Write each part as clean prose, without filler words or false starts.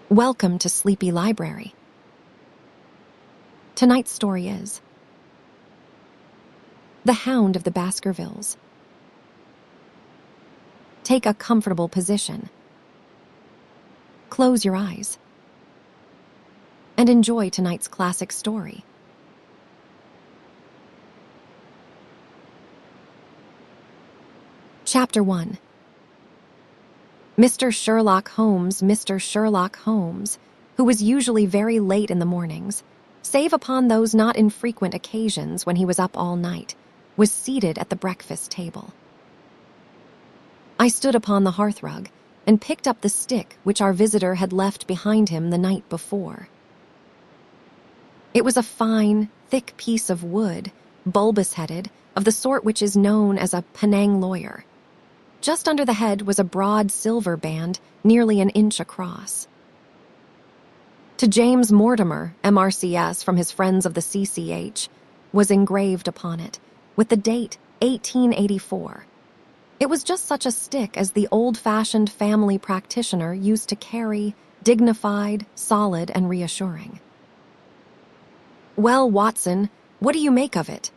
Welcome to Sleepy Library. Tonight's story is The Hound of the Baskervilles. Take a comfortable position. Close your eyes. And enjoy tonight's classic story. Chapter 1. Mr. Sherlock Holmes, who was usually very late in the mornings, save upon those not infrequent occasions when he was up all night, was seated at the breakfast table. I stood upon the hearth-rug and picked up the stick which our visitor had left behind him the night before. It was a fine, thick piece of wood, bulbous-headed, of the sort which is known as a Penang lawyer. Just under the head was a broad silver band nearly an inch across. To James Mortimer, M.R.C.S. from his friends of the C.C.H, was engraved upon it, with the date 1884. It was just such a stick as the old-fashioned family practitioner used to carry, dignified, solid, and reassuring. "Well, Watson, what do you make of it?"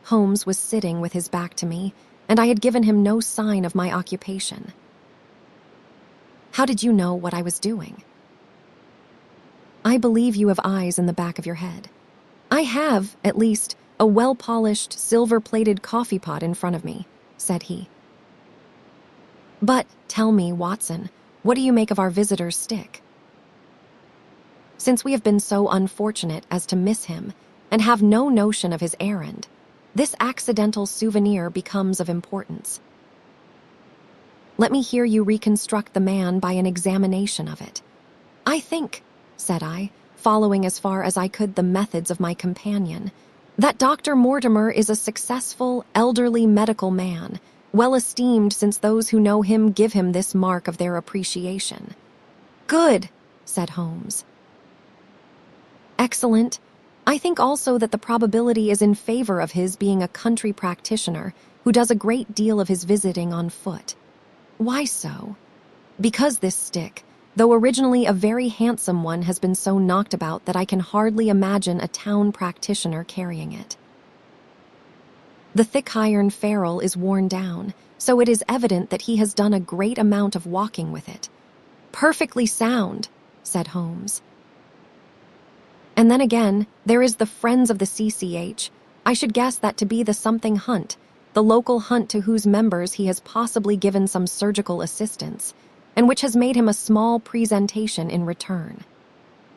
Holmes was sitting with his back to me, and I had given him no sign of my occupation. "How did you know what I was doing?" "I believe you have eyes in the back of your head. I have, at least, a well-polished, silver-plated coffee pot in front of me," said he. "But, tell me, Watson, what do you make of our visitor's stick?" "Since we have been so unfortunate as to miss him, and have no notion of his errand, this accidental souvenir becomes of importance. Let me hear you reconstruct the man by an examination of it. I think," said I, following as far as I could the methods of my companion, "that Dr. Mortimer is a successful, elderly medical man, well esteemed since those who know him give him this mark of their appreciation." "Good," said Holmes. "Excellent. I think also that the probability is in favor of his being a country practitioner who does a great deal of his visiting on foot." "Why so?" "Because this stick, though originally a very handsome one, has been so knocked about that I can hardly imagine a town practitioner carrying it. The thick iron ferrule is worn down, so it is evident that he has done a great amount of walking with it." "Perfectly sound," said Holmes. "And then again, there is the Friends of the C.C.H. I should guess that to be the something hunt, the local hunt to whose members he has possibly given some surgical assistance, and which has made him a small presentation in return."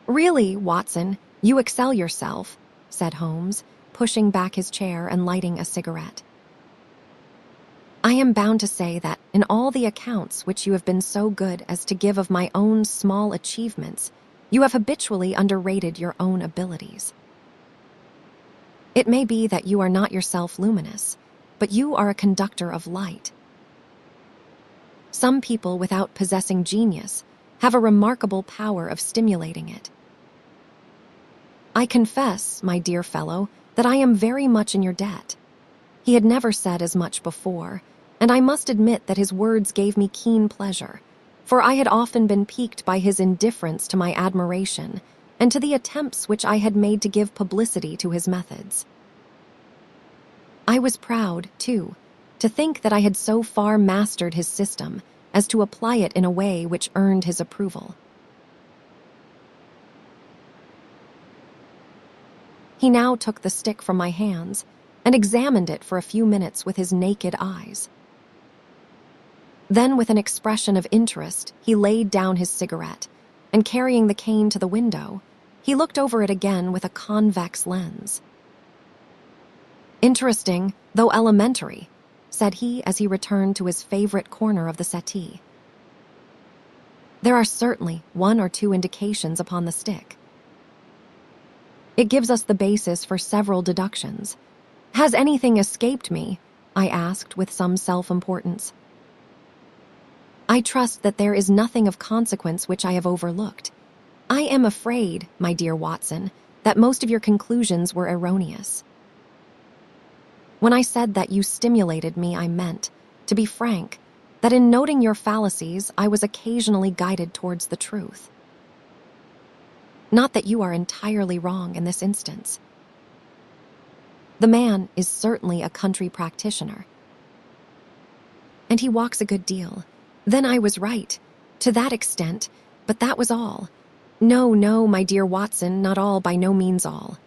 "Really, Watson, you excel yourself," said Holmes, pushing back his chair and lighting a cigarette. "I am bound to say that in all the accounts which you have been so good as to give of my own small achievements, you have habitually underrated your own abilities. It may be that you are not yourself luminous, but you are a conductor of light. Some people, without possessing genius, have a remarkable power of stimulating it. I confess, my dear fellow, that I am very much in your debt." He had never said as much before, and I must admit that his words gave me keen pleasure, for I had often been piqued by his indifference to my admiration and to the attempts which I had made to give publicity to his methods. I was proud, too, to think that I had so far mastered his system as to apply it in a way which earned his approval. He now took the stick from my hands and examined it for a few minutes with his naked eyes. Then, with an expression of interest, he laid down his cigarette, and carrying the cane to the window, he looked over it again with a convex lens. "Interesting, though elementary," said he as he returned to his favorite corner of the settee. "There are certainly one or two indications upon the stick. It gives us the basis for several deductions. Has anything escaped me?" I asked with some self-importance. "I trust that there is nothing of consequence which I have overlooked. I am afraid, my dear Watson, that most of your conclusions were erroneous. When I said that you stimulated me, I meant, to be frank, that in noting your fallacies I was occasionally guided towards the truth. Not that you are entirely wrong in this instance. The man is certainly a country practitioner. And he walks a good deal. Then I was right, to that extent, but that was all. No, my dear Watson, not all, by no means all.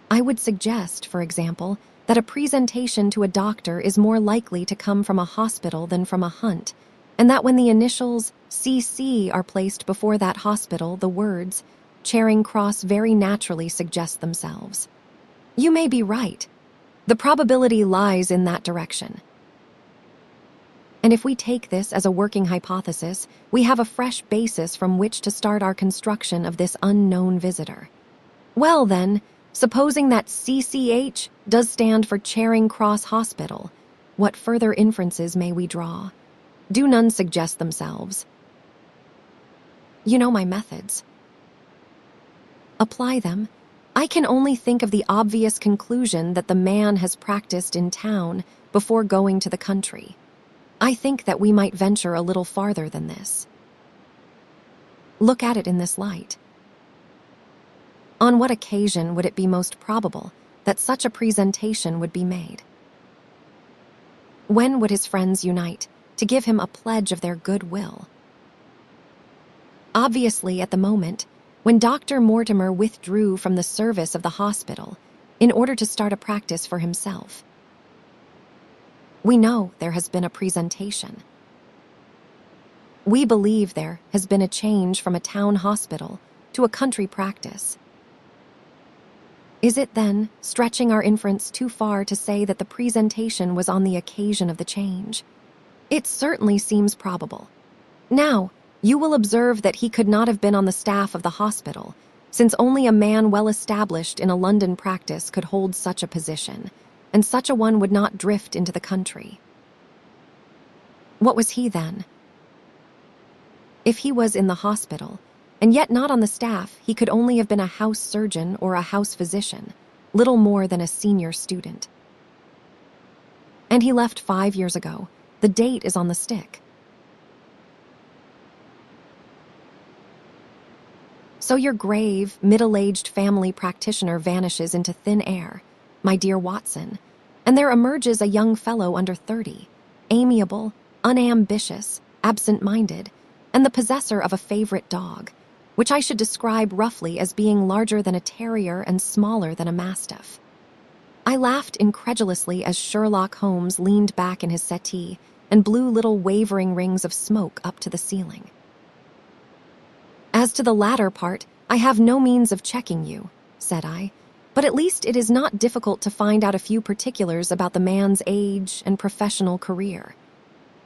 I would suggest, for example, that a presentation to a doctor is more likely to come from a hospital than from a hunt, and that when the initials C.C. are placed before that hospital, the words Charing Cross very naturally suggest themselves. You may be right. The probability lies in that direction. And if we take this as a working hypothesis, we have a fresh basis from which to start our construction of this unknown visitor. Well then, supposing that C.C.H. does stand for Charing Cross Hospital, what further inferences may we draw? Do none suggest themselves? You know my methods. Apply them. I can only think of the obvious conclusion that the man has practiced in town before going to the country. I think that we might venture a little farther than this. Look at it in this light. On what occasion would it be most probable that such a presentation would be made? When would his friends unite to give him a pledge of their goodwill? Obviously, at the moment when Dr. Mortimer withdrew from the service of the hospital in order to start a practice for himself. We know there has been a presentation. We believe there has been a change from a town hospital to a country practice. Is it then stretching our inference too far to say that the presentation was on the occasion of the change? It certainly seems probable. Now, you will observe that he could not have been on the staff of the hospital, since only a man well established in a London practice could hold such a position, and such a one would not drift into the country. What was he then? If he was in the hospital, and yet not on the staff, he could only have been a house surgeon or a house physician, little more than a senior student. And he left 5 years ago. The date is on the stick. So your grave, middle-aged family practitioner vanishes into thin air, my dear Watson, and there emerges a young fellow under 30, amiable, unambitious, absent-minded, and the possessor of a favorite dog, which I should describe roughly as being larger than a terrier and smaller than a mastiff. I laughed incredulously as Sherlock Holmes leaned back in his settee and blew little wavering rings of smoke up to the ceiling. As to the latter part, I have no means of checking you, said I, but at least it is not difficult to find out a few particulars about the man's age and professional career.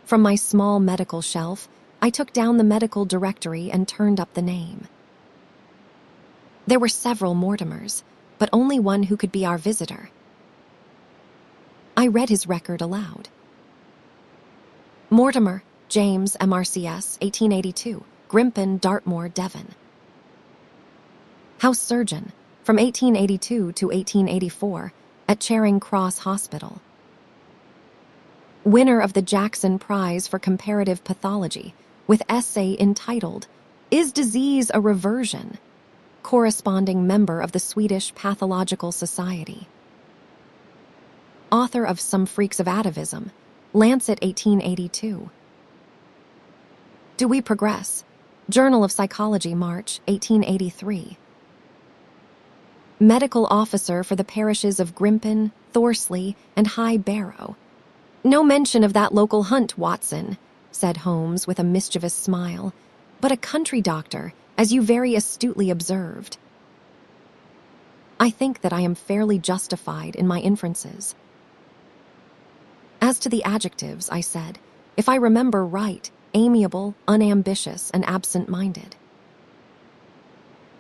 From my small medical shelf, I took down the medical directory and turned up the name. There were several Mortimers, but only one who could be our visitor. I read his record aloud. Mortimer, James, M.R.C.S, 1882, Grimpen, Dartmoor, Devon. House surgeon, from 1882 to 1884, at Charing Cross Hospital. Winner of the Jackson Prize for Comparative Pathology, with essay entitled, Is Disease a Reversion? Corresponding member of the Swedish Pathological Society. Author of Some Freaks of Atavism, Lancet 1882. Do we progress? Journal of Psychology, March 1883. Medical officer for the parishes of Grimpen, Thorsley, and High Barrow. No mention of that local hunt, Watson, said Holmes with a mischievous smile, but a country doctor, as you very astutely observed. I think that I am fairly justified in my inferences. As to the adjectives, I said, if I remember right, amiable, unambitious, and absent-minded.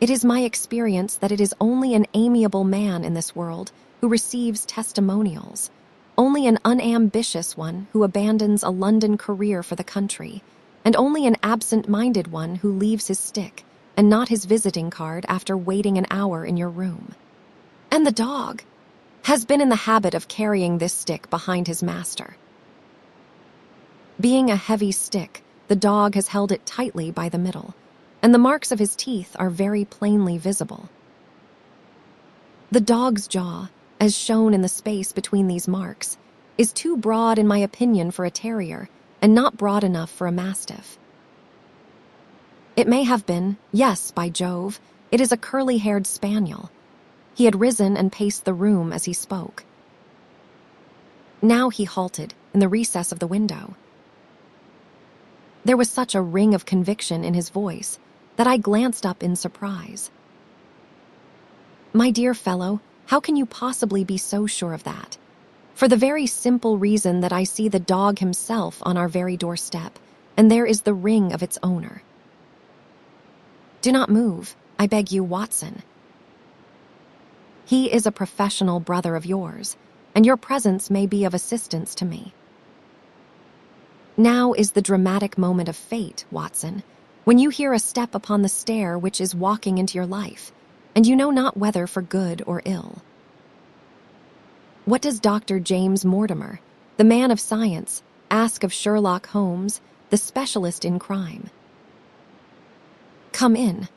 It is my experience that it is only an amiable man in this world who receives testimonials, only an unambitious one who abandons a London career for the country, and only an absent-minded one who leaves his stick and not his visiting card after waiting an hour in your room. And the dog has been in the habit of carrying this stick behind his master. Being a heavy stick, the dog has held it tightly by the middle, and the marks of his teeth are very plainly visible. The dog's jaw, as shown in the space between these marks, is too broad in my opinion for a terrier and not broad enough for a mastiff. It may have been, yes, by Jove, it is a curly-haired spaniel. He had risen and paced the room as he spoke. Now he halted in the recess of the window. There was such a ring of conviction in his voice that I glanced up in surprise. My dear fellow, how can you possibly be so sure of that? For the very simple reason that I see the dog himself on our very doorstep, and there is the ring of its owner. Do not move, I beg you, Watson. He is a professional brother of yours, and your presence may be of assistance to me. Now is the dramatic moment of fate, Watson, when you hear a step upon the stair which is walking into your life, and you know not whether for good or ill. What does Dr. James Mortimer, the man of science, ask of Sherlock Holmes, the specialist in crime? Come in.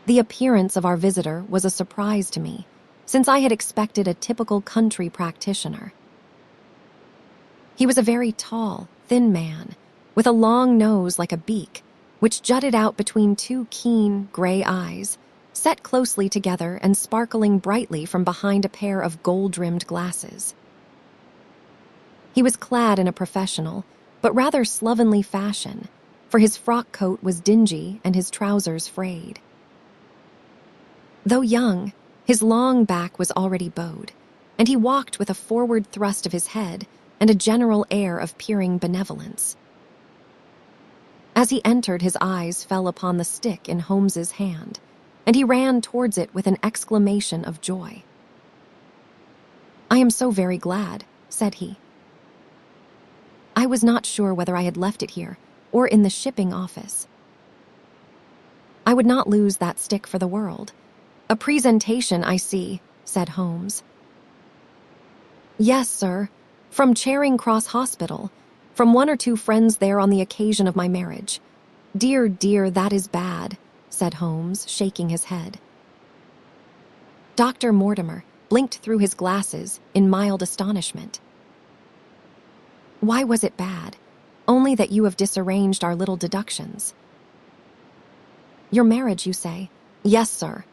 The appearance of our visitor was a surprise to me, since I had expected a typical country practitioner. He was a very tall, thin man, with a long nose like a beak, which jutted out between two keen, gray eyes, set closely together and sparkling brightly from behind a pair of gold-rimmed glasses. He was clad in a professional, but rather slovenly fashion, for his frock coat was dingy and his trousers frayed. Though young, his long back was already bowed, and he walked with a forward thrust of his head and a general air of peering benevolence. As he entered, his eyes fell upon the stick in Holmes's hand, and he ran towards it with an exclamation of joy. "I am so very glad," said he. "I was not sure whether I had left it here or in the shipping office. I would not lose that stick for the world. A presentation, I see," said Holmes. "Yes, sir, from Charing Cross Hospital, from one or two friends there on the occasion of my marriage. Dear, dear, that is bad," said Holmes, shaking his head. Dr. Mortimer blinked through his glasses in mild astonishment. "Why was it bad? Only that you have disarranged our little deductions." "Your marriage, you say?" "Yes, sir.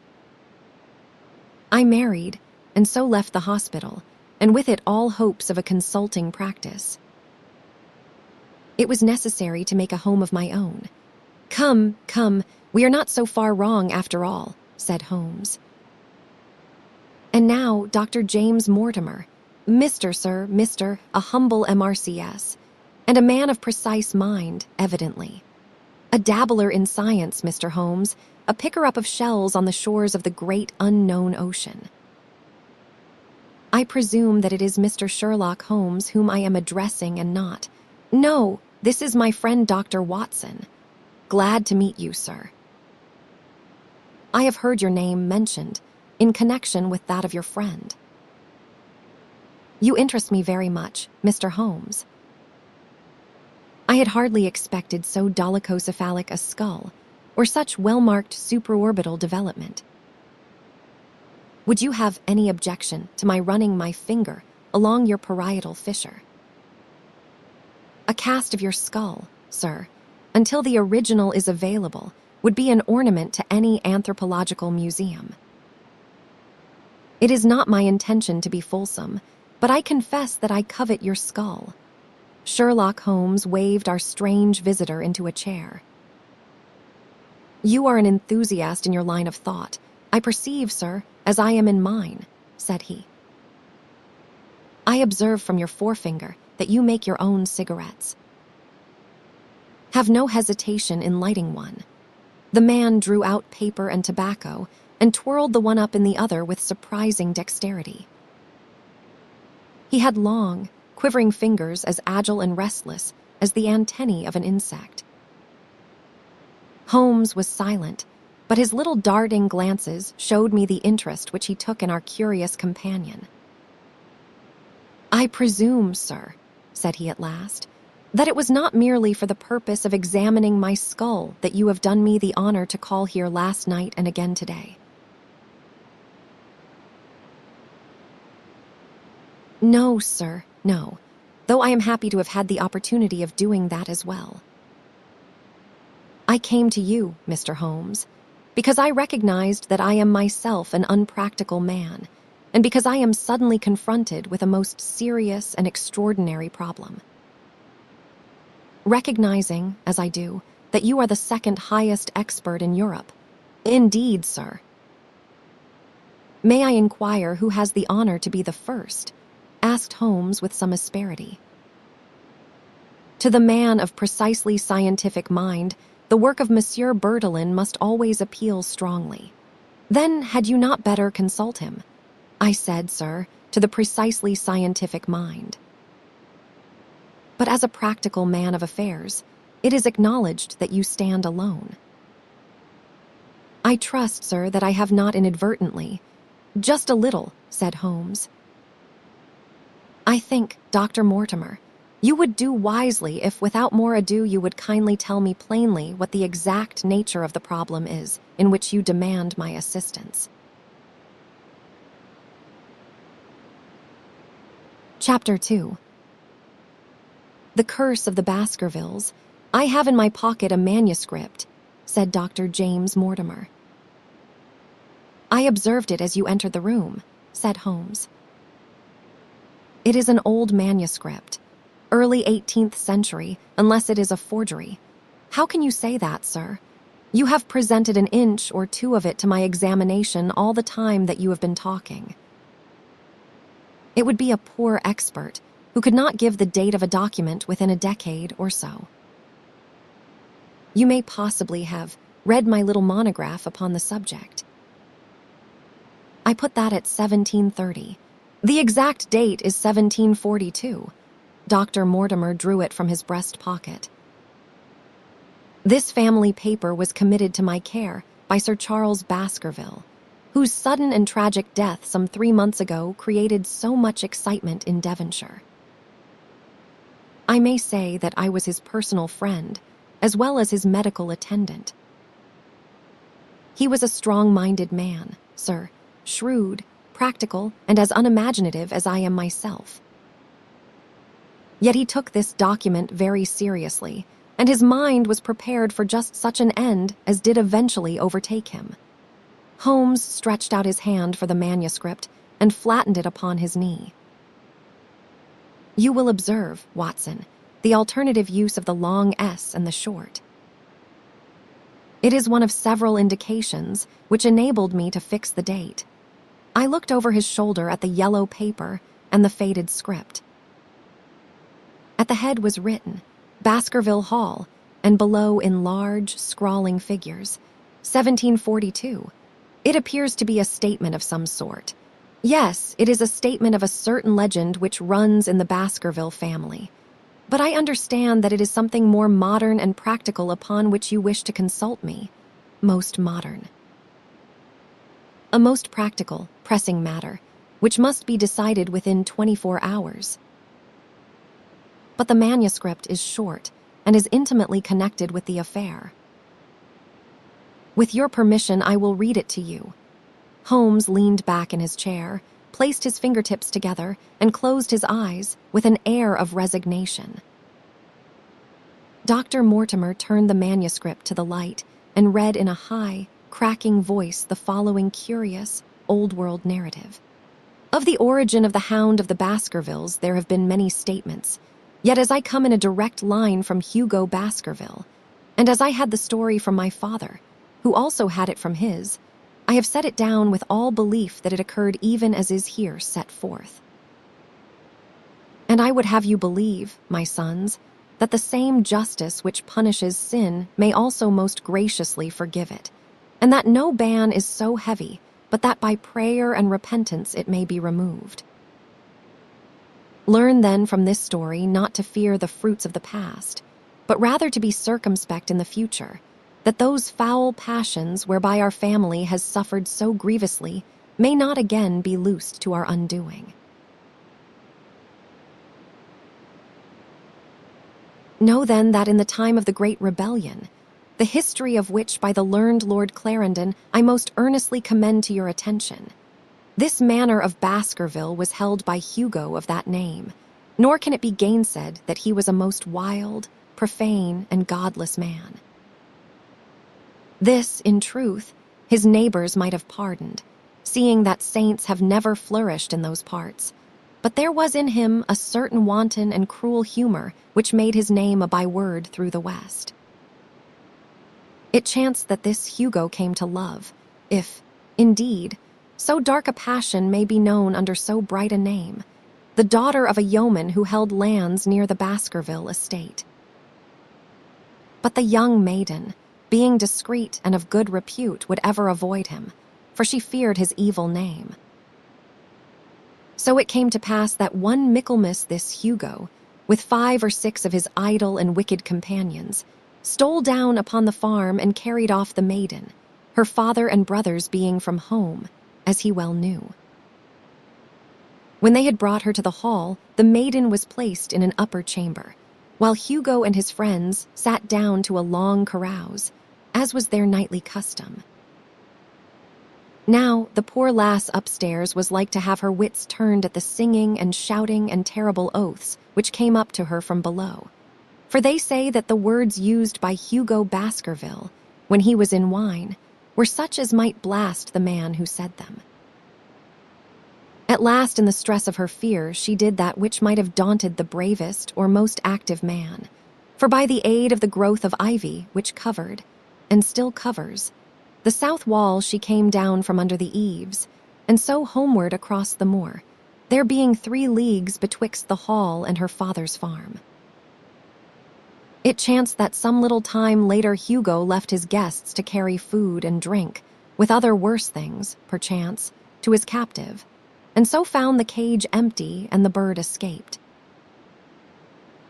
I married, and so left the hospital, and with it all hopes of a consulting practice. It was necessary to make a home of my own. Come, come, we are not so far wrong after all," said Holmes. "And now, Dr. James Mortimer, Mr. Sir, Mr. a humble M.R.C.S, and a man of precise mind, evidently. A dabbler in science, Mr. Holmes, a picker-up of shells on the shores of the great unknown ocean. I presume that it is Mr. Sherlock Holmes whom I am addressing and not. No, this is my friend Dr. Watson. Glad to meet you, sir. I have heard your name mentioned in connection with that of your friend. You interest me very much, Mr. Holmes. I had hardly expected so dolichocephalic a skull, or such well-marked supraorbital development. Would you have any objection to my running my finger along your parietal fissure? A cast of your skull, sir, until the original is available, would be an ornament to any anthropological museum. It is not my intention to be fulsome, but I confess that I covet your skull." Sherlock Holmes waved our strange visitor into a chair. "You are an enthusiast in your line of thought, I perceive, sir, as I am in mine," said he. "I observe from your forefinger that you make your own cigarettes. Have no hesitation in lighting one." The man drew out paper and tobacco and twirled the one up in the other with surprising dexterity. He had long, quivering fingers as agile and restless as the antennae of an insect. Holmes was silent, but his little darting glances showed me the interest which he took in our curious companion. "I presume, sir," said he at last, That it was not merely for the purpose of examining my skull that you have done me the honor to call here last night and again today. No, sir, no, though I am happy to have had the opportunity of doing that as well. I came to you, Mr. Holmes, because I recognized that I am myself an unpractical man, and because I am suddenly confronted with a most serious and extraordinary problem. Recognizing, as I do, that you are the second highest expert in Europe. Indeed, sir. May I inquire who has the honor to be the first? Asked Holmes with some asperity. To the man of precisely scientific mind, the work of Monsieur Berthelin must always appeal strongly. Then had you not better consult him? I said, sir, to the precisely scientific mind. But as a practical man of affairs, it is acknowledged that you stand alone. I trust, sir, that I have not inadvertently. Just a little, said Holmes. I think, Dr. Mortimer, you would do wisely if without more ado you would kindly tell me plainly what the exact nature of the problem is in which you demand my assistance. Chapter 2. The Curse of the Baskervilles. I have in my pocket a manuscript, said Dr. James Mortimer. I observed it as you entered the room, said Holmes. It is an old manuscript, early 18th century, unless it is a forgery. How can you say that, sir? You have presented an inch or two of it to my examination all the time that you have been talking. It would be a poor expert who could not give the date of a document within a decade or so. You may possibly have read my little monograph upon the subject. I put that at 1730. The exact date is 1742. Dr. Mortimer drew it from his breast pocket. This family paper was committed to my care by Sir Charles Baskerville, whose sudden and tragic death some 3 months ago created so much excitement in Devonshire. I may say that I was his personal friend, as well as his medical attendant. He was a strong-minded man, sir, shrewd, practical, and as unimaginative as I am myself. Yet he took this document very seriously, and his mind was prepared for just such an end as did eventually overtake him. Holmes stretched out his hand for the manuscript and flattened it upon his knee. You will observe, Watson, the alternative use of the long S and the short. It is one of several indications which enabled me to fix the date. I looked over his shoulder at the yellow paper and the faded script. At the head was written, Baskerville Hall, and below in large, scrawling figures, 1742. It appears to be a statement of some sort. Yes, it is a statement of a certain legend which runs in the Baskerville family. But I understand that it is something more modern and practical upon which you wish to consult me. Most modern. A most practical, pressing matter, which must be decided within 24 hours. But the manuscript is short and is intimately connected with the affair. With your permission, I will read it to you. Holmes leaned back in his chair, placed his fingertips together, and closed his eyes with an air of resignation. Dr. Mortimer turned the manuscript to the light and read in a high, cracking voice the following curious, old-world narrative. Of the origin of the Hound of the Baskervilles, there have been many statements, yet as I come in a direct line from Hugo Baskerville, and as I had the story from my father, who also had it from his, I have set it down with all belief that it occurred even as is here set forth. And I would have you believe, my sons, that the same justice which punishes sin may also most graciously forgive it, and that no ban is so heavy but that by prayer and repentance it may be removed. Learn then from this story not to fear the fruits of the past, but rather to be circumspect in the future, that those foul passions whereby our family has suffered so grievously may not again be loosed to our undoing. Know then that in the time of the Great Rebellion, the history of which by the learned Lord Clarendon I most earnestly commend to your attention, this manor of Baskerville was held by Hugo of that name, nor can it be gainsaid that he was a most wild, profane, and godless man. This, in truth, his neighbors might have pardoned, seeing that saints have never flourished in those parts, but there was in him a certain wanton and cruel humor which made his name a byword through the West. It chanced that this Hugo came to love, if, indeed, so dark a passion may be known under so bright a name, the daughter of a yeoman who held lands near the Baskerville estate. But the young maiden, being discreet and of good repute, would ever avoid him, for she feared his evil name. So it came to pass that one Michaelmas this Hugo, with 5 or 6 of his idle and wicked companions, stole down upon the farm and carried off the maiden, her father and brothers being from home, as he well knew. When they had brought her to the hall, the maiden was placed in an upper chamber, while Hugo and his friends sat down to a long carouse, as was their nightly custom. Now, the poor lass upstairs was like to have her wits turned at the singing and shouting and terrible oaths which came up to her from below. For they say that the words used by Hugo Baskerville, when he was in wine, were such as might blast the man who said them. At last, in the stress of her fear, she did that which might have daunted the bravest or most active man, for by the aid of the growth of ivy which covered, and still covers, the south wall, she came down from under the eaves, and so homeward across the moor, there being 3 leagues betwixt the hall and her father's farm. It chanced that some little time later Hugo left his guests to carry food and drink, with other worse things, perchance, to his captive, and so found the cage empty and the bird escaped.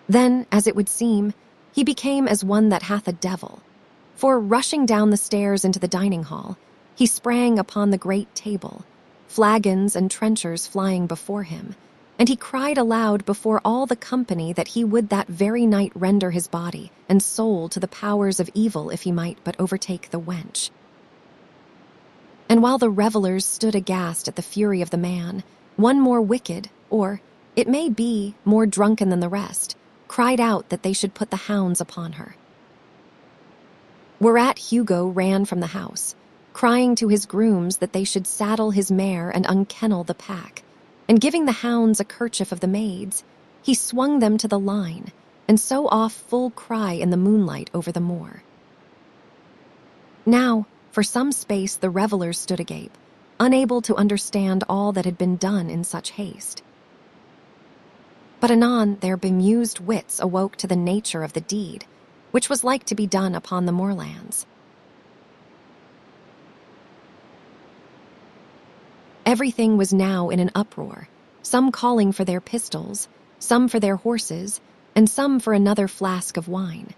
Then, as it would seem, he became as one that hath a devil, for, rushing down the stairs into the dining hall, he sprang upon the great table, flagons and trenchers flying before him, and he cried aloud before all the company that he would that very night render his body and soul to the powers of evil if he might but overtake the wench. And while the revellers stood aghast at the fury of the man, one more wicked, or, it may be, more drunken than the rest, cried out that they should put the hounds upon her. Whereat Hugo ran from the house, crying to his grooms that they should saddle his mare and unkennel the pack, and giving the hounds a kerchief of the maid's, he swung them to the line, and so off full cry in the moonlight over the moor. Now, for some space the revellers stood agape, unable to understand all that had been done in such haste. But anon their bemused wits awoke to the nature of the deed, which was like to be done upon the moorlands. Everything was now in an uproar, some calling for their pistols, some for their horses, and some for another flask of wine.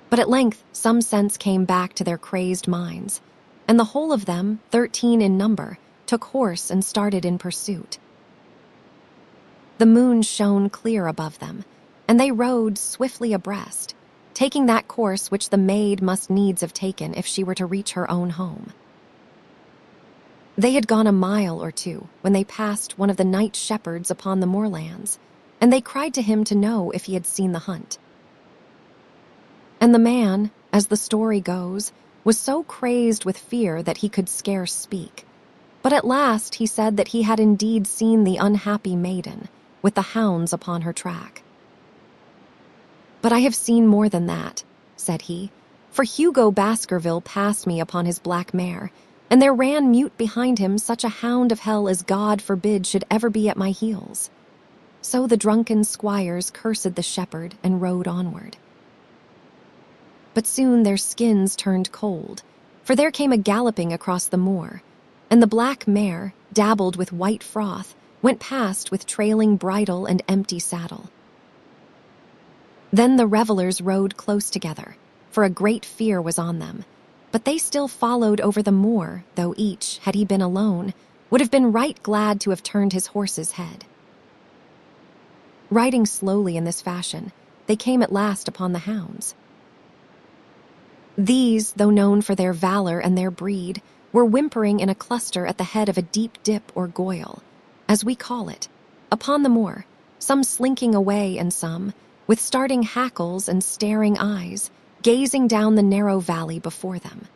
But at length some sense came back to their crazed minds, and the whole of them, 13 in number, took horse and started in pursuit. The moon shone clear above them, and they rode swiftly abreast, taking that course which the maid must needs have taken if she were to reach her own home. They had gone a mile or 2 when they passed one of the night shepherds upon the moorlands, and they cried to him to know if he had seen the hunt. And the man, as the story goes, was so crazed with fear that he could scarce speak. But at last he said that he had indeed seen the unhappy maiden, with the hounds upon her track. "But I have seen more than that," said he, "for Hugo Baskerville passed me upon his black mare, and there ran mute behind him such a hound of hell as God forbid should ever be at my heels." So the drunken squires cursed the shepherd and rode onward. But soon their skins turned cold, for there came a galloping across the moor, and the black mare, dabbled with white froth, went past with trailing bridle and empty saddle. Then the revellers rode close together, for a great fear was on them, but they still followed over the moor, though each, had he been alone, would have been right glad to have turned his horse's head. Riding slowly in this fashion, they came at last upon the hounds. These, though known for their valor and their breed, were whimpering in a cluster at the head of a deep dip or goyle, as we call it, upon the moor, some slinking away and some, with starting hackles and staring eyes, gazing down the narrow valley before them.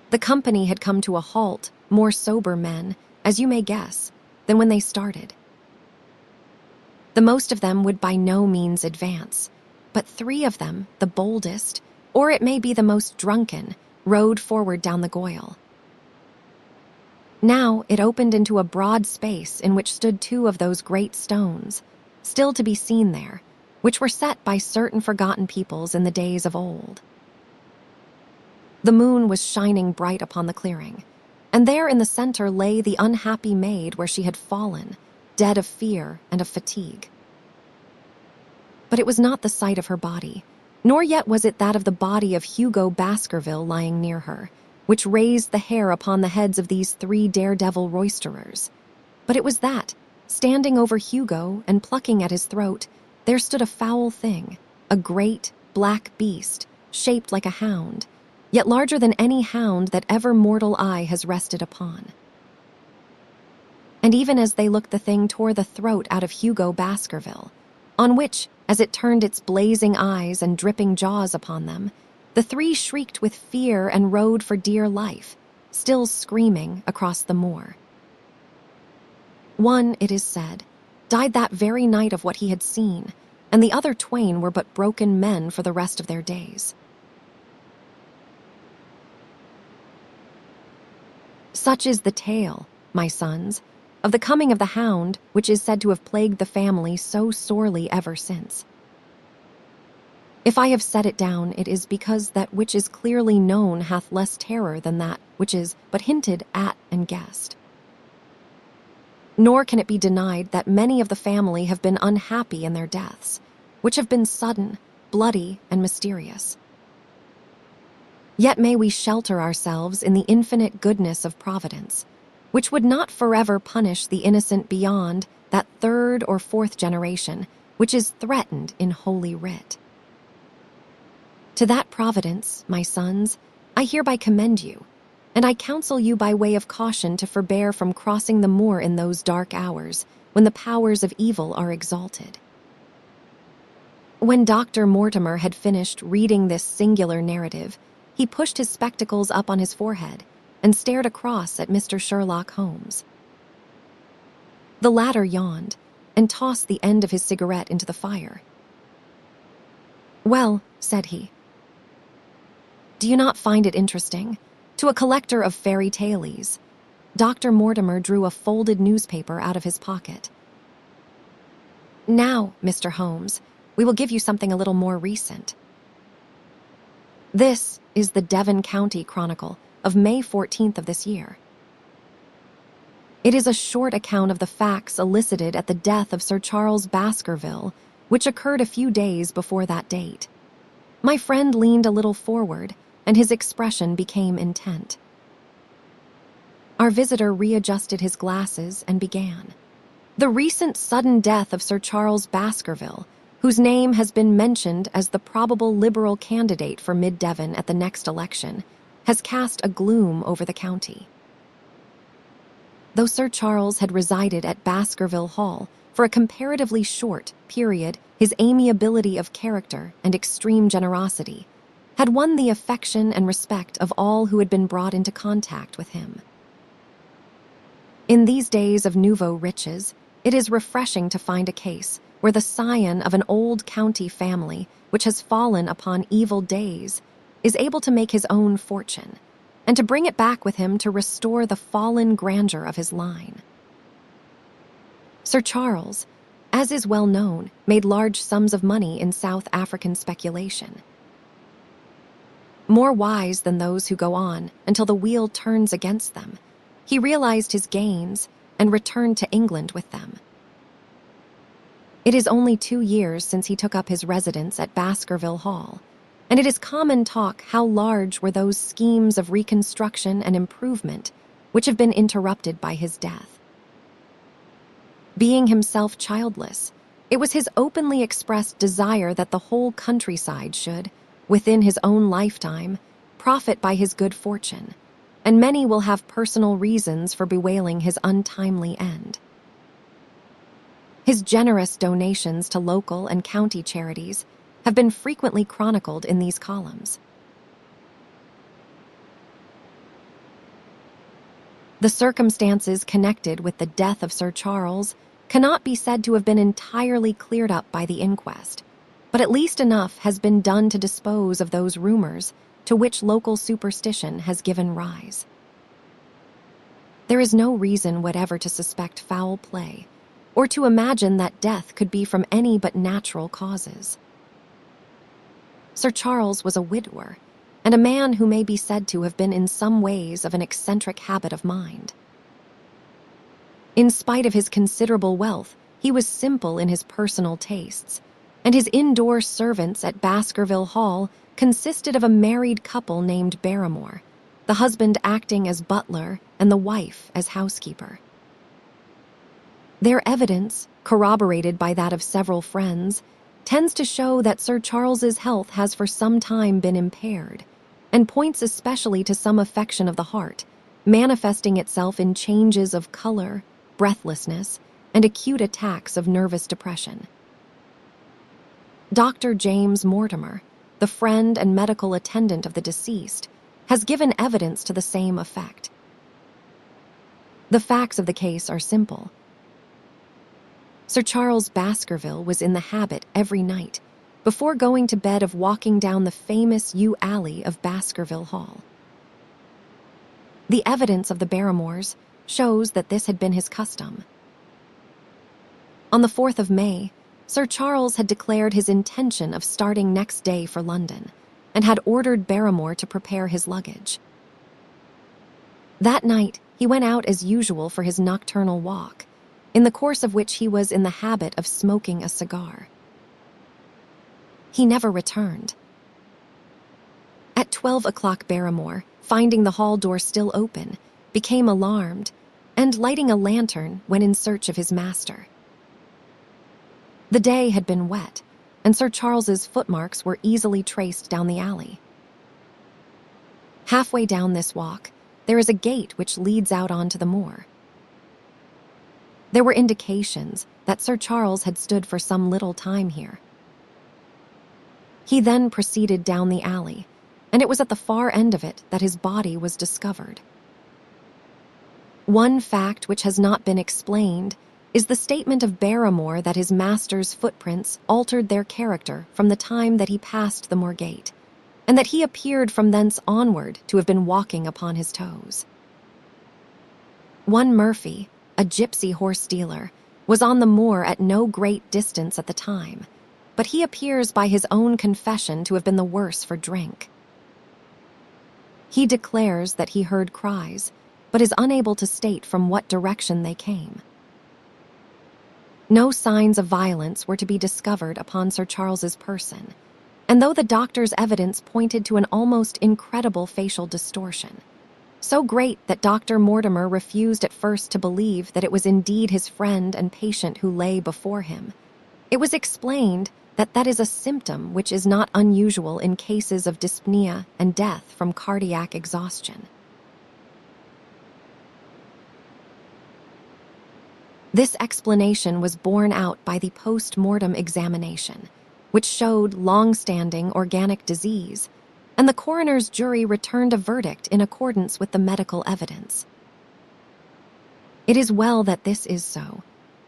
The company had come to a halt, more sober men, as you may guess, than when they started. The most of them would by no means advance, but 3 of them, the boldest, or it may be the most drunken, rode forward down the goyle. Now it opened into a broad space in which stood 2 of those great stones, still to be seen there, which were set by certain forgotten peoples in the days of old. The moon was shining bright upon the clearing, and there in the center lay the unhappy maid where she had fallen, dead of fear and of fatigue. But it was not the sight of her body, nor yet was it that of the body of Hugo Baskerville lying near her, which raised the hair upon the heads of these 3 daredevil roisterers. But it was that, standing over Hugo and plucking at his throat, there stood a foul thing, a great, black beast, shaped like a hound, yet larger than any hound that ever mortal eye has rested upon. And even as they looked, the thing tore the throat out of Hugo Baskerville, on which, as it turned its blazing eyes and dripping jaws upon them, the 3 shrieked with fear and rode for dear life, still screaming across the moor. One, it is said, died that very night of what he had seen, and the other 2 were but broken men for the rest of their days. Such is the tale, my sons, of the coming of the hound, which is said to have plagued the family so sorely ever since. If I have set it down, it is because that which is clearly known hath less terror than that which is but hinted at and guessed. Nor can it be denied that many of the family have been unhappy in their deaths, which have been sudden, bloody, and mysterious. Yet may we shelter ourselves in the infinite goodness of Providence, which would not forever punish the innocent beyond that 3rd or 4th generation which is threatened in Holy Writ. To that Providence, my sons, I hereby commend you, and I counsel you by way of caution to forbear from crossing the moor in those dark hours when the powers of evil are exalted. When Dr. Mortimer had finished reading this singular narrative, he pushed his spectacles up on his forehead and stared across at Mr. Sherlock Holmes. The latter yawned and tossed the end of his cigarette into the fire. "Well," said he, "do you not find it interesting? To a collector of fairy tales." Dr. Mortimer drew a folded newspaper out of his pocket. "Now, Mr. Holmes, we will give you something a little more recent. This is the Devon County Chronicle of May 14th of this year. It is a short account of the facts elicited at the death of Sir Charles Baskerville, which occurred a few days before that date." My friend leaned a little forward, and his expression became intent. Our visitor readjusted his glasses and began. "The recent sudden death of Sir Charles Baskerville, whose name has been mentioned as the probable Liberal candidate for Mid-Devon at the next election, has cast a gloom over the county. Though Sir Charles had resided at Baskerville Hall for a comparatively short period, his amiability of character and extreme generosity had won the affection and respect of all who had been brought into contact with him. In these days of nouveau riches, it is refreshing to find a case where the scion of an old county family which has fallen upon evil days is able to make his own fortune, and to bring it back with him to restore the fallen grandeur of his line. Sir Charles, as is well known, made large sums of money in South African speculation. More wise than those who go on until the wheel turns against them, he realized his gains and returned to England with them. It is only 2 years since he took up his residence at Baskerville Hall, and it is common talk how large were those schemes of reconstruction and improvement which have been interrupted by his death. Being himself childless, It was his openly expressed desire that the whole countryside should, within his own lifetime, profit by his good fortune, and many will have personal reasons for bewailing his untimely end. His generous donations to local and county charities have been frequently chronicled in these columns. The circumstances connected with the death of Sir Charles cannot be said to have been entirely cleared up by the inquest, but at least enough has been done to dispose of those rumors to which local superstition has given rise. There is no reason whatever to suspect foul play, or to imagine that death could be from any but natural causes. Sir Charles was a widower, and a man who may be said to have been in some ways of an eccentric habit of mind. In spite of his considerable wealth, he was simple in his personal tastes, and his indoor servants at Baskerville Hall consisted of a married couple named Barrymore, the husband acting as butler and the wife as housekeeper. Their evidence, corroborated by that of several friends, tends to show that Sir Charles's health has for some time been impaired, and points especially to some affection of the heart, manifesting itself in changes of color, breathlessness, and acute attacks of nervous depression. Dr. James Mortimer, the friend and medical attendant of the deceased, has given evidence to the same effect. The facts of the case are simple. Sir Charles Baskerville was in the habit every night, before going to bed, of walking down the famous yew alley of Baskerville Hall. The evidence of the Barrymores shows that this had been his custom. On the 4th of May, Sir Charles had declared his intention of starting next day for London, and had ordered Barrymore to prepare his luggage. That night, he went out as usual for his nocturnal walk, in the course of which he was in the habit of smoking a cigar. He never returned. At 12 o'clock, Barrymore, finding the hall door still open, became alarmed, and lighting a lantern, went in search of his master. The day had been wet, and Sir Charles's footmarks were easily traced down the alley. Halfway down this walk, there is a gate which leads out onto the moor. There were indications that Sir Charles had stood for some little time here. He then proceeded down the alley, and it was at the far end of it that his body was discovered. One fact which has not been explained is the statement of Barrymore that his master's footprints altered their character from the time that he passed the moor gate, and that he appeared from thence onward to have been walking upon his toes. One Murphy, a gypsy horse dealer, was on the moor at no great distance at the time, but he appears by his own confession to have been the worse for drink. He declares that he heard cries, but is unable to state from what direction they came. No signs of violence were to be discovered upon Sir Charles's person, and though the doctor's evidence pointed to an almost incredible facial distortion, so great that Dr. Mortimer refused at first to believe that it was indeed his friend and patient who lay before him, it was explained that that is a symptom which is not unusual in cases of dyspnea and death from cardiac exhaustion. This explanation was borne out by the post-mortem examination, which showed long-standing organic disease, and the coroner's jury returned a verdict in accordance with the medical evidence. It is well that this is so,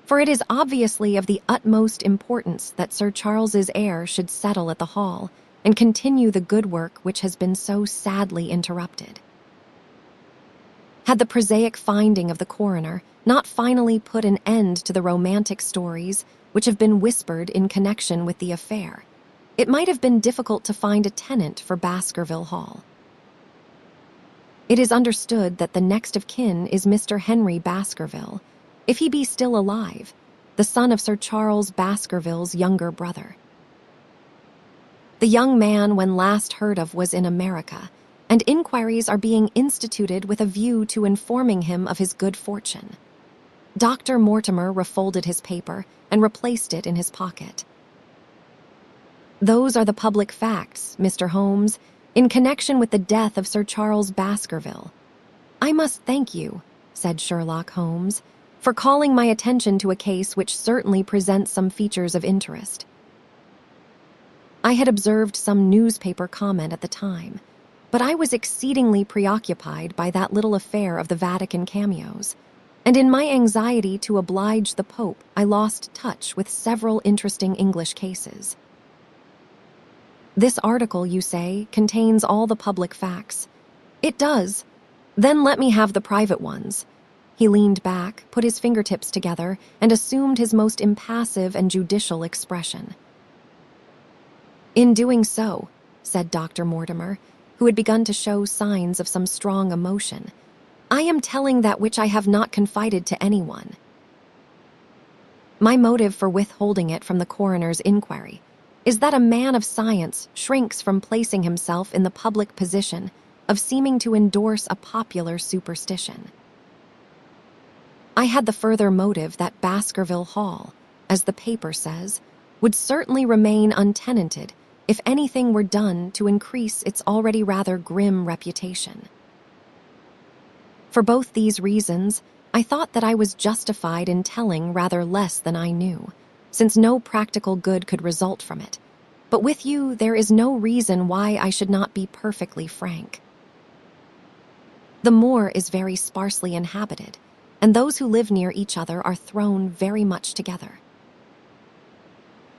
for it is obviously of the utmost importance that Sir Charles's heir should settle at the Hall and continue the good work which has been so sadly interrupted. Had the prosaic finding of the coroner not finally put an end to the romantic stories which have been whispered in connection with the affair, it might have been difficult to find a tenant for Baskerville Hall. It is understood that the next of kin is Mr. Henry Baskerville, if he be still alive, the son of Sir Charles Baskerville's younger brother. The young man, when last heard of, was in America, and inquiries are being instituted with a view to informing him of his good fortune. Dr. Mortimer refolded his paper and replaced it in his pocket. "Those are the public facts, Mr. Holmes, in connection with the death of Sir Charles Baskerville. I must thank you," said Sherlock Holmes, "for calling my attention to a case which certainly presents some features of interest." I had observed some newspaper comment at the time, but I was exceedingly preoccupied by that little affair of the Vatican cameos, and in my anxiety to oblige the Pope, I lost touch with several interesting English cases. "This article, you say, contains all the public facts." "It does. Then let me have the private ones." He leaned back, put his fingertips together, and assumed his most impassive and judicial expression. "In doing so," said Dr. Mortimer, who had begun to show signs of some strong emotion, "I am telling that which I have not confided to anyone. My motive for withholding it from the coroner's inquiry is that a man of science shrinks from placing himself in the public position of seeming to endorse a popular superstition. I had the further motive that Baskerville Hall, as the paper says, would certainly remain untenanted if anything were done to increase its already rather grim reputation. For both these reasons, I thought that I was justified in telling rather less than I knew, since no practical good could result from it. But with you, there is no reason why I should not be perfectly frank. The moor is very sparsely inhabited, and those who live near each other are thrown very much together.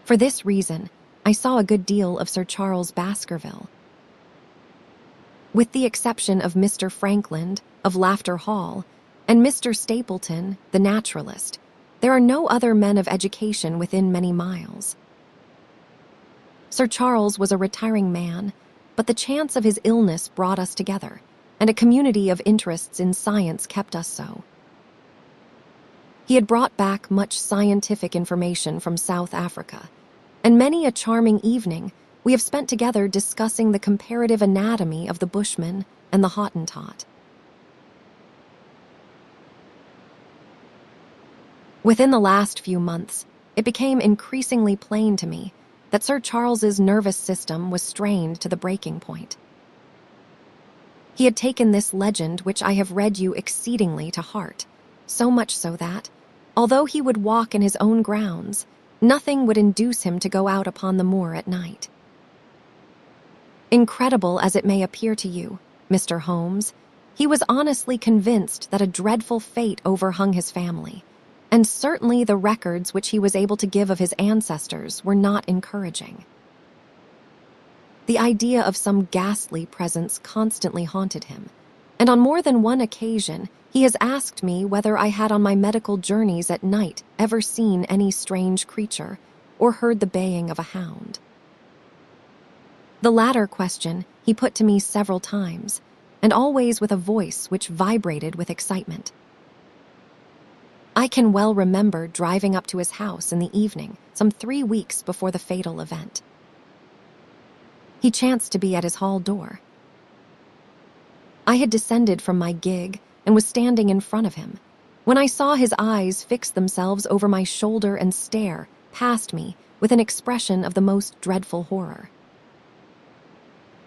For this reason, I saw a good deal of Sir Charles Baskerville. With the exception of Mr. Frankland, of Laughter Hall, and Mr. Stapleton, the naturalist, there are no other men of education within many miles. Sir Charles was a retiring man, but the chance of his illness brought us together, and a community of interests in science kept us so. He had brought back much scientific information from South Africa, and many a charming evening we have spent together discussing the comparative anatomy of the Bushman and the Hottentot. Within the last few months, it became increasingly plain to me that Sir Charles's nervous system was strained to the breaking point. He had taken this legend which I have read you exceedingly to heart, so much so that, although he would walk in his own grounds, nothing would induce him to go out upon the moor at night. Incredible as it may appear to you, Mr. Holmes, he was honestly convinced that a dreadful fate overhung his family, and certainly the records which he was able to give of his ancestors were not encouraging. The idea of some ghastly presence constantly haunted him, and on more than one occasion he has asked me whether I had on my medical journeys at night ever seen any strange creature or heard the baying of a hound. The latter question he put to me several times, and always with a voice which vibrated with excitement. I can well remember driving up to his house in the evening, some 3 weeks before the fatal event. He chanced to be at his hall door. I had descended from my gig and was standing in front of him, when I saw his eyes fix themselves over my shoulder and stare past me with an expression of the most dreadful horror.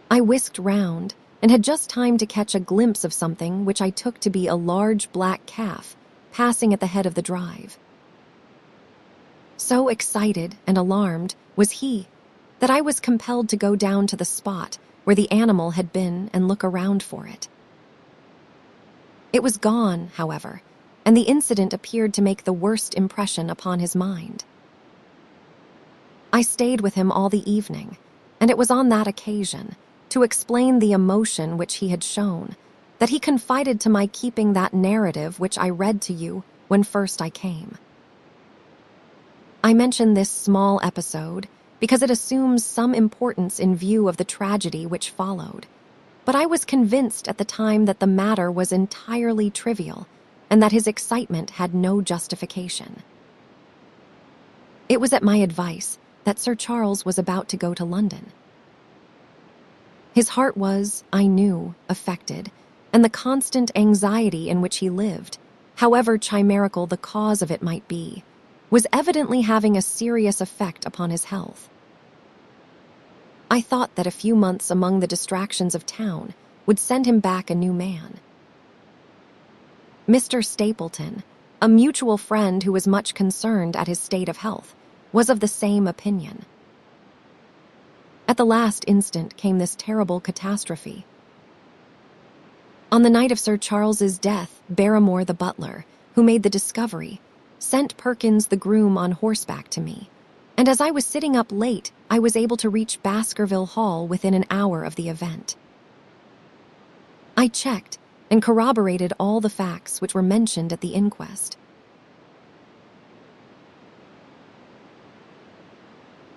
I whisked round and had just time to catch a glimpse of something which I took to be a large black calf passing at the head of the drive. So excited and alarmed was he that I was compelled to go down to the spot where the animal had been and look around for it. It was gone, however, and the incident appeared to make the worst impression upon his mind. I stayed with him all the evening, and it was on that occasion, to explain the emotion which he had shown, that he confided to my keeping that narrative which I read to you when first I came. I mention this small episode because it assumes some importance in view of the tragedy which followed, but I was convinced at the time that the matter was entirely trivial and that his excitement had no justification. It was at my advice that Sir Charles was about to go to London. His heart was, I knew, affected, and the constant anxiety in which he lived however chimerical the cause of it might be, was evidently having a serious effect upon his health. I thought that a few months among the distractions of town would send him back a new man. Mr. Stapleton, a mutual friend who was much concerned at his state of health, was of the same opinion. At the last instant came this terrible catastrophe. On the night of Sir Charles's death, Barrymore the butler, who made the discovery, sent Perkins the groom on horseback to me, and as I was sitting up late, I was able to reach Baskerville Hall within an hour of the event. I checked and corroborated all the facts which were mentioned at the inquest.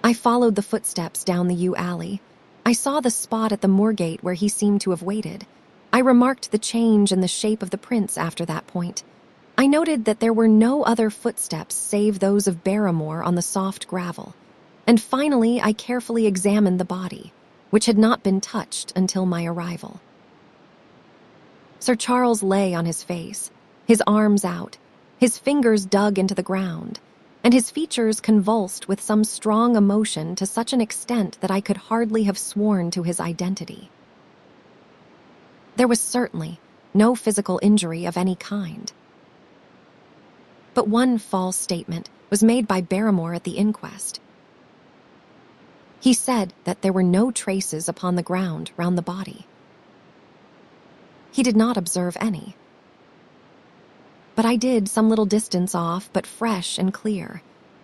I followed the footsteps down the yew alley. I saw the spot at the moorgate where he seemed to have waited. I remarked the change in the shape of the prints after that point. I noted that there were no other footsteps save those of Barrymore on the soft gravel. And finally, I carefully examined the body, which had not been touched until my arrival. Sir Charles lay on his face, his arms out, his fingers dug into the ground, and his features convulsed with some strong emotion to such an extent that I could hardly have sworn to his identity. There was certainly no physical injury of any kind. But one false statement was made by Barrymore at the inquest. He said that there were no traces upon the ground round the body. He did not observe any. But I did some little distance off, but fresh and clear.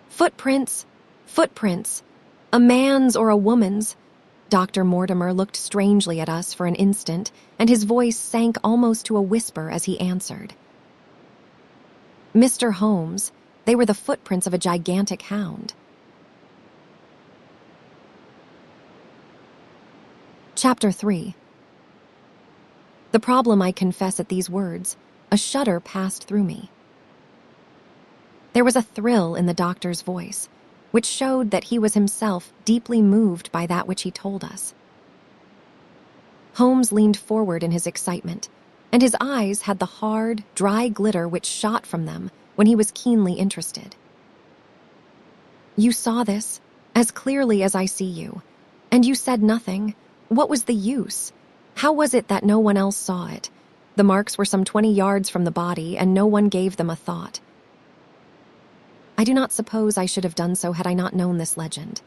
Footprints! Footprints! A man's or a woman's. Dr. Mortimer looked strangely at us for an instant, and his voice sank almost to a whisper as he answered. Mr. Holmes, they were the footprints of a gigantic hound. Chapter 3. The problem, I confess at these words, a shudder passed through me. There was a thrill in the doctor's voice, which showed that he was himself deeply moved by that which he told us. Holmes leaned forward in his excitement, and his eyes had the hard, dry glitter which shot from them when he was keenly interested. You saw this, as clearly as I see you, and you said nothing. What was the use? How was it that no one else saw it? The marks were some 20 yards from the body, and no one gave them a thought. I do not suppose I should have done so had I not known this legend.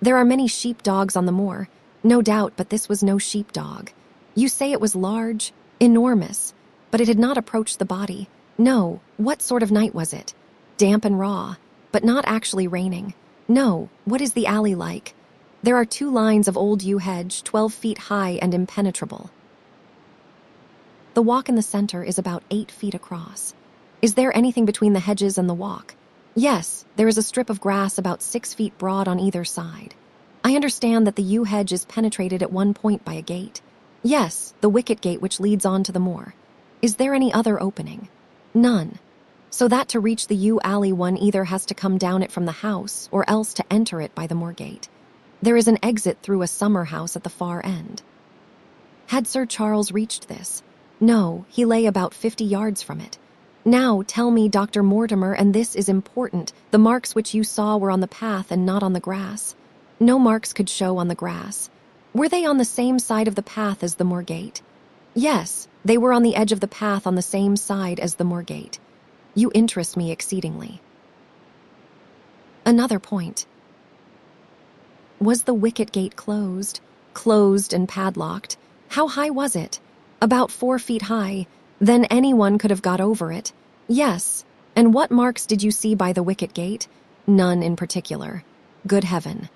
There are many sheep-dogs on the moor, no doubt, but this was no sheep-dog. You say it was large, enormous, but it had not approached the body. No, what sort of night was it? Damp and raw, but not actually raining. No, what is the alley like? There are 2 lines of old yew hedge, 12 feet high and impenetrable. The walk in the center is about 8 feet across. Is there anything between the hedges and the walk? Yes, there is a strip of grass about 6 feet broad on either side. I understand that the yew hedge is penetrated at one point by a gate. Yes, the wicket gate which leads on to the moor. Is there any other opening? None. So that to reach the yew alley one either has to come down it from the house or else to enter it by the moor gate. There is an exit through a summer house at the far end. Had Sir Charles reached this? No, he lay about 50 yards from it. Now, tell me, Dr. Mortimer, and this is important, the marks which you saw were on the path and not on the grass. No marks could show on the grass. Were they on the same side of the path as the moor gate? Yes, they were on the edge of the path on the same side as the moor gate. You interest me exceedingly. Another point. Was the wicket gate closed? Closed and padlocked. How high was it? About 4 feet high. Then anyone could have got over it. Yes. And what marks did you see by the wicket gate? None in particular. Good heaven.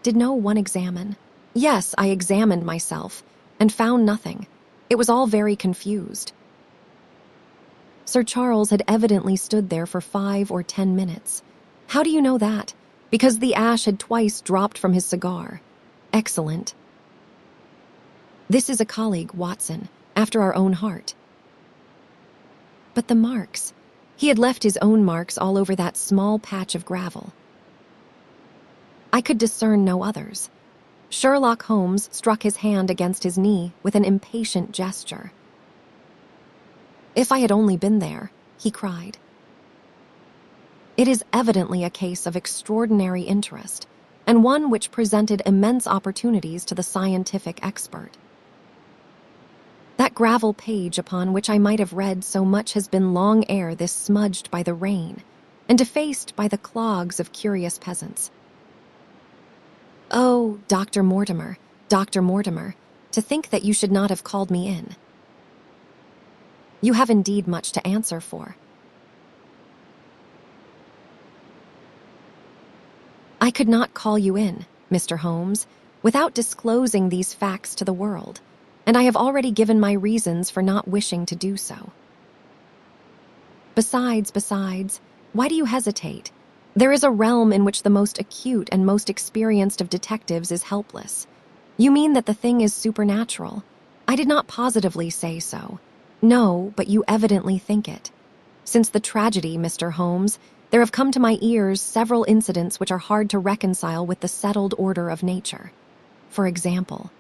Did no one examine? Yes, I examined myself, and found nothing. It was all very confused. Sir Charles had evidently stood there for 5 or 10 minutes. How do you know that? Because the ash had twice dropped from his cigar. Excellent. This is a colleague, Watson, after our own heart. But the marks. He had left his own marks all over that small patch of gravel. I could discern no others. Sherlock Holmes struck his hand against his knee with an impatient gesture. If I had only been there, he cried. It is evidently a case of extraordinary interest, and one which presented immense opportunities to the scientific expert. That gravel page upon which I might have read so much has been long ere this smudged by the rain and defaced by the clogs of curious peasants. Oh, Dr. Mortimer, to think that you should not have called me in. You have indeed much to answer for. I could not call you in, Mr. Holmes, without disclosing these facts to the world, and I have already given my reasons for not wishing to do so. Besides, why do you hesitate? There is a realm in which the most acute and most experienced of detectives is helpless. You mean that the thing is supernatural? I did not positively say so. No, but you evidently think it. Since the tragedy, Mr. Holmes, there have come to my ears several incidents which are hard to reconcile with the settled order of nature. For example,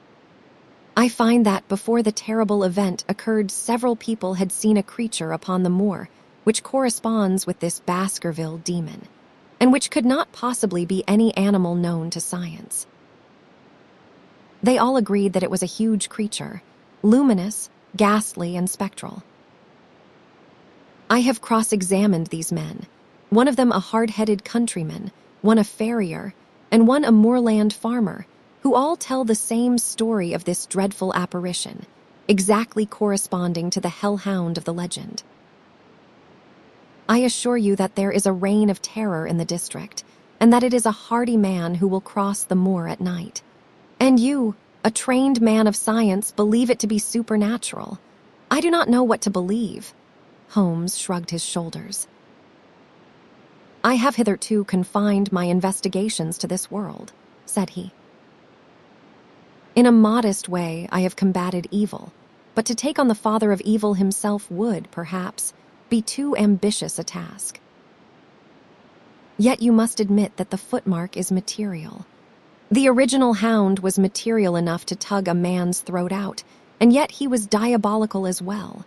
I find that before the terrible event occurred, several people had seen a creature upon the moor which corresponds with this Baskerville demon, and which could not possibly be any animal known to science. They all agreed that it was a huge creature, luminous, ghastly, and spectral. I have cross-examined these men, one of them a hard-headed countryman, one a farrier, and one a moorland farmer, who all tell the same story of this dreadful apparition, exactly corresponding to the hell-hound of the legend. I assure you that there is a reign of terror in the district, and that it is a hardy man who will cross the moor at night. And you, a trained man of science, believe it to be supernatural. I do not know what to believe. Holmes shrugged his shoulders. I have hitherto confined my investigations to this world, said he. In a modest way, I have combated evil, but to take on the father of evil himself would, perhaps, be too ambitious a task. Yet you must admit that the footmark is material. The original hound was material enough to tug a man's throat out, and yet he was diabolical as well.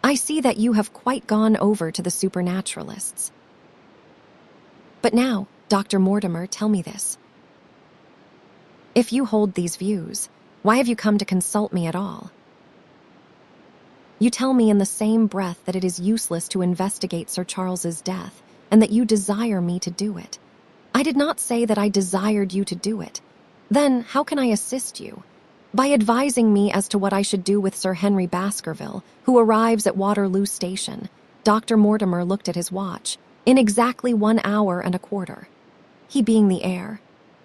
I see that you have quite gone over to the supernaturalists. But now, Dr. Mortimer, tell me this. If you hold these views, why have you come to consult me at all? You tell me in the same breath that it is useless to investigate Sir Charles's death, and that you desire me to do it. I did not say that I desired you to do it. Then how can I assist you? By advising me as to what I should do with Sir Henry Baskerville, who arrives at Waterloo Station. Dr. Mortimer looked at his watch. In exactly 1 hour and a quarter. He being the heir?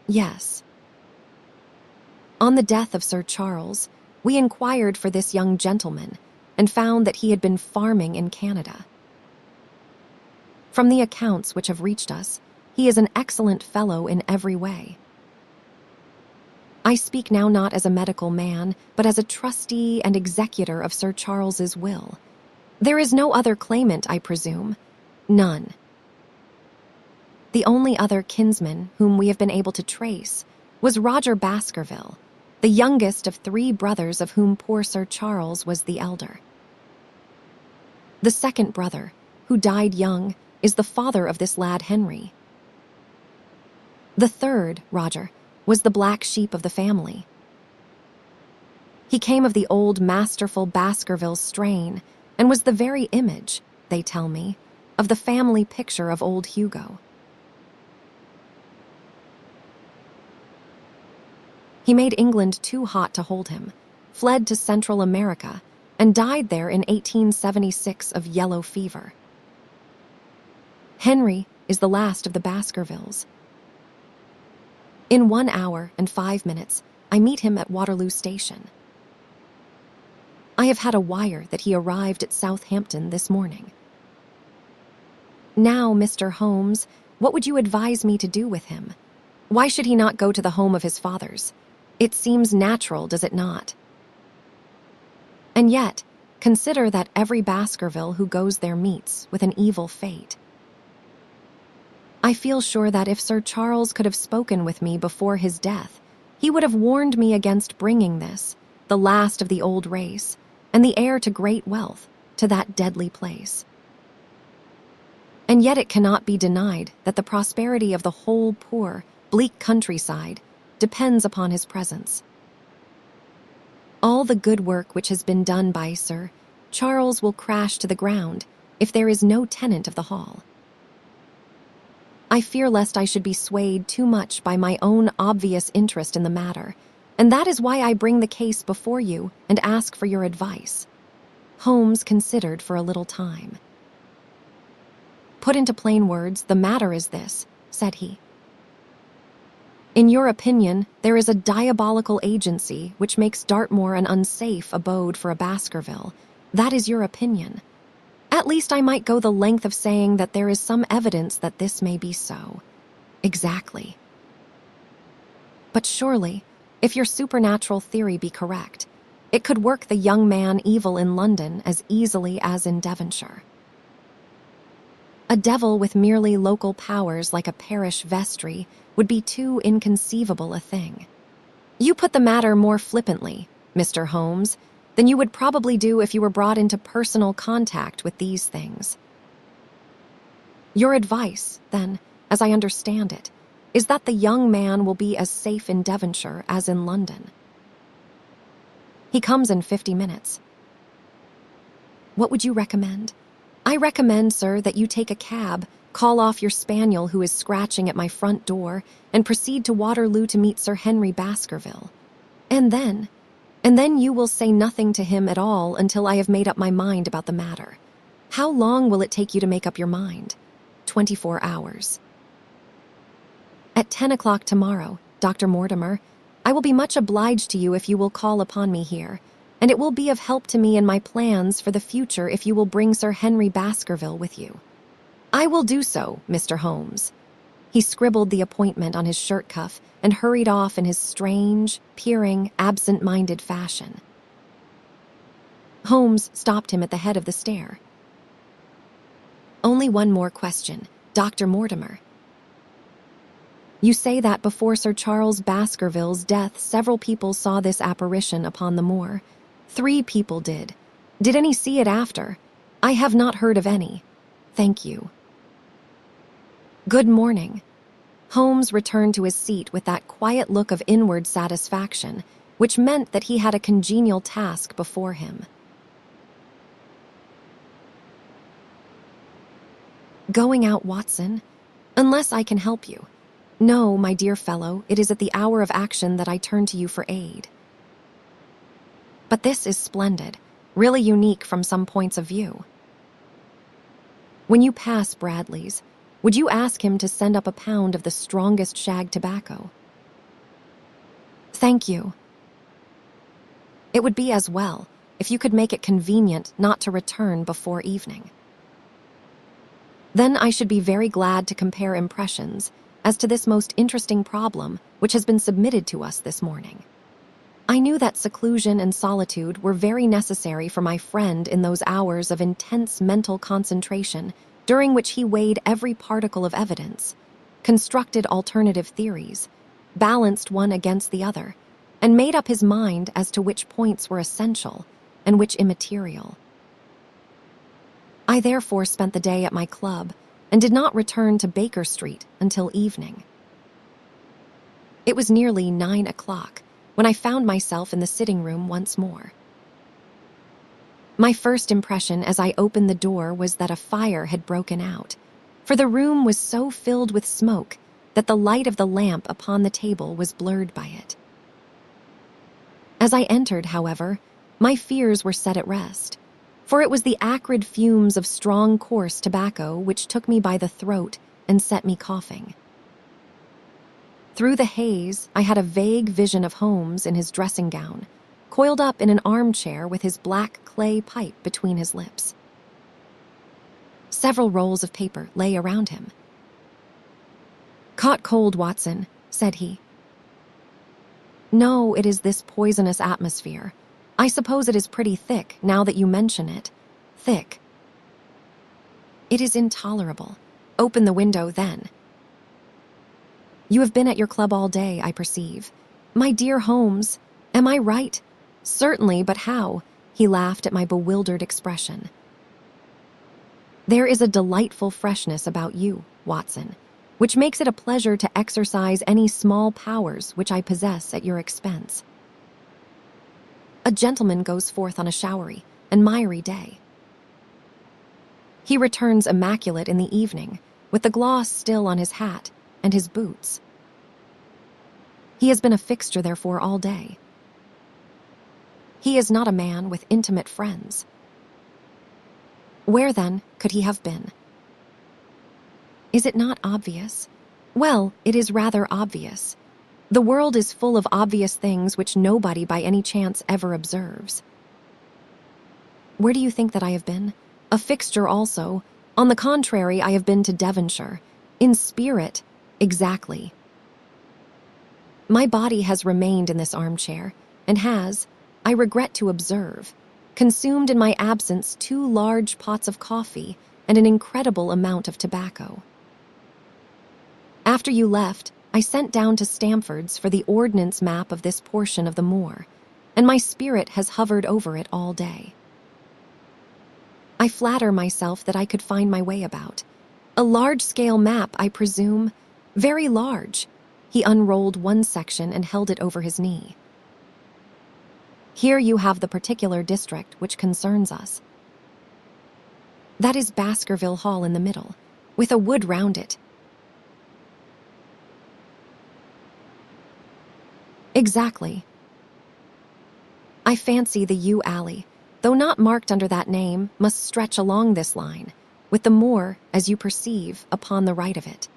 Yes. On the death of Sir Charles, we inquired for this young gentleman, and found that he had been farming in Canada. From the accounts which have reached us, he is an excellent fellow in every way. I speak now not as a medical man, but as a trustee and executor of Sir Charles's will. There is no other claimant, I presume. None. The only other kinsman whom we have been able to trace was Roger Baskerville, the youngest of 3 brothers, of whom poor Sir Charles was the elder. The second brother, who died young, is the father of this lad Henry. The third, Roger, was the black sheep of the family. He came of the old masterful Baskerville strain, and was the very image, they tell me, of the family picture of old Hugo. He made England too hot to hold him, fled to Central America, and died there in 1876 of yellow fever. Henry is the last of the Baskervilles. In 1 hour and 5 minutes, I meet him at Waterloo Station. I have had a wire that he arrived at Southampton this morning. Now, Mr. Holmes, what would you advise me to do with him? Why should he not go to the home of his fathers? It seems natural, does it not? And yet, consider that every Baskerville who goes there meets with an evil fate. I feel sure that if Sir Charles could have spoken with me before his death, he would have warned me against bringing this, the last of the old race, and the heir to great wealth, to that deadly place. And yet it cannot be denied that the prosperity of the whole poor, bleak countryside depends upon his presence. All the good work which has been done by Sir Charles will crash to the ground if there is no tenant of the hall. I fear lest I should be swayed too much by my own obvious interest in the matter, and that is why I bring the case before you and ask for your advice." Holmes considered for a little time. "Put into plain words, the matter is this," said he. "In your opinion, there is a diabolical agency which makes Dartmoor an unsafe abode for a Baskerville. That is your opinion. At least I might go the length of saying that there is some evidence that this may be so." "Exactly. But surely, if your supernatural theory be correct, it could work the young man evil in London as easily as in Devonshire. A devil with merely local powers like a parish vestry would be too inconceivable a thing. You put the matter more flippantly, Mr. Holmes, than you would probably do if you were brought into personal contact with these things. Your advice, then, as I understand it, is that the young man will be as safe in Devonshire as in London. He comes in 50 minutes. What would you recommend? I recommend, sir, that you take a cab, call off your spaniel who is scratching at my front door, and proceed to Waterloo to meet Sir Henry Baskerville. And then you will say nothing to him at all until I have made up my mind about the matter. How long will it take you to make up your mind? 24 hours. At 10 o'clock tomorrow, Dr. Mortimer, I will be much obliged to you if you will call upon me here, and it will be of help to me in my plans for the future if you will bring Sir Henry Baskerville with you. I will do so, Mr. Holmes." He scribbled the appointment on his shirt cuff and hurried off in his strange, peering, absent-minded fashion. Holmes stopped him at the head of the stair. "Only one more question, Dr. Mortimer. You say that before Sir Charles Baskerville's death several people saw this apparition upon the moor. 3 people did. Did any see it after? I have not heard of any. Thank you. Good morning." Holmes returned to his seat with that quiet look of inward satisfaction, which meant that he had a congenial task before him. "Going out, Watson? Unless I can help you. No, my dear fellow, it is at the hour of action that I turn to you for aid. But this is splendid, really unique from some points of view. When you pass Bradley's, would you ask him to send up a pound of the strongest shag tobacco? Thank you. It would be as well if you could make it convenient not to return before evening. Then I should be very glad to compare impressions as to this most interesting problem which has been submitted to us this morning. I knew that seclusion and solitude were very necessary for my friend in those hours of intense mental concentration during which he weighed every particle of evidence, constructed alternative theories, balanced one against the other, and made up his mind as to which points were essential and which immaterial. I therefore spent the day at my club and did not return to Baker Street until evening. It was nearly 9 o'clock when I found myself in the sitting room once more. My first impression as I opened the door was that a fire had broken out, for the room was so filled with smoke that the light of the lamp upon the table was blurred by it. As I entered, however, my fears were set at rest, for it was the acrid fumes of strong coarse tobacco which took me by the throat and set me coughing. Through the haze, I had a vague vision of Holmes in his dressing gown, coiled up in an armchair with his black clay pipe between his lips. Several rolls of paper lay around him. "Caught cold, Watson," said he. "No, it is this poisonous atmosphere. I suppose it is pretty thick, now that you mention it. Thick. It is intolerable. Open the window, then." "You have been at your club all day, I perceive. My dear Holmes, am I right?" "Certainly, but how?" He laughed at my bewildered expression. There is a delightful freshness about you, Watson, which makes it a pleasure to exercise any small powers which I possess at your expense. A gentleman goes forth on a showery and miry day. He returns immaculate in the evening, with the gloss still on his hat and his boots. He has been a fixture, therefore, all day. He is not a man with intimate friends. Where, then, could he have been? Is it not obvious? Well, it is rather obvious. The world is full of obvious things which nobody by any chance ever observes. Where do you think that I have been? A fixture also. On the contrary, I have been to Devonshire. In spirit, exactly. My body has remained in this armchair, and has, I regret to observe, consumed in my absence 2 large pots of coffee and an incredible amount of tobacco. After you left, I sent down to Stamford's for the ordnance map of this portion of the moor, and my spirit has hovered over it all day. I flatter myself that I could find my way about. A large-scale map, I presume, very large. He unrolled one section and held it over his knee. Here you have the particular district which concerns us. That is Baskerville Hall in the middle, with a wood round it. Exactly. I fancy the yew alley, though not marked under that name, must stretch along this line, with the moor, as you perceive, upon the right of it.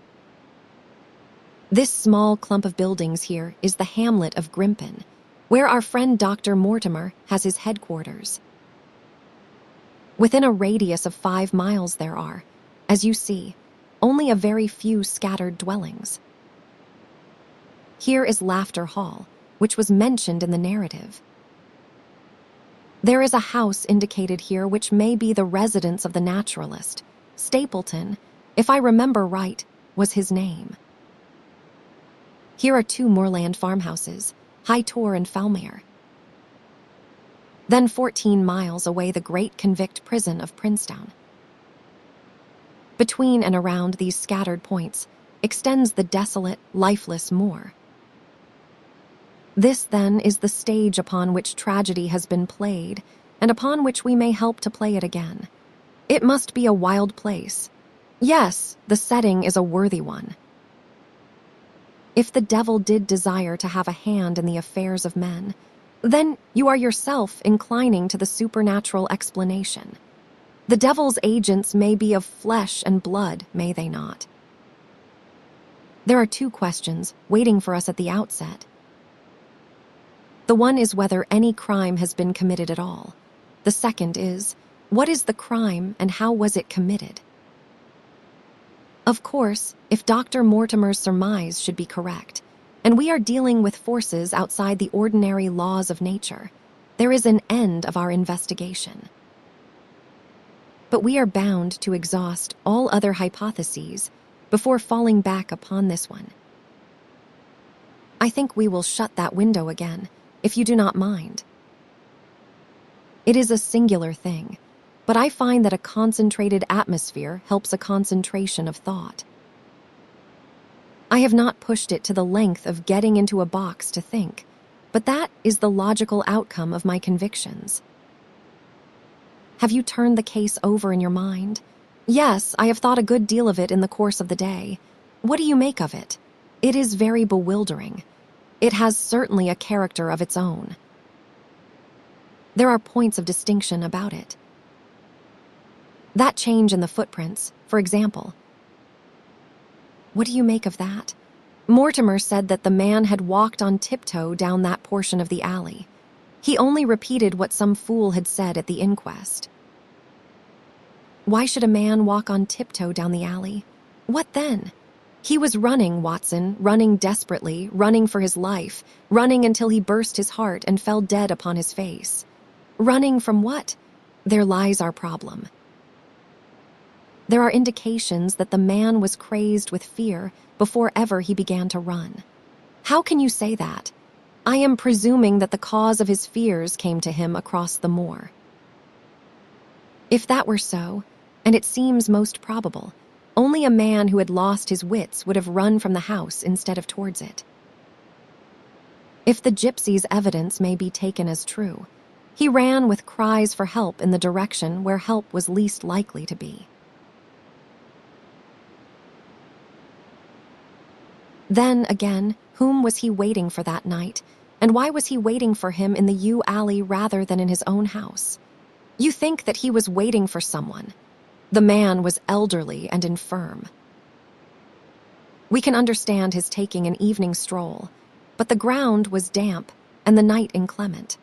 This small clump of buildings here is the hamlet of Grimpen, where our friend Dr. Mortimer has his headquarters. Within a radius of 5 miles there are, as you see, only a very few scattered dwellings. Here is Laughter Hall, which was mentioned in the narrative. There is a house indicated here which may be the residence of the naturalist. Stapleton, if I remember right, was his name. Here are 2 moorland farmhouses, High Tor and Falmere. Then 14 miles away the great convict prison of Princetown. Between and around these scattered points extends the desolate, lifeless moor. This, then, is the stage upon which tragedy has been played, and upon which we may help to play it again. It must be a wild place. Yes, the setting is a worthy one. If the devil did desire to have a hand in the affairs of men, then you are yourself inclining to the supernatural explanation. The devil's agents may be of flesh and blood, may they not? There are 2 questions waiting for us at the outset. The one is whether any crime has been committed at all. The second is, what is the crime and how was it committed? Of course, if Dr. Mortimer's surmise should be correct, and we are dealing with forces outside the ordinary laws of nature, there is an end of our investigation. But we are bound to exhaust all other hypotheses before falling back upon this one. I think we will shut that window again, if you do not mind. It is a singular thing, but I find that a concentrated atmosphere helps a concentration of thought. I have not pushed it to the length of getting into a box to think, but that is the logical outcome of my convictions. Have you turned the case over in your mind? Yes, I have thought a good deal of it in the course of the day. What do you make of it? It is very bewildering. It has certainly a character of its own. There are points of distinction about it. That change in the footprints, for example. What do you make of that? Mortimer said that the man had walked on tiptoe down that portion of the alley. He only repeated what some fool had said at the inquest. Why should a man walk on tiptoe down the alley? What then? He was running, Watson, running desperately, running for his life, running until he burst his heart and fell dead upon his face. Running from what? There lies our problem. There are indications that the man was crazed with fear before ever he began to run. How can you say that? I am presuming that the cause of his fears came to him across the moor. If that were so, and it seems most probable. Only a man who had lost his wits would have run from the house instead of towards it. If the gypsy's evidence may be taken as true, he ran with cries for help in the direction where help was least likely to be. Then, again, whom was he waiting for that night, and why was he waiting for him in the yew alley rather than in his own house? You think that he was waiting for someone. The man was elderly and infirm. We can understand his taking an evening stroll, but the ground was damp and the night inclement.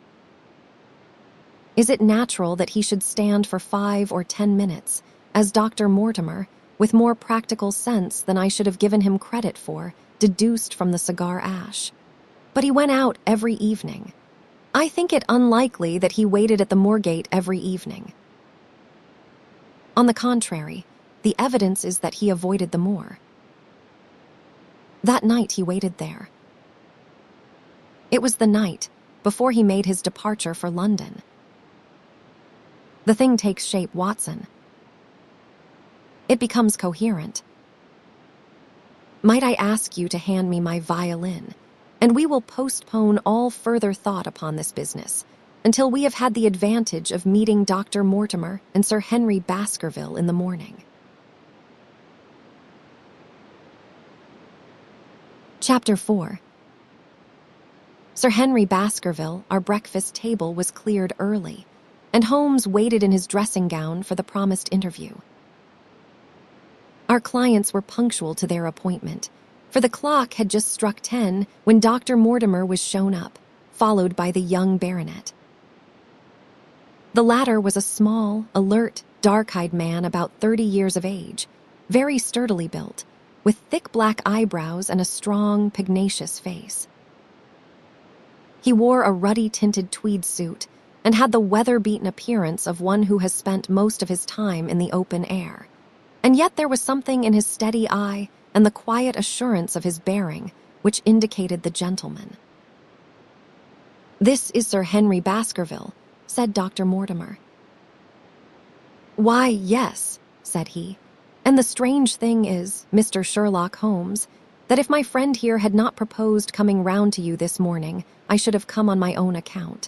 Is it natural that he should stand for 5 or 10 minutes, as Dr. Mortimer, with more practical sense than I should have given him credit for, deduced from the cigar ash? But he went out every evening. I think it unlikely that he waited at the Moorgate every evening. On the contrary, the evidence is that he avoided the moor. That night he waited there. It was the night before he made his departure for London. The thing takes shape, Watson. It becomes coherent. Might I ask you to hand me my violin, and we will postpone all further thought upon this business until we have had the advantage of meeting Dr. Mortimer and Sir Henry Baskerville in the morning. Chapter 4. Sir Henry Baskerville, our breakfast table was cleared early, and Holmes waited in his dressing gown for the promised interview. Our clients were punctual to their appointment, for the clock had just struck 10 when Dr. Mortimer was shown up, followed by the young baronet. The latter was a small, alert, dark-eyed man about 30 years of age, very sturdily built, with thick black eyebrows and a strong, pugnacious face. He wore a ruddy-tinted tweed suit and had the weather-beaten appearance of one who has spent most of his time in the open air. And yet there was something in his steady eye and the quiet assurance of his bearing which indicated the gentleman. "This is Sir Henry Baskerville," said Dr. Mortimer. "Why, yes," said he. "And the strange thing is, Mr. Sherlock Holmes, that if my friend here had not proposed coming round to you this morning, I should have come on my own account.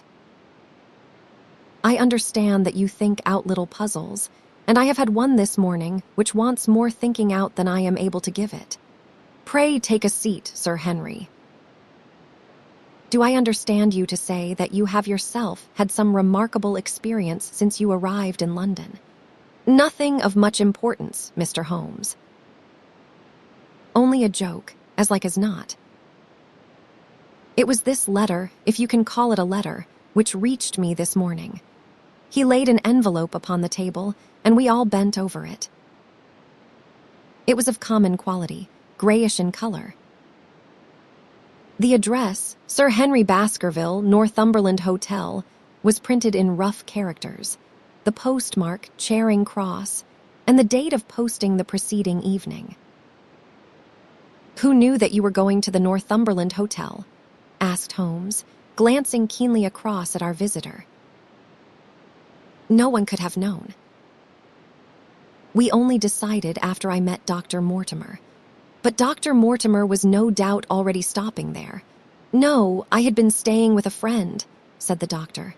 I understand that you think out little puzzles, and I have had one this morning which wants more thinking out than I am able to give it. Pray take a seat, Sir Henry. Do I understand you to say that you have yourself had some remarkable experience since you arrived in London?" "Nothing of much importance, Mr. Holmes." "Only a joke, as like as not." "It was this letter, if you can call it a letter, which reached me this morning." He laid an envelope upon the table, and we all bent over it. It was of common quality, grayish in color. The address, Sir Henry Baskerville, Northumberland Hotel, was printed in rough characters, the postmark Charing Cross, and the date of posting the preceding evening. "Who knew that you were going to the Northumberland Hotel?" asked Holmes, glancing keenly across at our visitor. "No one could have known. We only decided after I met Dr. Mortimer. But Dr. Mortimer was no doubt already stopping there." "No, I had been staying with a friend," said the doctor.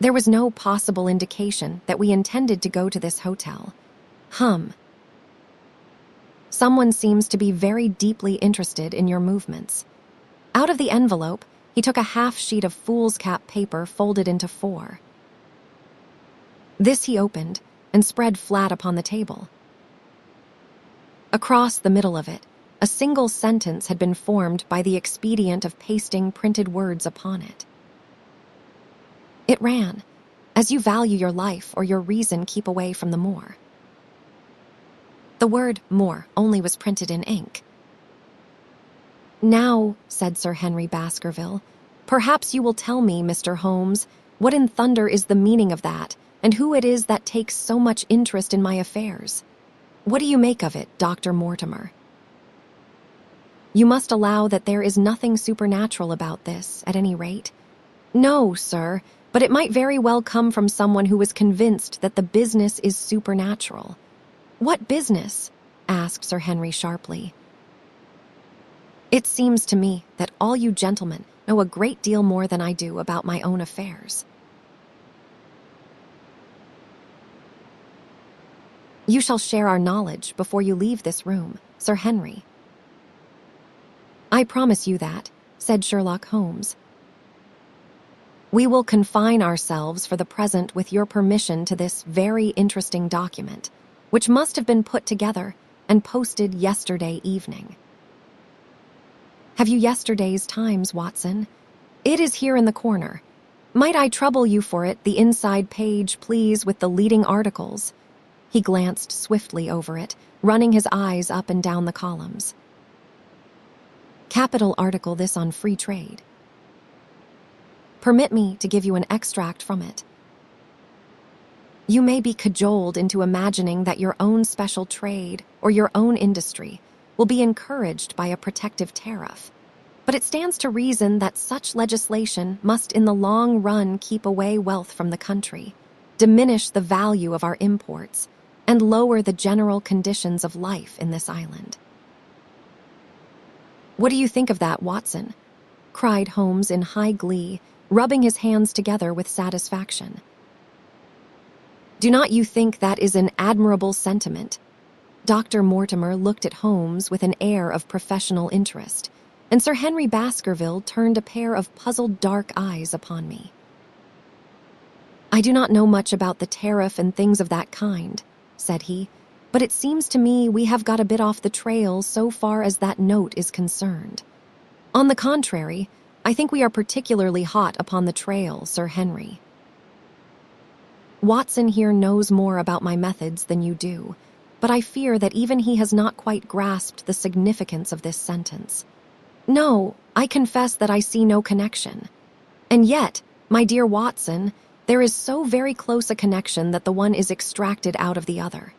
"There was no possible indication that we intended to go to this hotel." "Someone seems to be very deeply interested in your movements." Out of the envelope, he took a half sheet of foolscap paper folded into 4. This he opened and spread flat upon the table. Across the middle of it, a single sentence had been formed by the expedient of pasting printed words upon it. It ran, "As you value your life or your reason, keep away from the moor." The word "moor" only was printed in ink. "Now," said Sir Henry Baskerville, "perhaps you will tell me, Mr. Holmes, what in thunder is the meaning of that, and who it is that takes so much interest in my affairs. What do you make of it, Dr. Mortimer?" "You must allow that there is nothing supernatural about this, at any rate." "No, sir, but it might very well come from someone who is convinced that the business is supernatural. What business? Asked Sir Henry sharply. It seems to me that all you gentlemen know a great deal more than I do about my own affairs. You shall share our knowledge before you leave this room, Sir Henry. I promise you that, said Sherlock Holmes. We will confine ourselves for the present with your permission to this very interesting document, which must have been put together and posted yesterday evening. Have you yesterday's Times, Watson? It is here in the corner. Might I trouble you for it, the inside page, please, with the leading articles? He glanced swiftly over it, running his eyes up and down the columns. Capital article this on free trade. Permit me to give you an extract from it. You may be cajoled into imagining that your own special trade or your own industry will be encouraged by a protective tariff, but it stands to reason that such legislation must in the long run keep away wealth from the country, diminish the value of our imports, and lower the general conditions of life in this island. What do you think of that, Watson? Cried Holmes in high glee, rubbing his hands together with satisfaction. Do not you think that is an admirable sentiment? Dr. Mortimer looked at Holmes with an air of professional interest, and Sir Henry Baskerville turned a pair of puzzled dark eyes upon me. I do not know much about the tariff and things of that kind, said he, but it seems to me we have got a bit off the trail so far as that note is concerned. On the contrary, I think we are particularly hot upon the trail, Sir Henry. Watson here knows more about my methods than you do, but I fear that even he has not quite grasped the significance of this sentence. No, I confess that I see no connection. And yet, my dear Watson, there is so very close a connection that the one is extracted out of the other.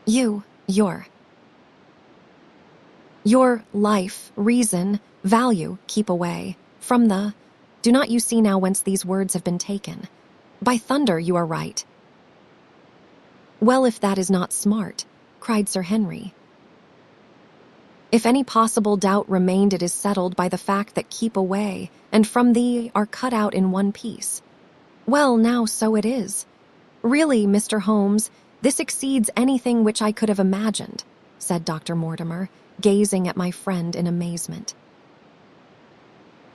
Your life, reason, value keep away from the... Do not you see now whence these words have been taken? By thunder, you are right. Well, if that is not smart, cried Sir Henry. If any possible doubt remained, it is settled by the fact that keep away and from thee are cut out in one piece. Well, now so it is. Really, Mr. Holmes, this exceeds anything which I could have imagined, said Dr. Mortimer, gazing at my friend in amazement.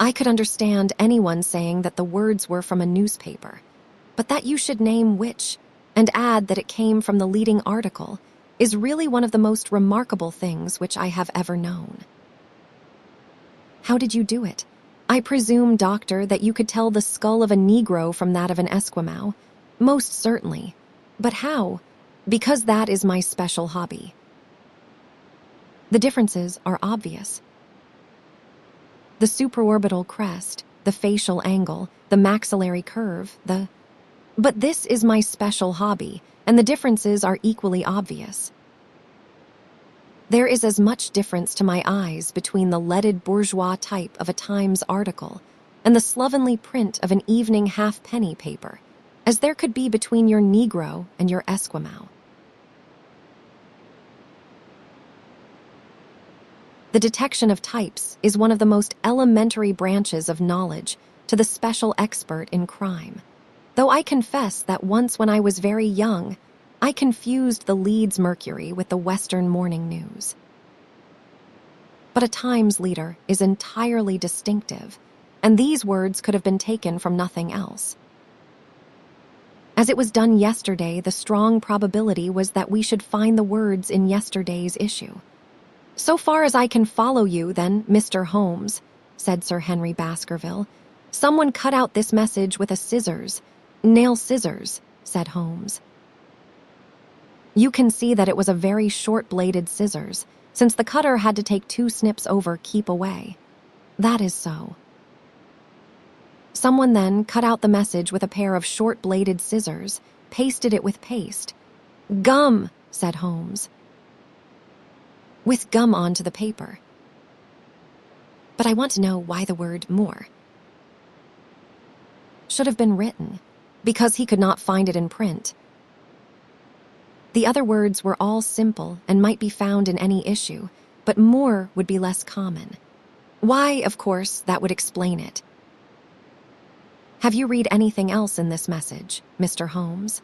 I could understand anyone saying that the words were from a newspaper, but that you should name which, and add that it came from the leading article, is really one of the most remarkable things which I have ever known. How did you do it? I presume, Doctor, that you could tell the skull of a Negro from that of an Esquimau. Most certainly. But how? Because that is my special hobby. The differences are obvious. The supraorbital crest, the facial angle, the maxillary curve, But this is my special hobby, and the differences are equally obvious. There is as much difference to my eyes between the leaded bourgeois type of a Times article and the slovenly print of an evening halfpenny paper as there could be between your Negro and your Esquimau. The detection of types is one of the most elementary branches of knowledge to the special expert in crime, though I confess that once when I was very young, I confused the Leeds Mercury with the Western Morning News. But a Times leader is entirely distinctive, and these words could have been taken from nothing else. As it was done yesterday, the strong probability was that we should find the words in yesterday's issue. So far as I can follow you, then, Mr. Holmes, said Sir Henry Baskerville, someone cut out this message with a scissors. Nail scissors, said Holmes. You can see that it was a very short-bladed scissors, since the cutter had to take 2 snips over keep away. That is so. Someone then cut out the message with a pair of short-bladed scissors, pasted it with paste. Gum, said Holmes. With gum onto the paper. But I want to know why the word more. should have been written, because he could not find it in print. The other words were all simple and might be found in any issue, but more would be less common. Why, of course, that would explain it. Have you read anything else in this message, Mr. Holmes?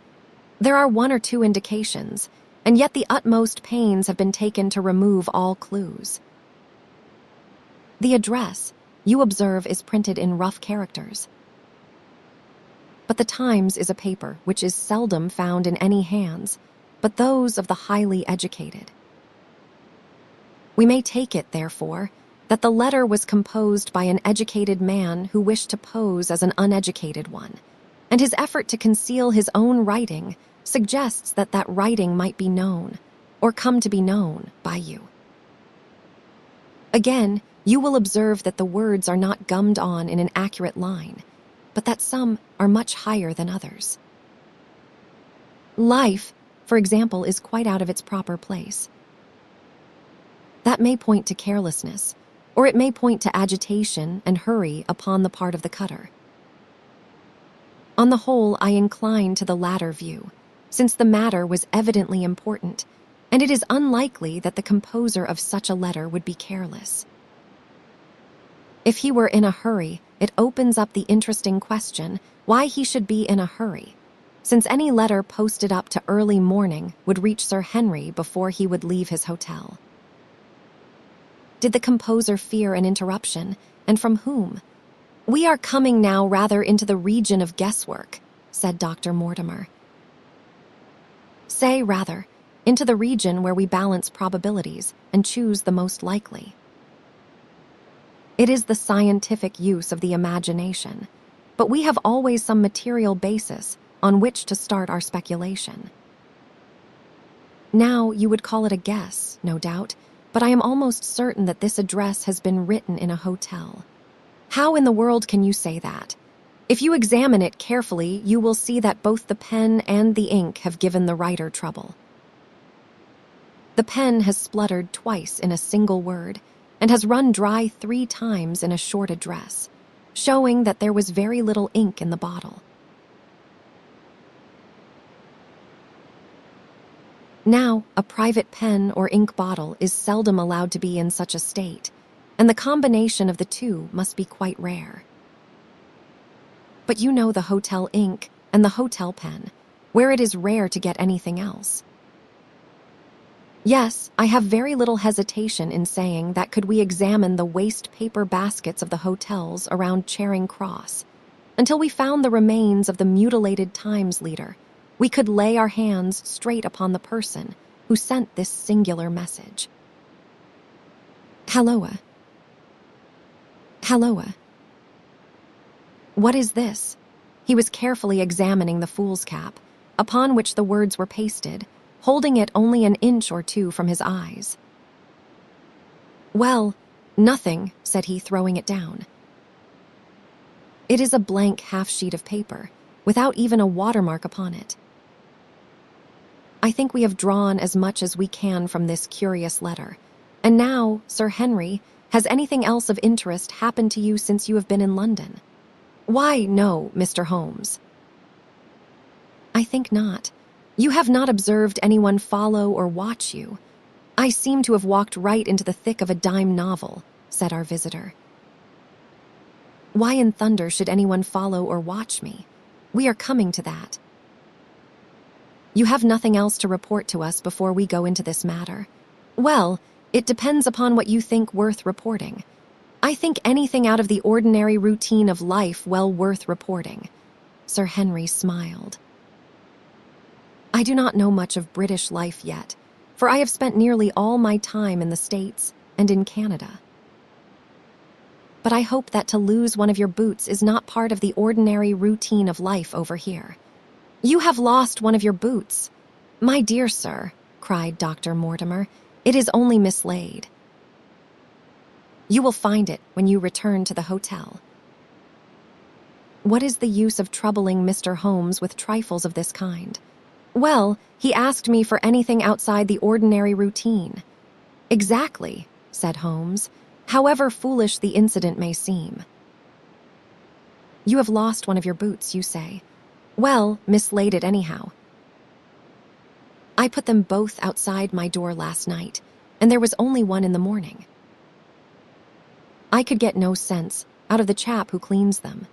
There are one or two indications, and yet the utmost pains have been taken to remove all clues. The address, you observe, is printed in rough characters. But the Times is a paper which is seldom found in any hands, but those of the highly educated. We may take it, therefore, that the letter was composed by an educated man who wished to pose as an uneducated one, and his effort to conceal his own writing suggests that that writing might be known, or come to be known, by you. Again, you will observe that the words are not gummed on in an accurate line, but that some are much higher than others. Life, for example, is quite out of its proper place. That may point to carelessness, or it may point to agitation and hurry upon the part of the cutter. On the whole, I incline to the latter view, since the matter was evidently important, and it is unlikely that the composer of such a letter would be careless. If he were in a hurry, it opens up the interesting question why he should be in a hurry, since any letter posted up to early morning would reach Sir Henry before he would leave his hotel. Did the composer fear an interruption, and from whom? We are coming now rather into the region of guesswork, said Dr. Mortimer. Say, rather, into the region where we balance probabilities and choose the most likely. It is the scientific use of the imagination, but we have always some material basis on which to start our speculation. Now, you would call it a guess, no doubt, but I am almost certain that this address has been written in a hotel. How in the world can you say that? If you examine it carefully, you will see that both the pen and the ink have given the writer trouble. The pen has spluttered twice in a single word, and has run dry 3 times in a short address, showing that there was very little ink in the bottle. Now, a private pen or ink bottle is seldom allowed to be in such a state, and the combination of the two must be quite rare. But you know the hotel ink and the hotel pen, where it is rare to get anything else. Yes, I have very little hesitation in saying that could we examine the waste paper baskets of the hotels around Charing Cross, until we found the remains of the mutilated Times leader, we could lay our hands straight upon the person who sent this singular message. Halloa. Halloa. What is this? He was carefully examining the fool's cap, upon which the words were pasted, holding it only an inch or two from his eyes. Well, nothing, said he, throwing it down. It is a blank half-sheet of paper, without even a watermark upon it. I think we have drawn as much as we can from this curious letter. And now, Sir Henry, has anything else of interest happened to you since you have been in London? Why, no, Mr. Holmes. I think not. You have not observed anyone follow or watch you. I seem to have walked right into the thick of a dime novel, said our visitor. Why in thunder should anyone follow or watch me? We are coming to that. You have nothing else to report to us before we go into this matter. Well, it depends upon what you think worth reporting. I think anything out of the ordinary routine of life well worth reporting. Sir Henry smiled. I do not know much of British life yet, for I have spent nearly all my time in the States and in Canada. But I hope that to lose one of your boots is not part of the ordinary routine of life over here. You have lost one of your boots. My dear sir, cried Dr. Mortimer, it is only mislaid. You will find it when you return to the hotel. What is the use of troubling Mr. Holmes with trifles of this kind? Well, he asked me for anything outside the ordinary routine. Exactly, said Holmes, however foolish the incident may seem. You have lost one of your boots, you say. Well, mislaid it anyhow. I put them both outside my door last night, and there was only one in the morning. I could get no sense out of the chap who cleans them.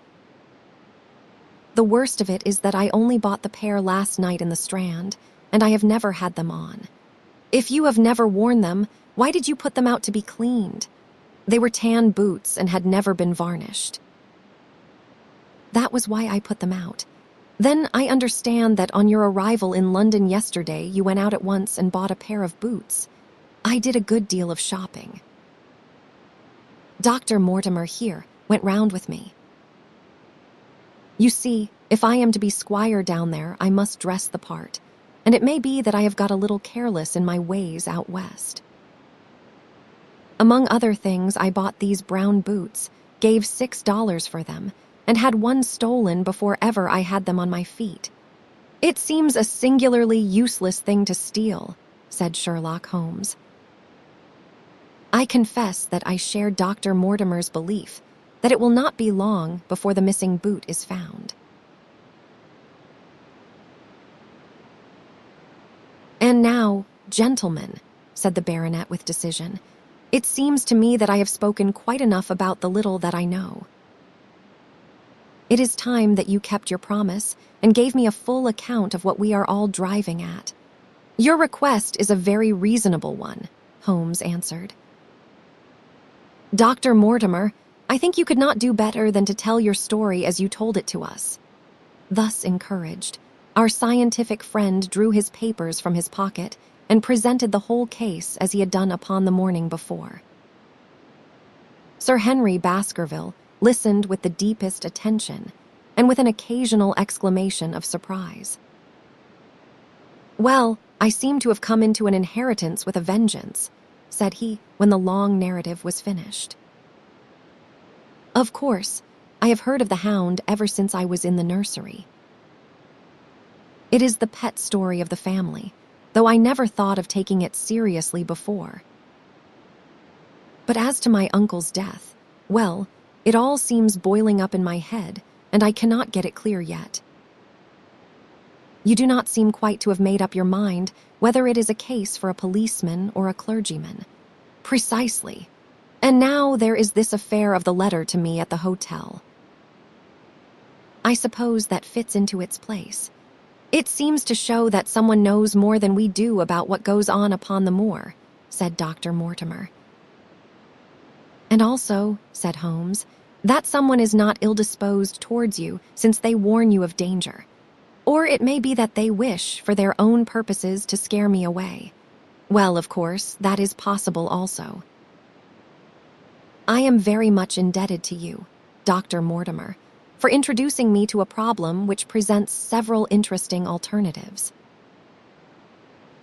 The worst of it is that I only bought the pair last night in the Strand, and I have never had them on. If you have never worn them, why did you put them out to be cleaned? They were tan boots and had never been varnished. That was why I put them out. Then I understand that on your arrival in London yesterday, you went out at once and bought a pair of boots. I did a good deal of shopping. Dr. Mortimer here went round with me. You see, if I am to be squire down there, I must dress the part, and it may be that I have got a little careless in my ways out west. Among other things, I bought these brown boots, gave $6 for them, and had one stolen before ever I had them on my feet. It seems a singularly useless thing to steal, said Sherlock Holmes. I confess that I share Dr. Mortimer's belief that it will not be long before the missing boot is found. And now, gentlemen, said the baronet with decision, it seems to me that I have spoken quite enough about the little that I know. It is time that you kept your promise and gave me a full account of what we are all driving at. Your request is a very reasonable one, Holmes answered. Dr. Mortimer, I think you could not do better than to tell your story as you told it to us. Thus encouraged, our scientific friend drew his papers from his pocket and presented the whole case as he had done upon the morning before. Sir Henry Baskerville listened with the deepest attention and with an occasional exclamation of surprise. Well, I seem to have come into an inheritance with a vengeance, said he when the long narrative was finished. Of course, I have heard of the Hound ever since I was in the nursery. It is the pet story of the family, though I never thought of taking it seriously before. But as to my uncle's death, well, it all seems boiling up in my head, and I cannot get it clear yet. You do not seem quite to have made up your mind whether it is a case for a policeman or a clergyman. Precisely. And now there is this affair of the letter to me at the hotel. I suppose that fits into its place. It seems to show that someone knows more than we do about what goes on upon the moor, said Dr. Mortimer. And also, said Holmes, that someone is not ill-disposed towards you, since they warn you of danger. Or it may be that they wish, for their own purposes, to scare me away. Well, of course, that is possible also. I am very much indebted to you, Dr. Mortimer, for introducing me to a problem which presents several interesting alternatives.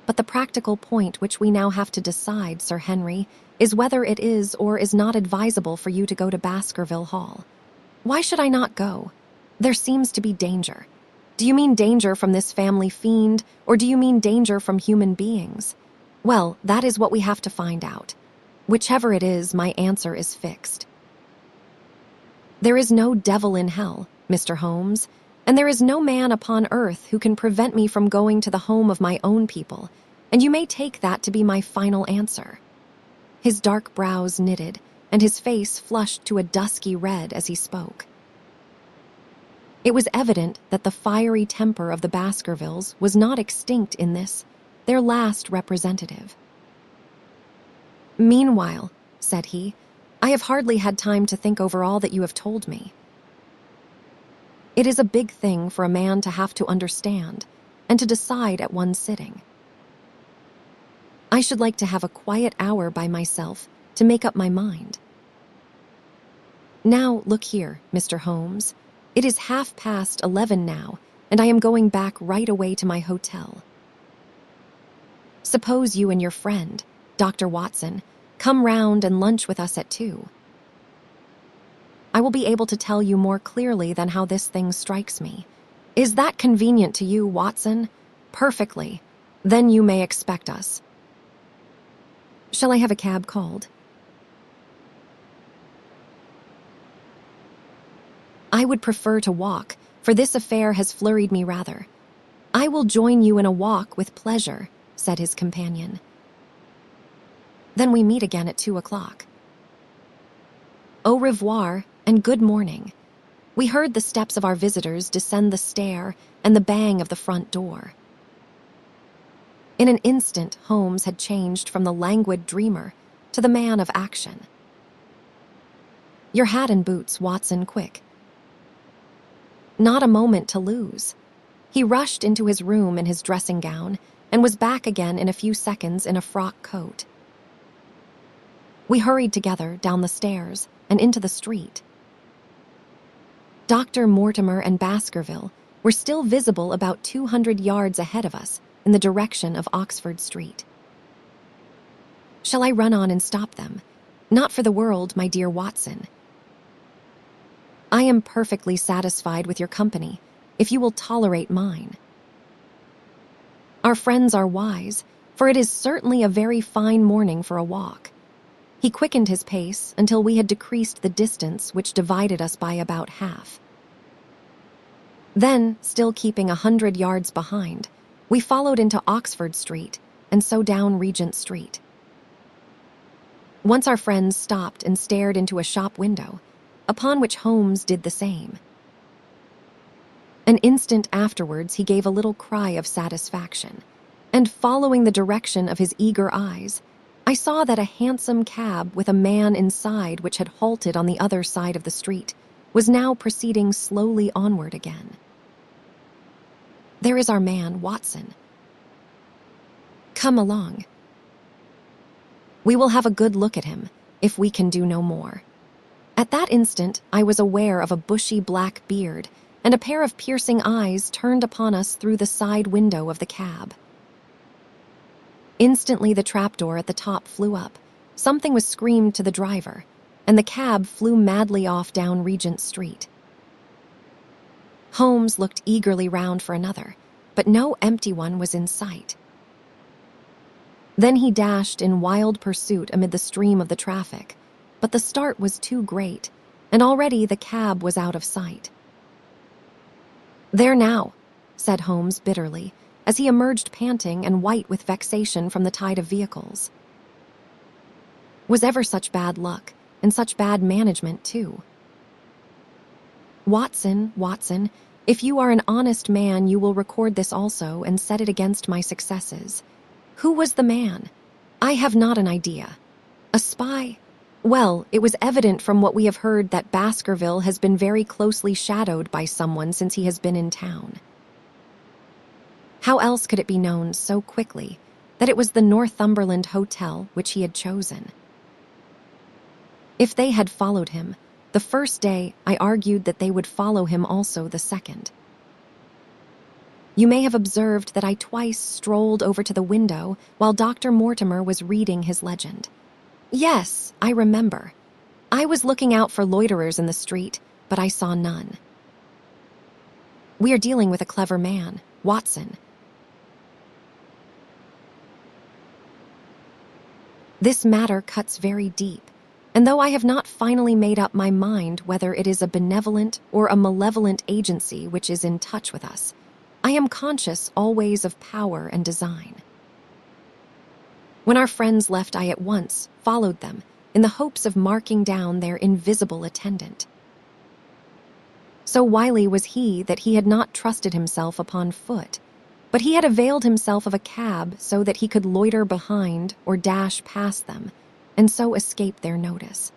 But the practical point which we now have to decide, Sir Henry, is whether it is or is not advisable for you to go to Baskerville Hall. Why should I not go? There seems to be danger. Do you mean danger from this family fiend, or do you mean danger from human beings? Well, that is what we have to find out. Whichever it is, my answer is fixed. There is no devil in hell, Mr. Holmes, and there is no man upon earth who can prevent me from going to the home of my own people, and you may take that to be my final answer. His dark brows knitted, and his face flushed to a dusky red as he spoke. It was evident that the fiery temper of the Baskervilles was not extinct in this, their last representative. Meanwhile, said he, I have hardly had time to think over all that you have told me. It is a big thing for a man to have to understand and to decide at one sitting. I should like to have a quiet hour by myself to make up my mind. Now, look here, Mr. Holmes. It is 11:30 now, and I am going back right away to my hotel. Suppose you and your friend, Dr. Watson, come round and lunch with us at 2. I will be able to tell you more clearly than how this thing strikes me. Is that convenient to you, Watson? Perfectly. Then you may expect us. Shall I have a cab called? I I would prefer to walk, for this affair has flurried me rather. I will join you in a walk with pleasure, said his companion. Then we meet again at 2:00. Au revoir, and good morning. We heard the steps of our visitors descend the stair and the bang of the front door. In an instant, Holmes had changed from the languid dreamer to the man of action. Your hat and boots, Watson, quick. Not a moment to lose. He rushed into his room in his dressing gown and was back again in a few seconds in a frock coat. We hurried together down the stairs and into the street. Dr. Mortimer and Baskerville were still visible about 200 yards ahead of us in the direction of Oxford Street. Shall I run on and stop them? Not for the world, my dear Watson. I am perfectly satisfied with your company, if you will tolerate mine. Our friends are wise, for it is certainly a very fine morning for a walk. He quickened his pace until we had decreased the distance which divided us by about half. Then, still keeping 100 yards behind, we followed into Oxford Street and so down Regent Street. Once our friends stopped and stared into a shop window, upon which Holmes did the same. An instant afterwards he gave a little cry of satisfaction, and following the direction of his eager eyes, I saw that a hansom cab with a man inside which had halted on the other side of the street was now proceeding slowly onward again. There is our man, Watson. Come along. We will have a good look at him, if we can do no more. At that instant, I was aware of a bushy black beard and a pair of piercing eyes turned upon us through the side window of the cab. Instantly the trapdoor at the top flew up, something was screamed to the driver, and the cab flew madly off down Regent Street. Holmes looked eagerly round for another, but no empty one was in sight. Then he dashed in wild pursuit amid the stream of the traffic, but the start was too great, and already the cab was out of sight. There now, said Holmes bitterly, as he emerged panting and white with vexation from the tide of vehicles. Was ever such bad luck, and such bad management, too? Watson, Watson, if you are an honest man, you will record this also and set it against my successes. Who was the man? I have not an idea. A spy? Well, it was evident from what we have heard that Baskerville has been very closely shadowed by someone since he has been in town. How else could it be known so quickly that it was the Northumberland Hotel which he had chosen? If they had followed him, the first day I argued that they would follow him also the second. You may have observed that I twice strolled over to the window while Dr. Mortimer was reading his legend. Yes, I remember. I was looking out for loiterers in the street, but I saw none. We are dealing with a clever man, Watson. This matter cuts very deep, and though I have not finally made up my mind whether it is a benevolent or a malevolent agency which is in touch with us, I am conscious always of power and design. When our friends left, I at once followed them in the hopes of marking down their invisible attendant. So wily was he that he had not trusted himself upon foot, but he had availed himself of a cab so that he could loiter behind or dash past them, and so escape their notice.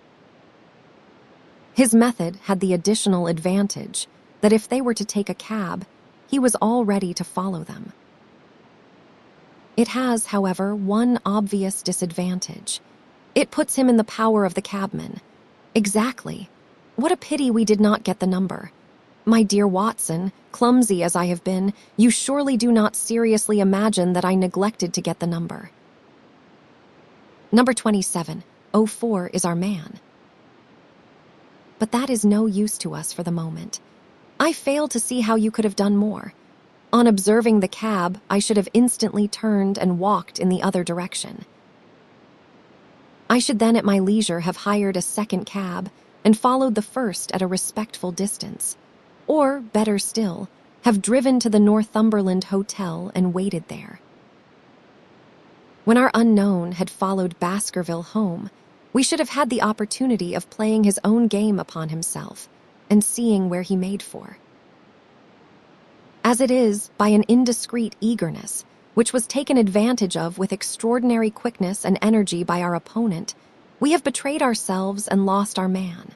His method had the additional advantage that if they were to take a cab, he was all ready to follow them. It has, however, one obvious disadvantage. It puts him in the power of the cabman. Exactly. What a pity we did not get the number. My dear Watson, clumsy as I have been, you surely do not seriously imagine that I neglected to get the number. Number 2704 is our man. But that is no use to us for the moment. I fail to see how you could have done more. On observing the cab, I should have instantly turned and walked in the other direction. I should then at my leisure have hired a second cab, and followed the first at a respectful distance. Or, better still, have driven to the Northumberland Hotel and waited there. When our unknown had followed Baskerville home, we should have had the opportunity of playing his own game upon himself and seeing where he made for. As it is, by an indiscreet eagerness, which was taken advantage of with extraordinary quickness and energy by our opponent, we have betrayed ourselves and lost our man.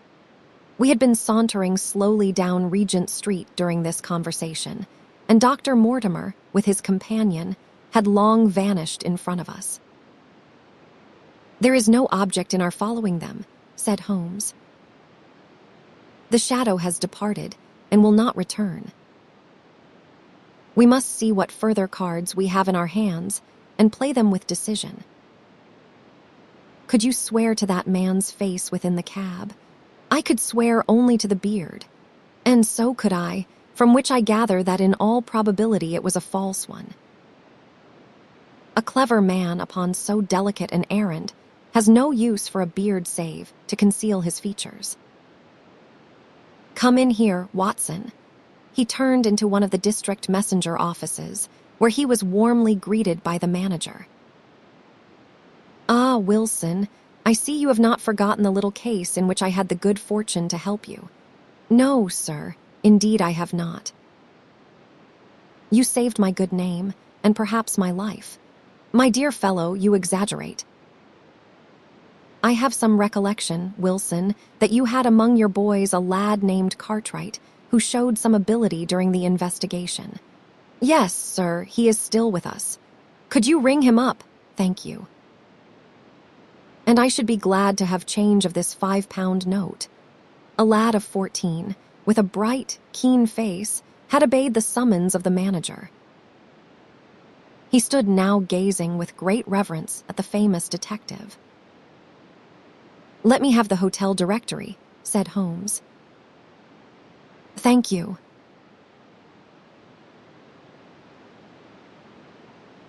We had been sauntering slowly down Regent Street during this conversation, and Dr. Mortimer, with his companion, had long vanished in front of us. "There is no object in our following them," said Holmes. "The shadow has departed and will not return. We must see what further cards we have in our hands and play them with decision." Could you swear to that man's face within the cab? I could swear only to the beard. And so could I, from which I gather that in all probability it was a false one. A clever man upon so delicate an errand has no use for a beard save to conceal his features. "Come in here, Watson." He turned into one of the district messenger offices, where he was warmly greeted by the manager. "Ah, Wilson, I see you have not forgotten the little case in which I had the good fortune to help you." "No, sir, indeed I have not." "You saved my good name, and perhaps my life." "My dear fellow, you exaggerate." "I have some recollection, Wilson, that you had among your boys a lad named Cartwright, who showed some ability during the investigation." "Yes, sir, he is still with us." "Could you ring him up?" "Thank you." "And I should be glad to have change of this £5 note." A lad of 14, with a bright, keen face, had obeyed the summons of the manager. He stood now gazing with great reverence at the famous detective. "Let me have the hotel directory," said Holmes. "Thank you."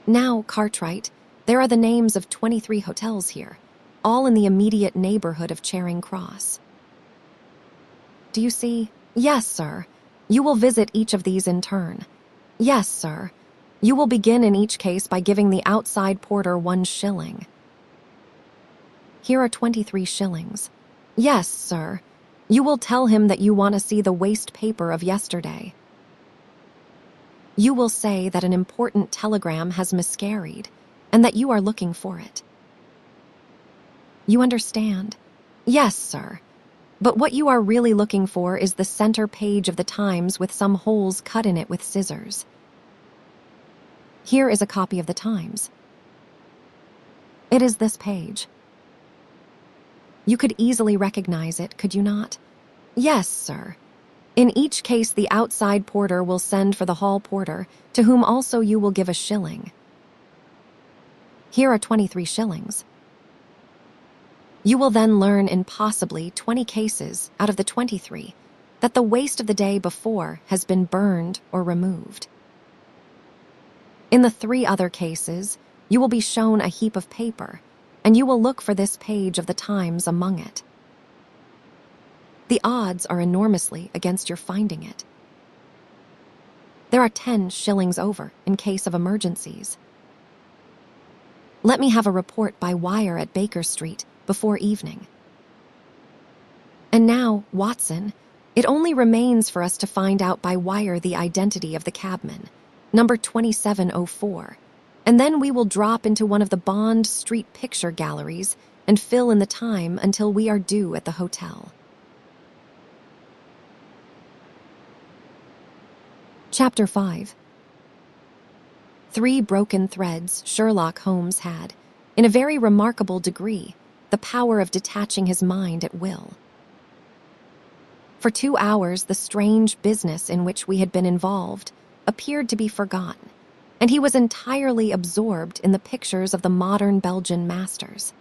"Now, Cartwright, there are the names of 23 hotels here, all in the immediate neighborhood of Charing Cross. Do you see?" "Yes, sir. You will visit each of these in turn." "Yes, sir. You will begin in each case by giving the outside porter 1 shilling. Here are 23 shillings. "Yes, sir. You will tell him that you want to see the waste paper of yesterday. You will say that an important telegram has miscarried and that you are looking for it. You understand?" "Yes, sir. But what you are really looking for is the center page of the Times with some holes cut in it with scissors. Here is a copy of the Times. It is this page. You could easily recognize it, could you not?" "Yes, sir. In each case the outside porter will send for the hall porter, to whom also you will give 1 shilling. Here are 23 shillings. You will then learn in possibly 20 cases out of the 23 that the waste of the day before has been burned or removed. In the 3 other cases, you will be shown a heap of paper, and you will look for this page of the Times among it. The odds are enormously against your finding it. There are 10 shillings over in case of emergencies. Let me have a report by wire at Baker Street before evening. And now, Watson, it only remains for us to find out by wire the identity of the cabman, number 2704, and then we will drop into one of the Bond Street picture galleries and fill in the time until we are due at the hotel. Chapter 5. 3 broken threads Sherlock Holmes had, in a very remarkable degree, the power of detaching his mind at will. For 2 hours, the strange business in which we had been involved appeared to be forgotten, and he was entirely absorbed in the pictures of the modern Belgian masters.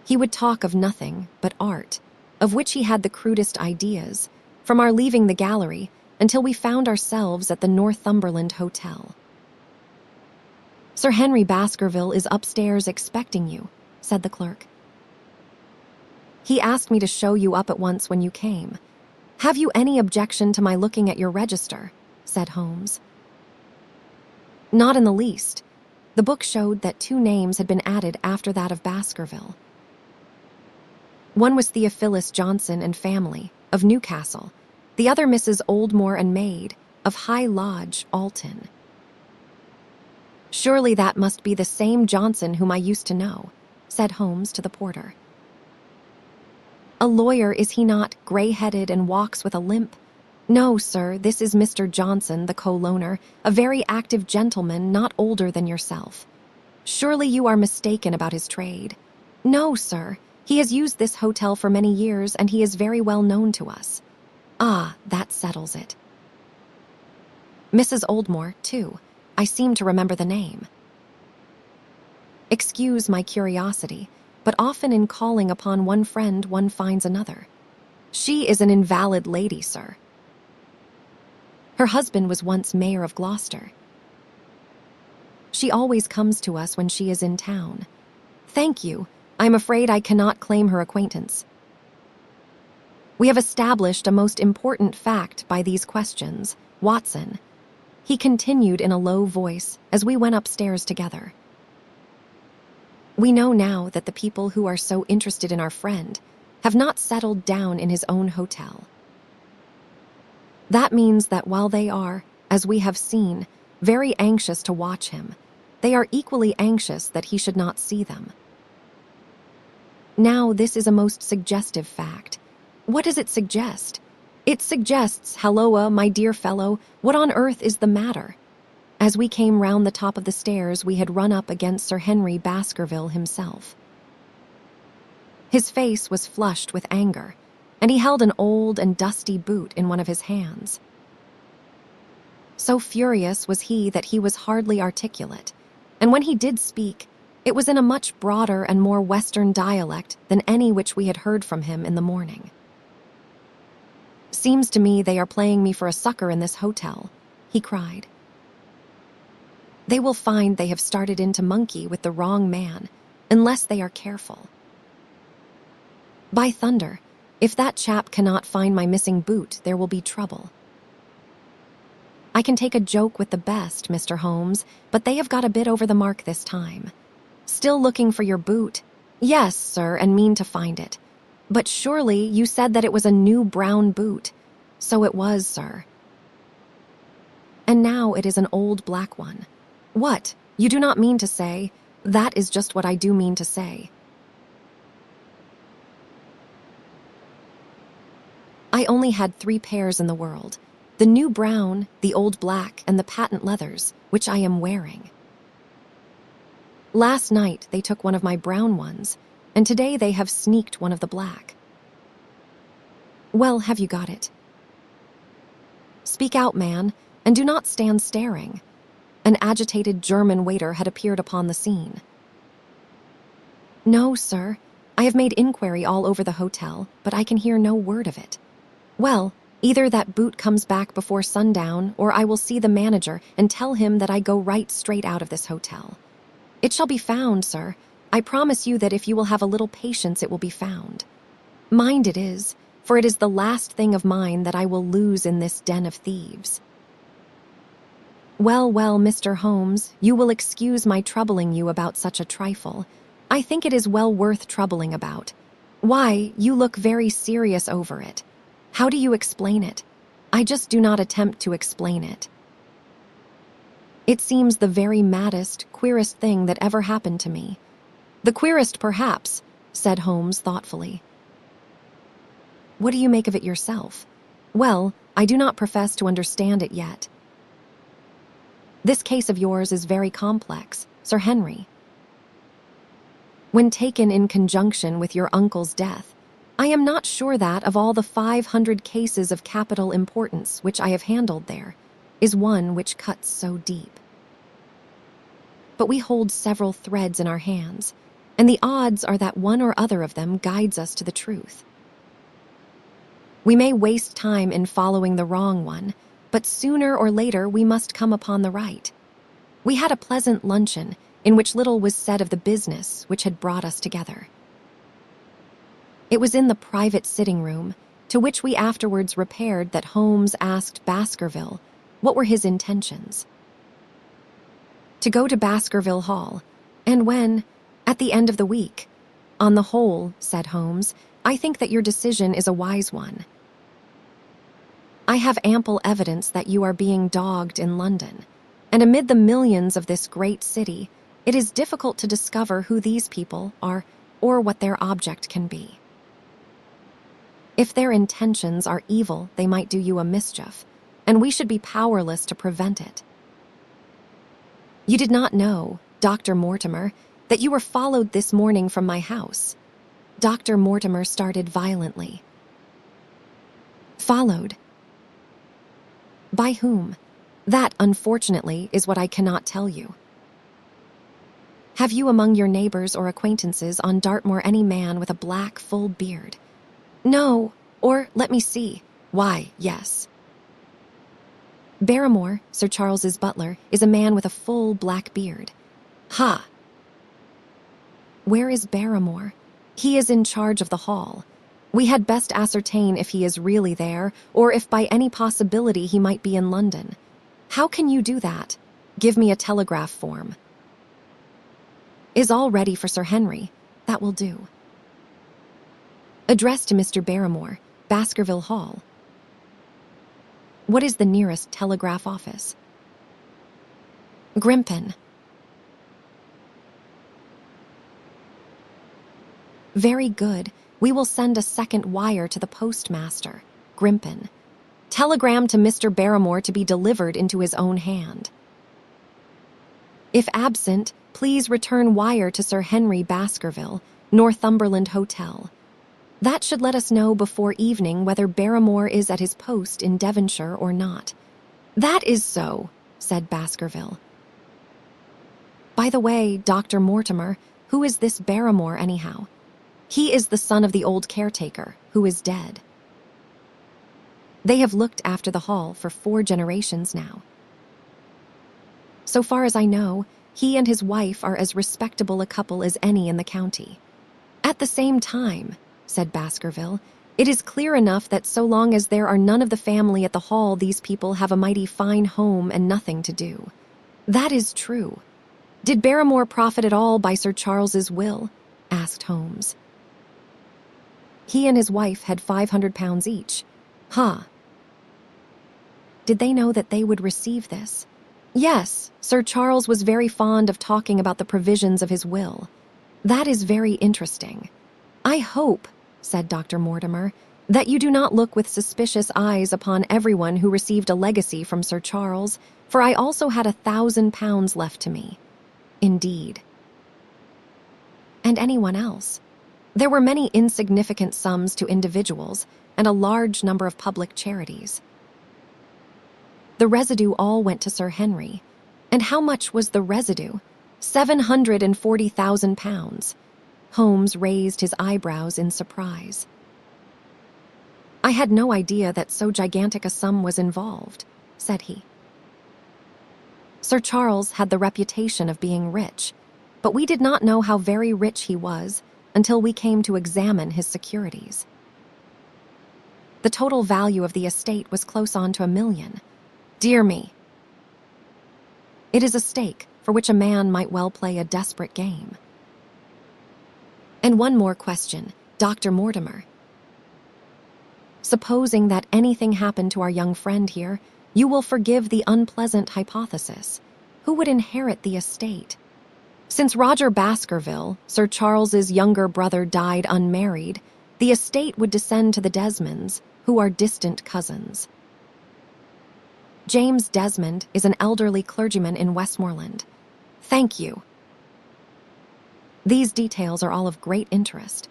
He would talk of nothing but art, of which he had the crudest ideas, from our leaving the gallery until we found ourselves at the Northumberland Hotel. "Sir Henry Baskerville is upstairs expecting you," said the clerk. He asked me to show you up at once when you came. Have you any objection to my looking at your register? Said Holmes. Not in the least. The book showed that 2 names had been added after that of Baskerville. One was Theophilus Johnson and family, of Newcastle. The other Mrs. Oldmore and maid, of High Lodge, Alton. Surely that must be the same Johnson whom I used to know, said Holmes to the porter. A lawyer, is he not, gray-headed and walks with a limp? No, sir, this is Mr. Johnson, the co-loaner, a very active gentleman, not older than yourself. Surely you are mistaken about his trade. No, sir, he has used this hotel for many years and he is very well known to us. Ah, that settles it. Mrs. Oldmore, too. I seem to remember the name. Excuse my curiosity, but often in calling upon one friend one finds another. She is an invalid lady, sir. Her husband was once mayor of Gloucester. She always comes to us when she is in town. Thank you. I'm afraid I cannot claim her acquaintance. We have established a most important fact by these questions, Watson. He continued in a low voice as we went upstairs together. We know now that the people who are so interested in our friend have not settled down in his own hotel. That means that while they are, as we have seen, very anxious to watch him, they are equally anxious that he should not see them. Now, this is a most suggestive fact. What does it suggest? It suggests, halloa, my dear fellow, what on earth is the matter? As we came round the top of the stairs, we had run up against Sir Henry Baskerville himself. His face was flushed with anger, and he held an old and dusty boot in one of his hands. So furious was he that he was hardly articulate, and when he did speak, it was in a much broader and more Western dialect than any which we had heard from him in the morning. Seems to me they are playing me for a sucker in this hotel, he cried. They will find they have started in to monkey with the wrong man, unless they are careful. By thunder, if that chap cannot find my missing boot, there will be trouble. I can take a joke with the best, Mr. Holmes, but they have got a bit over the mark this time. Still looking for your boot? Yes, sir, and mean to find it. But surely you said that it was a new brown boot. So it was, sir. And now it is an old black one. What? You do not mean to say? That is just what I do mean to say. I only had 3 pairs in the world. The new brown, the old black, and the patent leathers, which I am wearing. Last night they took one of my brown ones, and today they have sneaked one of the black. Well, have you got it? Speak out, man, and do not stand staring. An agitated German waiter had appeared upon the scene. No, sir. I have made inquiry all over the hotel, but I can hear no word of it. Well, either that boot comes back before sundown, or I will see the manager and tell him that I go right straight out of this hotel. It shall be found, sir. I promise you that if you will have a little patience, it will be found. Mind it is, for it is the last thing of mine that I will lose in this den of thieves. Well, well, Mr. Holmes, you will excuse my troubling you about such a trifle. I think it is well worth troubling about. Why, you look very serious over it. How do you explain it? I just do not attempt to explain it. It seems the very maddest, queerest thing that ever happened to me. The queerest, perhaps, said Holmes thoughtfully. What do you make of it yourself? Well, I do not profess to understand it yet. This case of yours is very complex, Sir Henry. When taken in conjunction with your uncle's death, I am not sure that, of all the 500 cases of capital importance which I have handled there, is one which cuts so deep. But we hold several threads in our hands, and the odds are that one or other of them guides us to the truth. We may waste time in following the wrong one, but sooner or later we must come upon the right. We had a pleasant luncheon, in which little was said of the business which had brought us together. It was in the private sitting room, to which we afterwards repaired, that Holmes asked Baskerville what were his intentions. To go to Baskerville Hall, and when, at the end of the week. On the whole, said Holmes, I think that your decision is a wise one. I have ample evidence that you are being dogged in London, and amid the millions of this great city, it is difficult to discover who these people are or what their object can be. If their intentions are evil, they might do you a mischief, and we should be powerless to prevent it. You did not know, Dr. Mortimer, that you were followed this morning from my house. Dr. Mortimer started violently. Followed? By whom? That, unfortunately, is what I cannot tell you. Have you among your neighbors or acquaintances on Dartmoor any man with a black, full beard? No, or, let me see. Why, yes. Barrymore, Sir Charles's butler, is a man with a full black beard. Ha! Where is Barrymore? He is in charge of the hall. We had best ascertain if he is really there, or if by any possibility he might be in London. How can you do that? Give me a telegraph form. Is all ready for Sir Henry? That will do. Address to Mr. Barrymore, Baskerville Hall. What is the nearest telegraph office? Grimpen. Very good. We will send a second wire to the postmaster, Grimpen. Telegram to Mr. Barrymore to be delivered into his own hand. If absent, please return wire to Sir Henry Baskerville, Northumberland Hotel. That should let us know before evening whether Barrymore is at his post in Devonshire or not. That is so, said Baskerville. By the way, Dr. Mortimer, who is this Barrymore anyhow? He is the son of the old caretaker, who is dead. They have looked after the hall for 4 generations now. So far as I know, he and his wife are as respectable a couple as any in the county. At the same time, said Baskerville, it is clear enough that so long as there are none of the family at the hall, these people have a mighty fine home and nothing to do. That is true. Did Barrymore profit at all by Sir Charles's will? Asked Holmes. He and his wife had £500 each. Ha! Did they know that they would receive this? Yes, Sir Charles was very fond of talking about the provisions of his will. That is very interesting. I hope, said Dr. Mortimer, that you do not look with suspicious eyes upon everyone who received a legacy from Sir Charles, for I also had £1,000 left to me. Indeed. And anyone else. There were many insignificant sums to individuals and a large number of public charities. The residue all went to Sir Henry. And how much was the residue? £740,000. Holmes raised his eyebrows in surprise. I had no idea that so gigantic a sum was involved, said he. Sir Charles had the reputation of being rich, but we did not know how very rich he was until we came to examine his securities. The total value of the estate was close on to £1 million. Dear me. It is a stake for which a man might well play a desperate game. And one more question, Dr. Mortimer. Supposing that anything happened to our young friend here, you will forgive the unpleasant hypothesis. Who would inherit the estate? Since Roger Baskerville, Sir Charles's younger brother, died unmarried, the estate would descend to the Desmonds, who are distant cousins. James Desmond is an elderly clergyman in Westmoreland. Thank you. These details are all of great interest.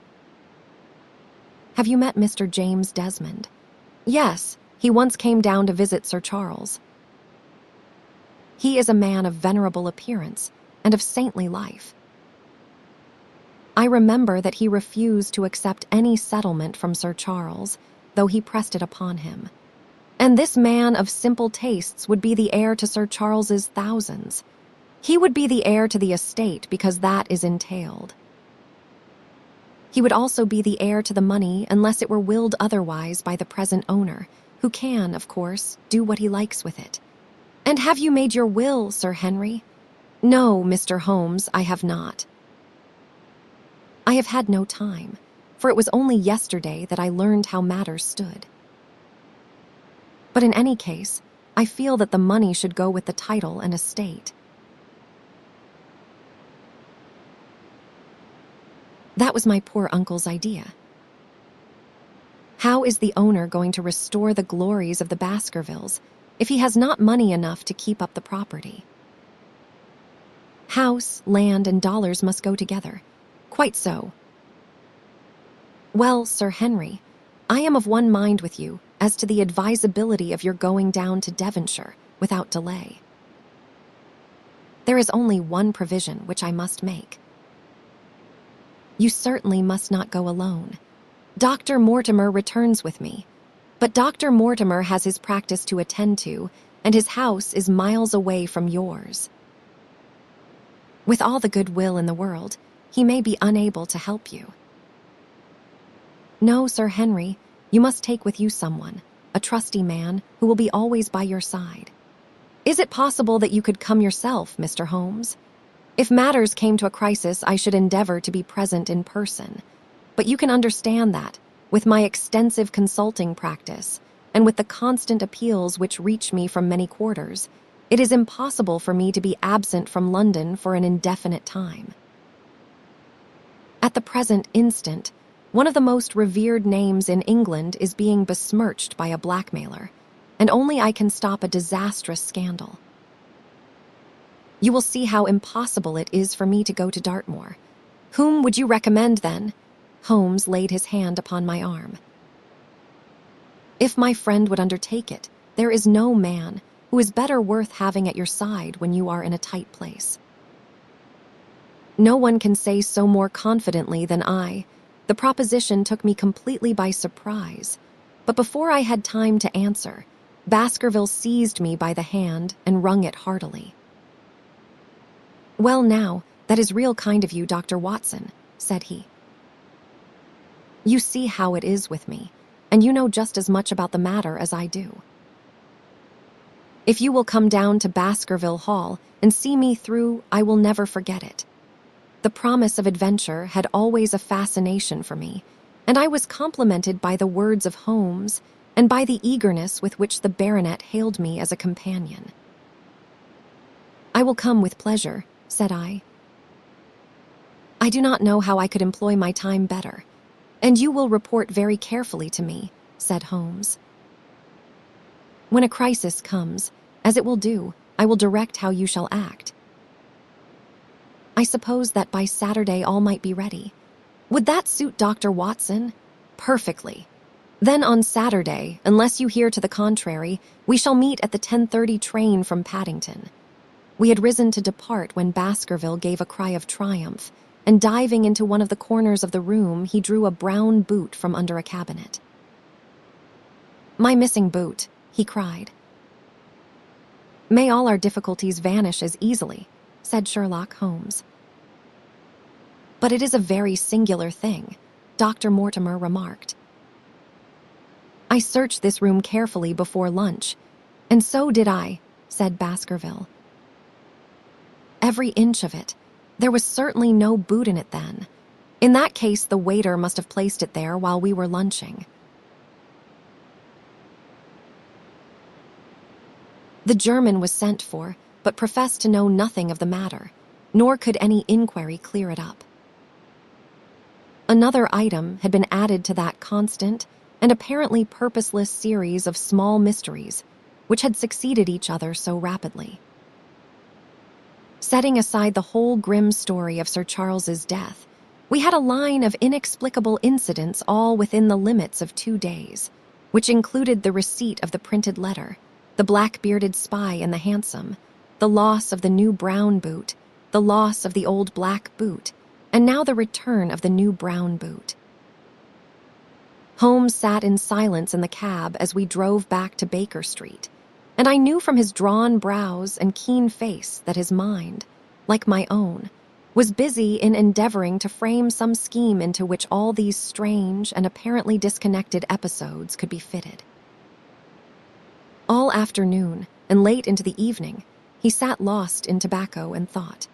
Have you met Mr. James Desmond? Yes, he once came down to visit Sir Charles. He is a man of venerable appearance and of saintly life. I remember that he refused to accept any settlement from Sir Charles, though he pressed it upon him. And this man of simple tastes would be the heir to Sir Charles's thousands. He would be the heir to the estate because that is entailed. He would also be the heir to the money unless it were willed otherwise by the present owner, who can, of course, do what he likes with it. And have you made your will, Sir Henry? No, Mr. Holmes, I have not. I have had no time, for it was only yesterday that I learned how matters stood. But in any case, I feel that the money should go with the title and estate. That was my poor uncle's idea. How is the owner going to restore the glories of the Baskervilles if he has not money enough to keep up the property? House, land, and dollars must go together. Quite so. Well, Sir Henry, I am of one mind with you as to the advisability of your going down to Devonshire without delay. There is only one provision which I must make. You certainly must not go alone. Dr. Mortimer returns with me, but Dr. Mortimer has his practice to attend to, and his house is miles away from yours. With all the good will in the world, he may be unable to help you. No, Sir Henry, you must take with you someone, a trusty man who will be always by your side. Is it possible that you could come yourself, Mr. Holmes? If matters came to a crisis, I should endeavor to be present in person. But you can understand that, with my extensive consulting practice, and with the constant appeals which reach me from many quarters, it is impossible for me to be absent from London for an indefinite time. At the present instant, one of the most revered names in England is being besmirched by a blackmailer, and only I can stop a disastrous scandal. You will see how impossible it is for me to go to Dartmoor. Whom would you recommend, then? Holmes laid his hand upon my arm. If my friend would undertake it, there is no man who is better worth having at your side when you are in a tight place. No one can say so more confidently than I. The proposition took me completely by surprise, but before I had time to answer, Baskerville seized me by the hand and wrung it heartily. "Well now, that is real kind of you, Dr. Watson," said he. "You see how it is with me, and you know just as much about the matter as I do. If you will come down to Baskerville Hall and see me through, I will never forget it. The promise of adventure had always a fascination for me, and I was complimented by the words of Holmes and by the eagerness with which the baronet hailed me as a companion. "I will come with pleasure," said I. "I do not know how I could employ my time better, and you will report very carefully to me," said Holmes. "When a crisis comes, as it will do, I will direct how you shall act. I suppose that by Saturday all might be ready. Would that suit Dr. Watson?" "Perfectly. Then on Saturday, unless you hear to the contrary, we shall meet at the 10:30 train from Paddington." We had risen to depart when Baskerville gave a cry of triumph, and diving into one of the corners of the room, he drew a brown boot from under a cabinet. "My missing boot," he cried. "May all our difficulties vanish as easily," said Sherlock Holmes. "But it is a very singular thing," Dr. Mortimer remarked. "I searched this room carefully before lunch." "And so did I," said Baskerville. "Every inch of it. There was certainly no boot in it then. In that case, the waiter must have placed it there while we were lunching." The German was sent for, but professed to know nothing of the matter, nor could any inquiry clear it up. Another item had been added to that constant and apparently purposeless series of small mysteries which had succeeded each other so rapidly. Setting aside the whole grim story of Sir Charles's death, we had a line of inexplicable incidents all within the limits of 2 days, which included the receipt of the printed letter, the black-bearded spy in the hansom, the loss of the new brown boot, the loss of the old black boot, and now the return of the new brown boot. Holmes sat in silence in the cab as we drove back to Baker Street, and I knew from his drawn brows and keen face that his mind, like my own, was busy in endeavoring to frame some scheme into which all these strange and apparently disconnected episodes could be fitted. All afternoon and late into the evening, he sat lost in tobacco and thought.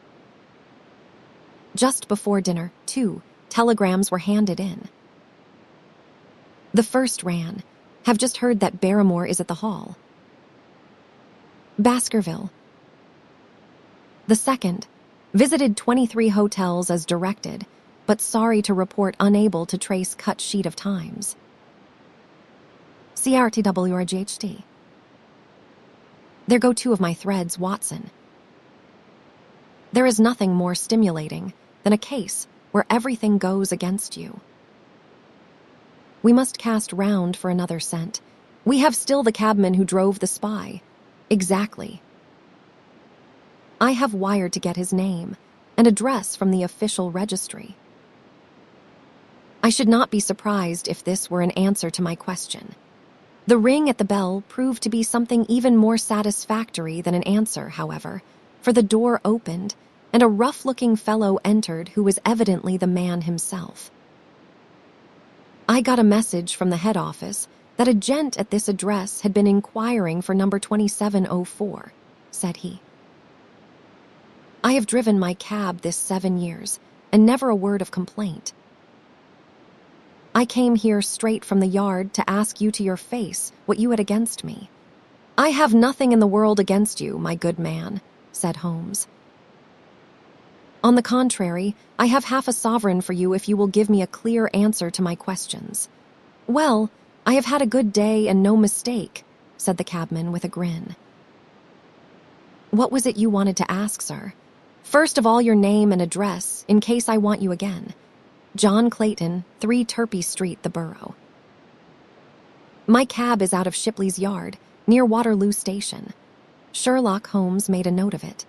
Just before dinner, 2 telegrams were handed in. The first ran, "Have just heard that Barrymore is at the Hall. Baskerville." The second, "Visited 23 hotels as directed, but sorry to report unable to trace cut sheet of times. CRTWRGHT. There go 2 of my threads, Watson. There is nothing more stimulating than a case where everything goes against you. We must cast round for another scent. We have still the cabman who drove the spy. Exactly. I have wired to get his name and address from the official registry. I should not be surprised if this were an answer to my question. The ring at the bell proved to be something even more satisfactory than an answer, however, for the door opened and a rough-looking fellow entered who was evidently the man himself. I got a message from the head office that a gent at this address had been inquiring for number 2704, said he. I have driven my cab this 7 years, and never a word of complaint. I came here straight from the yard to ask you to your face what you had against me. I have nothing in the world against you, my good man, said Holmes. On the contrary, I have half a sovereign for you if you will give me a clear answer to my questions. Well, I have had a good day and no mistake, said the cabman with a grin. What was it you wanted to ask, sir? First of all, your name and address, in case I want you again. John Clayton, 3 Turpey Street, the Borough. My cab is out of Shipley's Yard, near Waterloo Station. Sherlock Holmes made a note of it.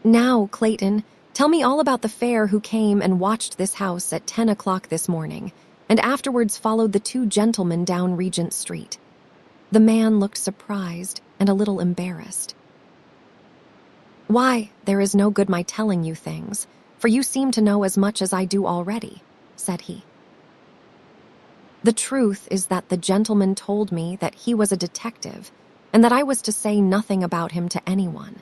Now, Clayton, tell me all about the fare who came and watched this house at 10 o'clock this morning, and afterwards followed the 2 gentlemen down Regent Street. The man looked surprised and a little embarrassed. Why, there is no good my telling you things, for you seem to know as much as I do already, said he. The truth is that the gentleman told me that he was a detective, and that I was to say nothing about him to anyone.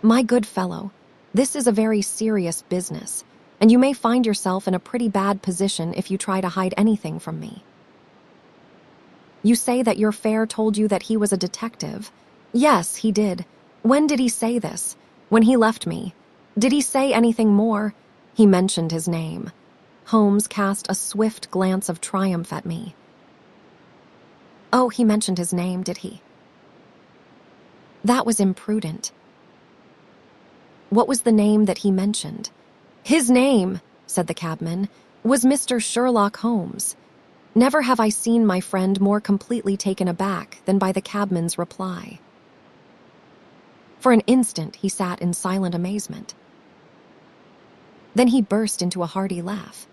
My good fellow, this is a very serious business, and you may find yourself in a pretty bad position if you try to hide anything from me. You say that your fare told you that he was a detective. Yes, he did. When did he say this? When he left me. Did he say anything more? He mentioned his name. Holmes cast a swift glance of triumph at me. Oh, he mentioned his name, did he? That was imprudent. What was the name that he mentioned? His name, said the cabman, was Mr. Sherlock Holmes. Never have I seen my friend more completely taken aback than by the cabman's reply. For an instant he sat in silent amazement. Then he burst into a hearty laugh.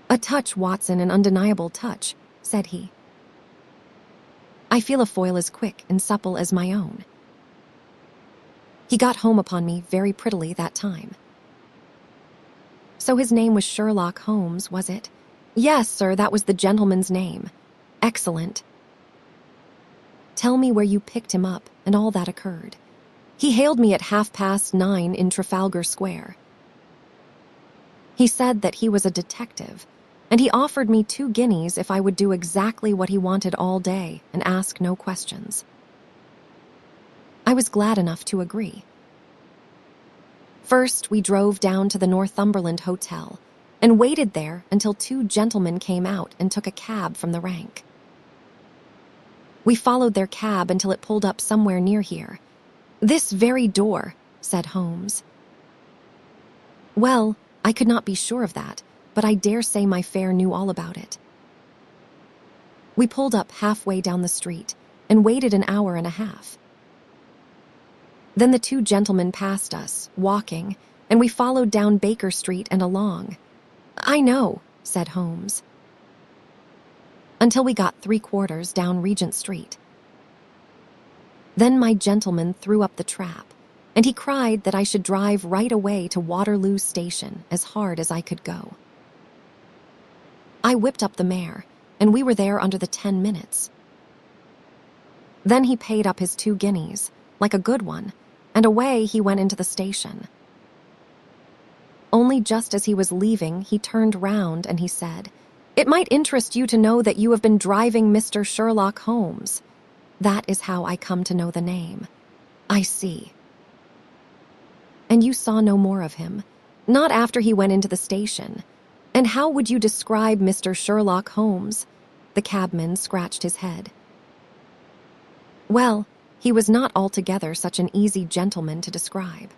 A touch, Watson, an undeniable touch, said he. I feel a foil as quick and supple as my own. He got home upon me very prettily that time. So his name was Sherlock Holmes, was it? Yes, sir, that was the gentleman's name. Excellent. Tell me where you picked him up and all that occurred. He hailed me at 9:30 in Trafalgar Square. He said that he was a detective, and he offered me 2 guineas if I would do exactly what he wanted all day and ask no questions. I was glad enough to agree. First, we drove down to the Northumberland Hotel and waited there until 2 gentlemen came out and took a cab from the rank. We followed their cab until it pulled up somewhere near here. This very door, said Holmes. Well, I could not be sure of that, but I dare say my fare knew all about it. We pulled up halfway down the street and waited an hour and a half. Then the 2 gentlemen passed us, walking, and we followed down Baker Street and along. I know, said Holmes. Until we got 3/4 down Regent Street. Then my gentleman threw up the trap, and he cried that I should drive right away to Waterloo Station as hard as I could go. I whipped up the mare, and we were there under the 10 minutes. Then he paid up his 2 guineas, like a good one, and away he went into the station. Only just as he was leaving, he turned round and he said, "It might interest you to know that you have been driving Mr. Sherlock Holmes." That is how I come to know the name. I see. And you saw no more of him? Not after he went into the station. And how would you describe Mr. Sherlock Holmes? The cabman scratched his head. Well, he was not altogether such an easy gentleman to describe.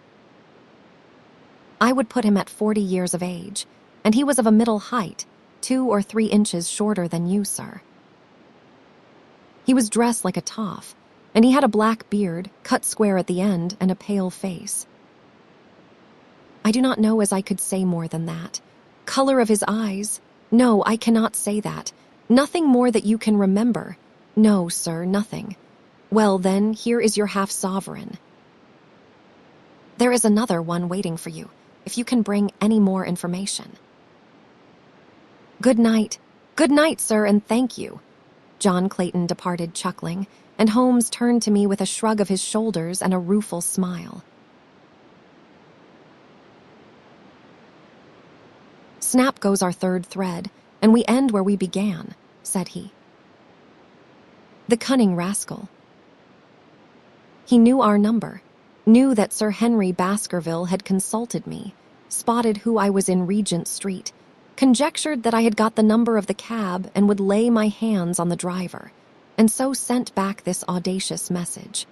I would put him at 40 years of age, and he was of a middle height, 2 or 3 inches shorter than you, sir. He was dressed like a toff, and he had a black beard, cut square at the end, and a pale face. I do not know as I could say more than that. Color of his eyes? No, I cannot say that. Nothing more that you can remember. No, sir, nothing. Well, then, here is your half-sovereign. There is another one waiting for you, if you can bring any more information. Good night. Good night, sir, and thank you. John Clayton departed chuckling, and Holmes turned to me with a shrug of his shoulders and a rueful smile. Snap goes our 3rd thread, and we end where we began, said he. The cunning rascal. He knew our number, knew that Sir Henry Baskerville had consulted me, spotted who I was in Regent Street, conjectured that I had got the number of the cab and would lay my hands on the driver, and so sent back this audacious message.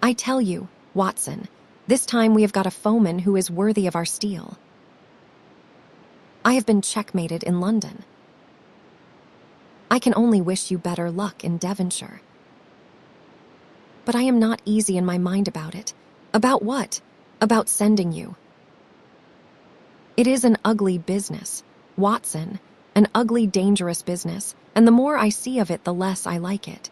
I tell you, Watson, this time we have got a foeman who is worthy of our steel. I have been checkmated in London. I can only wish you better luck in Devonshire. But I am not easy in my mind about it. About what? About sending you. It is an ugly business, Watson, an ugly, dangerous business, and the more I see of it, the less I like it.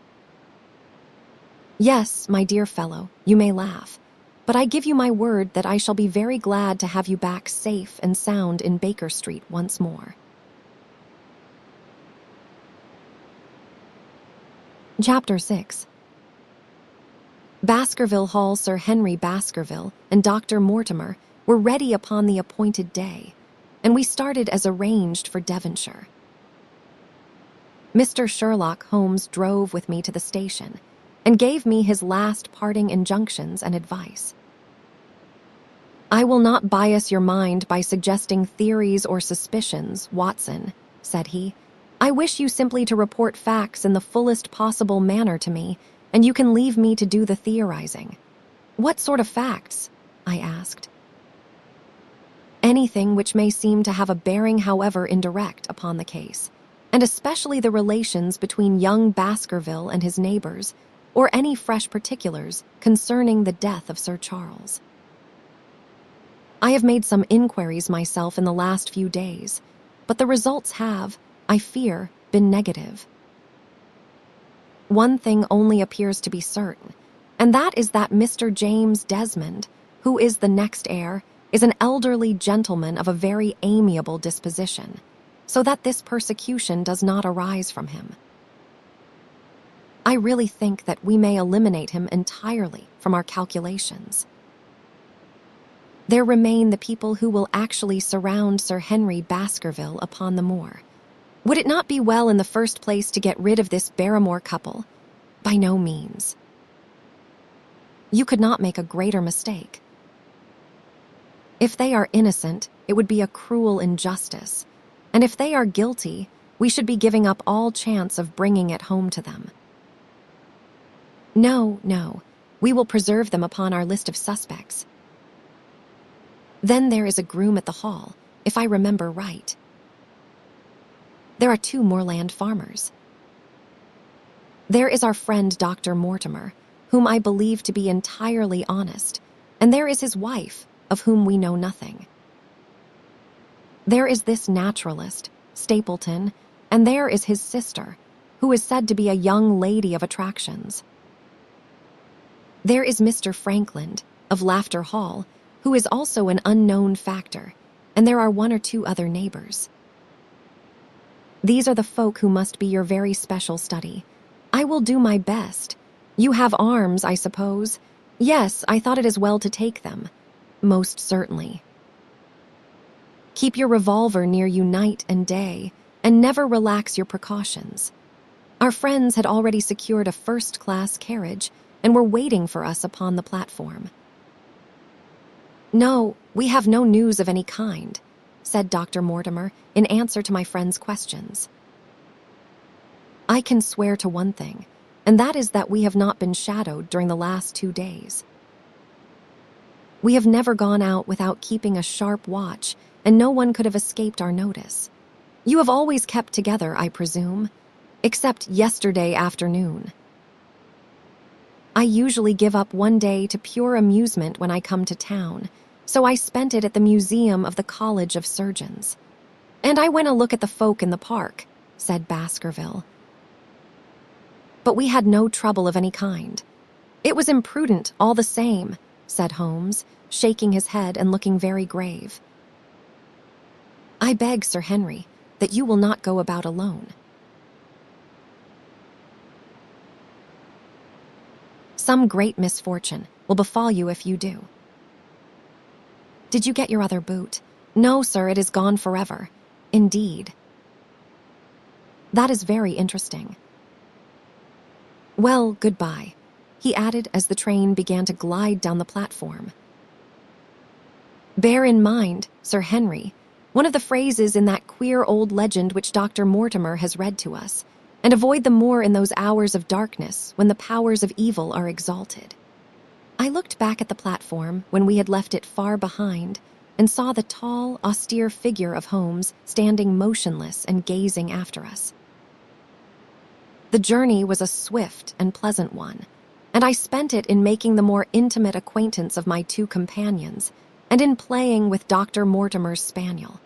Yes, my dear fellow, you may laugh, but I give you my word that I shall be very glad to have you back safe and sound in Baker Street once more. Chapter 6. Baskerville Hall Sir Henry Baskerville and Dr. Mortimer were ready upon the appointed day, and we started as arranged for Devonshire. Mr. Sherlock Holmes drove with me to the station and gave me his last parting injunctions and advice. I will not bias your mind by suggesting theories or suspicions, Watson, said he. I wish you simply to report facts in the fullest possible manner to me, and you can leave me to do the theorizing. What sort of facts? I asked. Anything which may seem to have a bearing, however indirect, upon the case, and especially the relations between young Baskerville and his neighbors, or any fresh particulars concerning the death of Sir Charles. I have made some inquiries myself in the last few days, but the results have, I fear, been negative. One thing only appears to be certain, and that is that Mr. James Desmond, who is the next heir, is an elderly gentleman of a very amiable disposition, so that this persecution does not arise from him. I really think that we may eliminate him entirely from our calculations. There remain the people who will actually surround Sir Henry Baskerville upon the moor. Would it not be well in the first place to get rid of this Barrymore couple? By no means. You could not make a greater mistake. If they are innocent, it would be a cruel injustice, and if they are guilty, we should be giving up all chance of bringing it home to them. No, we will preserve them upon our list of suspects. Then there is a groom at the hall, if I remember right. There are 2 moorland farmers. There is our friend Dr. Mortimer, whom I believe to be entirely honest, and there is his wife, of whom we know nothing. There is this naturalist, Stapleton, and there is his sister, who is said to be a young lady of attractions. There is Mr. Frankland, of Laughter Hall, who is also an unknown factor, and there are one or two other neighbors. These are the folk who must be your very special study. I will do my best. You have arms, I suppose. Yes, I thought it as well to take them. Most certainly. Keep your revolver near you night and day, and never relax your precautions. Our friends had already secured a first-class carriage and were waiting for us upon the platform. No, we have no news of any kind, said Dr. Mortimer in answer to my friend's questions. I can swear to one thing, and that is that we have not been shadowed during the last 2 days. We have never gone out without keeping a sharp watch, and no one could have escaped our notice. You have always kept together, I presume, except yesterday afternoon. I usually give up one day to pure amusement when I come to town, so I spent it at the Museum of the College of Surgeons. And I went a look at the folk in the park, said Baskerville. But we had no trouble of any kind. It was imprudent all the same, said Holmes, shaking his head and looking very grave. I beg, Sir Henry, that you will not go about alone. Some great misfortune will befall you if you do. Did you get your other boot? No, sir, it is gone forever. Indeed. That is very interesting. Well, goodbye, he added as the train began to glide down the platform. Bear in mind, Sir Henry, one of the phrases in that queer old legend which Dr. Mortimer has read to us, and avoid the moor in those hours of darkness when the powers of evil are exalted. I looked back at the platform when we had left it far behind and saw the tall, austere figure of Holmes standing motionless and gazing after us. The journey was a swift and pleasant one, and I spent it in making the more intimate acquaintance of my two companions and in playing with Dr. Mortimer's spaniel.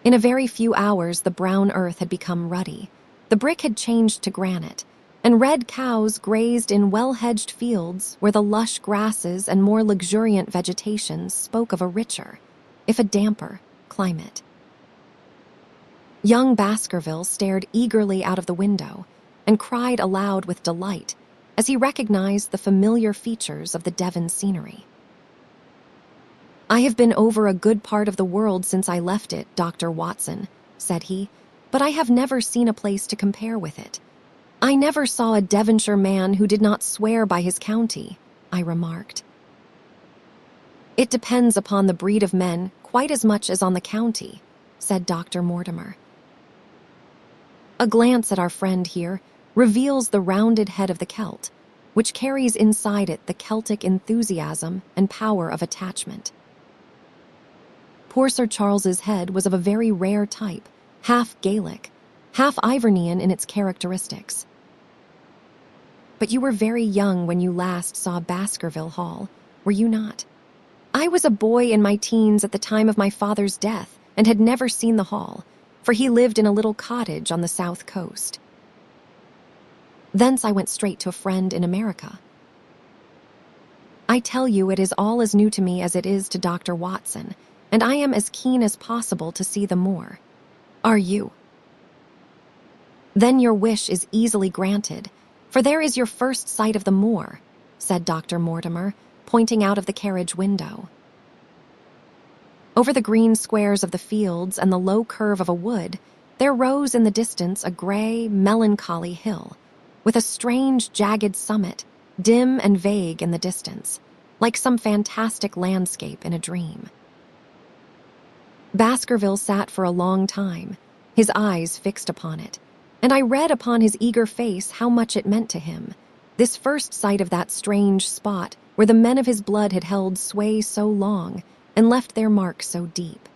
In a very few hours, the brown earth had become ruddy, the brick had changed to granite, and red cows grazed in well-hedged fields where the lush grasses and more luxuriant vegetation spoke of a richer, if a damper, climate. Young Baskerville stared eagerly out of the window and cried aloud with delight as he recognized the familiar features of the Devon scenery. I have been over a good part of the world since I left it, Dr. Watson, said he, but I have never seen a place to compare with it. I never saw a Devonshire man who did not swear by his county, I remarked. It depends upon the breed of men quite as much as on the county, said Dr. Mortimer. A glance at our friend here reveals the rounded head of the Celt, which carries inside it the Celtic enthusiasm and power of attachment. Poor Sir Charles's head was of a very rare type, half Gaelic, half Ivernian in its characteristics. But you were very young when you last saw Baskerville Hall, were you not? I was a boy in my teens at the time of my father's death and had never seen the hall, for he lived in a little cottage on the south coast. Thence I went straight to a friend in America. I tell you, it is all as new to me as it is to Dr. Watson, and I am as keen as possible to see the moor. Are you? Then your wish is easily granted, for there is your first sight of the moor, said Dr. Mortimer, pointing out of the carriage window. Over the green squares of the fields and the low curve of a wood, there rose in the distance a gray, melancholy hill, with a strange, jagged summit, dim and vague in the distance, like some fantastic landscape in a dream. Baskerville sat for a long time, his eyes fixed upon it, and I read upon his eager face how much it meant to him, this first sight of that strange spot where the men of his blood had held sway so long and left their mark so deep.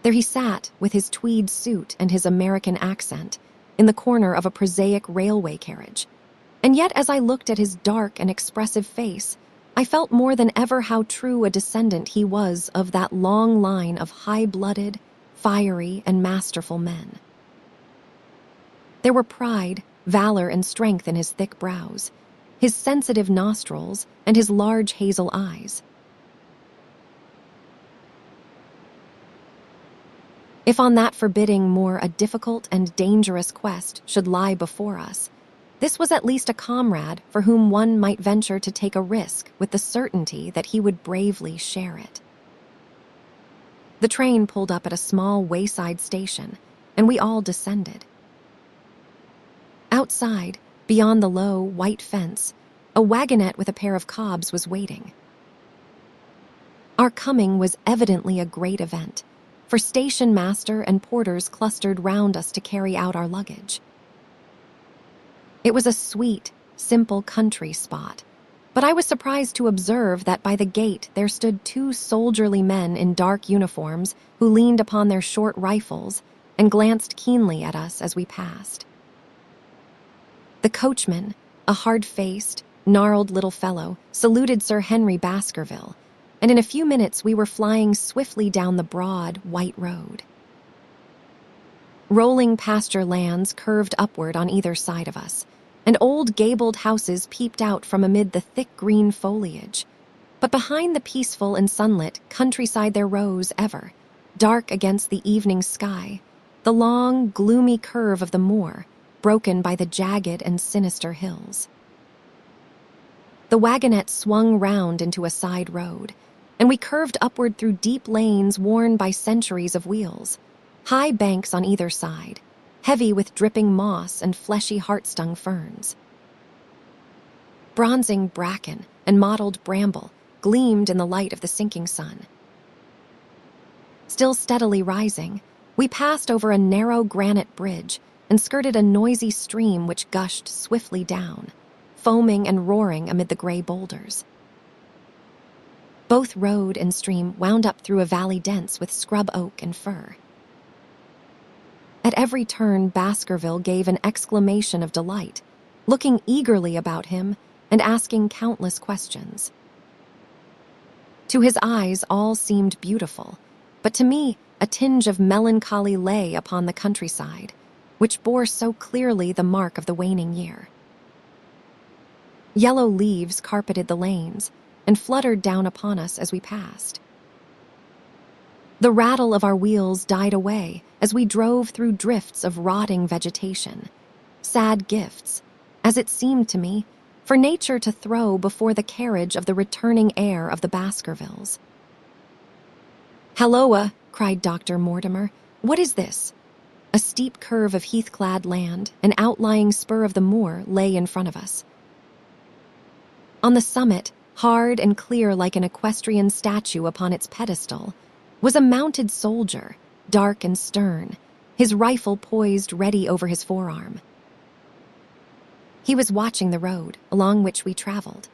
There he sat, with his tweed suit and his American accent, in the corner of a prosaic railway carriage, and yet as I looked at his dark and expressive face, I felt more than ever how true a descendant he was of that long line of high-blooded, fiery, and masterful men. There were pride, valor, and strength in his thick brows, his sensitive nostrils, and his large hazel eyes. If on that forbidding moor a difficult and dangerous quest should lie before us, this was at least a comrade for whom one might venture to take a risk with the certainty that he would bravely share it. The train pulled up at a small wayside station, and we all descended. Outside, beyond the low, white fence, a wagonette with a pair of cobs was waiting. Our coming was evidently a great event, for station master and porters clustered round us to carry out our luggage. It was a sweet, simple country spot, but I was surprised to observe that by the gate there stood two soldierly men in dark uniforms who leaned upon their short rifles and glanced keenly at us as we passed. The coachman, a hard-faced, gnarled little fellow, saluted Sir Henry Baskerville, and in a few minutes we were flying swiftly down the broad, white road. Rolling pasture lands curved upward on either side of us, and old gabled houses peeped out from amid the thick green foliage. But behind the peaceful and sunlit countryside there rose ever, dark against the evening sky, the long, gloomy curve of the moor, broken by the jagged and sinister hills. The wagonette swung round into a side road, and we curved upward through deep lanes worn by centuries of wheels, high banks on either side, heavy with dripping moss and fleshy heart-stung ferns. Bronzing bracken and mottled bramble gleamed in the light of the sinking sun. Still steadily rising, we passed over a narrow granite bridge and skirted a noisy stream which gushed swiftly down, foaming and roaring amid the gray boulders. Both road and stream wound up through a valley dense with scrub oak and fir. At every turn, Baskerville gave an exclamation of delight, looking eagerly about him and asking countless questions. To his eyes, all seemed beautiful, but to me, a tinge of melancholy lay upon the countryside, which bore so clearly the mark of the waning year. Yellow leaves carpeted the lanes and fluttered down upon us as we passed. The rattle of our wheels died away as we drove through drifts of rotting vegetation, sad gifts, as it seemed to me, for nature to throw before the carriage of the returning heir of the Baskervilles. "Halloa!" cried Dr. Mortimer. "What is this?" A steep curve of heath-clad land, an outlying spur of the moor, lay in front of us. On the summit, hard and clear like an equestrian statue upon its pedestal, was a mounted soldier, dark and stern, his rifle poised ready over his forearm. He was watching the road along which we traveled.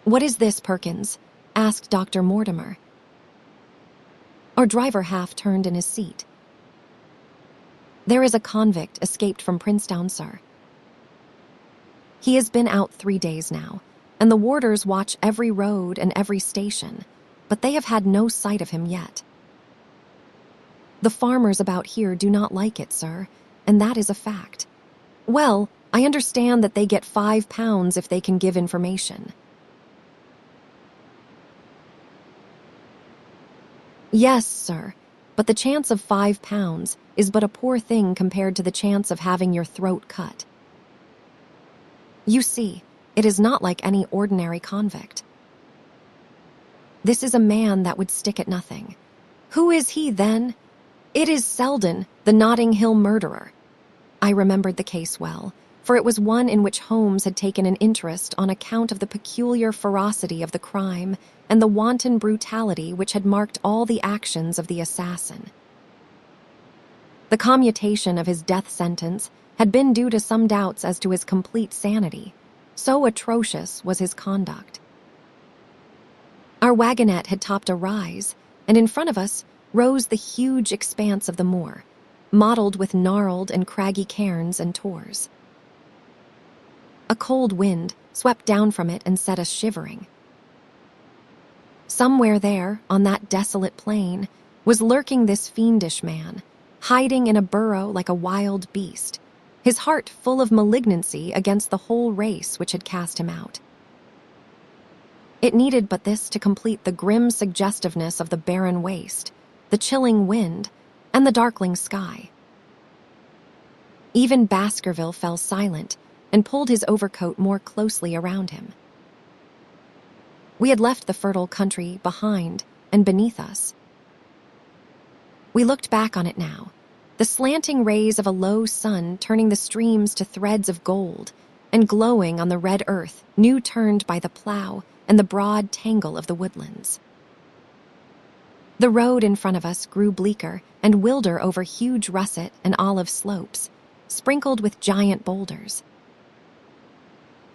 "What is this, Perkins?" asked Dr. Mortimer. Our driver half turned in his seat. "There is a convict escaped from Princetown, sir. He has been out 3 days now, and the warders watch every road and every station, but they have had no sight of him yet. The farmers about here do not like it, sir, and that is a fact. Well, I understand that they get £5 if they can give information." "Yes, sir, but the chance of £5 is but a poor thing compared to the chance of having your throat cut. You see, it is not like any ordinary convict. This is a man that would stick at nothing. Who is he, then? It is Selden, the Notting Hill murderer." I remembered the case well, for it was one in which Holmes had taken an interest on account of the peculiar ferocity of the crime and the wanton brutality which had marked all the actions of the assassin. The commutation of his death sentence had been due to some doubts as to his complete sanity, so atrocious was his conduct. Our wagonette had topped a rise, and in front of us rose the huge expanse of the moor, mottled with gnarled and craggy cairns and tors. A cold wind swept down from it and set us shivering. Somewhere there, on that desolate plain, was lurking this fiendish man, hiding in a burrow like a wild beast, his heart full of malignancy against the whole race which had cast him out. It needed but this to complete the grim suggestiveness of the barren waste, the chilling wind, and the darkling sky. Even Baskerville fell silent and pulled his overcoat more closely around him. We had left the fertile country behind and beneath us. We looked back on it now, the slanting rays of a low sun turning the streams to threads of gold and glowing on the red earth new turned by the plow and the broad tangle of the woodlands. The road in front of us grew bleaker and wilder over huge russet and olive slopes, sprinkled with giant boulders.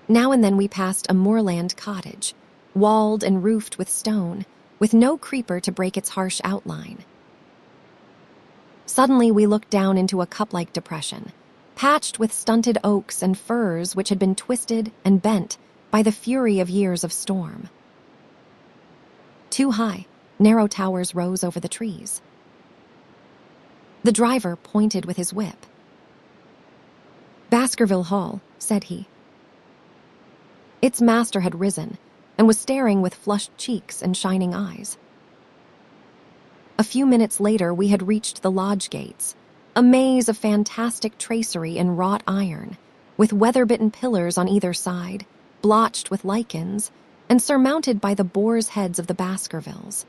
Now and then we passed a moorland cottage, walled and roofed with stone, with no creeper to break its harsh outline. Suddenly we looked down into a cup-like depression, patched with stunted oaks and firs which had been twisted and bent by the fury of years of storm. Too high, narrow towers rose over the trees. The driver pointed with his whip. "Baskerville Hall," said he. Its master had risen and was staring with flushed cheeks and shining eyes. A few minutes later we had reached the lodge gates, a maze of fantastic tracery in wrought iron, with weather-bitten pillars on either side, blotched with lichens, and surmounted by the boar's heads of the Baskervilles.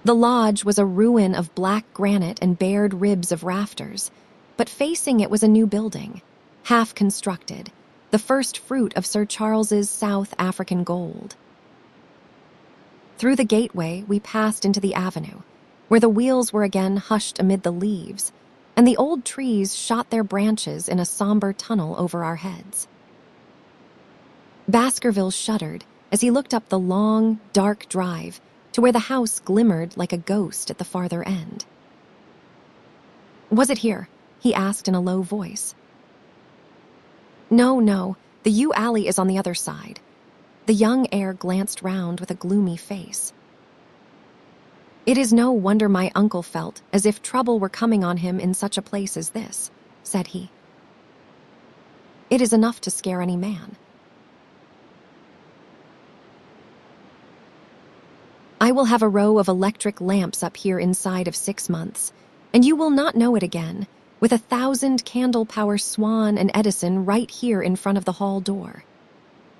The lodge was a ruin of black granite and bared ribs of rafters, but facing it was a new building, half-constructed, the first fruit of Sir Charles's South African gold. Through the gateway we passed into the avenue, where the wheels were again hushed amid the leaves, and the old trees shot their branches in a somber tunnel over our heads. Baskerville shuddered as he looked up the long, dark drive to where the house glimmered like a ghost at the farther end. "Was it here?" he asked in a low voice. No, the yew alley is on the other side." The young heir glanced round with a gloomy face. "It is no wonder my uncle felt as if trouble were coming on him in such a place as this," said he. "It is enough to scare any man." "I will have a row of electric lamps up here inside of 6 months, and you will not know it again, with 1,000 candle-power Swan and Edison right here in front of the hall door."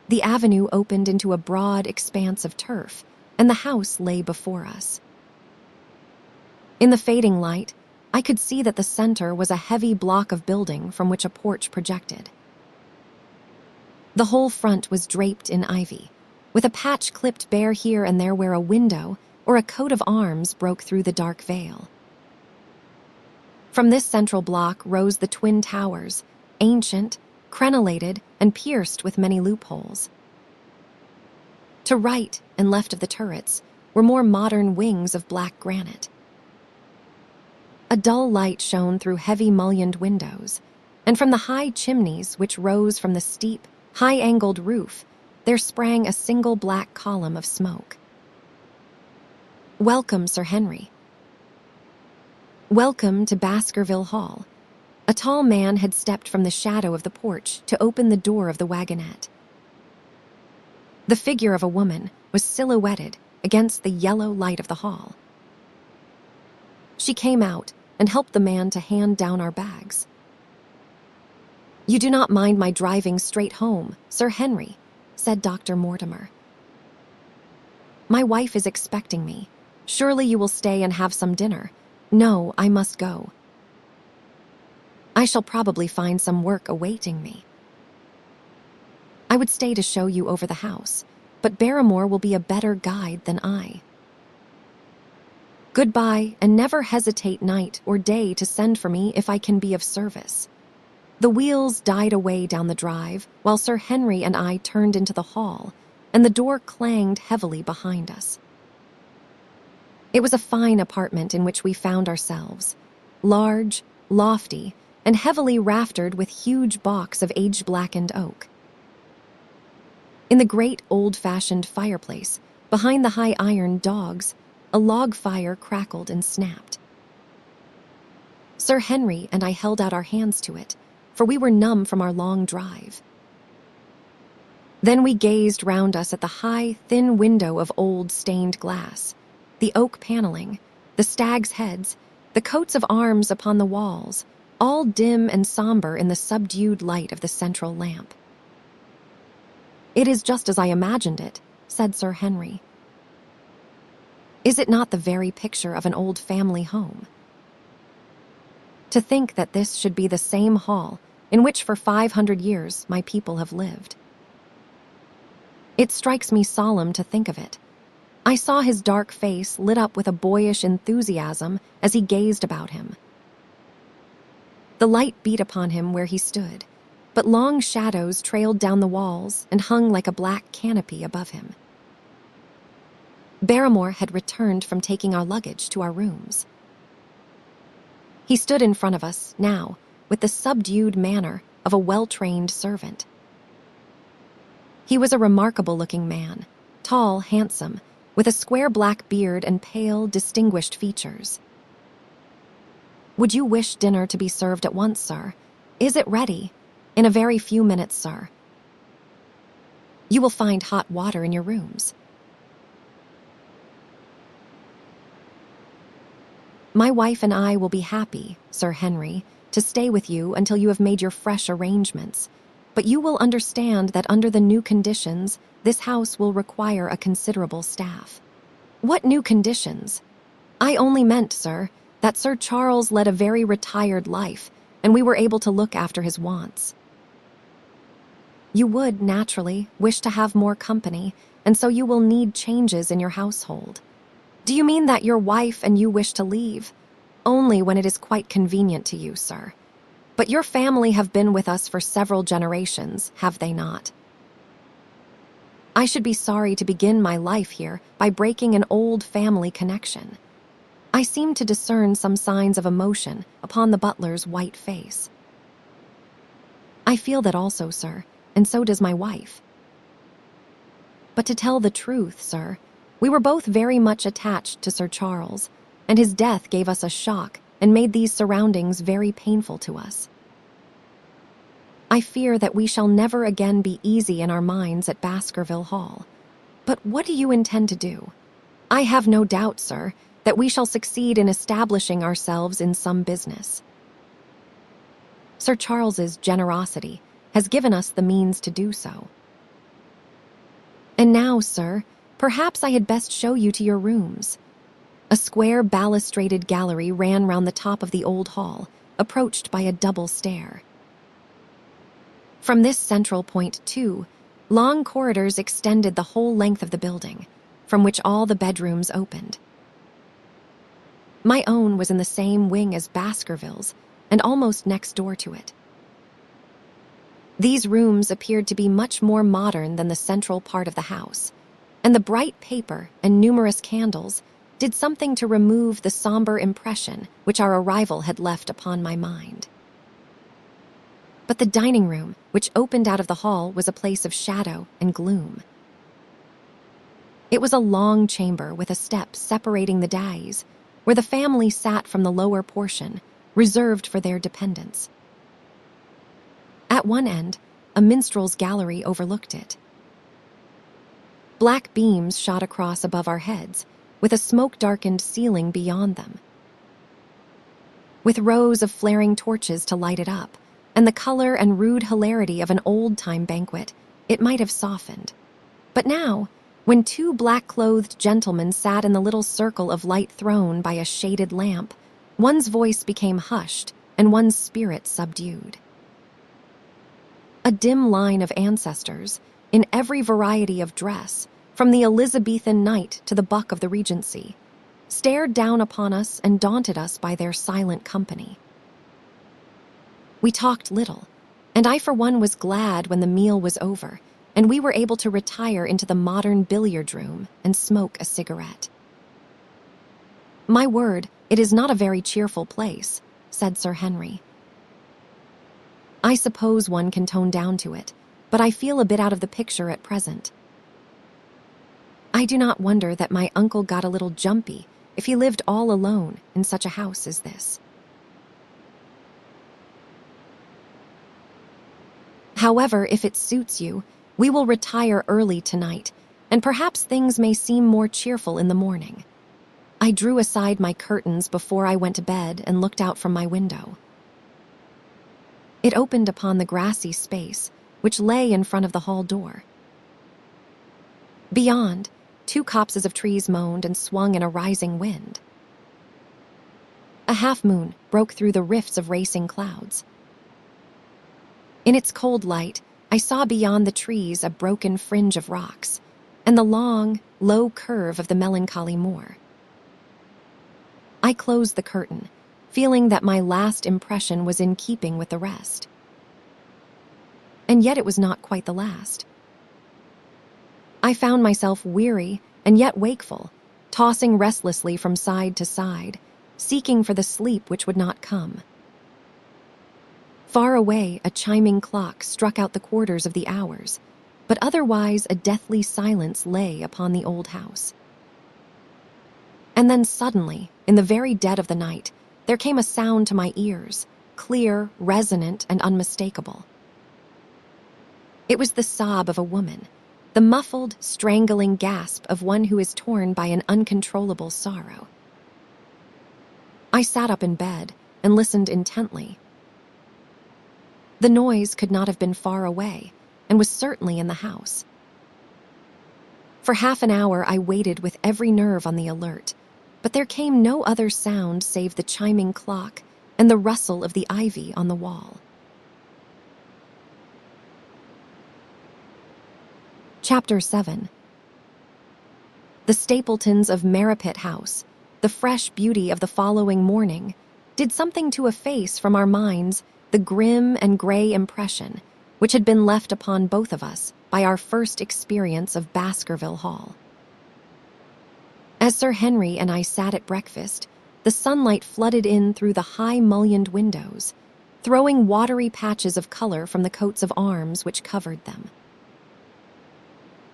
The avenue opened into a broad expanse of turf, and the house lay before us. In the fading light, I could see that the center was a heavy block of building from which a porch projected. The whole front was draped in ivy, with a patch clipped bare here and there where a window or a coat of arms broke through the dark veil. From this central block rose the twin towers, ancient, crenellated, and pierced with many loopholes. To right and left of the turrets were more modern wings of black granite. A dull light shone through heavy mullioned windows, and from the high chimneys which rose from the steep, high-angled roof, there sprang a single black column of smoke. "Welcome, Sir Henry." "Welcome to Baskerville Hall." A tall man had stepped from the shadow of the porch to open the door of the wagonette. The figure of a woman was silhouetted against the yellow light of the hall. She came out and helped the man to hand down our bags. "You do not mind my driving straight home, Sir Henry," said Dr. Mortimer. "My wife is expecting me. Surely you will stay and have some dinner." "No, I must go. I shall probably find some work awaiting me." "I would stay to show you over the house, but Barrymore will be a better guide than I." "Goodbye, and never hesitate night or day to send for me if I can be of service." The wheels died away down the drive while Sir Henry and I turned into the hall, and the door clanged heavily behind us. It was a fine apartment in which we found ourselves, large, lofty, and heavily raftered with huge balks of age-blackened oak. In the great old-fashioned fireplace, behind the high iron dogs, a log fire crackled and snapped. Sir Henry and I held out our hands to it, for we were numb from our long drive. Then we gazed round us at the high, thin window of old stained glass, the oak paneling, the stags' heads, the coats of arms upon the walls, all dim and somber in the subdued light of the central lamp. "It is just as I imagined it," said Sir Henry. "Is it not the very picture of an old family home? To think that this should be the same hall in which for 500 years my people have lived. It strikes me solemn to think of it." I saw his dark face lit up with a boyish enthusiasm as he gazed about him. The light beat upon him where he stood, but long shadows trailed down the walls and hung like a black canopy above him. Barrymore had returned from taking our luggage to our rooms. He stood in front of us, now, with the subdued manner of a well-trained servant. He was a remarkable-looking man, tall, handsome, with a square black beard and pale, distinguished features. "Would you wish dinner to be served at once, sir? Is it ready?" "In a very few minutes, sir." "You will find hot water in your rooms." "My wife and I will be happy, Sir Henry, to stay with you until you have made your fresh arrangements, but you will understand that under the new conditions, this house will require a considerable staff." "What new conditions?" "I only meant, sir, that Sir Charles led a very retired life, and we were able to look after his wants. You would, naturally, wish to have more company, and so you will need changes in your household." "Do you mean that your wife and you wish to leave?" "Only when it is quite convenient to you, sir. But your family have been with us for several generations, have they not?" "I should be sorry to begin my life here by breaking an old family connection." I seemed to discern some signs of emotion upon the butler's white face. "I feel that also, sir, and so does my wife. But to tell the truth, sir, we were both very much attached to Sir Charles, and his death gave us a shock and made these surroundings very painful to us. I fear that we shall never again be easy in our minds at Baskerville Hall. But what do you intend to do?" "I have no doubt, sir, that we shall succeed in establishing ourselves in some business. Sir Charles's generosity has given us the means to do so. And now, sir, perhaps I had best show you to your rooms." A square balustraded gallery ran round the top of the old hall, approached by a double stair. From this central point, too, long corridors extended the whole length of the building, from which all the bedrooms opened. My own was in the same wing as Baskervilles, and almost next door to it. These rooms appeared to be much more modern than the central part of the house, and the bright paper and numerous candles did something to remove the somber impression which our arrival had left upon my mind. But the dining room, which opened out of the hall, was a place of shadow and gloom. It was a long chamber with a step separating the dais, where the family sat from the lower portion, reserved for their dependents. At one end, a minstrel's gallery overlooked it. Black beams shot across above our heads, with a smoke-darkened ceiling beyond them. With rows of flaring torches to light it up, and the color and rude hilarity of an old-time banquet, it might have softened. But now, when two black-clothed gentlemen sat in the little circle of light thrown by a shaded lamp, one's voice became hushed and one's spirit subdued. A dim line of ancestors, in every variety of dress, from the Elizabethan knight to the buck of the Regency, stared down upon us and daunted us by their silent company. We talked little, and I for one was glad when the meal was over and we were able to retire into the modern billiard room and smoke a cigarette. "My word, it is not a very cheerful place," said Sir Henry. "I suppose one can tone down to it, but I feel a bit out of the picture at present. I do not wonder that my uncle got a little jumpy if he lived all alone in such a house as this." However, if it suits you, we will retire early tonight, and perhaps things may seem more cheerful in the morning." I drew aside my curtains before I went to bed and looked out from my window. It opened upon the grassy space, which lay in front of the hall door. Beyond, 2 copses of trees moaned and swung in a rising wind. A half-moon broke through the rifts of racing clouds. In its cold light, I saw beyond the trees a broken fringe of rocks, and the long, low curve of the melancholy moor. I closed the curtain, feeling that my last impression was in keeping with the rest. And yet it was not quite the last. I found myself weary and yet wakeful, tossing restlessly from side to side, seeking for the sleep which would not come. Far away, a chiming clock struck out the quarters of the hours, but otherwise a deathly silence lay upon the old house. And then suddenly, in the very dead of the night, there came a sound to my ears, clear, resonant, and unmistakable. It was the sob of a woman, the muffled, strangling gasp of one who is torn by an uncontrollable sorrow. I sat up in bed and listened intently. The noise could not have been far away, and was certainly in the house. For half an hour I waited with every nerve on the alert, but there came no other sound save the chiming clock and the rustle of the ivy on the wall. Chapter 7. The Stapletons of Merripit House, the fresh beauty of the following morning, did something to efface from our minds the grim and gray impression which had been left upon both of us by our first experience of Baskerville Hall. As Sir Henry and I sat at breakfast, the sunlight flooded in through the high mullioned windows, throwing watery patches of color from the coats of arms which covered them.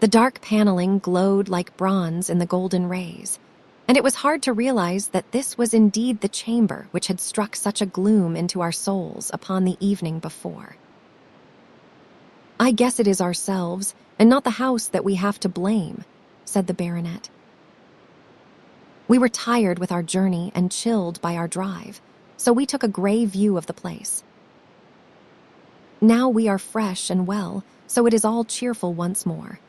The dark paneling glowed like bronze in the golden rays, and it was hard to realize that this was indeed the chamber which had struck such a gloom into our souls upon the evening before. "I guess it is ourselves, and not the house, that we have to blame," said the baronet. We were tired with our journey and chilled by our drive, so we took a gray view of the place. Now we are fresh and well, so it is all cheerful once more.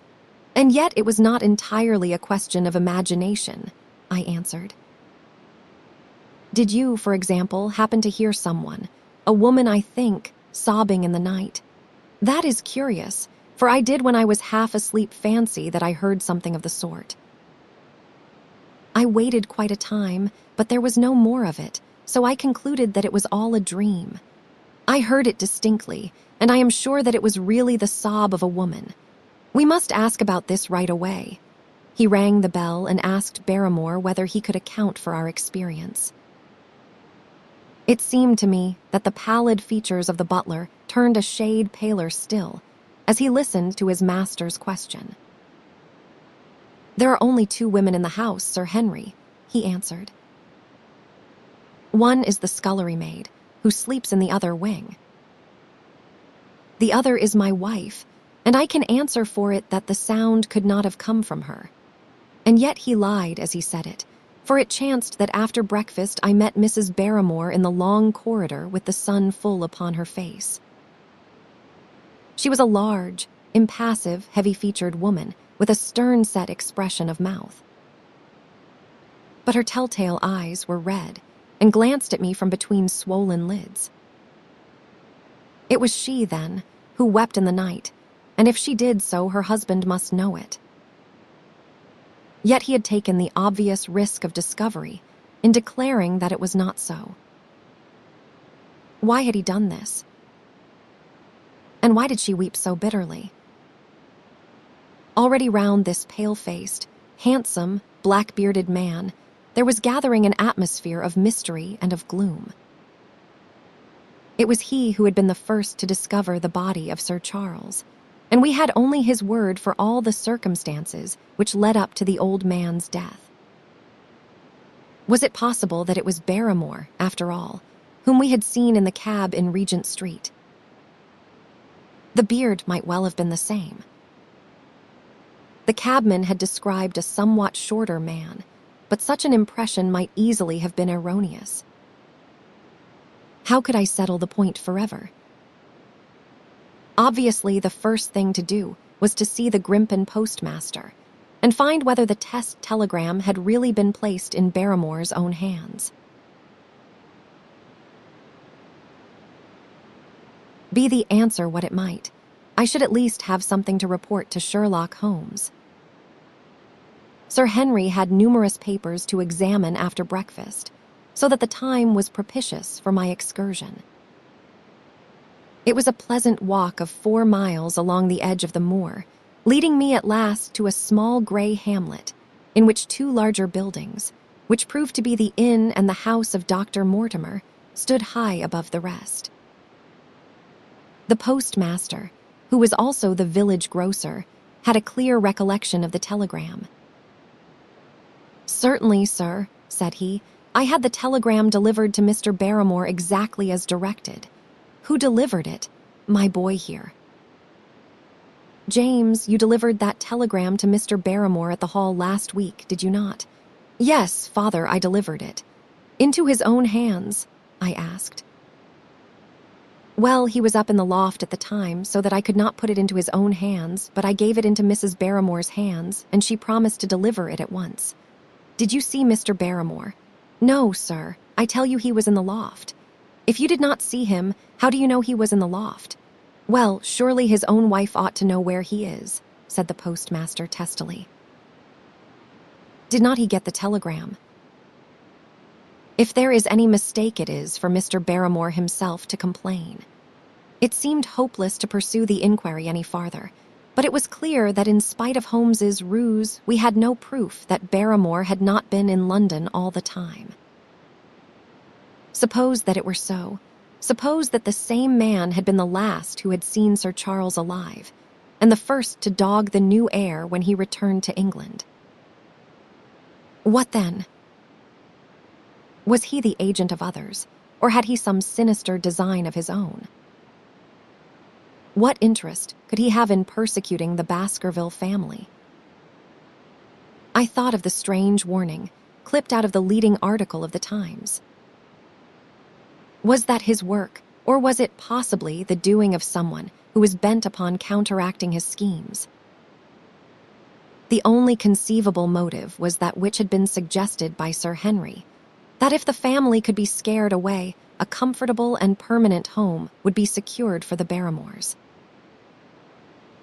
And yet it was not entirely a question of imagination, I answered. "Did you, for example, happen to hear someone, a woman I think, sobbing in the night? That is curious, for I did when I was half asleep fancy that I heard something of the sort. I waited quite a time, but there was no more of it, so I concluded that it was all a dream. I heard it distinctly, and I am sure that it was really the sob of a woman. We must ask about this right away." He rang the bell and asked Barrymore whether he could account for our experience. It seemed to me that the pallid features of the butler turned a shade paler still as he listened to his master's question. "There are only 2 women in the house, Sir Henry," he answered. "One is the scullery maid, who sleeps in the other wing. The other is my wife, and I can answer for it that the sound could not have come from her." And yet he lied as he said it, for it chanced that after breakfast I met Mrs. Barrymore in the long corridor with the sun full upon her face. She was a large, impassive, heavy-featured woman with a stern-set expression of mouth. But her telltale eyes were red and glanced at me from between swollen lids. It was she, then, who wept in the night, and if she did so, her husband must know it. Yet he had taken the obvious risk of discovery in declaring that it was not so. Why had he done this? And why did she weep so bitterly? Already round this pale-faced, handsome, black-bearded man, there was gathering an atmosphere of mystery and of gloom. It was he who had been the first to discover the body of Sir Charles, and we had only his word for all the circumstances which led up to the old man's death. Was it possible that it was Barrymore, after all, whom we had seen in the cab in Regent Street? The beard might well have been the same. The cabman had described a somewhat shorter man, but such an impression might easily have been erroneous. How could I settle the point forever? Obviously, the first thing to do was to see the Grimpen postmaster and find whether the test telegram had really been placed in Barrymore's own hands. Be the answer what it might, I should at least have something to report to Sherlock Holmes. Sir Henry had numerous papers to examine after breakfast, so that the time was propitious for my excursion. It was a pleasant walk of 4 miles along the edge of the moor, leading me at last to a small gray hamlet, in which 2 larger buildings, which proved to be the inn and the house of Dr. Mortimer, stood high above the rest. The postmaster, who was also the village grocer, had a clear recollection of the telegram. "Certainly, sir," said he, "I had the telegram delivered to Mr. Barrymore exactly as directed. Who delivered it? My boy here." "James, you delivered that telegram to Mr. Barrymore at the hall last week, did you not?" "Yes, father, I delivered it." "Into his own hands?" I asked. "Well, he was up in the loft at the time, so that I could not put it into his own hands, but I gave it into Mrs. Barrymore's hands, and she promised to deliver it at once." "Did you see Mr. Barrymore?" "No, sir. I tell you he was in the loft." "If you did not see him, how do you know he was in the loft?" "Well, surely his own wife ought to know where he is," said the postmaster testily. "Did not he get the telegram?" "If there is any mistake, it is for Mr. Barrymore himself to complain." It seemed hopeless to pursue the inquiry any farther, but it was clear that in spite of Holmes's ruse, we had no proof that Barrymore had not been in London all the time. Suppose that it were so. Suppose that the same man had been the last who had seen Sir Charles alive, and the first to dog the new heir when he returned to England. What then? Was he the agent of others, or had he some sinister design of his own? What interest could he have in persecuting the Baskerville family? I thought of the strange warning, clipped out of the leading article of the Times. Was that his work, or was it possibly the doing of someone who was bent upon counteracting his schemes? The only conceivable motive was that which had been suggested by Sir Henry, that if the family could be scared away, a comfortable and permanent home would be secured for the Barrymores.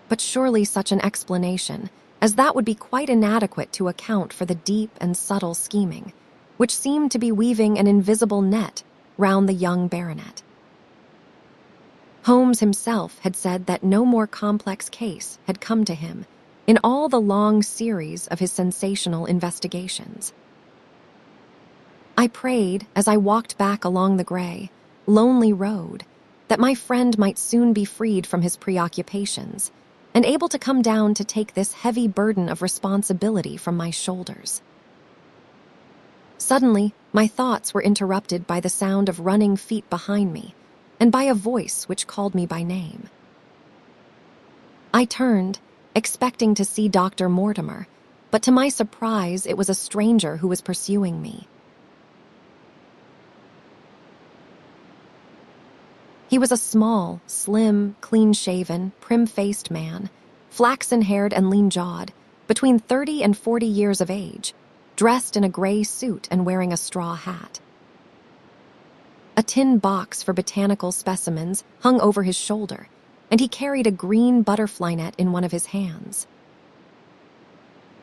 But surely such an explanation as that would be quite inadequate to account for the deep and subtle scheming, which seemed to be weaving an invisible net round the young baronet. Holmes himself had said that no more complex case had come to him in all the long series of his sensational investigations. I prayed as I walked back along the gray, lonely road that my friend might soon be freed from his preoccupations and able to come down to take this heavy burden of responsibility from my shoulders. Suddenly, my thoughts were interrupted by the sound of running feet behind me and by a voice which called me by name. I turned, expecting to see Dr. Mortimer, but to my surprise it was a stranger who was pursuing me. He was a small, slim, clean-shaven, prim-faced man, flaxen-haired and lean-jawed, between 30 and 40 years of age, dressed in a gray suit and wearing a straw hat. A tin box for botanical specimens hung over his shoulder, and he carried a green butterfly net in one of his hands.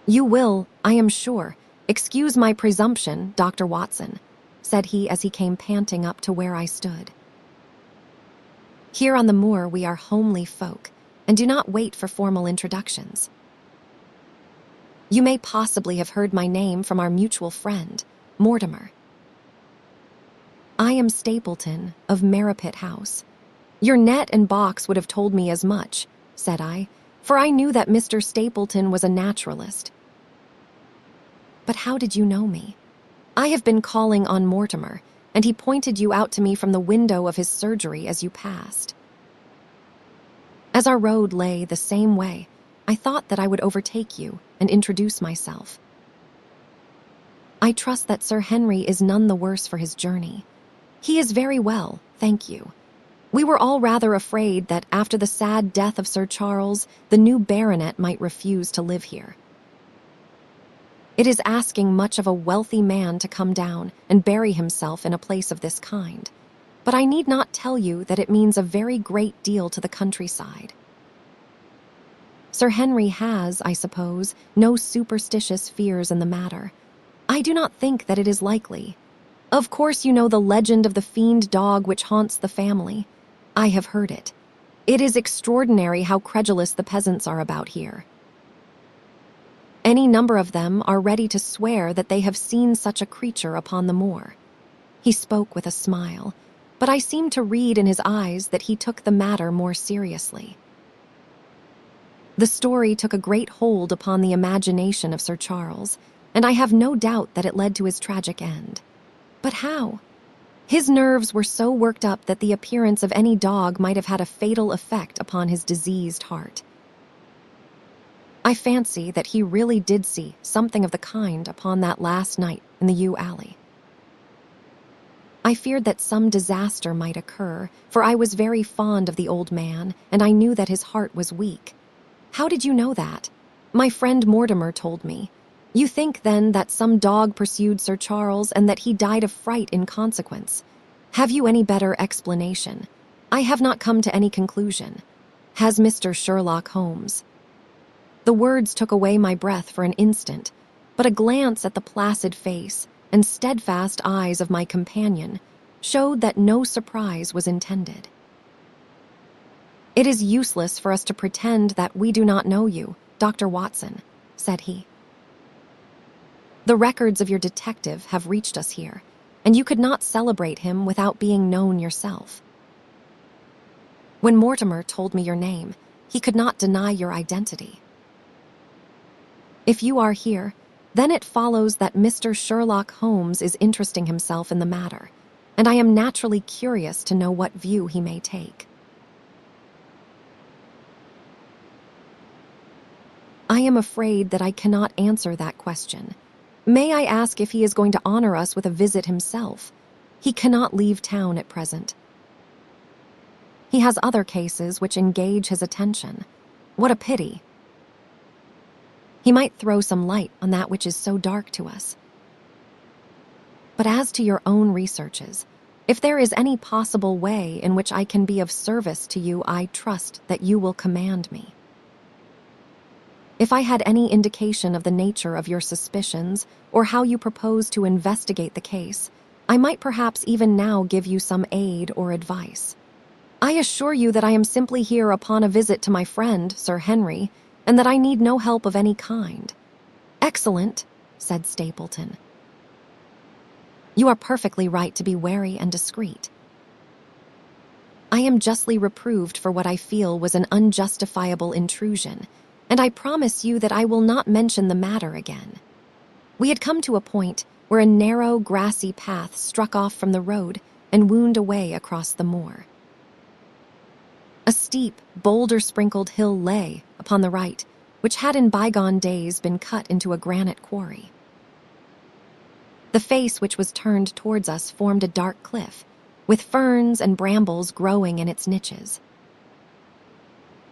"You will, I am sure, excuse my presumption, Dr. Watson," said he as he came panting up to where I stood. "Here on the moor we are homely folk, and do not wait for formal introductions. You may possibly have heard my name from our mutual friend, Mortimer. I am Stapleton of Merripit House. Your net and box would have told me as much," said I, "for I knew that Mr. Stapleton was a naturalist." "But how did you know me?" "I have been calling on Mortimer, and he pointed you out to me from the window of his surgery as you passed." As our road lay the same way, I thought that I would overtake you and introduce myself. I trust that Sir Henry is none the worse for his journey. He is very well, thank you. We were all rather afraid that after the sad death of Sir Charles, the new baronet might refuse to live here. It is asking much of a wealthy man to come down and bury himself in a place of this kind, but I need not tell you that it means a very great deal to the countryside. Sir Henry has, I suppose, no superstitious fears in the matter. I do not think that it is likely. Of course you know the legend of the fiend dog which haunts the family. I have heard it. It is extraordinary how credulous the peasants are about here. Any number of them are ready to swear that they have seen such a creature upon the moor. He spoke with a smile, but I seemed to read in his eyes that he took the matter more seriously. The story took a great hold upon the imagination of Sir Charles, and I have no doubt that it led to his tragic end. But how? His nerves were so worked up that the appearance of any dog might have had a fatal effect upon his diseased heart. I fancy that he really did see something of the kind upon that last night in the yew alley. I feared that some disaster might occur, for I was very fond of the old man, and I knew that his heart was weak. How did you know that? My friend Mortimer told me. You think, then, that some dog pursued Sir Charles and that he died of fright in consequence. Have you any better explanation? I have not come to any conclusion. Has Mr. Sherlock Holmes? The words took away my breath for an instant, but a glance at the placid face and steadfast eyes of my companion showed that no surprise was intended. It is useless for us to pretend that we do not know you, Dr. Watson, said he. The records of your detective have reached us here, and you could not celebrate him without being known yourself. When Mortimer told me your name, he could not deny your identity. If you are here, then it follows that Mr. Sherlock Holmes is interesting himself in the matter, and I am naturally curious to know what view he may take. I am afraid that I cannot answer that question. May I ask if he is going to honor us with a visit himself? He cannot leave town at present. He has other cases which engage his attention. What a pity. He might throw some light on that which is so dark to us. But as to your own researches, if there is any possible way in which I can be of service to you, I trust that you will command me. If I had any indication of the nature of your suspicions or how you propose to investigate the case, I might perhaps even now give you some aid or advice. I assure you that I am simply here upon a visit to my friend, Sir Henry, and that I need no help of any kind. Excellent, said Stapleton. You are perfectly right to be wary and discreet. I am justly reproved for what I feel was an unjustifiable intrusion, and I promise you that I will not mention the matter again. We had come to a point where a narrow, grassy path struck off from the road and wound away across the moor. A steep, boulder-sprinkled hill lay upon the right, which had in bygone days been cut into a granite quarry. The face which was turned towards us formed a dark cliff, with ferns and brambles growing in its niches.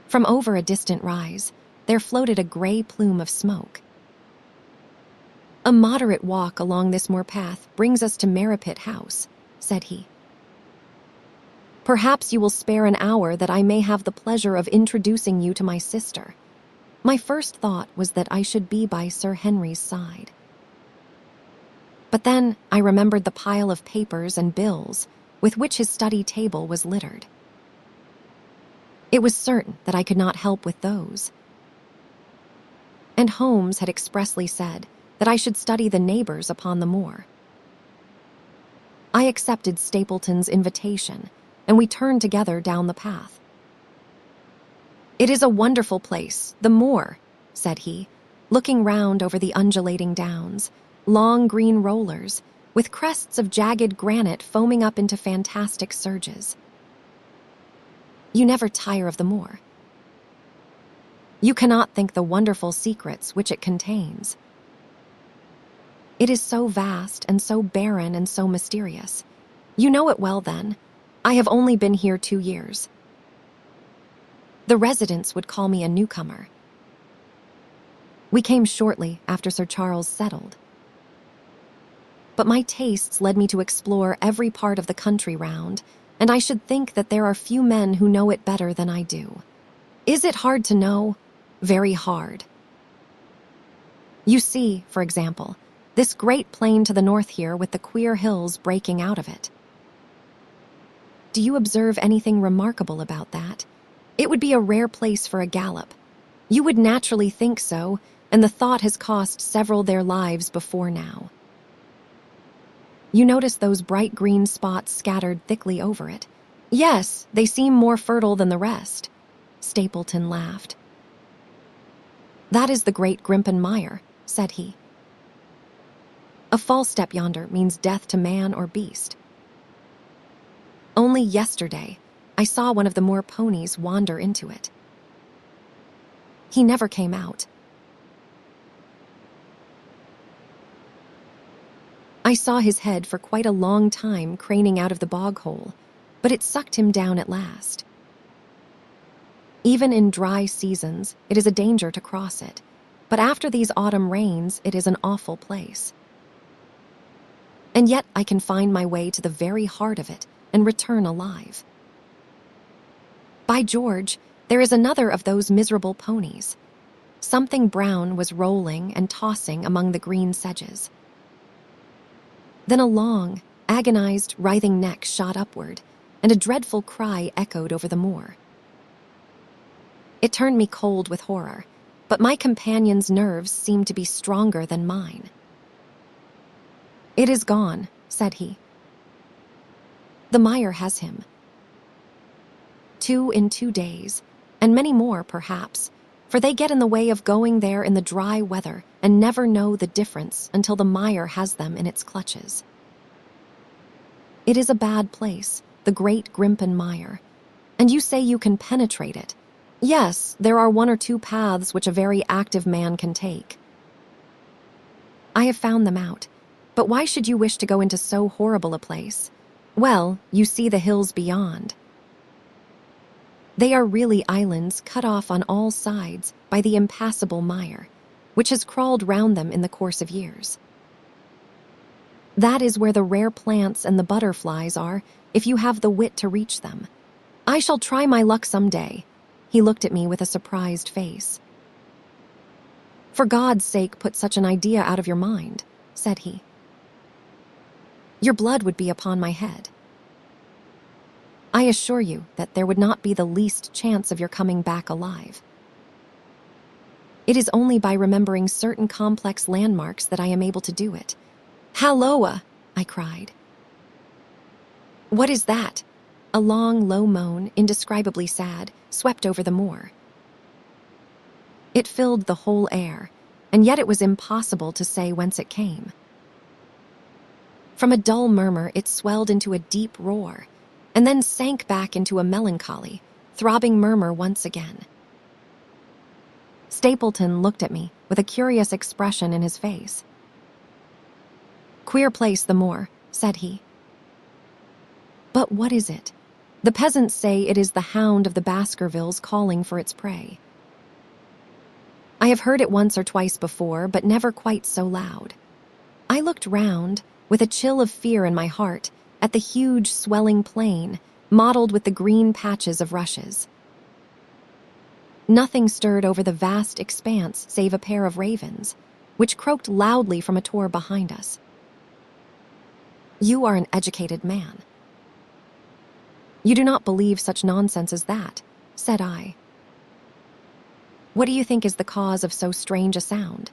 From over a distant rise, there floated a gray plume of smoke. A moderate walk along this moor path brings us to Merripit House, said he. Perhaps you will spare an hour that I may have the pleasure of introducing you to my sister. My first thought was that I should be by Sir Henry's side. But then I remembered the pile of papers and bills with which his study table was littered. It was certain that I could not help with those. And Holmes had expressly said that I should study the neighbors upon the moor. I accepted Stapleton's invitation, and we turned together down the path. It is a wonderful place, the moor, said he, looking round over the undulating downs, long green rollers, with crests of jagged granite foaming up into fantastic surges. You never tire of the moor. You cannot think the wonderful secrets which it contains. It is so vast and so barren and so mysterious. You know it well, then. I have only been here 2 years. The residents would call me a newcomer. We came shortly after Sir Charles settled. But my tastes led me to explore every part of the country round, and I should think that there are few men who know it better than I do. Is it hard to know? Very hard. You see, for example, this great plain to the north here with the queer hills breaking out of it. Do you observe anything remarkable about that? It would be a rare place for a gallop. You would naturally think so, and the thought has cost several their lives before now. You notice those bright green spots scattered thickly over it. Yes, they seem more fertile than the rest. Stapleton laughed. That is the great Grimpen Mire, said he. A false step yonder means death to man or beast. Only yesterday, I saw one of the moor ponies wander into it. He never came out. I saw his head for quite a long time craning out of the bog hole, but it sucked him down at last. Even in dry seasons, it is a danger to cross it, but after these autumn rains, it is an awful place. And yet I can find my way to the very heart of it and return alive. By George, there is another of those miserable ponies. Something brown was rolling and tossing among the green sedges. Then a long, agonized, writhing neck shot upward, and a dreadful cry echoed over the moor. It turned me cold with horror, but my companion's nerves seemed to be stronger than mine. It is gone, said he. The mire has him. 2 in 2 days, and many more, perhaps, for they get in the way of going there in the dry weather and never know the difference until the mire has them in its clutches. It is a bad place, the great Grimpen Mire, and you say you can penetrate it. Yes, there are 1 or 2 paths which a very active man can take. I have found them out, but why should you wish to go into so horrible a place? Well, you see the hills beyond. They are really islands cut off on all sides by the impassable mire, which has crawled round them in the course of years. That is where the rare plants and the butterflies are, if you have the wit to reach them. I shall try my luck some day. He looked at me with a surprised face. For God's sake, put such an idea out of your mind, said he. Your blood would be upon my head. I assure you that there would not be the least chance of your coming back alive. It is only by remembering certain complex landmarks that I am able to do it. Halloa! I cried. What is that? A long, low moan, indescribably sad, swept over the moor. It filled the whole air, and yet it was impossible to say whence it came. From a dull murmur, it swelled into a deep roar, and then sank back into a melancholy, throbbing murmur once again. Stapleton looked at me with a curious expression in his face. Queer place, the moor, said he. But what is it? The peasants say it is the hound of the Baskervilles calling for its prey. I have heard it once or twice before, but never quite so loud. I looked round, with a chill of fear in my heart, at the huge swelling plain, mottled with the green patches of rushes. Nothing stirred over the vast expanse save a pair of ravens, which croaked loudly from a tor behind us. You are an educated man. You do not believe such nonsense as that, said I. What do you think is the cause of so strange a sound?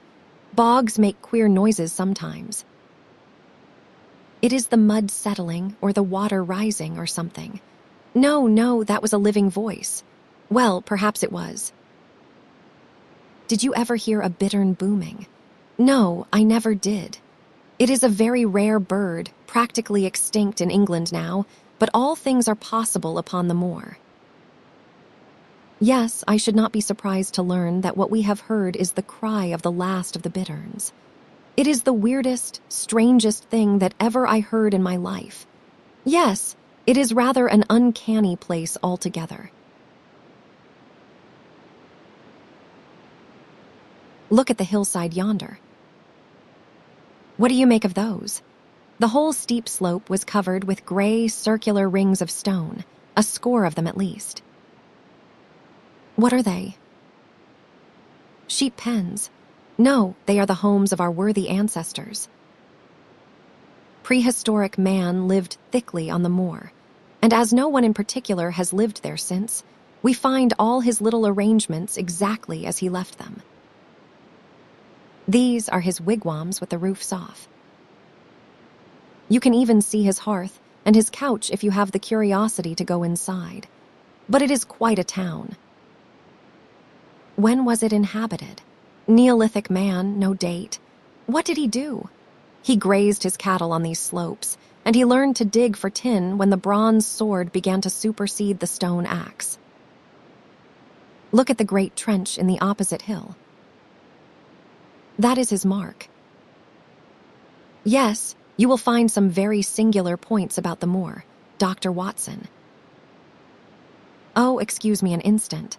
Bogs make queer noises sometimes. It is the mud settling or the water rising or something. No, that was a living voice. Well, perhaps it was. Did you ever hear a bittern booming? No, I never did. It is a very rare bird, practically extinct in England now, but all things are possible upon the moor. Yes, I should not be surprised to learn that what we have heard is the cry of the last of the bitterns. It is the weirdest, strangest thing that ever I heard in my life. Yes, it is rather an uncanny place altogether. Look at the hillside yonder. What do you make of those? The whole steep slope was covered with gray, circular rings of stone, a score of them at least. What are they? Sheep pens. No, they are the homes of our worthy ancestors. Prehistoric man lived thickly on the moor, and as no one in particular has lived there since, we find all his little arrangements exactly as he left them. These are his wigwams with the roofs off. You can even see his hearth and his couch if you have the curiosity to go inside. But it is quite a town. When was it inhabited? Neolithic man, no date. What did he do? He grazed his cattle on these slopes, and he learned to dig for tin when the bronze sword began to supersede the stone axe. Look at the great trench in the opposite hill. That is his mark. Yes, you will find some very singular points about the moor, Dr. Watson. Oh, excuse me an instant.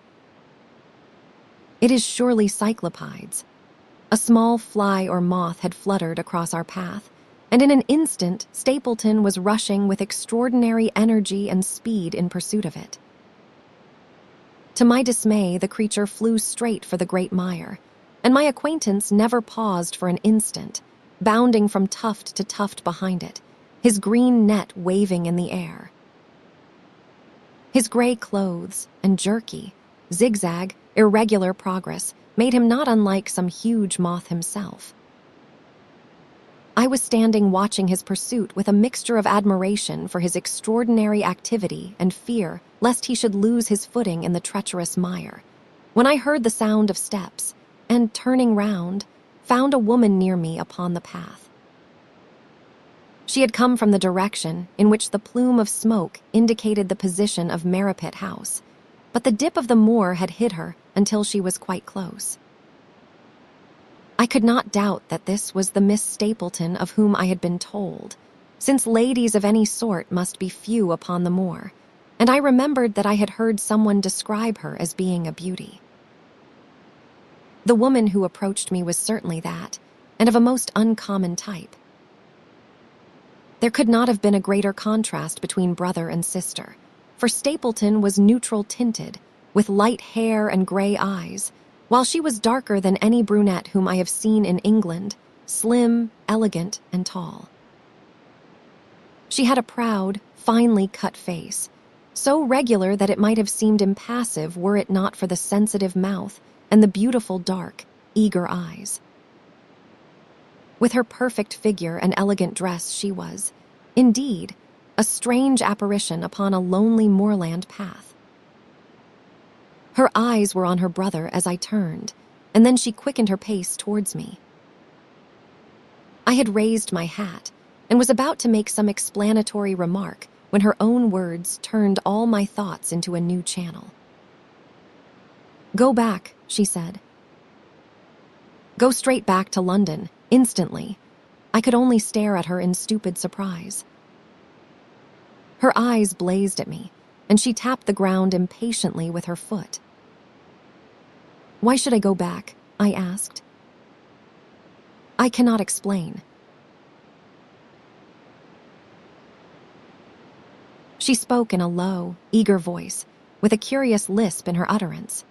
It is surely cyclopides. A small fly or moth had fluttered across our path, and in an instant Stapleton was rushing with extraordinary energy and speed in pursuit of it. To my dismay, the creature flew straight for the great mire, and my acquaintance never paused for an instant, bounding from tuft to tuft behind it, his green net waving in the air. His gray clothes and jerky, zigzag, irregular progress made him not unlike some huge moth himself. I was standing watching his pursuit with a mixture of admiration for his extraordinary activity and fear lest he should lose his footing in the treacherous mire, when I heard the sound of steps, and, turning round, found a woman near me upon the path. She had come from the direction in which the plume of smoke indicated the position of Merripit House, but the dip of the moor had hid her until she was quite close. I could not doubt that this was the Miss Stapleton of whom I had been told, since ladies of any sort must be few upon the moor, and I remembered that I had heard someone describe her as being a beauty. The woman who approached me was certainly that, and of a most uncommon type. There could not have been a greater contrast between brother and sister, for Stapleton was neutral-tinted, with light hair and gray eyes, while she was darker than any brunette whom I have seen in England, slim, elegant, and tall. She had a proud, finely cut face, so regular that it might have seemed impassive were it not for the sensitive mouth and the beautiful dark, eager eyes. With her perfect figure and elegant dress she was, indeed, a strange apparition upon a lonely moorland path. Her eyes were on her brother as I turned, and then she quickened her pace towards me. I had raised my hat and was about to make some explanatory remark when her own words turned all my thoughts into a new channel. "Go back," she said. "Go straight back to London, instantly." I could only stare at her in stupid surprise. Her eyes blazed at me, and she tapped the ground impatiently with her foot. "Why should I go back?" I asked. "I cannot explain." She spoke in a low, eager voice, with a curious lisp in her utterance.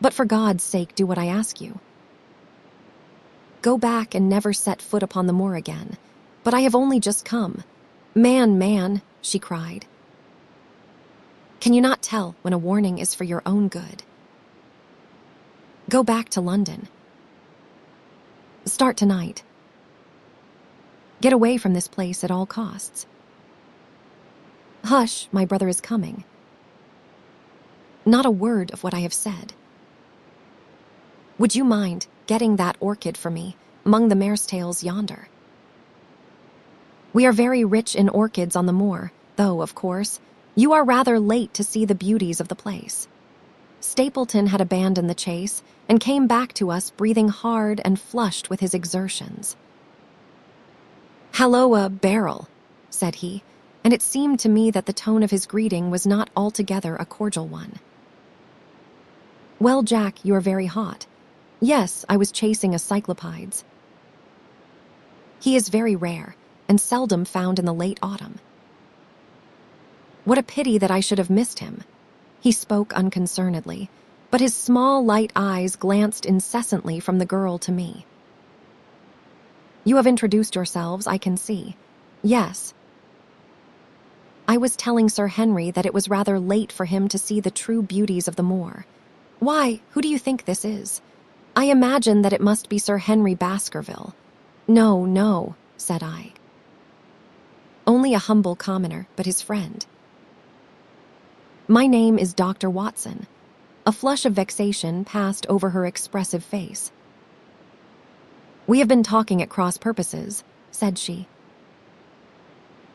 "But for God's sake, do what I ask you. Go back and never set foot upon the moor again. But I have only just come. Man, she cried. Can you not tell when a warning is for your own good? Go back to London. Start tonight. Get away from this place at all costs. Hush, my brother is coming. Not a word of what I have said. Would you mind getting that orchid for me among the mare's tails yonder? We are very rich in orchids on the moor, though, of course, You are rather late to see the beauties of the place." Stapleton had abandoned the chase and came back to us breathing hard and flushed with his exertions. "Halloa, Beryl," said he, and it seemed to me that the tone of his greeting was not altogether a cordial one. "Well, Jack, you are very hot." "Yes, I was chasing a cyclopides. He is very rare and seldom found in the late autumn." "What a pity that I should have missed him." He spoke unconcernedly, but his small, light eyes glanced incessantly from the girl to me. "You have introduced yourselves, I can see." "Yes." "I was telling Sir Henry that it was rather late for him to see the true beauties of the moor." "Why, who do you think this is?" "I imagine that it must be Sir Henry Baskerville." "No, no," said I. "Only a humble commoner, but his friend." "My name is Dr. Watson." A flush of vexation passed over her expressive face. "We have been talking at cross purposes," said she.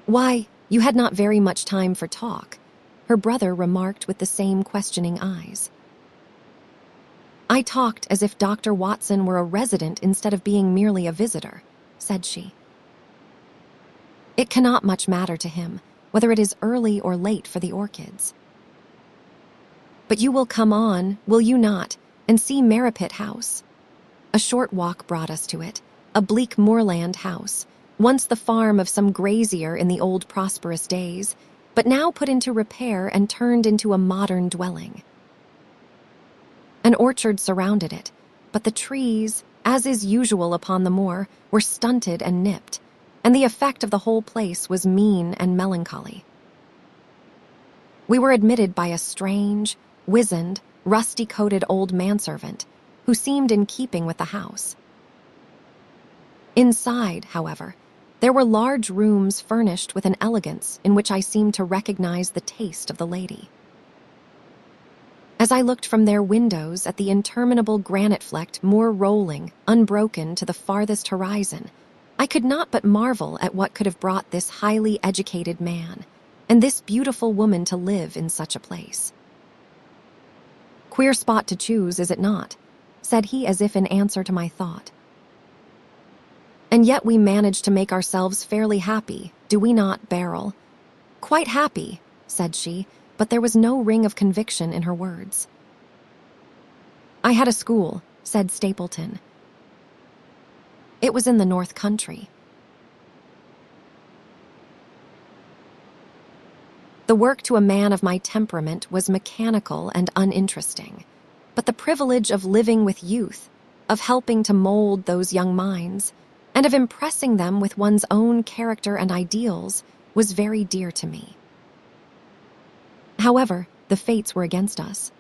"Why, you had not very much time for talk," her brother remarked with the same questioning eyes. "I talked as if Dr. Watson were a resident instead of being merely a visitor," said she. "It cannot much matter to him, whether it is early or late for the orchids." "But you will come on, will you not, and see Merripit House?" A short walk brought us to it, a bleak moorland house, once the farm of some grazier in the old prosperous days, but now put into repair and turned into a modern dwelling. An orchard surrounded it, but the trees, as is usual upon the moor, were stunted and nipped, and the effect of the whole place was mean and melancholy. We were admitted by a strange, wizened, rusty-coated old manservant who seemed in keeping with the house. Inside, however, there were large rooms furnished with an elegance in which I seemed to recognize the taste of the lady. As I looked from their windows at the interminable granite-flecked moor rolling, unbroken to the farthest horizon, I could not but marvel at what could have brought this highly educated man and this beautiful woman to live in such a place. "Queer spot to choose, is it not?" said he as if in answer to my thought. "And yet we manage to make ourselves fairly happy, do we not, Beryl?" "Quite happy," said she, but there was no ring of conviction in her words. "I had a school," said Stapleton. "It was in the North Country." The work to a man of my temperament was mechanical and uninteresting, but the privilege of living with youth, of helping to mold those young minds, and of impressing them with one's own character and ideals was very dear to me. However, the fates were against us.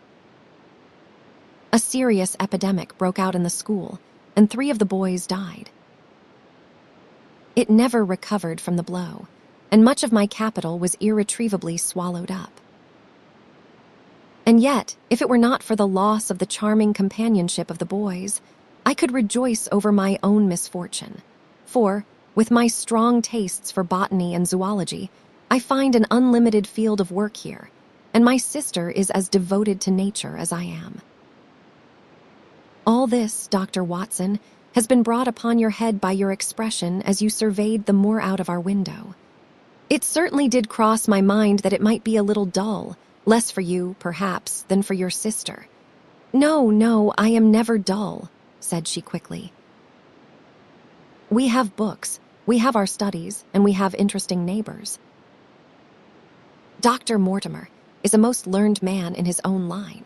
A serious epidemic broke out in the school, and 3 of the boys died. It never recovered from the blow, and much of my capital was irretrievably swallowed up. And yet, if it were not for the loss of the charming companionship of the boys, I could rejoice over my own misfortune, for, with my strong tastes for botany and zoology, I find an unlimited field of work here, and my sister is as devoted to nature as I am. All this, Dr. Watson, has been brought upon your head by your expression as you surveyed the moor out of our window. It certainly did cross my mind that it might be a little dull, less for you, perhaps, than for your sister. No, no, I am never dull," said she quickly. "We have books, we have our studies, and we have interesting neighbors. Dr. Mortimer is a most learned man in his own line.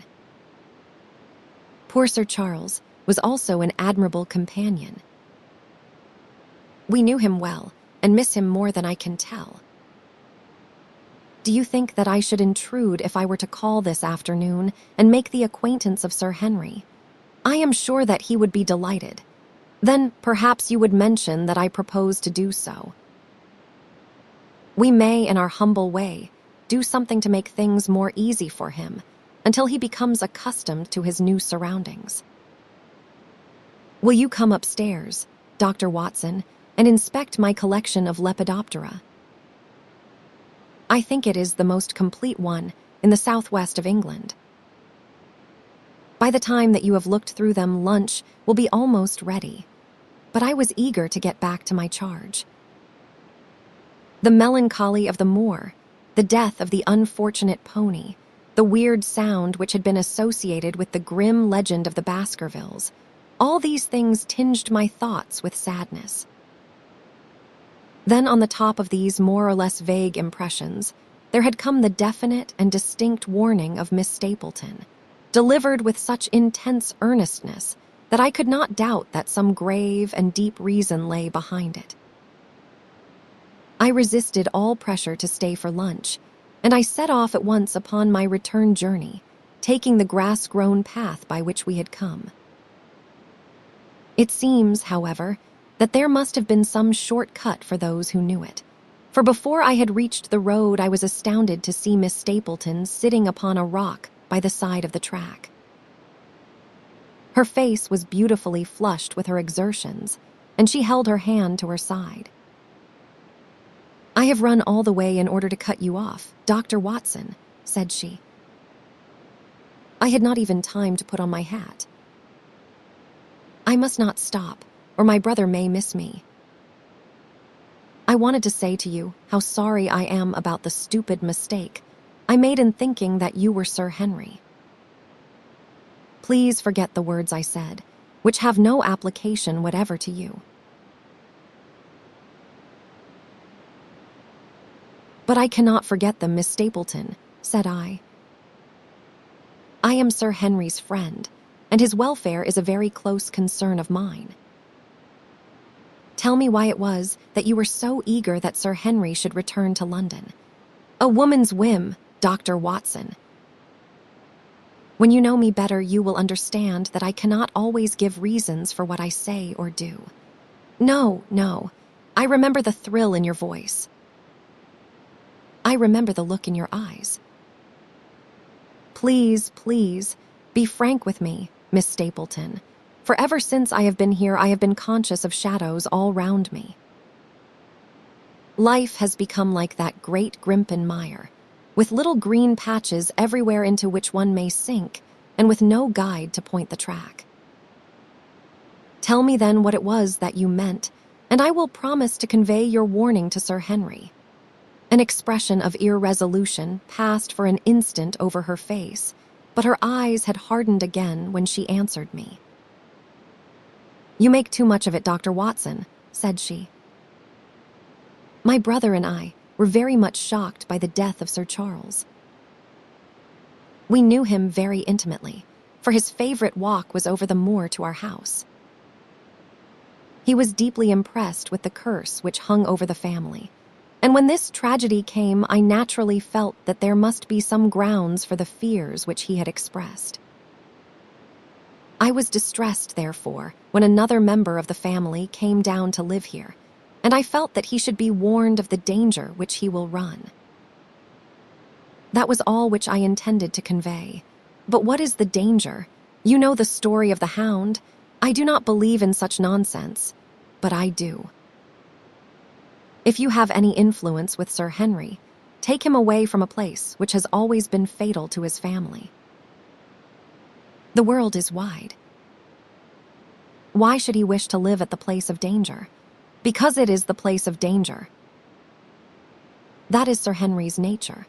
Poor Sir Charles was also an admirable companion. We knew him well, and miss him more than I can tell. Do you think that I should intrude if I were to call this afternoon and make the acquaintance of Sir Henry? I am sure that he would be delighted. Then perhaps you would mention that I propose to do so. We may, in our humble way, do something to make things more easy for him until he becomes accustomed to his new surroundings. Will you come upstairs, Dr. Watson, and inspect my collection of Lepidoptera? I think it is the most complete one in the southwest of England. By the time that you have looked through them, lunch will be almost ready. But I was eager to get back to my charge. The melancholy of the moor, the death of the unfortunate pony, the weird sound which had been associated with the grim legend of the Baskervilles, all these things tinged my thoughts with sadness. Then on the top of these more or less vague impressions, there had come the definite and distinct warning of Miss Stapleton, delivered with such intense earnestness that I could not doubt that some grave and deep reason lay behind it. I resisted all pressure to stay for lunch, and I set off at once upon my return journey, taking the grass-grown path by which we had come. It seems, however, that there must have been some short-cut for those who knew it, for before I had reached the road I was astounded to see Miss Stapleton sitting upon a rock by the side of the track. Her face was beautifully flushed with her exertions, and she held her hand to her side. "I have run all the way in order to cut you off, Dr. Watson," said she. I had not even time to put on my hat. "I must not stop, or my brother may miss me. I wanted to say to you how sorry I am about the stupid mistake I made in thinking that you were Sir Henry. Please forget the words I said, which have no application whatever to you." "But I cannot forget them, Miss Stapleton," said I. "I am Sir Henry's friend, and his welfare is a very close concern of mine. Tell me why it was that you were so eager that Sir Henry should return to London. A woman's whim, Dr. Watson. When you know me better, you will understand that I cannot always give reasons for what I say or do. No, no, I remember the thrill in your voice. I remember the look in your eyes. Please, please, be frank with me, Miss Stapleton, for ever since I have been here I have been conscious of shadows all round me. Life has become like that great Grimpen mire, with little green patches everywhere into which one may sink, and with no guide to point the track. Tell me then what it was that you meant, and I will promise to convey your warning to Sir Henry." An expression of irresolution passed for an instant over her face, but her eyes had hardened again when she answered me. "You make too much of it, Dr. Watson," said she. "My brother and I were very much shocked by the death of Sir Charles. We knew him very intimately, for his favorite walk was over the moor to our house. He was deeply impressed with the curse which hung over the family, and when this tragedy came, I naturally felt that there must be some grounds for the fears which he had expressed. I was distressed, therefore, when another member of the family came down to live here, and I felt that he should be warned of the danger which he will run. That was all which I intended to convey. But what is the danger? You know the story of the Hound. I do not believe in such nonsense, but I do. If you have any influence with Sir Henry, take him away from a place which has always been fatal to his family. The world is wide. Why should he wish to live at the place of danger? Because it is the place of danger. That is Sir Henry's nature.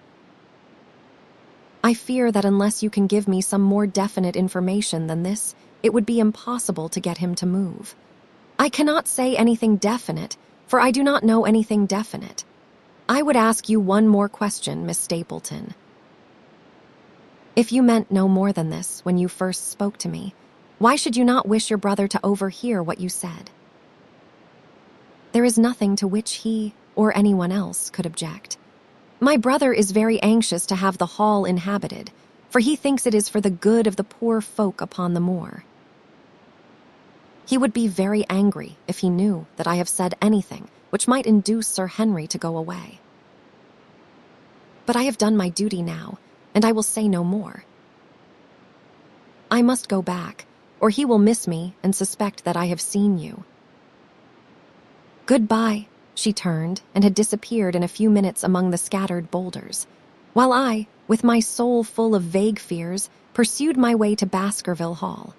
I fear that unless you can give me some more definite information than this, it would be impossible to get him to move. I cannot say anything definite, for I do not know anything definite. I would ask you one more question, Miss Stapleton. If you meant no more than this when you first spoke to me, why should you not wish your brother to overhear what you said? There is nothing to which he or anyone else could object. My brother is very anxious to have the hall inhabited, for he thinks it is for the good of the poor folk upon the moor. He would be very angry if he knew that I have said anything which might induce Sir Henry to go away. But I have done my duty now, and I will say no more. I must go back, or he will miss me and suspect that I have seen you. Goodbye, She turned and had disappeared in a few minutes among the scattered boulders, while I, with my soul full of vague fears, pursued my way to Baskerville Hall.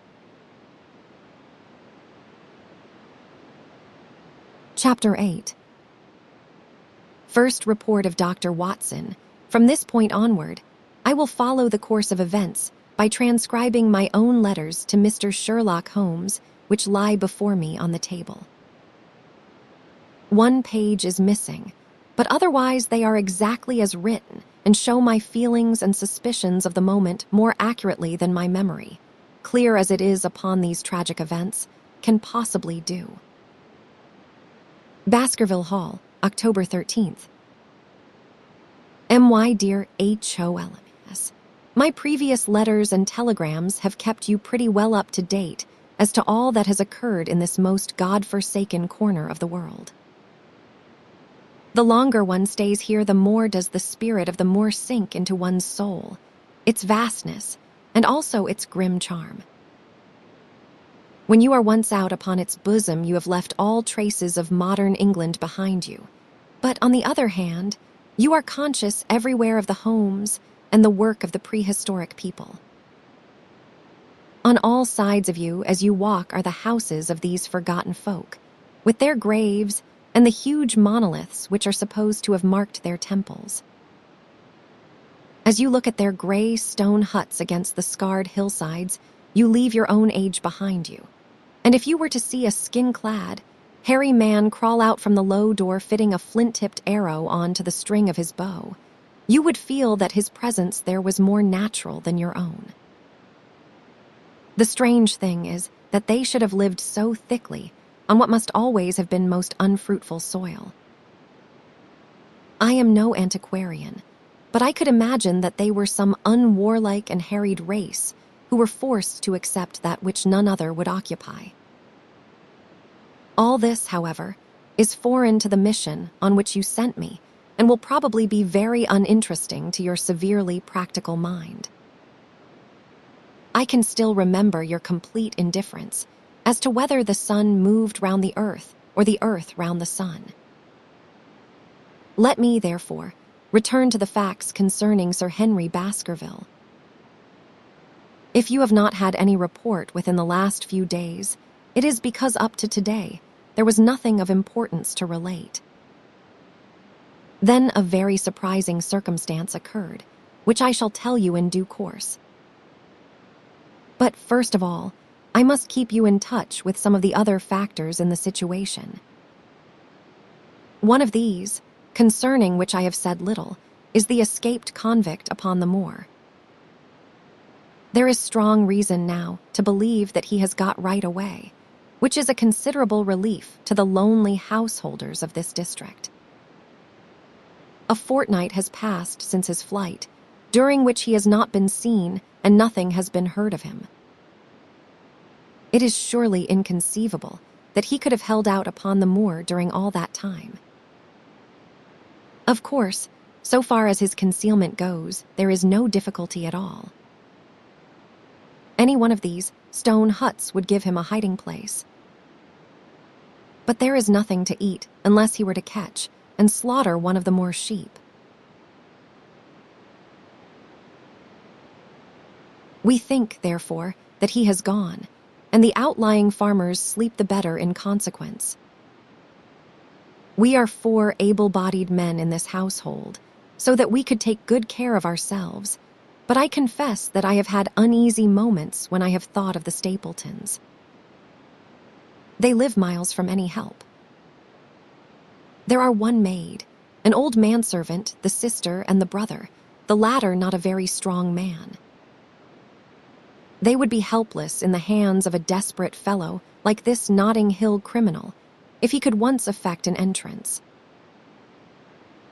Chapter 8. First report of Dr. Watson. From this point onward, I will follow the course of events by transcribing my own letters to Mr. Sherlock Holmes, which lie before me on the table. One page is missing, but otherwise they are exactly as written and show my feelings and suspicions of the moment more accurately than my memory, clear as it is upon these tragic events, can possibly do. Baskerville Hall, October 13th. M.Y. Dear Holmes, my previous letters and telegrams have kept you pretty well up to date as to all that has occurred in this most God-forsaken corner of the world. The longer one stays here, the more does the spirit of the moor sink into one's soul, its vastness, and also its grim charm. When you are once out upon its bosom, you have left all traces of modern England behind you. But on the other hand, you are conscious everywhere of the homes and the work of the prehistoric people. On all sides of you as you walk are the houses of these forgotten folk, with their graves and the huge monoliths which are supposed to have marked their temples. As you look at their gray stone huts against the scarred hillsides, you leave your own age behind you. And if you were to see a skin-clad, hairy man crawl out from the low door fitting a flint-tipped arrow onto the string of his bow, you would feel that his presence there was more natural than your own. The strange thing is that they should have lived so thickly on what must always have been most unfruitful soil. I am no antiquarian, but I could imagine that they were some unwarlike and harried race who were forced to accept that which none other would occupy. All this, however, is foreign to the mission on which you sent me and will probably be very uninteresting to your severely practical mind. I can still remember your complete indifference as to whether the sun moved round the earth or the earth round the sun. Let me, therefore, return to the facts concerning Sir Henry Baskerville. If you have not had any report within the last few days, it is because up to today there was nothing of importance to relate. Then a very surprising circumstance occurred, which I shall tell you in due course. But first of all, I must keep you in touch with some of the other factors in the situation. One of these, concerning which I have said little, is the escaped convict upon the moor. There is strong reason now to believe that he has got right away, which is a considerable relief to the lonely householders of this district. A fortnight has passed since his flight, during which he has not been seen and nothing has been heard of him. It is surely inconceivable that he could have held out upon the moor during all that time. Of course, so far as his concealment goes, there is no difficulty at all. Any one of these stone huts would give him a hiding place. But there is nothing to eat unless he were to catch and slaughter one of the moor sheep. We think, therefore, that he has gone, and the outlying farmers sleep the better in consequence. We are 4 able-bodied men in this household, so that we could take good care of ourselves, but I confess that I have had uneasy moments when I have thought of the Stapletons. They live miles from any help. There are one maid, an old manservant, the sister, and the brother, the latter not a very strong man. They would be helpless in the hands of a desperate fellow like this Notting Hill criminal, if he could once effect an entrance.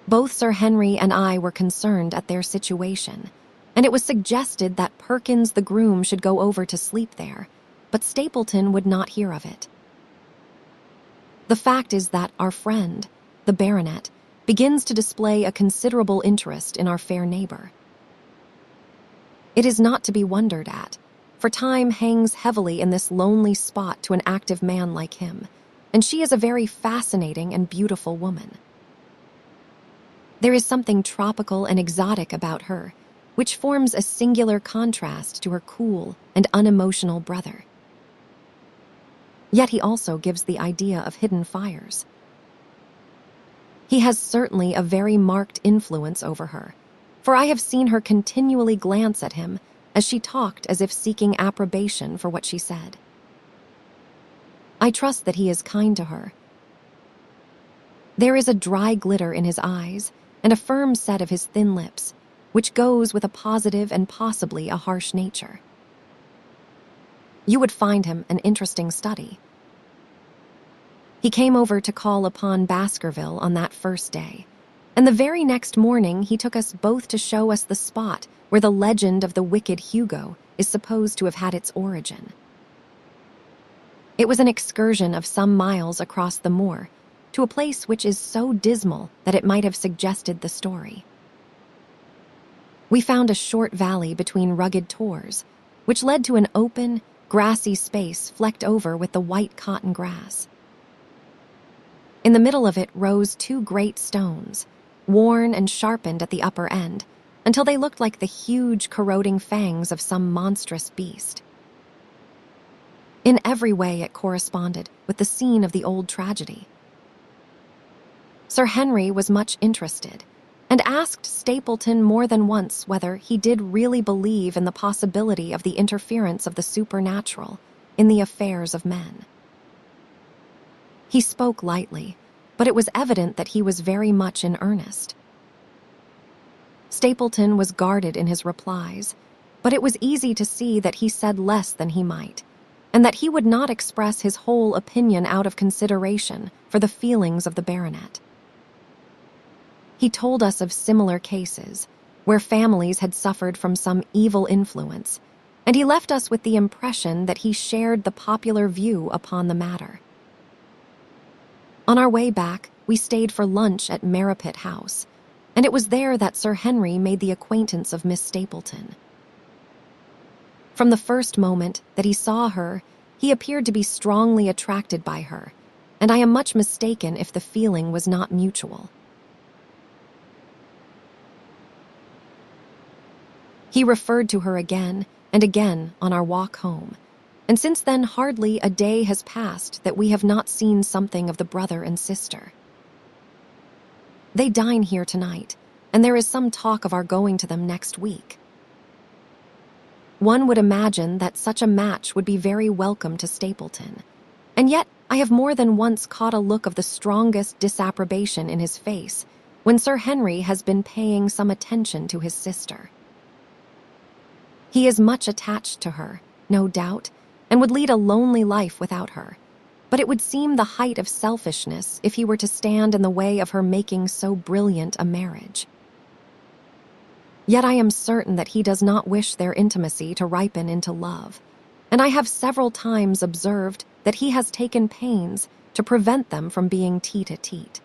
Both Sir Henry and I were concerned at their situation, and it was suggested that Perkins the groom should go over to sleep there, but Stapleton would not hear of it. The fact is that our friend, the baronet, begins to display a considerable interest in our fair neighbor. It is not to be wondered at, for time hangs heavily in this lonely spot to an active man like him, and she is a very fascinating and beautiful woman. There is something tropical and exotic about her, which forms a singular contrast to her cool and unemotional brother. Yet he also gives the idea of hidden fires. He has certainly a very marked influence over her, for I have seen her continually glance at him as she talked as if seeking approbation for what she said. I trust that he is kind to her. There is a dry glitter in his eyes and a firm set of his thin lips, which goes with a positive and possibly a harsh nature. You would find him an interesting study. He came over to call upon Baskerville on that first day, and the very next morning he took us both to show us the spot where the legend of the wicked Hugo is supposed to have had its origin. It was an excursion of some miles across the moor, to a place which is so dismal that it might have suggested the story. We found a short valley between rugged tors, which led to an open, grassy space flecked over with the white cotton grass. In the middle of it rose two great stones, worn and sharpened at the upper end, until they looked like the huge, corroding fangs of some monstrous beast. In every way it corresponded with the scene of the old tragedy. Sir Henry was much interested, and asked Stapleton more than once whether he did really believe in the possibility of the interference of the supernatural in the affairs of men. He spoke lightly, but it was evident that he was very much in earnest. Stapleton was guarded in his replies, but it was easy to see that he said less than he might, and that he would not express his whole opinion out of consideration for the feelings of the baronet. He told us of similar cases, where families had suffered from some evil influence, and he left us with the impression that he shared the popular view upon the matter. On our way back, we stayed for lunch at Merripit House, and it was there that Sir Henry made the acquaintance of Miss Stapleton. From the first moment that he saw her, he appeared to be strongly attracted by her, and I am much mistaken if the feeling was not mutual. He referred to her again and again on our walk home, and since then hardly a day has passed that we have not seen something of the brother and sister. They dine here tonight, and there is some talk of our going to them next week. One would imagine that such a match would be very welcome to Stapleton, and yet I have more than once caught a look of the strongest disapprobation in his face when Sir Henry has been paying some attention to his sister. He is much attached to her, no doubt, and would lead a lonely life without her, but it would seem the height of selfishness if he were to stand in the way of her making so brilliant a marriage. Yet I am certain that he does not wish their intimacy to ripen into love, and I have several times observed that he has taken pains to prevent them from being tete-a-tete.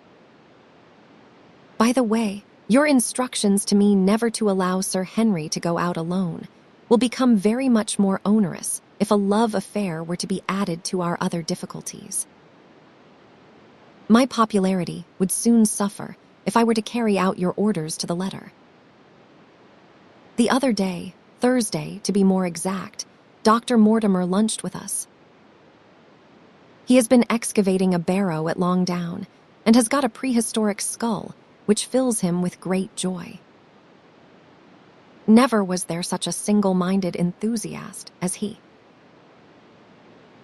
By the way, your instructions to me never to allow Sir Henry to go out alone will become very much more onerous if a love affair were to be added to our other difficulties. My popularity would soon suffer if I were to carry out your orders to the letter. The other day, Thursday to be more exact, Dr. Mortimer lunched with us. He has been excavating a barrow at Long Down and has got a prehistoric skull, which fills him with great joy. Never was there such a single-minded enthusiast as he.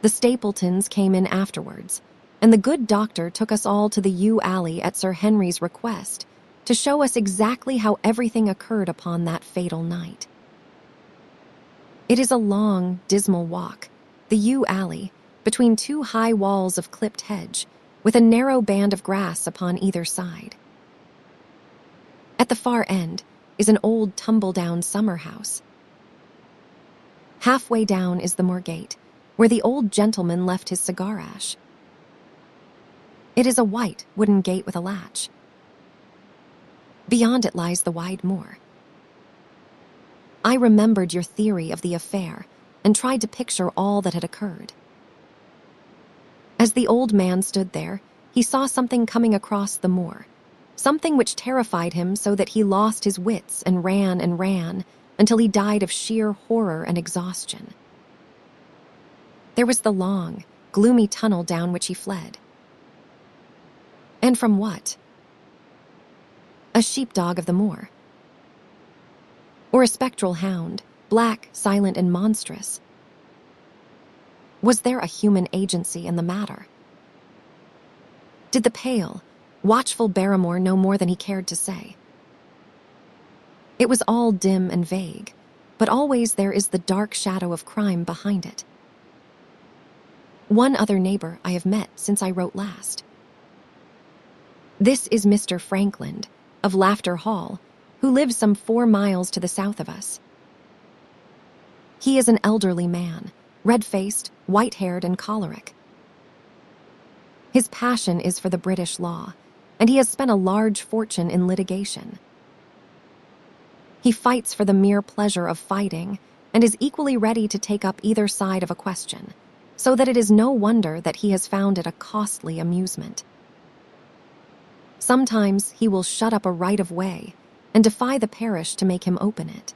The Stapletons came in afterwards, and the good doctor took us all to the yew alley at Sir Henry's request to show us exactly how everything occurred upon that fatal night. It is a long, dismal walk, the yew alley, between two high walls of clipped hedge, with a narrow band of grass upon either side. At the far end is an old tumble-down summer house. Halfway down is the moor gate, where the old gentleman left his cigar ash. It is a white wooden gate with a latch. Beyond it lies the wide moor. I remembered your theory of the affair and tried to picture all that had occurred. As the old man stood there, he saw something coming across the moor, something which terrified him so that he lost his wits and ran until he died of sheer horror and exhaustion. There was the long, gloomy tunnel down which he fled. And from what? A sheepdog of the moor. Or a spectral hound, black, silent, and monstrous. Was there a human agency in the matter? Did the pale, watchful Barrymore know more than he cared to say? It was all dim and vague, but always there is the dark shadow of crime behind it. One other neighbor I have met since I wrote last. This is Mr. Frankland, of Laughter Hall, who lives some 4 miles to the south of us. He is an elderly man, red-faced, white-haired, and choleric. His passion is for the British law, and he has spent a large fortune in litigation. He fights for the mere pleasure of fighting and is equally ready to take up either side of a question, so that it is no wonder that he has found it a costly amusement. Sometimes he will shut up a right-of-way and defy the parish to make him open it.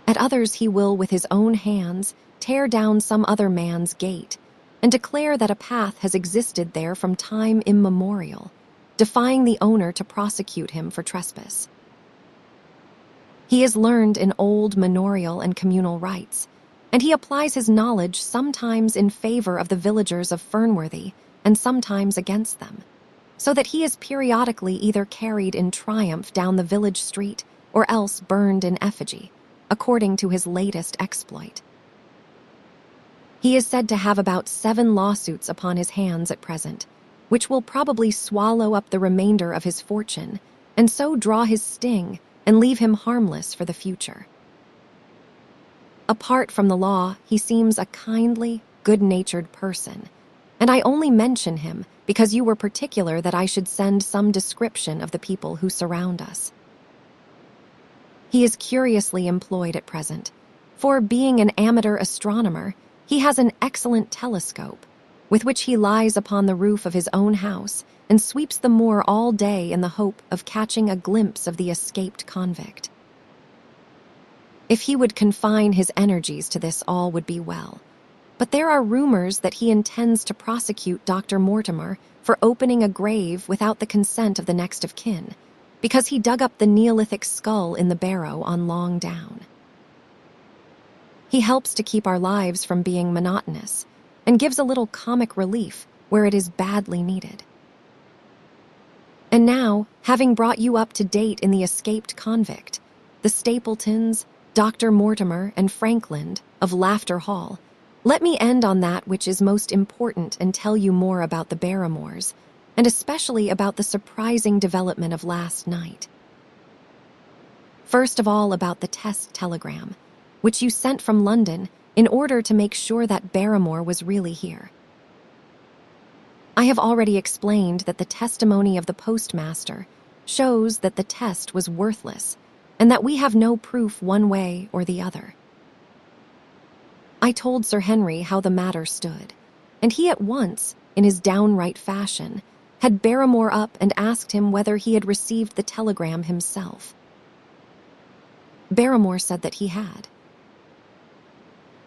At others he will, with his own hands, tear down some other man's gate and declare that a path has existed there from time immemorial, defying the owner to prosecute him for trespass. He is learned in old manorial and communal rights, and he applies his knowledge sometimes in favor of the villagers of Fernworthy and sometimes against them, so that he is periodically either carried in triumph down the village street or else burned in effigy, according to his latest exploit. He is said to have about 7 lawsuits upon his hands at present, which will probably swallow up the remainder of his fortune and so draw his sting and leave him harmless for the future. Apart from the law, he seems a kindly, good-natured person, and I only mention him because you were particular that I should send some description of the people who surround us. He is curiously employed at present, for being an amateur astronomer, he has an excellent telescope, with which he lies upon the roof of his own house and sweeps the moor all day in the hope of catching a glimpse of the escaped convict. If he would confine his energies to this, all would be well. But there are rumors that he intends to prosecute Dr. Mortimer for opening a grave without the consent of the next of kin, because he dug up the Neolithic skull in the barrow on Long Down. He helps to keep our lives from being monotonous and gives a little comic relief where it is badly needed. And now, having brought you up to date in the escaped convict, the Stapletons, Dr. Mortimer, and Frankland of Laughter Hall, let me end on that which is most important and tell you more about the Barrymores, and especially about the surprising development of last night. First of all, about the test telegram, which you sent from London in order to make sure that Barrymore was really here. I have already explained that the testimony of the postmaster shows that the test was worthless and that we have no proof one way or the other. I told Sir Henry how the matter stood, and he at once, in his downright fashion, had Barrymore up and asked him whether he had received the telegram himself. Barrymore said that he had.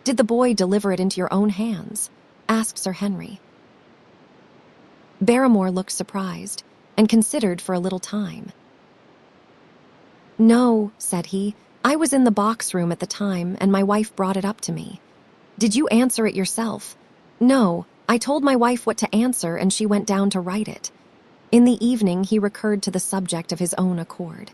"Did the boy deliver it into your own hands?" asked Sir Henry. Barrymore looked surprised and considered for a little time. "No," said he, "I was in the box room at the time and my wife brought it up to me." "Did you answer it yourself?" "No, I told my wife what to answer and she went down to write it." In the evening he recurred to the subject of his own accord.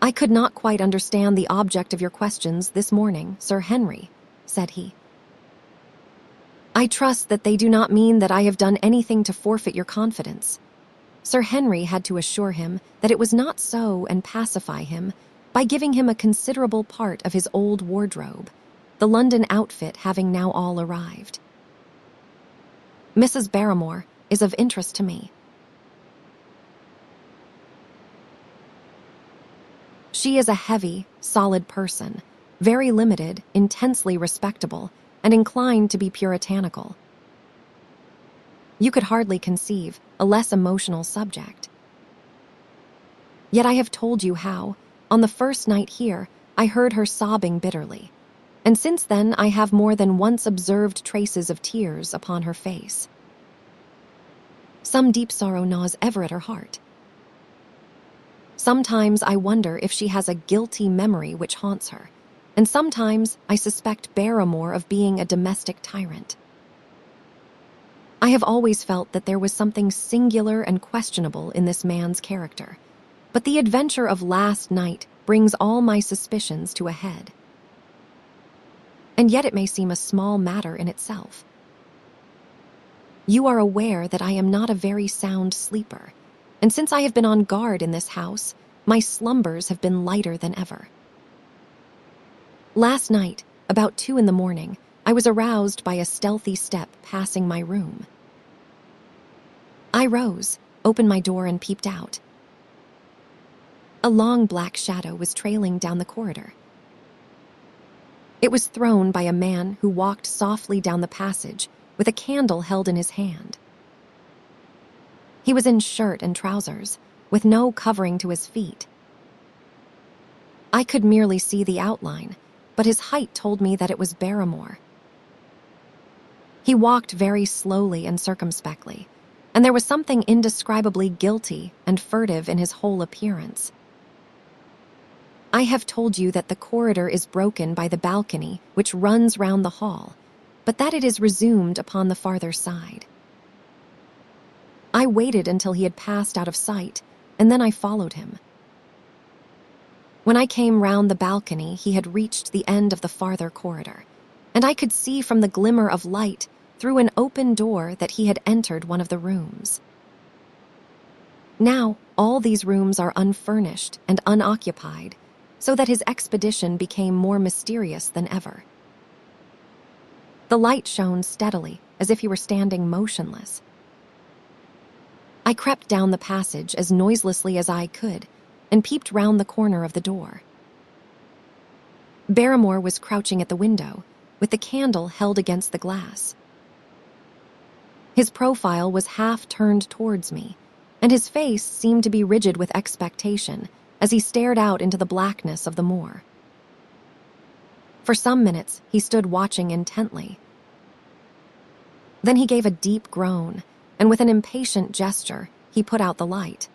"I could not quite understand the object of your questions this morning, Sir Henry," said he. "I trust that they do not mean that I have done anything to forfeit your confidence." Sir Henry had to assure him that it was not so and pacify him by giving him a considerable part of his old wardrobe, the London outfit having now all arrived. "Mrs. Barrymore is of interest to me. She is a heavy, solid person, very limited, intensely respectable, and inclined to be puritanical. You could hardly conceive a less emotional subject. Yet I have told you how, on the first night here, I heard her sobbing bitterly, and since then I have more than once observed traces of tears upon her face. Some deep sorrow gnaws ever at her heart. Sometimes I wonder if she has a guilty memory which haunts her, and sometimes I suspect Barrymore of being a domestic tyrant. I have always felt that there was something singular and questionable in this man's character, but the adventure of last night brings all my suspicions to a head. And yet it may seem a small matter in itself. You are aware that I am not a very sound sleeper, and since I have been on guard in this house, my slumbers have been lighter than ever. Last night, about 2 a.m, I was aroused by a stealthy step passing my room. I rose, opened my door, and peeped out. A long black shadow was trailing down the corridor. It was thrown by a man who walked softly down the passage with a candle held in his hand. He was in shirt and trousers, with no covering to his feet. I could merely see the outline, but his height told me that it was Barrymore. He walked very slowly and circumspectly, and there was something indescribably guilty and furtive in his whole appearance. I have told you that the corridor is broken by the balcony which runs round the hall, but that it is resumed upon the farther side. I waited until he had passed out of sight, and then I followed him. When I came round the balcony, he had reached the end of the farther corridor, and I could see from the glimmer of light through an open door that he had entered one of the rooms. Now, all these rooms are unfurnished and unoccupied, so that his expedition became more mysterious than ever. The light shone steadily, as if he were standing motionless. I crept down the passage as noiselessly as I could, and peeped round the corner of the door. Barrymore was crouching at the window, with the candle held against the glass. His profile was half turned towards me, and his face seemed to be rigid with expectation as he stared out into the blackness of the moor. For some minutes, he stood watching intently. Then he gave a deep groan, and with an impatient gesture, he put out the light.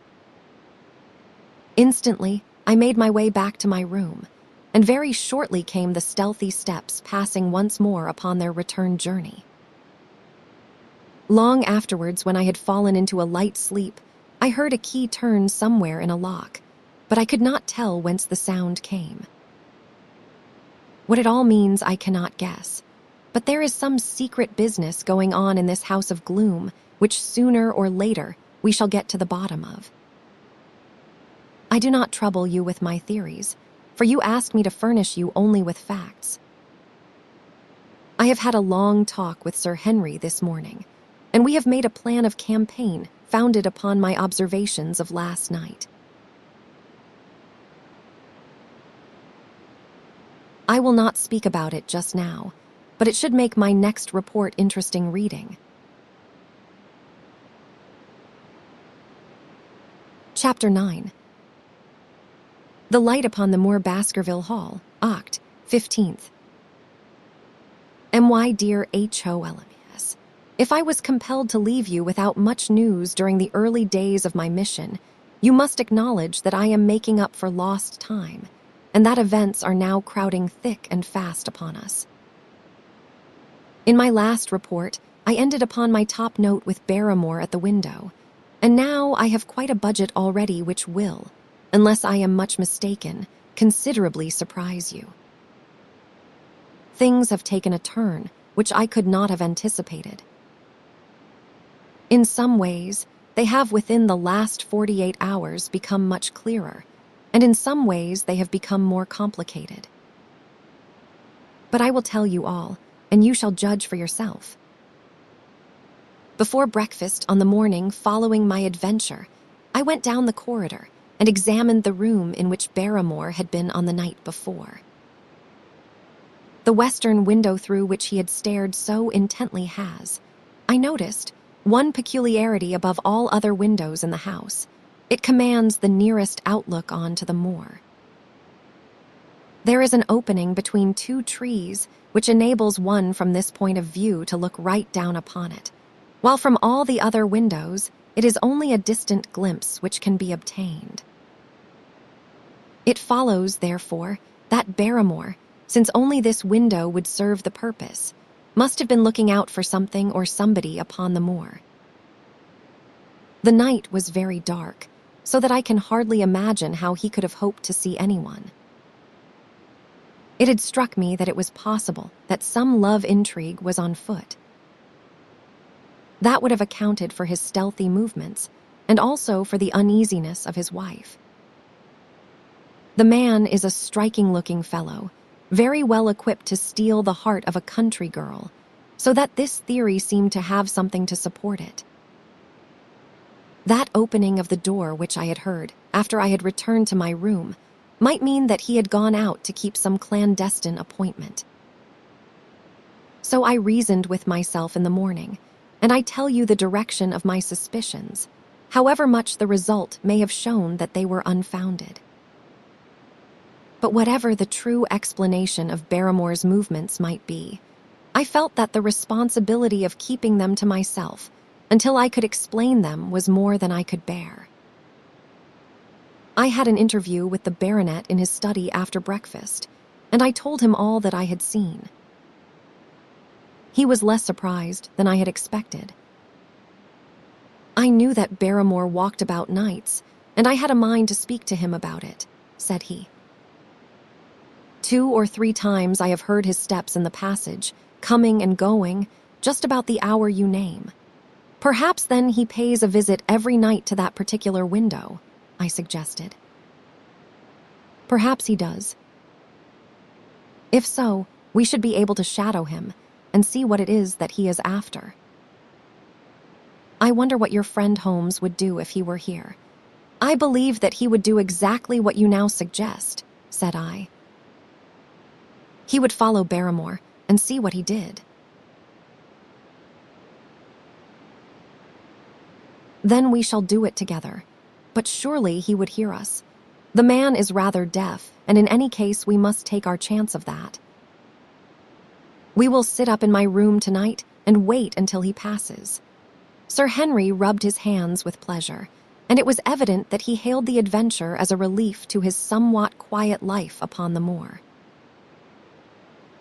Instantly, I made my way back to my room, and very shortly came the stealthy steps passing once more upon their return journey. Long afterwards, when I had fallen into a light sleep, I heard a key turn somewhere in a lock, but I could not tell whence the sound came. What it all means I cannot guess, but there is some secret business going on in this house of gloom which sooner or later we shall get to the bottom of. I do not trouble you with my theories, for you asked me to furnish you only with facts. I have had a long talk with Sir Henry this morning, and we have made a plan of campaign founded upon my observations of last night. I will not speak about it just now, but it should make my next report interesting reading. Chapter 9. The light upon the Moor Baskerville Hall, Oct. 15th. My dear M.R.C.S, if I was compelled to leave you without much news during the early days of my mission, you must acknowledge that I am making up for lost time, and that events are now crowding thick and fast upon us. In my last report, I ended upon my top note with Barrymore at the window, and now I have quite a budget already which will, unless I am much mistaken, considerably surprise you. Things have taken a turn which I could not have anticipated. In some ways, they have within the last 48 hours become much clearer, and in some ways they have become more complicated. But I will tell you all, and you shall judge for yourself. Before breakfast on the morning following my adventure, I went down the corridor and examined the room in which Barrymore had been on the night before. The western window through which he had stared so intently has, I noticed, one peculiarity above all other windows in the house. It commands the nearest outlook onto the moor. There is an opening between two trees which enables one from this point of view to look right down upon it, while from all the other windows it is only a distant glimpse which can be obtained. It follows, therefore, that Barrymore, since only this window would serve the purpose, must have been looking out for something or somebody upon the moor. The night was very dark, so that I can hardly imagine how he could have hoped to see anyone. It had struck me that it was possible that some love intrigue was on foot. That would have accounted for his stealthy movements, and also for the uneasiness of his wife. The man is a striking-looking fellow, very well equipped to steal the heart of a country girl, so that this theory seemed to have something to support it. That opening of the door which I had heard after I had returned to my room might mean that he had gone out to keep some clandestine appointment. So I reasoned with myself in the morning, and I tell you the direction of my suspicions, however much the result may have shown that they were unfounded. But whatever the true explanation of Barrymore's movements might be, I felt that the responsibility of keeping them to myself until I could explain them was more than I could bear. I had an interview with the baronet in his study after breakfast, and I told him all that I had seen. He was less surprised than I had expected. I knew that Barrymore walked about nights, and I had a mind to speak to him about it, said he. 2 or 3 times I have heard his steps in the passage, coming and going, just about the hour you name. Perhaps then he pays a visit every night to that particular window, I suggested. Perhaps he does. If so, we should be able to shadow him and see what it is that he is after. I wonder what your friend Holmes would do if he were here. I believe that he would do exactly what you now suggest, said I. He would follow Barrymore and see what he did. Then we shall do it together. But surely he would hear us. The man is rather deaf, and in any case we must take our chance of that. We will sit up in my room tonight and wait until he passes. Sir Henry rubbed his hands with pleasure, and it was evident that he hailed the adventure as a relief to his somewhat quiet life upon the moor.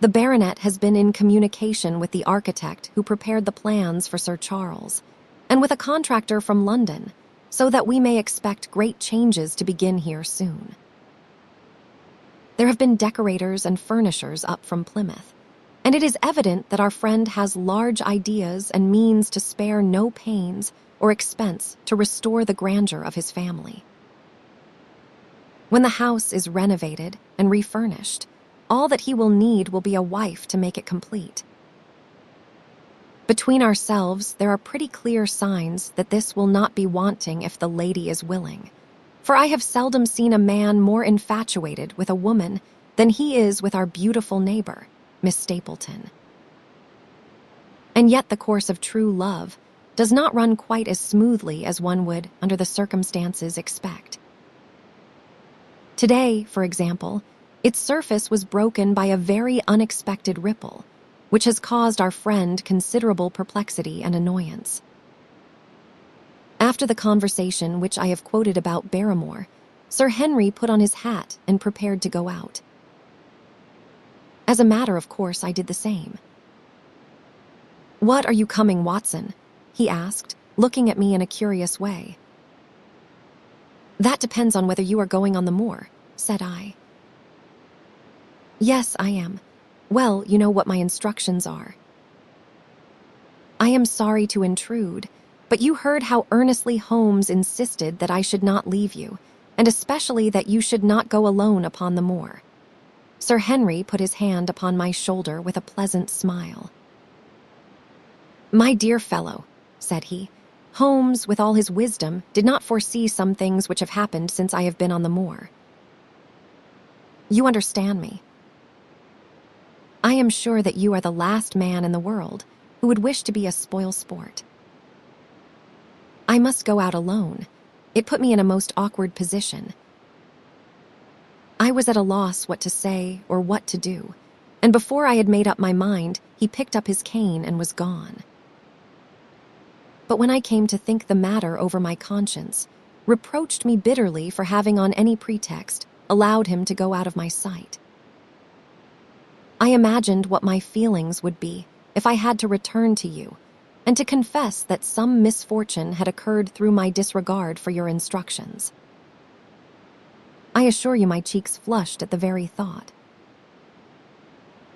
The baronet has been in communication with the architect who prepared the plans for Sir Charles, and with a contractor from London, so that we may expect great changes to begin here soon. There have been decorators and furnishers up from Plymouth, and it is evident that our friend has large ideas and means to spare no pains or expense to restore the grandeur of his family. When the house is renovated and refurnished, all that he will need will be a wife to make it complete. Between ourselves, there are pretty clear signs that this will not be wanting if the lady is willing, for I have seldom seen a man more infatuated with a woman than he is with our beautiful neighbor, Miss Stapleton. And yet the course of true love does not run quite as smoothly as one would, under the circumstances, expect. Today, for example, its surface was broken by a very unexpected ripple, which has caused our friend considerable perplexity and annoyance. After the conversation which I have quoted about Barrymore, Sir Henry put on his hat and prepared to go out. As a matter of course, I did the same. "What are you coming, Watson?" he asked, looking at me in a curious way. "That depends on whether you are going on the moor," said I. "Yes, I am. Well, you know what my instructions are." "I am sorry to intrude, but you heard how earnestly Holmes insisted that I should not leave you, and especially that you should not go alone upon the moor." Sir Henry put his hand upon my shoulder with a pleasant smile. "My dear fellow," said he, "Holmes, with all his wisdom, did not foresee some things which have happened since I have been on the moor. You understand me?" I am sure that you are the last man in the world who would wish to be a spoilsport. I must go out alone. It put me in a most awkward position. I was at a loss what to say or what to do, and before I had made up my mind, he picked up his cane and was gone. But when I came to think the matter over, my conscience reproached me bitterly for having on any pretext allowed him to go out of my sight. I imagined what my feelings would be if I had to return to you, and to confess that some misfortune had occurred through my disregard for your instructions. I assure you my cheeks flushed at the very thought.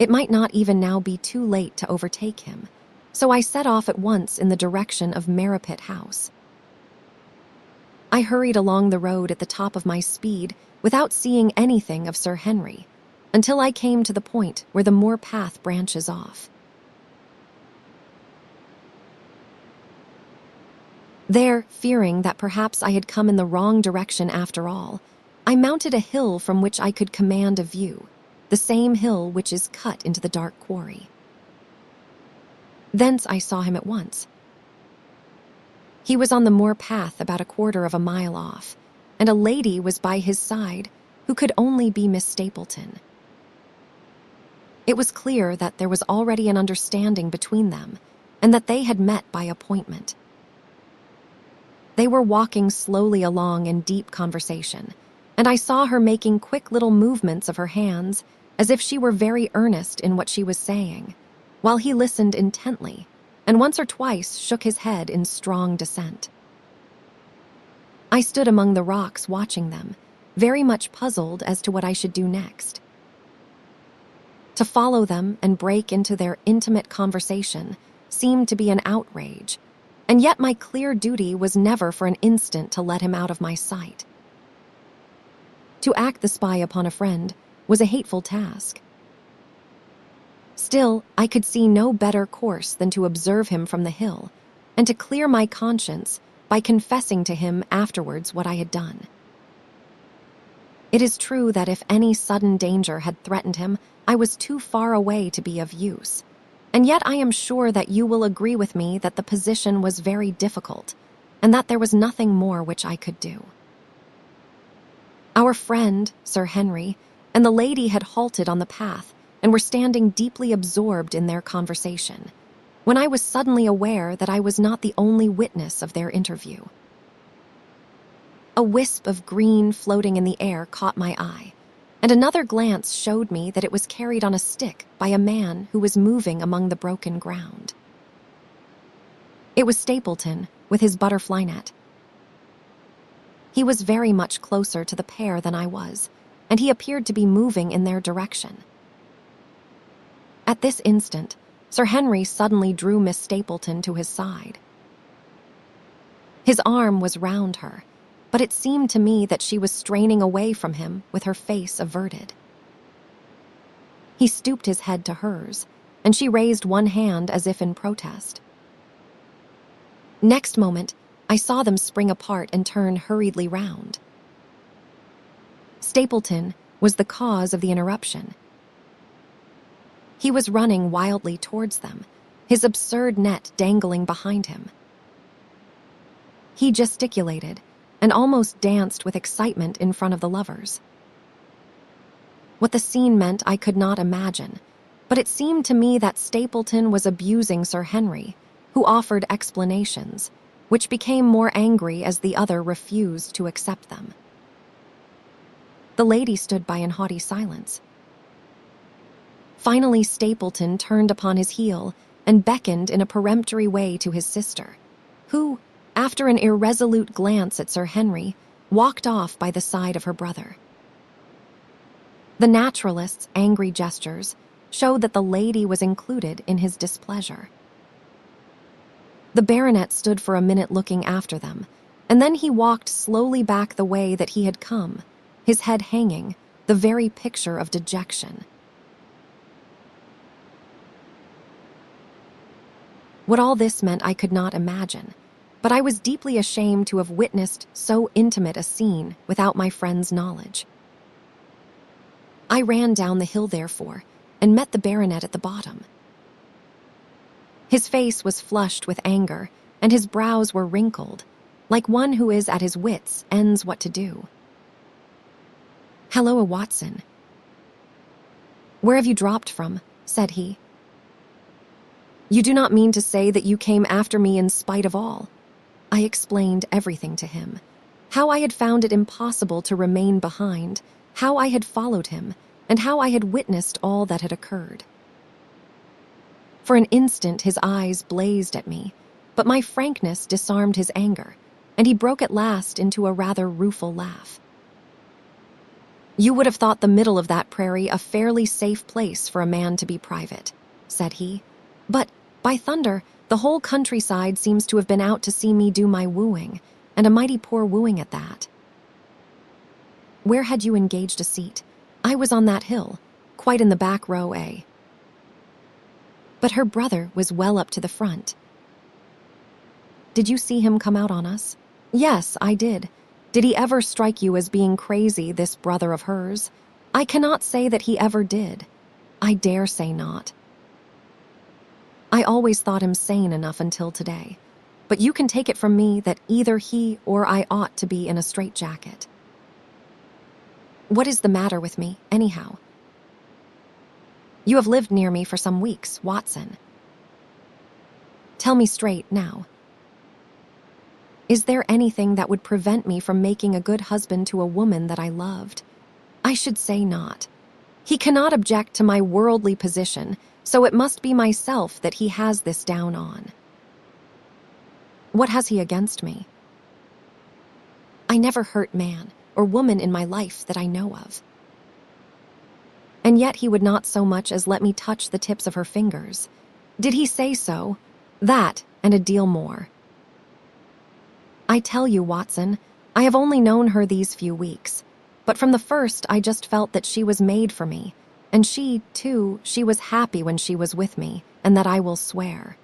It might not even now be too late to overtake him, so I set off at once in the direction of M.R.C.S house. I hurried along the road at the top of my speed without seeing anything of Sir Henry, until I came to the point where the moor path branches off. There, fearing that perhaps I had come in the wrong direction after all, I mounted a hill from which I could command a view, the same hill which is cut into the dark quarry. Thence I saw him at once. He was on the moor path about a quarter of a mile off, and a lady was by his side who could only be Miss Stapleton. It was clear that there was already an understanding between them, and that they had met by appointment. They were walking slowly along in deep conversation, and I saw her making quick little movements of her hands as if she were very earnest in what she was saying, while he listened intently and once or twice shook his head in strong dissent. I stood among the rocks watching them, very much puzzled as to what I should do next. To follow them and break into their intimate conversation seemed to be an outrage, and yet my clear duty was never for an instant to let him out of my sight. To act the spy upon a friend was a hateful task. Still, I could see no better course than to observe him from the hill, and to clear my conscience by confessing to him afterwards what I had done. It is true that if any sudden danger had threatened him, I was too far away to be of use, and yet I am sure that you will agree with me that the position was very difficult, and that there was nothing more which I could do. Our friend, Sir Henry, and the lady had halted on the path and were standing deeply absorbed in their conversation, when I was suddenly aware that I was not the only witness of their interview. A wisp of green floating in the air caught my eye, and another glance showed me that it was carried on a stick by a man who was moving among the broken ground. It was Stapleton with his butterfly net. He was very much closer to the pair than I was, and he appeared to be moving in their direction. At this instant, Sir Henry suddenly drew Miss Stapleton to his side. His arm was round her, but it seemed to me that she was straining away from him with her face averted. He stooped his head to hers, and she raised one hand as if in protest. Next moment, I saw them spring apart and turn hurriedly round. Stapleton was the cause of the interruption. He was running wildly towards them, his absurd net dangling behind him. He gesticulated and almost danced with excitement in front of the lovers. What the scene meant I could not imagine, but it seemed to me that Stapleton was abusing Sir Henry, who offered explanations, which became more angry as the other refused to accept them. The lady stood by in haughty silence. Finally, Stapleton turned upon his heel and beckoned in a peremptory way to his sister, who, after an irresolute glance at Sir Henry, walked off by the side of her brother. The naturalist's angry gestures showed that the lady was included in his displeasure. The baronet stood for a minute looking after them, and then he walked slowly back the way that he had come, his head hanging, the very picture of dejection. What all this meant I could not imagine, but I was deeply ashamed to have witnessed so intimate a scene without my friend's knowledge. I ran down the hill, therefore, and met the baronet at the bottom. His face was flushed with anger, and his brows were wrinkled, like one who is at his wits' ends what to do. "Hello, Watson. Where have you dropped from?" said he. "You do not mean to say that you came after me in spite of all." I explained everything to him. How I had found it impossible to remain behind, how I had followed him, and how I had witnessed all that had occurred. For an instant his eyes blazed at me, but my frankness disarmed his anger, and he broke at last into a rather rueful laugh. "You would have thought the middle of that prairie a fairly safe place for a man to be private," said he. "But, by thunder, the whole countryside seems to have been out to see me do my wooing, and a mighty poor wooing at that." "Where had you engaged a seat?" "I was on that hill, quite in the back row, eh?" "But her brother was well up to the front." "Did you see him come out on us?" "Yes, I did. Did he ever strike you as being crazy, this brother of hers?" "I cannot say that he ever did." "I dare say not. I always thought him sane enough until today. But you can take it from me that either he or I ought to be in a straitjacket." "What is the matter with me, anyhow?" "You have lived near me for some weeks, Watson. Tell me straight now. Is there anything that would prevent me from making a good husband to a woman that I loved?" "I should say not. He cannot object to my worldly position, so it must be myself that he has this down on." "What has he against me?" "I never hurt man or woman in my life that I know of." "And yet he would not so much as let me touch the tips of her fingers." "Did he say so?" "That, and a deal more." "I tell you, Watson, I have only known her these few weeks, but from the first I just felt that she was made for me, and she, too, she was happy when she was with me, and that I will swear.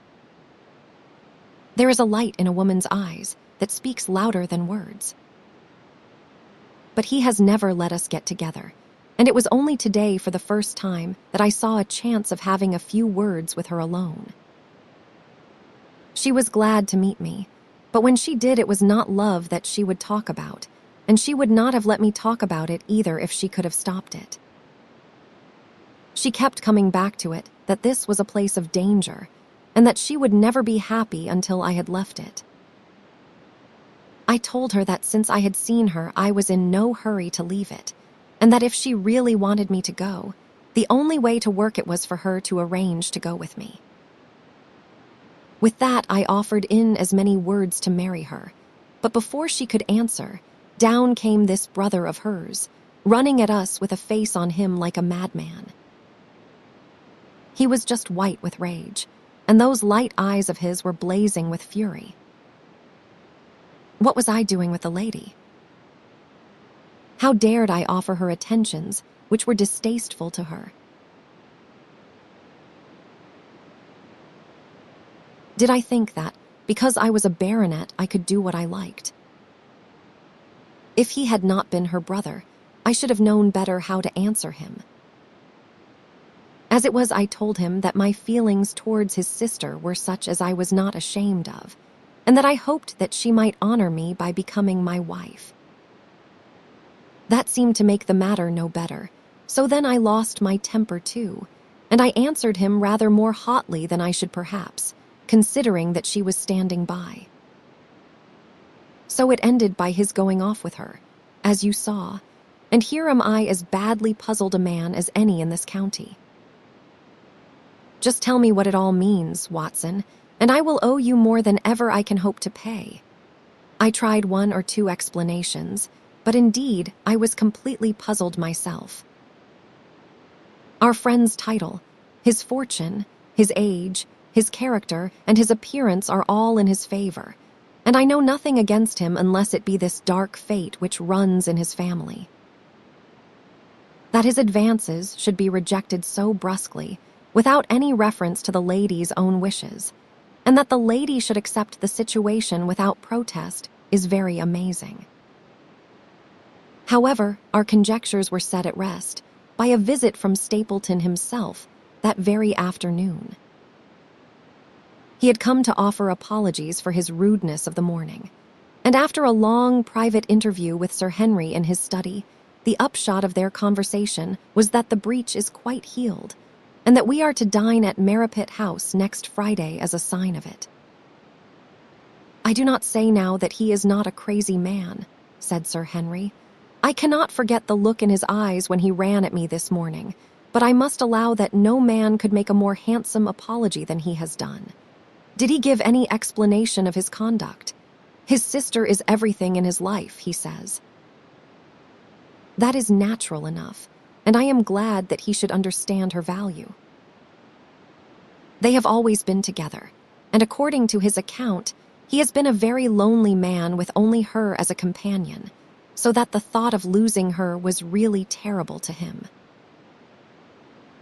There is a light in a woman's eyes that speaks louder than words. But he has never let us get together, and it was only today for the first time that I saw a chance of having a few words with her alone. She was glad to meet me, but when she did, it was not love that she would talk about, and she would not have let me talk about it either if she could have stopped it. She kept coming back to it, that this was a place of danger, and that she would never be happy until I had left it. I told her that since I had seen her, I was in no hurry to leave it, and that if she really wanted me to go, the only way to work it was for her to arrange to go with me. With that, I offered in as many words to marry her, but before she could answer, down came this brother of hers, running at us with a face on him like a madman. He was just white with rage, and those light eyes of his were blazing with fury. What was I doing with the lady? How dared I offer her attentions which were distasteful to her? Did I think that, because I was a baronet, I could do what I liked? If he had not been her brother, I should have known better how to answer him. As it was, I told him that my feelings towards his sister were such as I was not ashamed of, and that I hoped that she might honor me by becoming my wife. That seemed to make the matter no better, so then I lost my temper too, and I answered him rather more hotly than I should perhaps, considering that she was standing by. So it ended by his going off with her, as you saw, and here am I as badly puzzled a man as any in this county. Just tell me what it all means, Watson, and I will owe you more than ever I can hope to pay. I tried 1 or 2 explanations, but indeed I was completely puzzled myself. Our friend's title, his fortune, his age, his character, and his appearance are all in his favor, and I know nothing against him unless it be this dark fate which runs in his family. That his advances should be rejected so brusquely, without any reference to the lady's own wishes, and that the lady should accept the situation without protest, is very amazing. However, our conjectures were set at rest, by a visit from Stapleton himself that very afternoon. He had come to offer apologies for his rudeness of the morning, and after a long private interview with Sir Henry in his study, the upshot of their conversation was that the breach is quite healed, and that we are to dine at Merripit House next Friday as a sign of it. "I do not say now that he is not a crazy man," said Sir Henry. "I cannot forget the look in his eyes when he ran at me this morning, but I must allow that no man could make a more handsome apology than he has done. Did he give any explanation of his conduct? His sister is everything in his life, he says. That is natural enough, and I am glad that he should understand her value. They have always been together, and according to his account, he has been a very lonely man with only her as a companion, so that the thought of losing her was really terrible to him.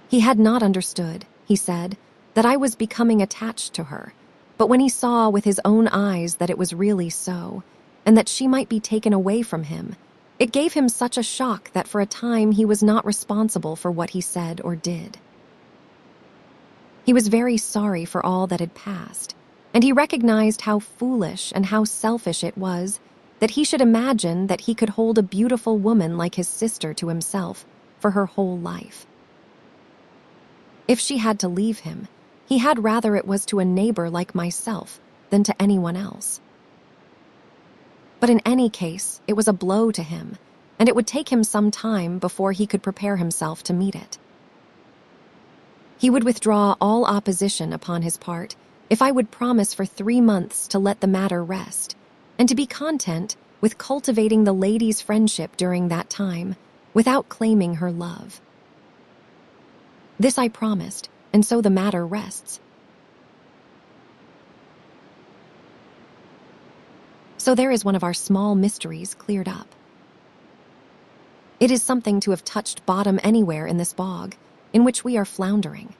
He had not understood, he said, that I was becoming attached to her, but when he saw with his own eyes that it was really so, and that she might be taken away from him, it gave him such a shock that for a time he was not responsible for what he said or did. He was very sorry for all that had passed, and he recognized how foolish and how selfish it was that he should imagine that he could hold a beautiful woman like his sister to himself for her whole life. If she had to leave him, he had rather it was to a neighbor like myself than to anyone else. But in any case, it was a blow to him, and it would take him some time before he could prepare himself to meet it. He would withdraw all opposition upon his part if I would promise for 3 months to let the matter rest, and to be content with cultivating the lady's friendship during that time, without claiming her love. This I promised, and so the matter rests. So there is one of our small mysteries cleared up. It is something to have touched bottom anywhere in this bog, in which we are floundering.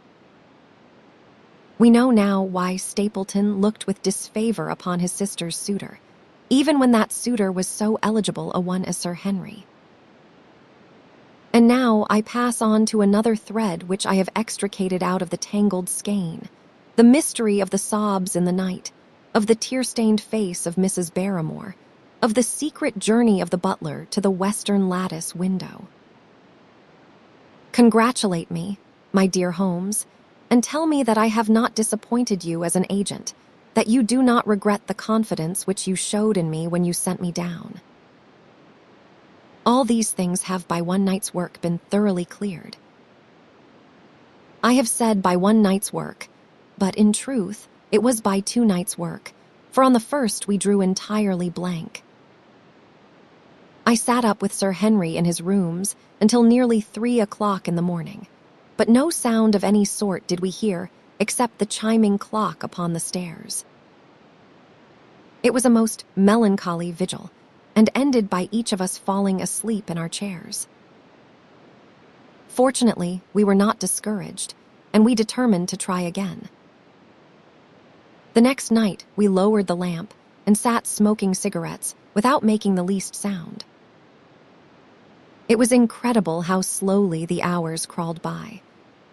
We know now why Stapleton looked with disfavor upon his sister's suitor, even when that suitor was so eligible a one as Sir Henry. And now I pass on to another thread which I have extricated out of the tangled skein, the mystery of the sobs in the night, of the tear-stained face of Mrs. Barrymore, of the secret journey of the butler to the western lattice window. Congratulate me, my dear Holmes, and tell me that I have not disappointed you as an agent, that you do not regret the confidence which you showed in me when you sent me down. All these things have by one night's work been thoroughly cleared. I have said by one night's work, but in truth, it was by 2 nights' work, for on the first we drew entirely blank. I sat up with Sir Henry in his rooms until nearly 3 o'clock in the morning, but no sound of any sort did we hear except the chiming clock upon the stairs. It was a most melancholy vigil, and ended by each of us falling asleep in our chairs. Fortunately, we were not discouraged, and we determined to try again. The next night, we lowered the lamp and sat smoking cigarettes without making the least sound. It was incredible how slowly the hours crawled by,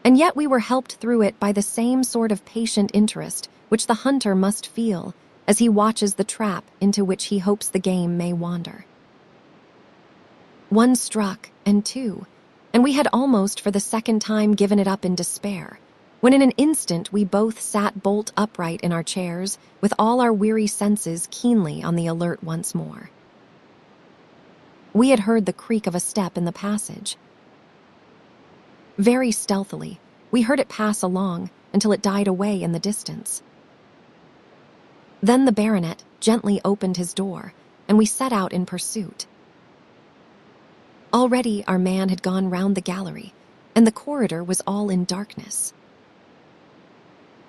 and yet we were helped through it by the same sort of patient interest which the hunter must feel as he watches the trap into which he hopes the game may wander. 1 struck, and 2, and we had almost for the second time given it up in despair, when in an instant we both sat bolt upright in our chairs, with all our weary senses keenly on the alert once more. We had heard the creak of a step in the passage. Very stealthily, we heard it pass along until it died away in the distance. Then the baronet gently opened his door, and we set out in pursuit. Already our man had gone round the gallery, and the corridor was all in darkness.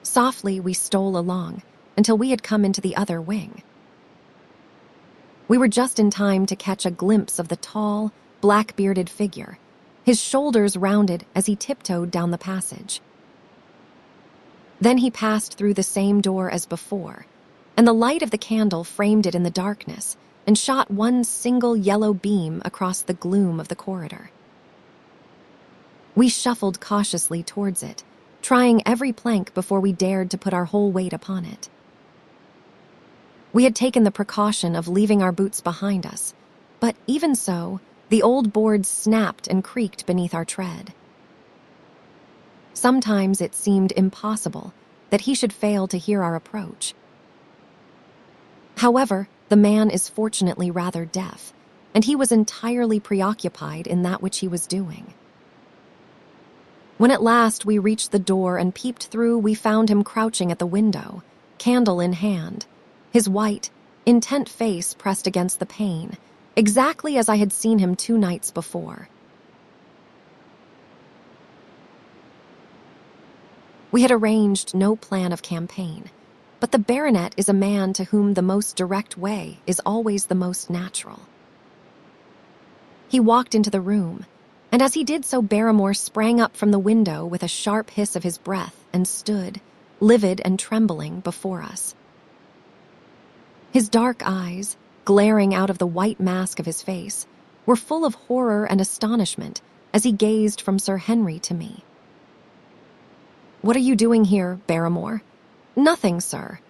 Softly we stole along until we had come into the other wing. We were just in time to catch a glimpse of the tall, black-bearded figure, his shoulders rounded as he tiptoed down the passage. Then he passed through the same door as before, and the light of the candle framed it in the darkness and shot one single yellow beam across the gloom of the corridor. We shuffled cautiously towards it, trying every plank before we dared to put our whole weight upon it. We had taken the precaution of leaving our boots behind us, but even so, the old boards snapped and creaked beneath our tread. Sometimes it seemed impossible that he should fail to hear our approach. However, the man is fortunately rather deaf, and he was entirely preoccupied in that which he was doing. When at last we reached the door and peeped through, we found him crouching at the window, candle in hand, his white, intent face pressed against the pane, exactly as I had seen him 2 nights before. We had arranged no plan of campaign, but the baronet is a man to whom the most direct way is always the most natural. He walked into the room, and as he did so, Barrymore sprang up from the window with a sharp hiss of his breath and stood, livid and trembling, before us. His dark eyes, glaring out of the white mask of his face, were full of horror and astonishment as he gazed from Sir Henry to me. "What are you doing here, Barrymore?" "Nothing, sir."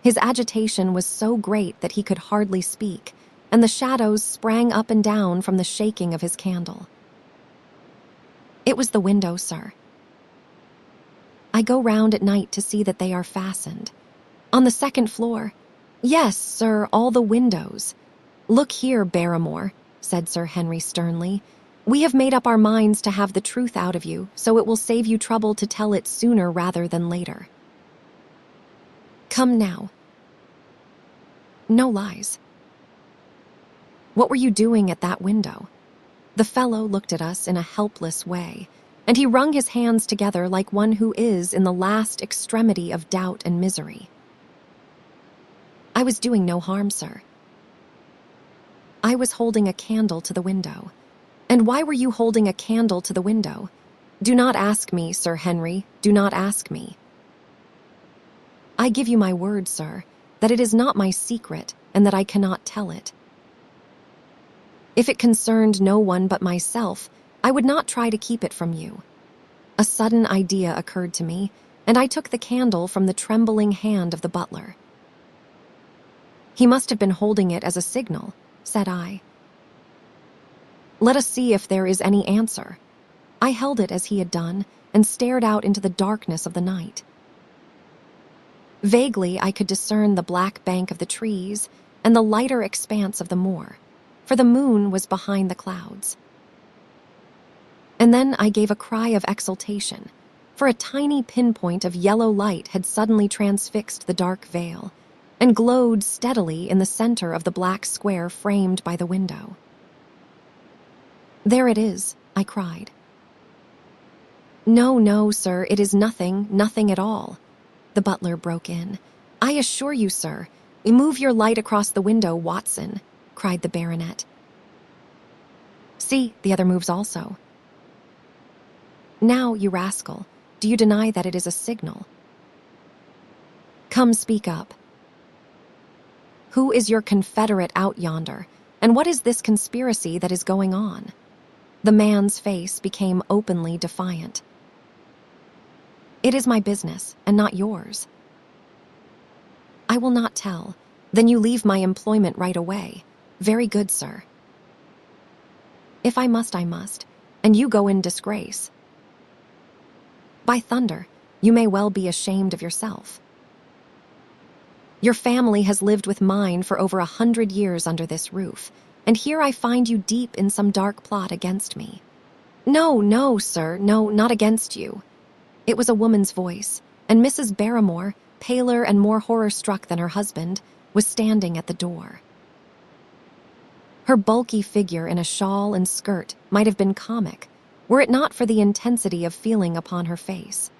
His agitation was so great that he could hardly speak, and the shadows sprang up and down from the shaking of his candle. "It was the window, sir. I go round at night to see that they are fastened. On the 2nd floor. Yes, sir, all the windows. Look here, Barrymore," said Sir Henry sternly. "We have made up our minds to have the truth out of you, so it will save you trouble to tell it sooner rather than later. Come now. No lies. What were you doing at that window?" The fellow looked at us in a helpless way, and he wrung his hands together like one who is in the last extremity of doubt and misery. "I was doing no harm, sir. I was holding a candle to the window." "And why were you holding a candle to the window?" "Do not ask me, Sir Henry, do not ask me." "I give you my word, sir, that it is not my secret and that I cannot tell it. If it concerned no one but myself, I would not try to keep it from you." A sudden idea occurred to me, and I took the candle from the trembling hand of the butler. "He must have been holding it as a signal," said I. "Let us see if there is any answer." I held it as he had done and stared out into the darkness of the night. Vaguely, I could discern the black bank of the trees and the lighter expanse of the moor, for the moon was behind the clouds. And then I gave a cry of exultation, for a tiny pinpoint of yellow light had suddenly transfixed the dark veil and glowed steadily in the center of the black square framed by the window. "There it is," I cried. "No, no, sir, it is nothing, nothing at all," the butler broke in. "I assure you, sir, move your light across the window, Watson," cried the baronet. "See, the other moves also. Now, you rascal, do you deny that it is a signal? Come, speak up. Who is your confederate out yonder, and what is this conspiracy that is going on?" The man's face became openly defiant. "It is my business, and not yours." "I will not tell. Then you leave my employment right away." "Very good, sir." "If I must, I must, and you go in disgrace." "By thunder, you may well be ashamed of yourself. Your family has lived with mine for over 100 years under this roof, and here I find you deep in some dark plot against me." "No, no, sir, no, not against you." It was a woman's voice, and Mrs. Barrymore, paler and more horror-struck than her husband, was standing at the door. Her bulky figure in a shawl and skirt might have been comic, were it not for the intensity of feeling upon her face.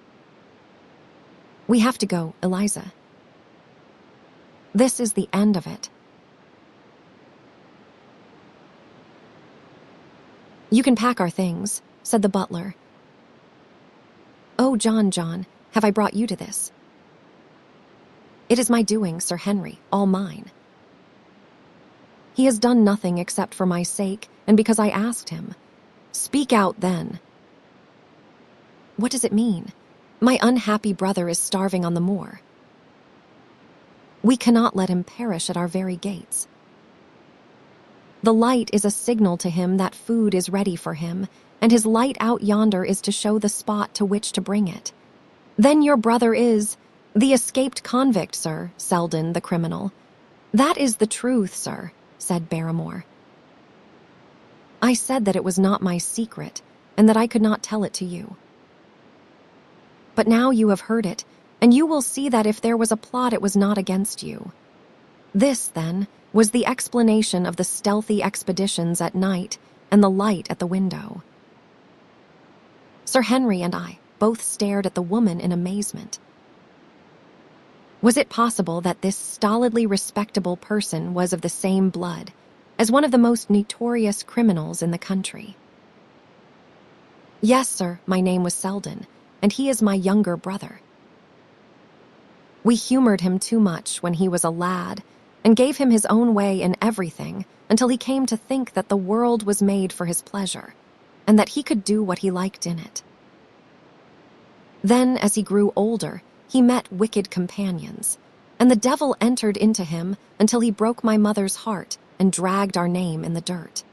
"We have to go, Eliza. This is the end of it." "You can pack our things," said the butler. "Oh, John, John, have I brought you to this?" "It is my doing, Sir Henry, all mine." "He has done nothing except for my sake and because I asked him." "Speak out, then." What does it mean? My unhappy brother is starving on the moor. We cannot let him perish at our very gates. The light is a signal to him that food is ready for him, and his light out yonder is to show the spot to which to bring it. Then your brother is the escaped convict, sir, Selden, the criminal. That is the truth, sir, said Barrymore. I said that it was not my secret, and that I could not tell it to you. But now you have heard it, and you will see that if there was a plot, it was not against you. This, then, was the explanation of the stealthy expeditions at night and the light at the window. Sir Henry and I both stared at the woman in amazement. Was it possible that this stolidly respectable person was of the same blood as one of the most notorious criminals in the country? Yes, sir, my name was Selden, and he is my younger brother. We humored him too much when he was a lad and gave him his own way in everything until he came to think that the world was made for his pleasure and that he could do what he liked in it. Then, as he grew older, he met wicked companions, and the devil entered into him until he broke my mother's heart and dragged our name in the dirt.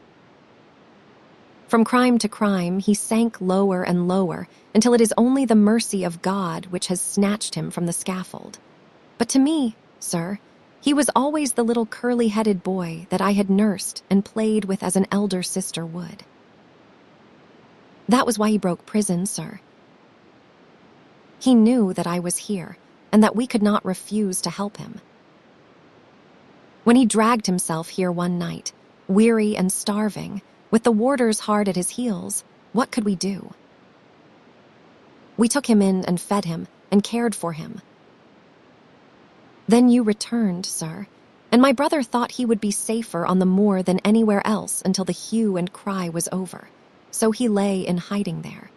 From crime to crime, he sank lower and lower until it is only the mercy of God which has snatched him from the scaffold. But to me, sir, he was always the little curly-headed boy that I had nursed and played with as an elder sister would. That was why he broke prison, sir. He knew that I was here and that we could not refuse to help him. When he dragged himself here one night, weary and starving, with the warders hard at his heels, what could we do? We took him in and fed him and cared for him. Then you returned, sir, and my brother thought he would be safer on the moor than anywhere else until the hue and cry was over, so he lay in hiding there.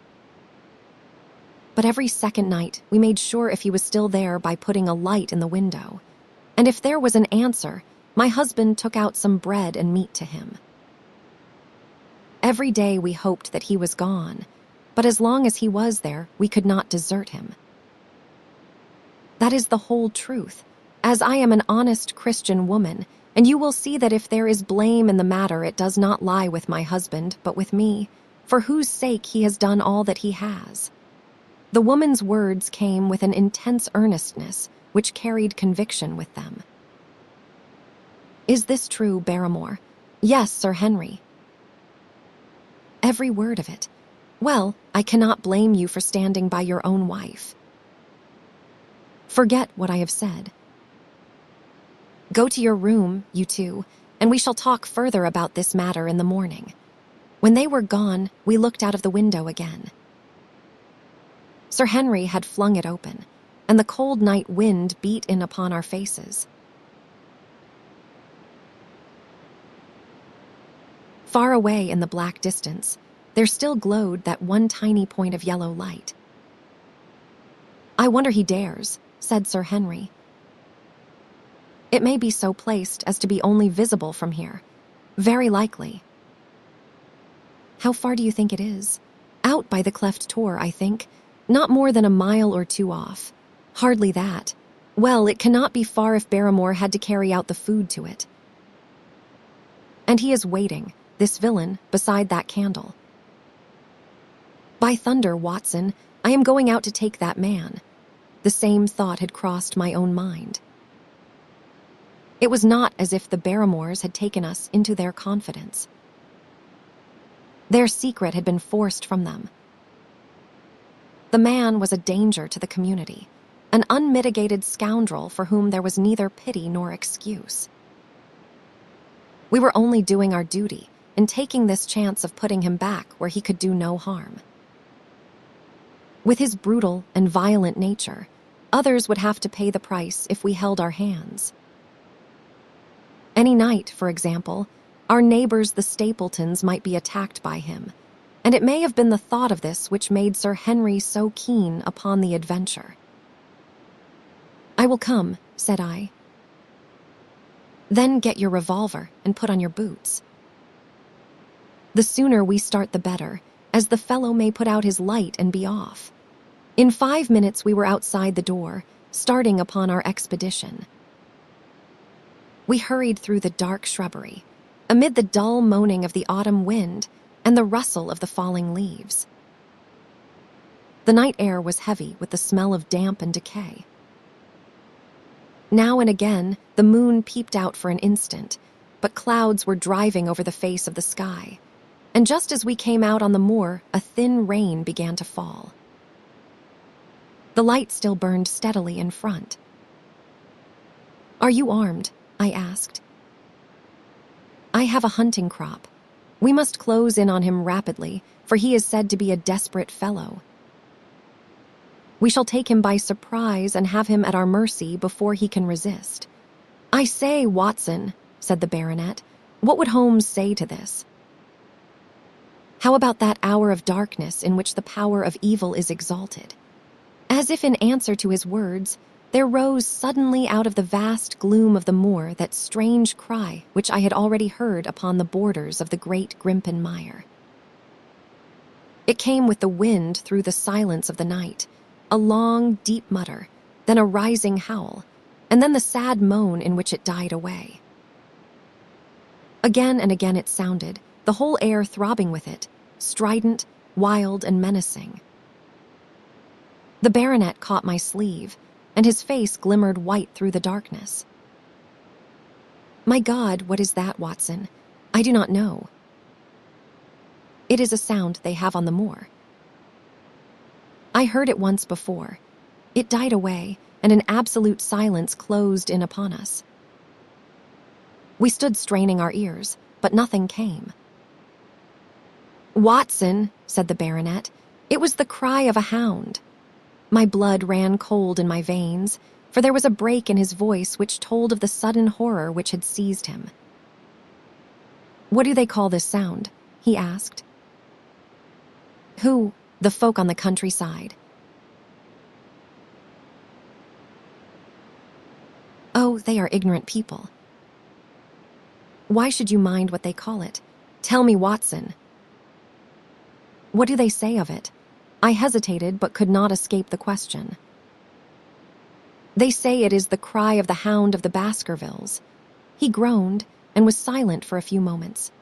But every second night, we made sure if he was still there by putting a light in the window, and if there was an answer, my husband took out some bread and meat to him. Every day we hoped that he was gone, but as long as he was there, we could not desert him. That is the whole truth, as I am an honest Christian woman, and you will see that if there is blame in the matter, it does not lie with my husband, but with me, for whose sake he has done all that he has. The woman's words came with an intense earnestness which carried conviction with them. Is this true, Barrymore? Yes, Sir Henry. Every word of it. Well, I cannot blame you for standing by your own wife. Forget what I have said. Go to your room, you two, and we shall talk further about this matter in the morning. When they were gone, we looked out of the window again. Sir Henry had flung it open, and the cold night wind beat in upon our faces. Far away in the black distance, there still glowed that one tiny point of yellow light. I wonder he dares, said Sir Henry. It may be so placed as to be only visible from here. Very likely. How far do you think it is? Out by the cleft tor, I think. Not more than a mile or two off. Hardly that. Well, it cannot be far if Barrymore had to carry out the food to it. And he is waiting, this villain, beside that candle. By thunder, Watson, I am going out to take that man. The same thought had crossed my own mind. It was not as if the Barrymores had taken us into their confidence. Their secret had been forced from them. The man was a danger to the community, an unmitigated scoundrel for whom there was neither pity nor excuse. We were only doing our duty in taking this chance of putting him back where he could do no harm. With his brutal and violent nature, others would have to pay the price if we held our hands. Any night, for example, our neighbors the Stapletons might be attacked by him, and it may have been the thought of this which made Sir Henry so keen upon the adventure. I will come, said I. Then get your revolver and put on your boots. The sooner we start the better, as the fellow may put out his light and be off. In 5 minutes we were outside the door, starting upon our expedition. We hurried through the dark shrubbery, amid the dull moaning of the autumn wind and the rustle of the falling leaves. The night air was heavy with the smell of damp and decay. Now and again, the moon peeped out for an instant, but clouds were driving over the face of the sky, and just as we came out on the moor, a thin rain began to fall. The light still burned steadily in front. "Are you armed?" I asked. "I have a hunting crop. We must close in on him rapidly, for he is said to be a desperate fellow. We shall take him by surprise and have him at our mercy before he can resist." "I say, Watson," said the baronet, "what would Holmes say to this? How about that hour of darkness in which the power of evil is exalted?" As if in answer to his words, there rose suddenly out of the vast gloom of the moor that strange cry which I had already heard upon the borders of the great Grimpen Mire. It came with the wind through the silence of the night, a long, deep mutter, then a rising howl, and then the sad moan in which it died away. Again and again it sounded, the whole air throbbing with it, strident, wild, and menacing. The baronet caught my sleeve, and his face glimmered white through the darkness. "My God, what is that, Watson? I do not know." "It is a sound they have on the moor. I heard it once before. It died away, and an absolute silence closed in upon us. We stood straining our ears, but nothing came." "Watson," said the baronet, "it was the cry of a hound." My blood ran cold in my veins, for there was a break in his voice which told of the sudden horror which had seized him. "What do they call this sound?" he asked. "Who? The folk on the countryside." "Oh, they are ignorant people." "Why should you mind what they call it? Tell me, Watson." "What do they say of it?" I hesitated but could not escape the question. "They say it is the cry of the Hound of the Baskervilles." He groaned and was silent for a few moments.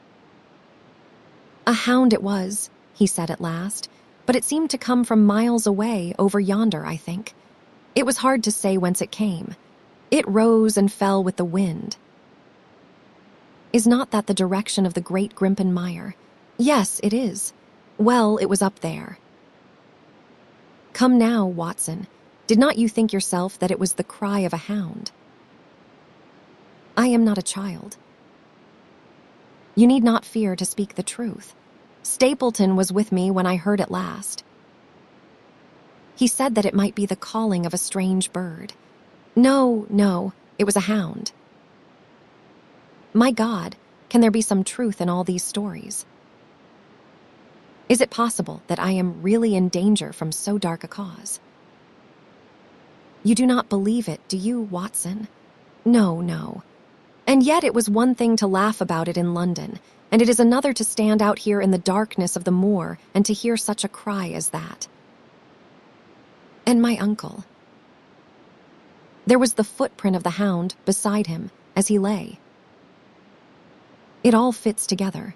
"A hound it was," he said at last, "but it seemed to come from miles away, over yonder, I think. It was hard to say whence it came. It rose and fell with the wind." "Is not that the direction of the great Grimpen Mire?" "Yes, it is. Well, it was up there." "Come now, Watson, did not you think yourself that it was the cry of a hound?" "I am not a child." "You need not fear to speak the truth. Stapleton was with me when I heard it last. He said that it might be the calling of a strange bird. No, it was a hound." "My God, can there be some truth in all these stories? Is it possible that I am really in danger from so dark a cause?" "You do not believe it, do you, Watson?" No. And yet it was one thing to laugh about it in London, and it is another to stand out here in the darkness of the moor and to hear such a cry as that. And my uncle. There was the footprint of the hound beside him as he lay. It all fits together.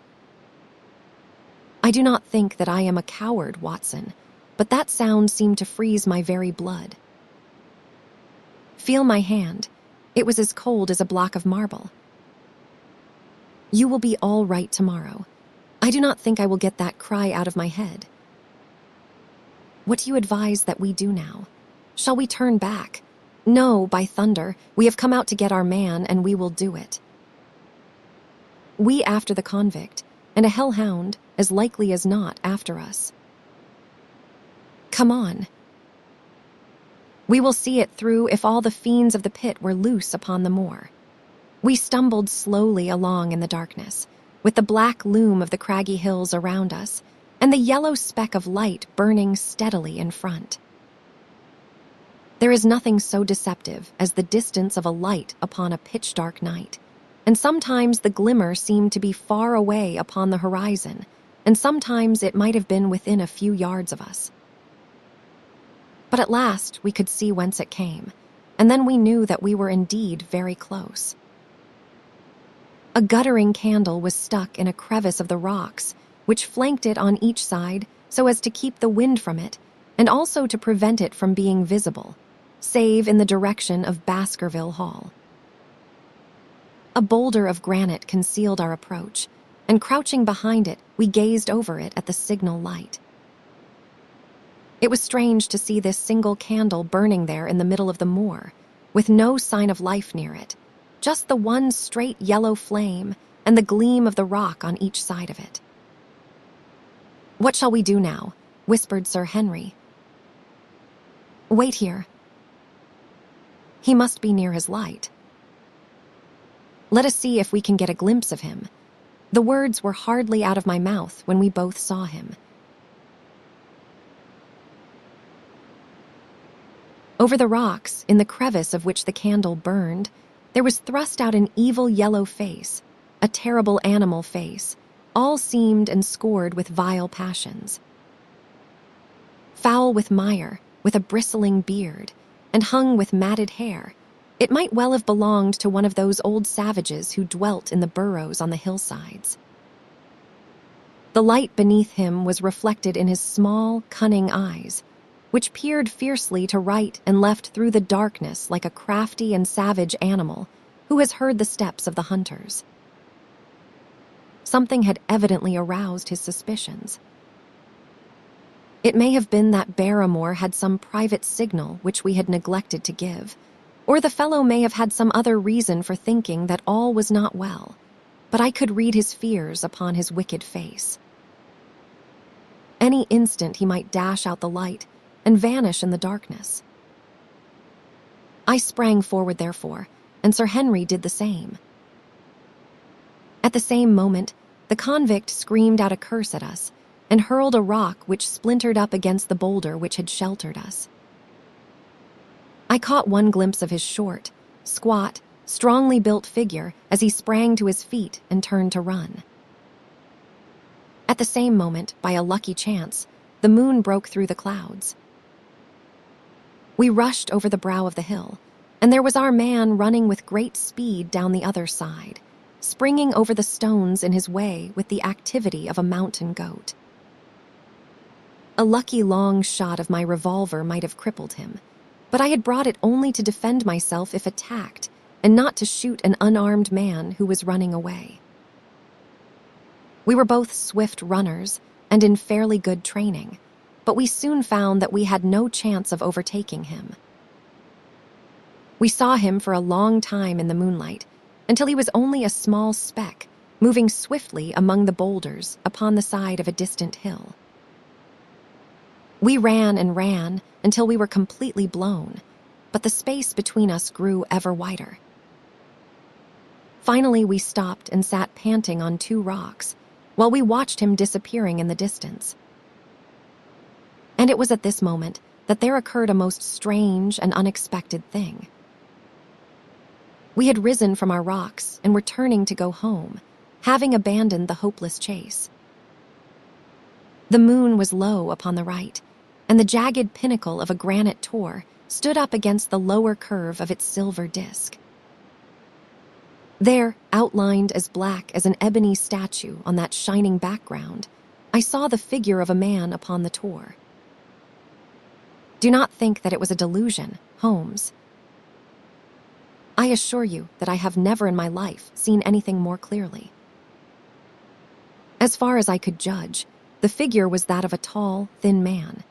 I do not think that I am a coward, Watson, but that sound seemed to freeze my very blood. Feel my hand. It was as cold as a block of marble. You will be all right tomorrow. I do not think I will get that cry out of my head. What do you advise that we do now? Shall we turn back? No, by thunder, we have come out to get our man, and we will do it. We after the convict, and a hellhound, as likely as not, after us. Come on. We will see it through if all the fiends of the pit were loose upon the moor. We stumbled slowly along in the darkness, with the black loom of the craggy hills around us, and the yellow speck of light burning steadily in front. There is nothing so deceptive as the distance of a light upon a pitch-dark night, and sometimes the glimmer seemed to be far away upon the horizon, and sometimes it might have been within a few yards of us. But at last we could see whence it came, and then we knew that we were indeed very close. A guttering candle was stuck in a crevice of the rocks, which flanked it on each side so as to keep the wind from it, and also to prevent it from being visible, save in the direction of Baskerville Hall. A boulder of granite concealed our approach, and crouching behind it, we gazed over it at the signal light. It was strange to see this single candle burning there in the middle of the moor, with no sign of life near it, just the one straight yellow flame and the gleam of the rock on each side of it. "What shall we do now?" whispered Sir Henry. "Wait here. He must be near his light. Let us see if we can get a glimpse of him." The words were hardly out of my mouth when we both saw him. Over the rocks, in the crevice of which the candle burned, there was thrust out an evil yellow face, a terrible animal face, all seamed and scored with vile passions. Foul with mire, with a bristling beard, and hung with matted hair, it might well have belonged to one of those old savages who dwelt in the burrows on the hillsides. The light beneath him was reflected in his small, cunning eyes, which peered fiercely to right and left through the darkness like a crafty and savage animal who has heard the steps of the hunters. Something had evidently aroused his suspicions. It may have been that Barrymore had some private signal which we had neglected to give, or the fellow may have had some other reason for thinking that all was not well, but I could read his fears upon his wicked face. Any instant he might dash out the light and vanish in the darkness. I sprang forward, therefore, and Sir Henry did the same. At the same moment, the convict screamed out a curse at us and hurled a rock which splintered up against the boulder which had sheltered us. I caught one glimpse of his short, squat, strongly built figure as he sprang to his feet and turned to run. At the same moment, by a lucky chance, the moon broke through the clouds. We rushed over the brow of the hill, and there was our man running with great speed down the other side, springing over the stones in his way with the activity of a mountain goat. A lucky long shot of my revolver might have crippled him, but I had brought it only to defend myself if attacked, and not to shoot an unarmed man who was running away. We were both swift runners and in fairly good training, but we soon found that we had no chance of overtaking him. We saw him for a long time in the moonlight, until he was only a small speck, moving swiftly among the boulders upon the side of a distant hill. We ran and ran until we were completely blown, but the space between us grew ever wider. Finally, we stopped and sat panting on two rocks, while we watched him disappearing in the distance. And it was at this moment that there occurred a most strange and unexpected thing. We had risen from our rocks and were turning to go home, having abandoned the hopeless chase. The moon was low upon the right, and the jagged pinnacle of a granite tor stood up against the lower curve of its silver disk. There, outlined as black as an ebony statue on that shining background, I saw the figure of a man upon the tor. Do not think that it was a delusion, Holmes. I assure you that I have never in my life seen anything more clearly. As far as I could judge, the figure was that of a tall, thin man.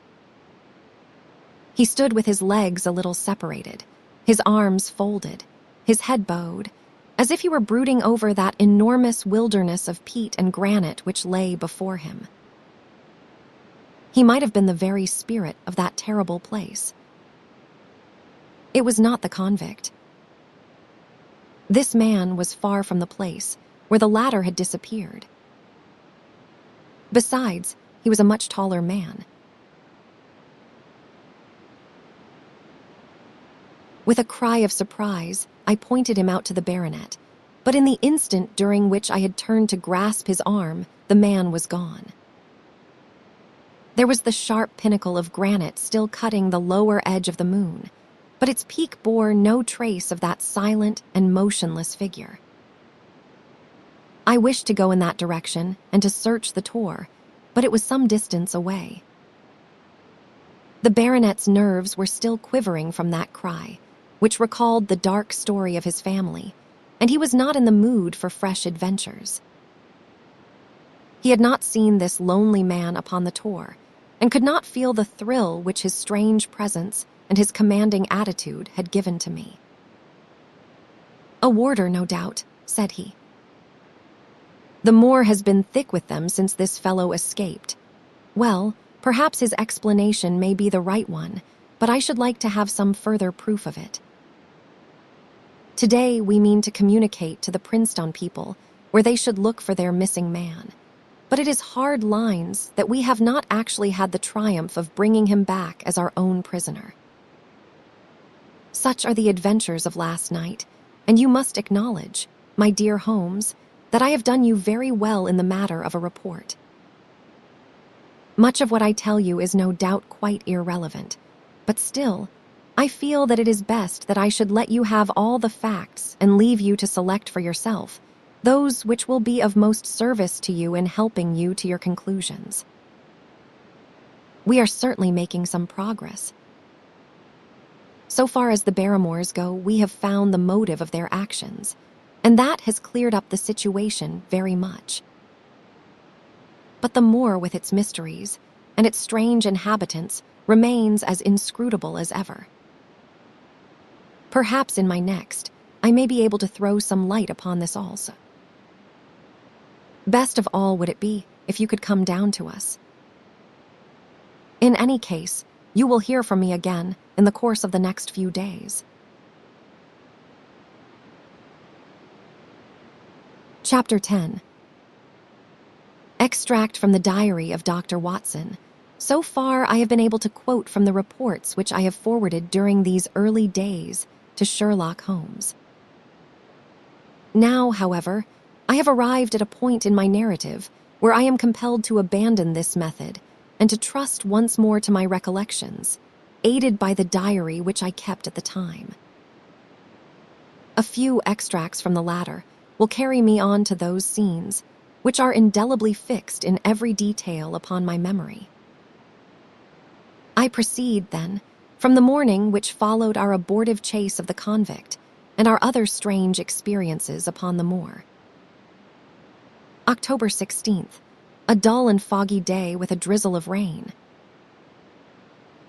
He stood with his legs a little separated, his arms folded, his head bowed, as if he were brooding over that enormous wilderness of peat and granite which lay before him. He might have been the very spirit of that terrible place. It was not the convict. This man was far from the place where the latter had disappeared. Besides, he was a much taller man. With a cry of surprise, I pointed him out to the baronet, but in the instant during which I had turned to grasp his arm, the man was gone. There was the sharp pinnacle of granite still cutting the lower edge of the moon, but its peak bore no trace of that silent and motionless figure. I wished to go in that direction and to search the tor, but it was some distance away. The baronet's nerves were still quivering from that cry, which recalled the dark story of his family, and he was not in the mood for fresh adventures. He had not seen this lonely man upon the tor, and could not feel the thrill which his strange presence and his commanding attitude had given to me. "A warder, no doubt," said he. "The moor has been thick with them since this fellow escaped. Well, perhaps his explanation may be the right one, but I should like to have some further proof of it. Today we mean to communicate to the Princetown people where they should look for their missing man. But it is hard lines that we have not actually had the triumph of bringing him back as our own prisoner. Such are the adventures of last night, and you must acknowledge, my dear Holmes, that I have done you very well in the matter of a report. Much of what I tell you is no doubt quite irrelevant, but still, I feel that it is best that I should let you have all the facts and leave you to select for yourself those which will be of most service to you in helping you to your conclusions. We are certainly making some progress. So far as the Barrymores go, we have found the motive of their actions, and that has cleared up the situation very much. But the moor with its mysteries and its strange inhabitants remains as inscrutable as ever. Perhaps in my next, I may be able to throw some light upon this also. Best of all would it be if you could come down to us. In any case, you will hear from me again in the course of the next few days. Chapter 10. Extract from the diary of Dr. Watson. So far, I have been able to quote from the reports which I have forwarded during these early days to Sherlock Holmes. Now, however, I have arrived at a point in my narrative where I am compelled to abandon this method and to trust once more to my recollections, aided by the diary which I kept at the time. A few extracts from the latter will carry me on to those scenes which are indelibly fixed in every detail upon my memory. I proceed, then, from the morning which followed our abortive chase of the convict and our other strange experiences upon the moor. October 16th, a dull and foggy day with a drizzle of rain.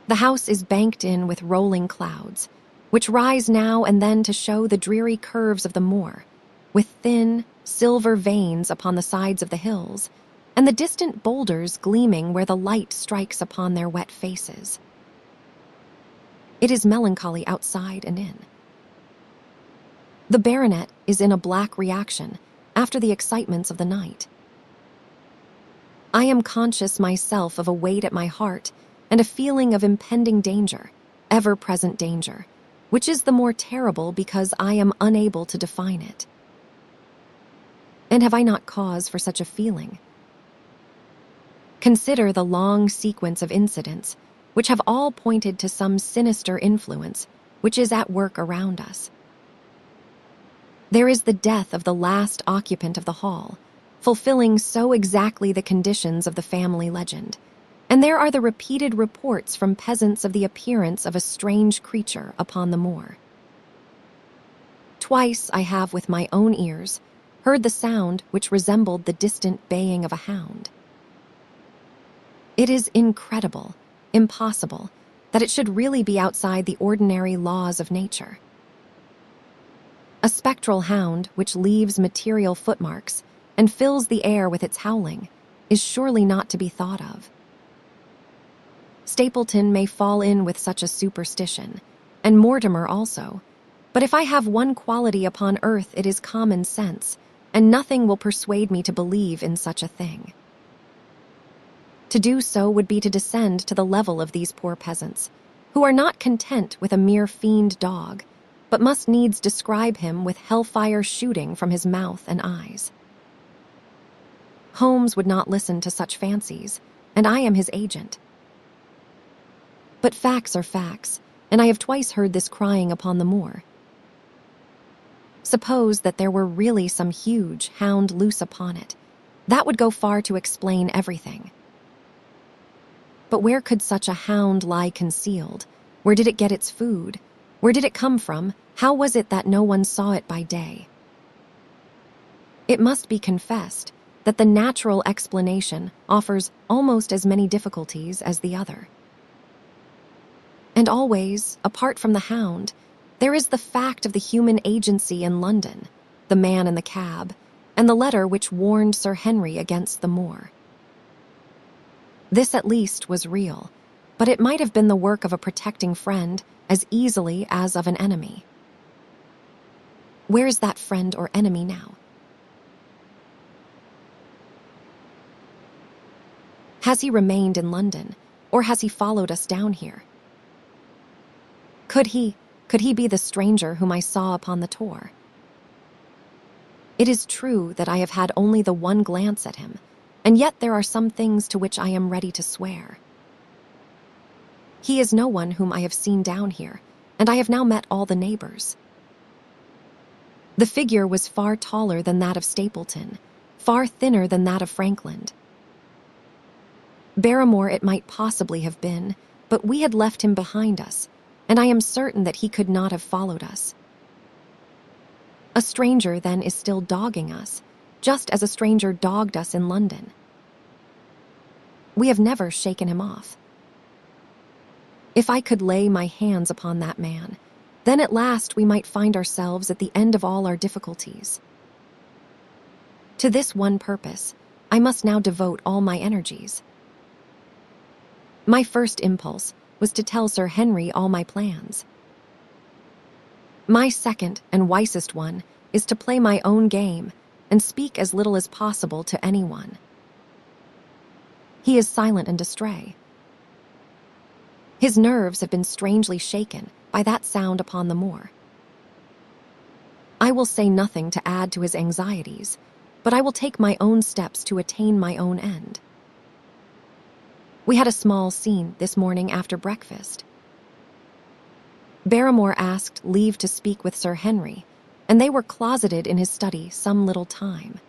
The house is banked in with rolling clouds, which rise now and then to show the dreary curves of the moor, with thin, silver veins upon the sides of the hills, and the distant boulders gleaming where the light strikes upon their wet faces. It is melancholy outside and in. The baronet is in a black reaction after the excitements of the night. I am conscious myself of a weight at my heart and a feeling of impending danger, ever-present danger, which is the more terrible because I am unable to define it. And have I not cause for such a feeling? Consider the long sequence of incidents which have all pointed to some sinister influence which is at work around us. There is the death of the last occupant of the hall, fulfilling so exactly the conditions of the family legend, and there are the repeated reports from peasants of the appearance of a strange creature upon the moor. Twice I have with my own ears heard the sound which resembled the distant baying of a hound. It is incredible, impossible, that it should really be outside the ordinary laws of nature. A spectral hound which leaves material footmarks and fills the air with its howling is surely not to be thought of. Stapleton may fall in with such a superstition, and Mortimer also, but if I have one quality upon earth it is common sense, and nothing will persuade me to believe in such a thing. To do so would be to descend to the level of these poor peasants, who are not content with a mere fiend dog, but must needs describe him with hellfire shooting from his mouth and eyes. Holmes would not listen to such fancies, and I am his agent. But facts are facts, and I have twice heard this crying upon the moor. Suppose that there were really some huge hound loose upon it. That would go far to explain everything. But where could such a hound lie concealed? Where did it get its food? Where did it come from? How was it that no one saw it by day? It must be confessed that the natural explanation offers almost as many difficulties as the other. And always, apart from the hound, there is the fact of the human agency in London, the man in the cab, and the letter which warned Sir Henry against the moor. This at least was real, but it might have been the work of a protecting friend as easily as of an enemy. Where is that friend or enemy now? Has he remained in London, or has he followed us down here? Could he be the stranger whom I saw upon the tor? It is true that I have had only the one glance at him, and yet there are some things to which I am ready to swear. He is no one whom I have seen down here, and I have now met all the neighbors. The figure was far taller than that of Stapleton, far thinner than that of Frankland. Barrymore it might possibly have been, but we had left him behind us, and I am certain that he could not have followed us. A stranger, then, is still dogging us, just as a stranger dogged us in London. We have never shaken him off. If I could lay my hands upon that man, then at last we might find ourselves at the end of all our difficulties. To this one purpose, I must now devote all my energies. My first impulse was to tell Sir Henry all my plans. My second and wisest one is to play my own game and speak as little as possible to anyone. He is silent and astray. His nerves have been strangely shaken by that sound upon the moor. I will say nothing to add to his anxieties, but I will take my own steps to attain my own end. We had a small scene this morning after breakfast. Barrymore asked leave to speak with Sir Henry, and they were closeted in his study some little time.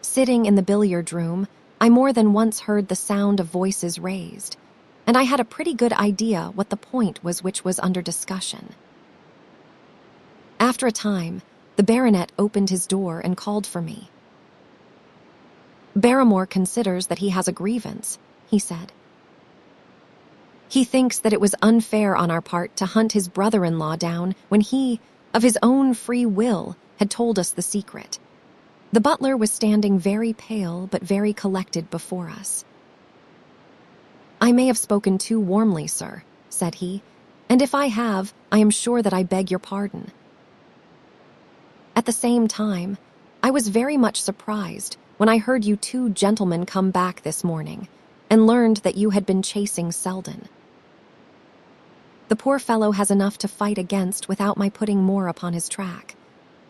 Sitting in the billiard room, I more than once heard the sound of voices raised, and I had a pretty good idea what the point was which was under discussion. After a time, the baronet opened his door and called for me. Barrymore considers that he has a grievance, he said. He thinks that it was unfair on our part to hunt his brother-in-law down when he, of his own free will, had told us the secret. The butler was standing very pale but very collected before us. I may have spoken too warmly, sir, said he, and if I have, I am sure that I beg your pardon. At the same time, I was very much surprised when I heard you two gentlemen come back this morning and learned that you had been chasing Selden. The poor fellow has enough to fight against without my putting more upon his track.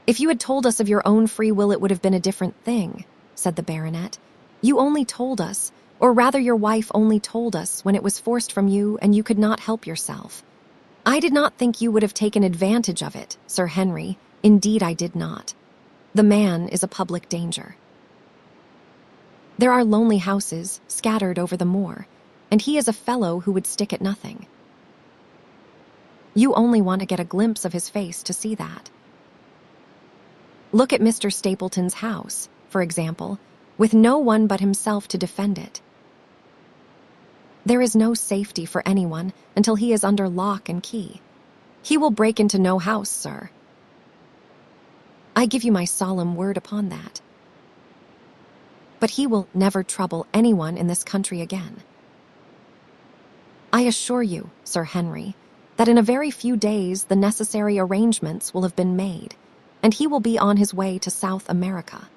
If you had told us of your own free will, it would have been a different thing, said the baronet. You only told us, or rather your wife only told us when it was forced from you and you could not help yourself. I did not think you would have taken advantage of it, Sir Henry. Indeed, I did not. The man is a public danger. There are lonely houses scattered over the moor, and he is a fellow who would stick at nothing. You only want to get a glimpse of his face to see that. Look at Mr. Stapleton's house, for example, with no one but himself to defend it. There is no safety for anyone until he is under lock and key. He will break into no house, sir. I give you my solemn word upon that. But he will never trouble anyone in this country again. I assure you, Sir Henry, that in a very few days the necessary arrangements will have been made, and he will be on his way to South America.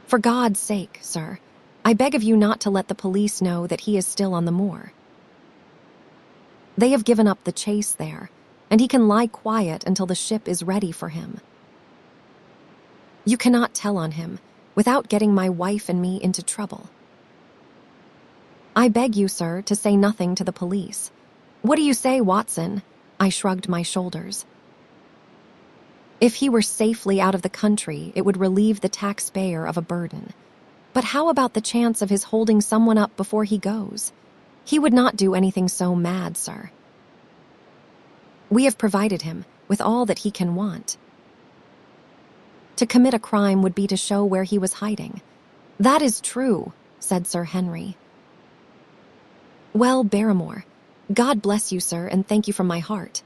For God's sake, sir, I beg of you not to let the police know that he is still on the moor. They have given up the chase there, and he can lie quiet until the ship is ready for him. You cannot tell on him, without getting my wife and me into trouble. I beg you, sir, to say nothing to the police. What do you say, Watson? I shrugged my shoulders. If he were safely out of the country, it would relieve the taxpayer of a burden. But how about the chance of his holding someone up before he goes? He would not do anything so mad, sir. We have provided him with all that he can want. To commit a crime would be to show where he was hiding. That is true, said Sir Henry. Well, Barrymore, God bless you, sir, and thank you from my heart.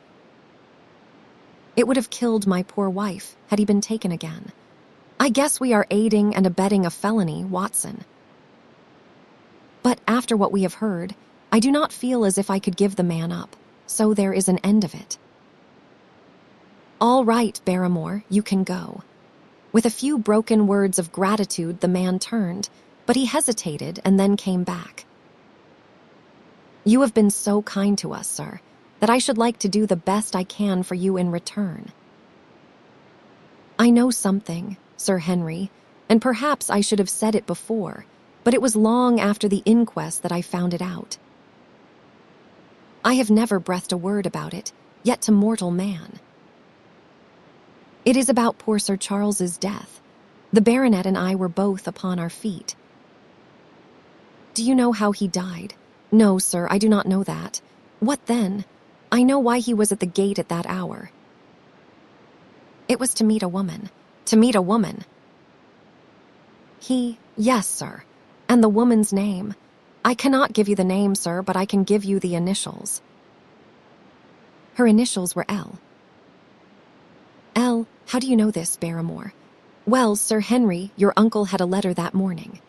It would have killed my poor wife had he been taken again. I guess we are aiding and abetting a felony, Watson. But after what we have heard, I do not feel as if I could give the man up, so there is an end of it. All right, Barrymore, you can go. With a few broken words of gratitude, the man turned, but he hesitated and then came back. You have been so kind to us, sir, that I should like to do the best I can for you in return. I know something, Sir Henry, and perhaps I should have said it before, but it was long after the inquest that I found it out. I have never breathed a word about it, yet to mortal man. It is about poor Sir Charles's death. The baronet and I were both upon our feet. Do you know how he died? No, sir, I do not know that. What then? I know why he was at the gate at that hour. It was to meet a woman. To meet a woman. Yes, sir. And the woman's name. I cannot give you the name, sir, but I can give you the initials. Her initials were L. L, how do you know this, Barrymore? Well, Sir Henry, your uncle had a letter that morning.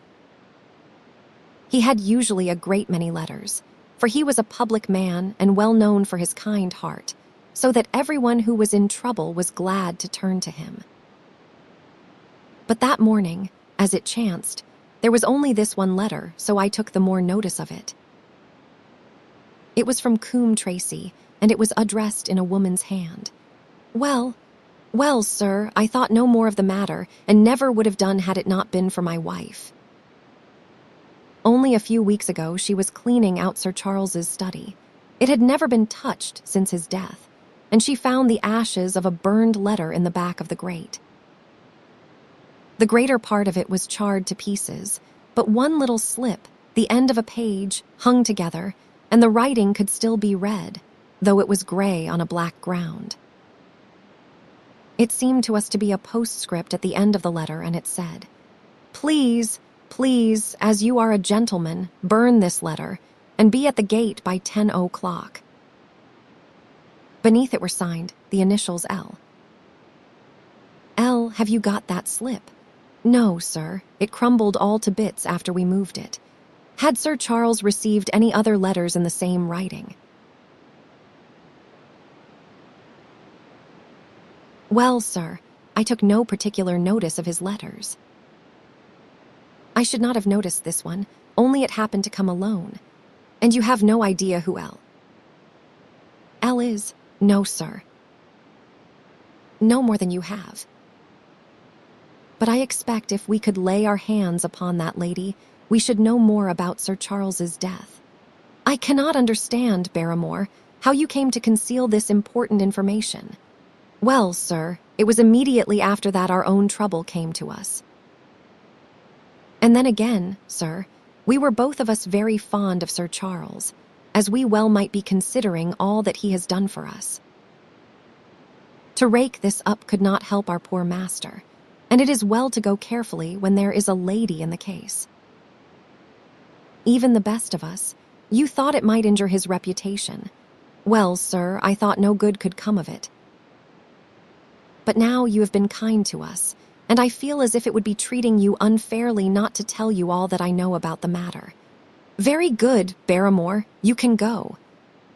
He had usually a great many letters, for he was a public man and well known for his kind heart, so that everyone who was in trouble was glad to turn to him. But that morning, as it chanced, there was only this one letter, so I took the more notice of it. It was from Coombe Tracy, and it was addressed in a woman's hand. Well, sir, I thought no more of the matter, and never would have done had it not been for my wife. Only a few weeks ago she was cleaning out Sir Charles's study. It had never been touched since his death, and she found the ashes of a burned letter in the back of the grate. The greater part of it was charred to pieces, but one little slip, the end of a page, hung together, and the writing could still be read, though it was gray on a black ground. It seemed to us to be a postscript at the end of the letter, and it said, Please, as you are a gentleman, burn this letter, and be at the gate by 10 o'clock. Beneath it were signed the initials L. L, have you got that slip? No, sir, it crumbled all to bits after we moved it. Had Sir Charles received any other letters in the same writing? Well, sir, I took no particular notice of his letters. I should not have noticed this one, only it happened to come alone. And you have no idea who L. L is? No, sir. No more than you have. But I expect if we could lay our hands upon that lady, we should know more about Sir Charles's death. I cannot understand, Barrymore, how you came to conceal this important information. Well, sir, it was immediately after that our own trouble came to us. And then again, sir, we were both of us very fond of Sir Charles, as we well might be considering all that he has done for us. To rake this up could not help our poor master, and it is well to go carefully when there is a lady in the case. Even the best of us, you thought it might injure his reputation. Well, sir, I thought no good could come of it. But now you have been kind to us, and I feel as if it would be treating you unfairly not to tell you all that I know about the matter. Very good, Barrymore, you can go.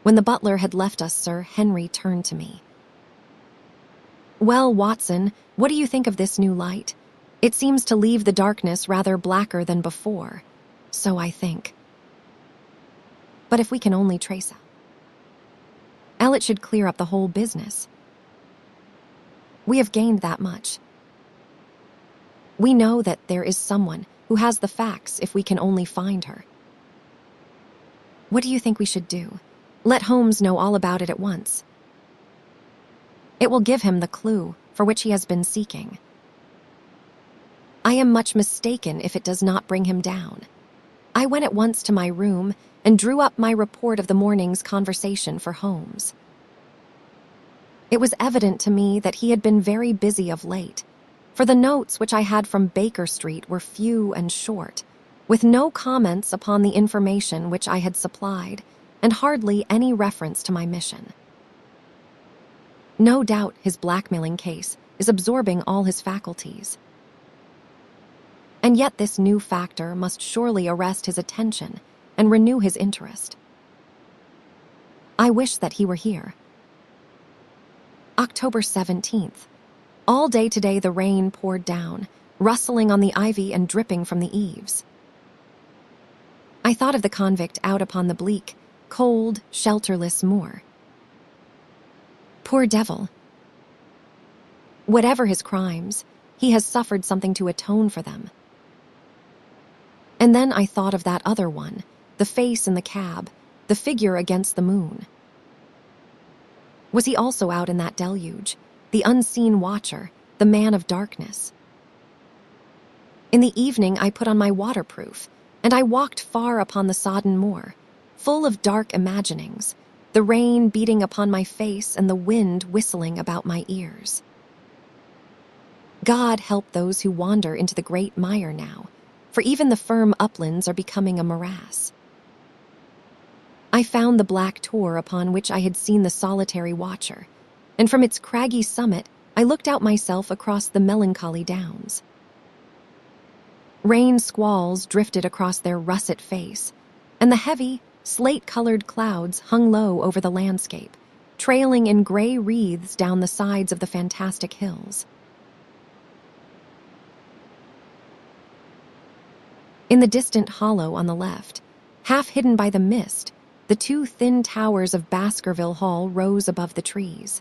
When the butler had left us, Sir Henry turned to me. Well, Watson, what do you think of this new light? It seems to leave the darkness rather blacker than before. So I think. But if we can only trace L, it should clear up the whole business. We have gained that much. We know that there is someone who has the facts if we can only find her. What do you think we should do? Let Holmes know all about it at once. It will give him the clue for which he has been seeking. I am much mistaken if it does not bring him down. I went at once to my room and drew up my report of the morning's conversation for Holmes. It was evident to me that he had been very busy of late, for the notes which I had from Baker Street were few and short, with no comments upon the information which I had supplied, and hardly any reference to my mission. No doubt his blackmailing case is absorbing all his faculties. And yet this new factor must surely arrest his attention and renew his interest. I wish that he were here. October 17th. All day today the rain poured down, rustling on the ivy and dripping from the eaves. I thought of the convict out upon the bleak, cold, shelterless moor. Poor devil. Whatever his crimes, he has suffered something to atone for them. And then I thought of that other one, the face in the cab, the figure against the moon. Was he also out in that deluge, the unseen watcher, the man of darkness? In the evening I put on my waterproof, and I walked far upon the sodden moor, full of dark imaginings, the rain beating upon my face and the wind whistling about my ears. God help those who wander into the great mire now, for even the firm uplands are becoming a morass. I found the black tor upon which I had seen the solitary watcher, and from its craggy summit I looked out myself across the melancholy downs. Rain squalls drifted across their russet face, and the heavy, slate-colored clouds hung low over the landscape, trailing in gray wreaths down the sides of the fantastic hills. In the distant hollow on the left, half hidden by the mist, the two thin towers of Baskerville Hall rose above the trees.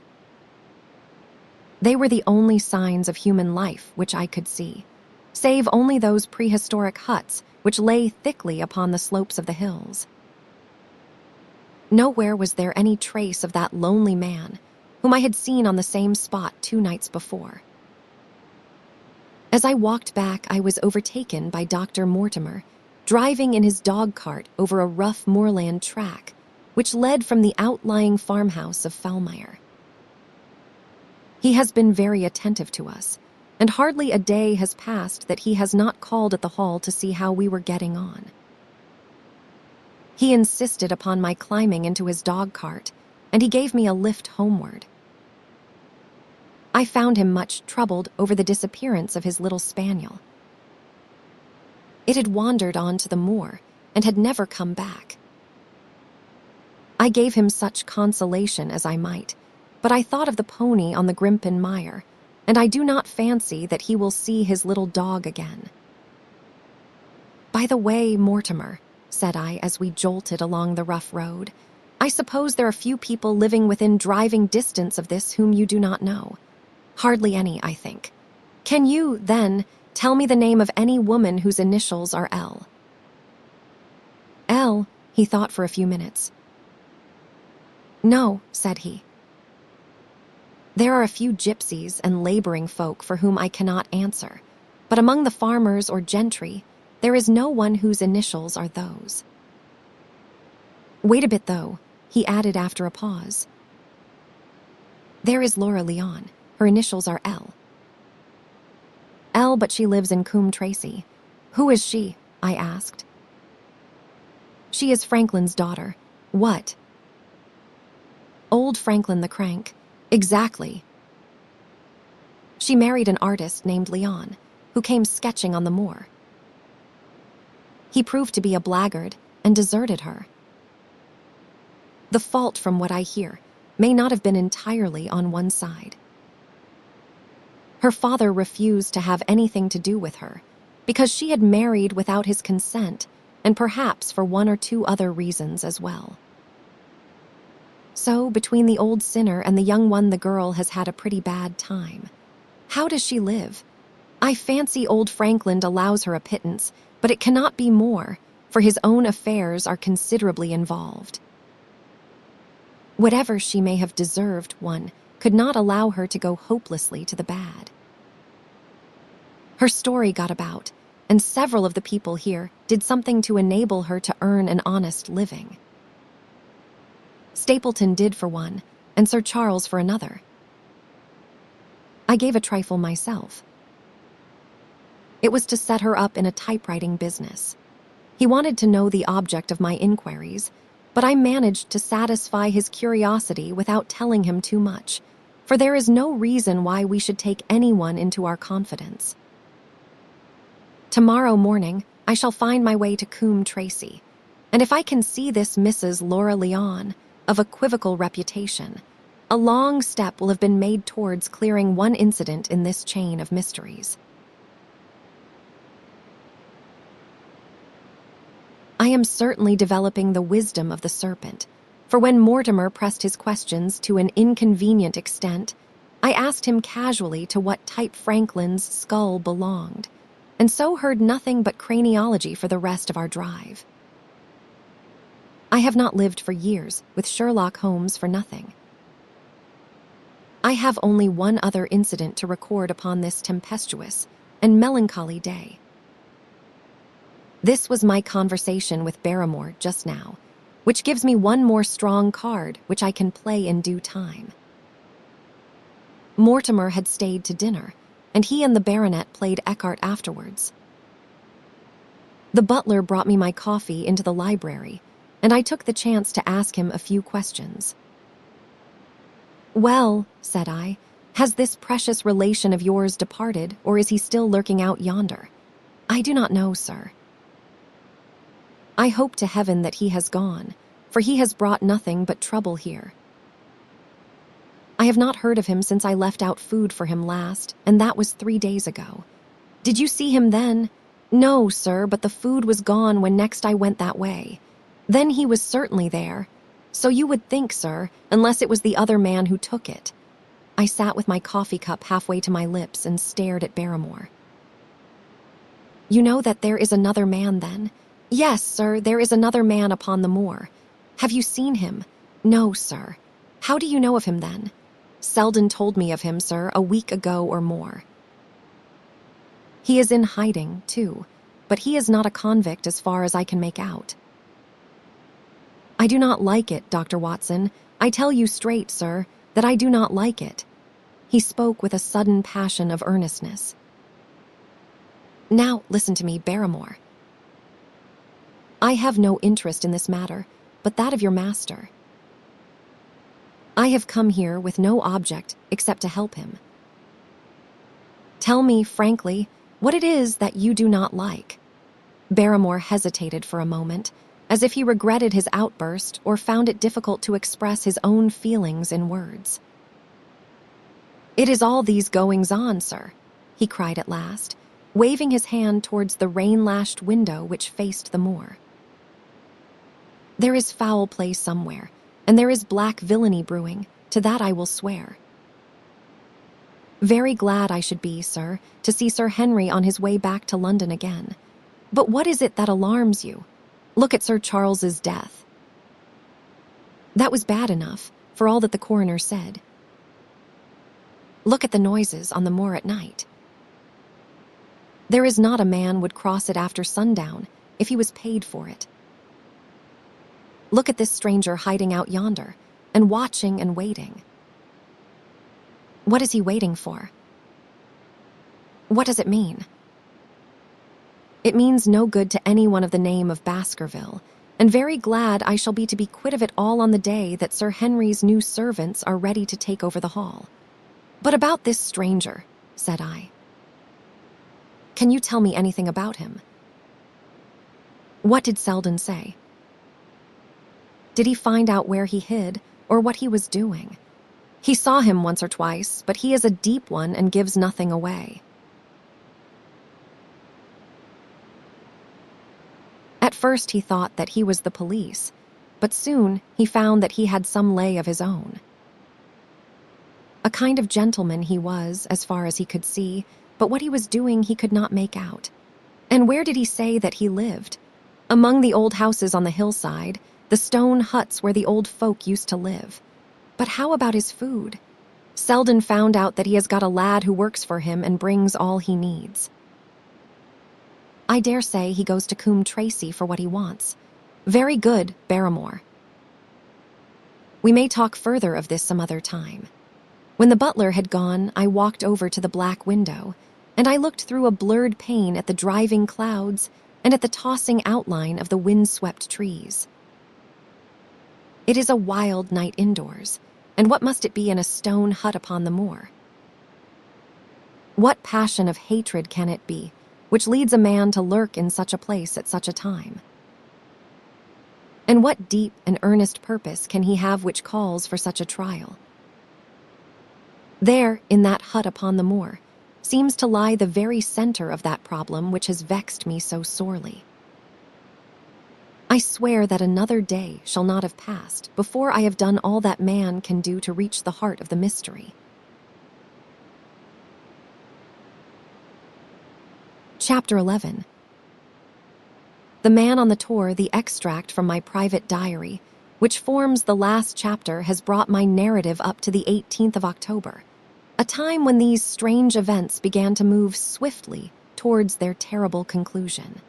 They were the only signs of human life which I could see, save only those prehistoric huts which lay thickly upon the slopes of the hills. Nowhere was there any trace of that lonely man whom I had seen on the same spot 2 nights before. As I walked back, I was overtaken by Dr. Mortimer, driving in his dog cart over a rough moorland track, which led from the outlying farmhouse of Falmire. He has been very attentive to us, and hardly a day has passed that he has not called at the hall to see how we were getting on. He insisted upon my climbing into his dog cart, and he gave me a lift homeward. I found him much troubled over the disappearance of his little spaniel. It had wandered on to the moor and had never come back. I gave him such consolation as I might, but I thought of the pony on the Grimpen Mire, and I do not fancy that he will see his little dog again. By the way, Mortimer, said I as we jolted along the rough road, I suppose there are few people living within driving distance of this whom you do not know. Hardly any, I think. Can you, then, tell me the name of any woman whose initials are L? L, he thought for a few minutes. No, said he. There are a few gypsies and laboring folk for whom I cannot answer, but among the farmers or gentry, there is no one whose initials are those. Wait a bit, though, he added after a pause. There is Laura Leon. Her initials are L. L, but she lives in Coombe Tracy. Who is she? I asked. She is Franklin's daughter. What? Old Franklin the Crank. Exactly. She married an artist named Leon, who came sketching on the moor. He proved to be a blackguard and deserted her. The fault, from what I hear, may not have been entirely on one side. Her father refused to have anything to do with her, because she had married without his consent, and perhaps for 1 or 2 other reasons as well. So, between the old sinner and the young one, the girl has had a pretty bad time. How does she live? I fancy old Frankland allows her a pittance, but it cannot be more, for his own affairs are considerably involved. Whatever she may have deserved, one could not allow her to go hopelessly to the bad. Her story got about, and several of the people here did something to enable her to earn an honest living. Stapleton did for one, and Sir Charles for another. I gave a trifle myself. It was to set her up in a typewriting business. He wanted to know the object of my inquiries, but I managed to satisfy his curiosity without telling him too much, for there is no reason why we should take anyone into our confidence. Tomorrow morning, I shall find my way to Coombe Tracy, and if I can see this Mrs. Laura Leon, of equivocal reputation, a long step will have been made towards clearing one incident in this chain of mysteries. I am certainly developing the wisdom of the serpent, for when Mortimer pressed his questions to an inconvenient extent, I asked him casually to what type Franklin's skull belonged, and so heard nothing but craniology for the rest of our drive. I have not lived for years with Sherlock Holmes for nothing. I have only one other incident to record upon this tempestuous and melancholy day. This was my conversation with Barrymore just now, which gives me one more strong card which I can play in due time. Mortimer had stayed to dinner, and he and the baronet played écarté afterwards. The butler brought me my coffee into the library, and I took the chance to ask him a few questions. "Well," said I, "has this precious relation of yours departed, or is he still lurking out yonder?" "I do not know, sir." "I hope to heaven that he has gone, for he has brought nothing but trouble here." "I have not heard of him since I left out food for him last, and that was 3 days ago." "Did you see him then?" "No, sir, but the food was gone when next I went that way." "Then he was certainly there. So you would think, sir, unless it was the other man who took it." I sat with my coffee cup halfway to my lips and stared at Barrymore. "You know that there is another man, then?" "Yes, sir, there is another man upon the moor." "Have you seen him?" "No, sir." "How do you know of him, then?" "Selden told me of him, sir, a week ago or more." "He is in hiding, too, but he is not a convict as far as I can make out." "I do not like it, Dr. Watson. I tell you straight, sir, that I do not like it." He spoke with a sudden passion of earnestness. "Now, listen to me, Barrymore. I have no interest in this matter, but that of your master. I have come here with no object except to help him. Tell me, frankly, what it is that you do not like." Barrymore hesitated for a moment, as if he regretted his outburst or found it difficult to express his own feelings in words. "It is all these goings-on, sir," he cried at last, waving his hand towards the rain-lashed window which faced the moor. "There is foul play somewhere, and there is black villainy brewing, to that I will swear. Very glad I should be, sir, to see Sir Henry on his way back to London again. But what is it that alarms you? Look at Sir Charles's death." "That was bad enough, for all that the coroner said." "Look at the noises on the moor at night. There is not a man would cross it after sundown if he was paid for it. Look at this stranger hiding out yonder, and watching and waiting. What is he waiting for? What does it mean? It means no good to anyone of the name of Baskerville, and very glad I shall be to be quit of it all on the day that Sir Henry's new servants are ready to take over the hall. But about this stranger," said I. "Can you tell me anything about him? What did Selden say? Did he find out where he hid, or what he was doing? He saw him once or twice, but he is a deep one and gives nothing away." At first he thought that he was the police, but soon he found that he had some lay of his own. A kind of gentleman he was, as far as he could see, but what he was doing he could not make out. And where did he say that he lived? Among the old houses on the hillside, the stone huts where the old folk used to live. But how about his food? Selden found out that he has got a lad who works for him and brings all he needs. I dare say he goes to Coombe Tracey for what he wants. Very good, Barrymore. We may talk further of this some other time. When the butler had gone, I walked over to the black window, and I looked through a blurred pane at the driving clouds and at the tossing outline of the wind-swept trees. It is a wild night indoors, and what must it be in a stone hut upon the moor? What passion of hatred can it be which leads a man to lurk in such a place at such a time? And what deep and earnest purpose can he have which calls for such a trial? There, in that hut upon the moor, seems to lie the very center of that problem which has vexed me so sorely. I swear that another day shall not have passed before I have done all that man can do to reach the heart of the mystery. Chapter 11. The Man on the Tor, the extract from my private diary, which forms the last chapter, has brought my narrative up to the 18th of October, a time when these strange events began to move swiftly towards their terrible conclusion.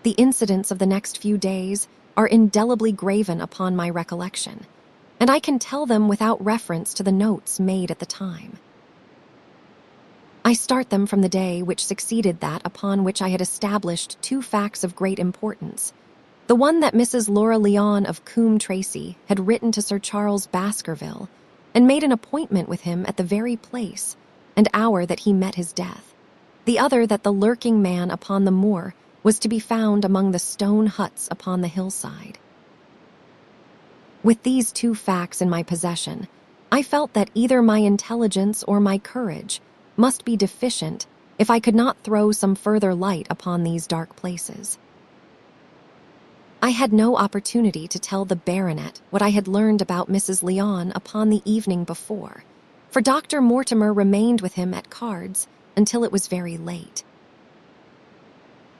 The incidents of the next few days are indelibly graven upon my recollection, and I can tell them without reference to the notes made at the time. I start them from the day which succeeded that upon which I had established two facts of great importance. The one that Mrs. Laura Leon of Coombe Tracey had written to Sir Charles Baskerville and made an appointment with him at the very place and hour that he met his death. The other that the lurking man upon the moor was to be found among the stone huts upon the hillside. With these two facts in my possession, I felt that either my intelligence or my courage must be deficient if I could not throw some further light upon these dark places. I had no opportunity to tell the baronet what I had learned about Mrs. Leon upon the evening before, for Dr. Mortimer remained with him at cards until it was very late.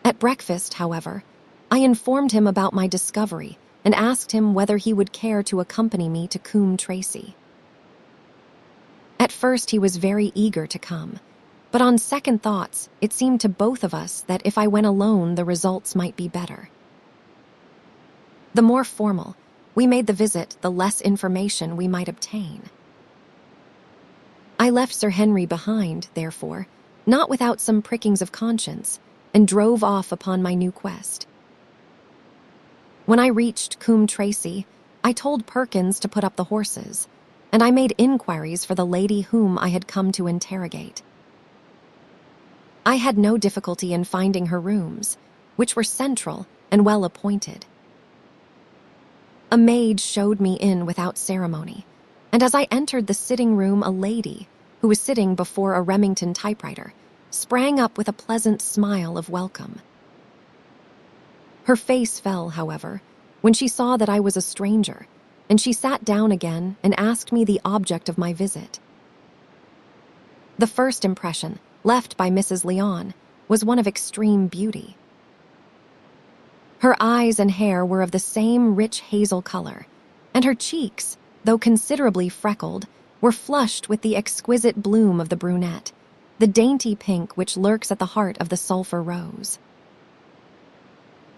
At breakfast, however, I informed him about my discovery and asked him whether he would care to accompany me to Coombe Tracey. At first he was very eager to come, but on second thoughts it seemed to both of us that if I went alone the results might be better. The more formal we made the visit, the less information we might obtain. I left Sir Henry behind, therefore, not without some prickings of conscience, and drove off upon my new quest. When I reached Coombe Tracey, I told Perkins to put up the horses, and I made inquiries for the lady whom I had come to interrogate. I had no difficulty in finding her rooms, which were central and well appointed. A maid showed me in without ceremony, and as I entered the sitting room, a lady, who was sitting before a Remington typewriter, sprang up with a pleasant smile of welcome. Her face fell, however, when she saw that I was a stranger, and she sat down again and asked me the object of my visit. The first impression, left by Mrs. Leon, was one of extreme beauty. Her eyes and hair were of the same rich hazel color, and her cheeks, though considerably freckled, were flushed with the exquisite bloom of the brunette, the dainty pink which lurks at the heart of the sulphur rose.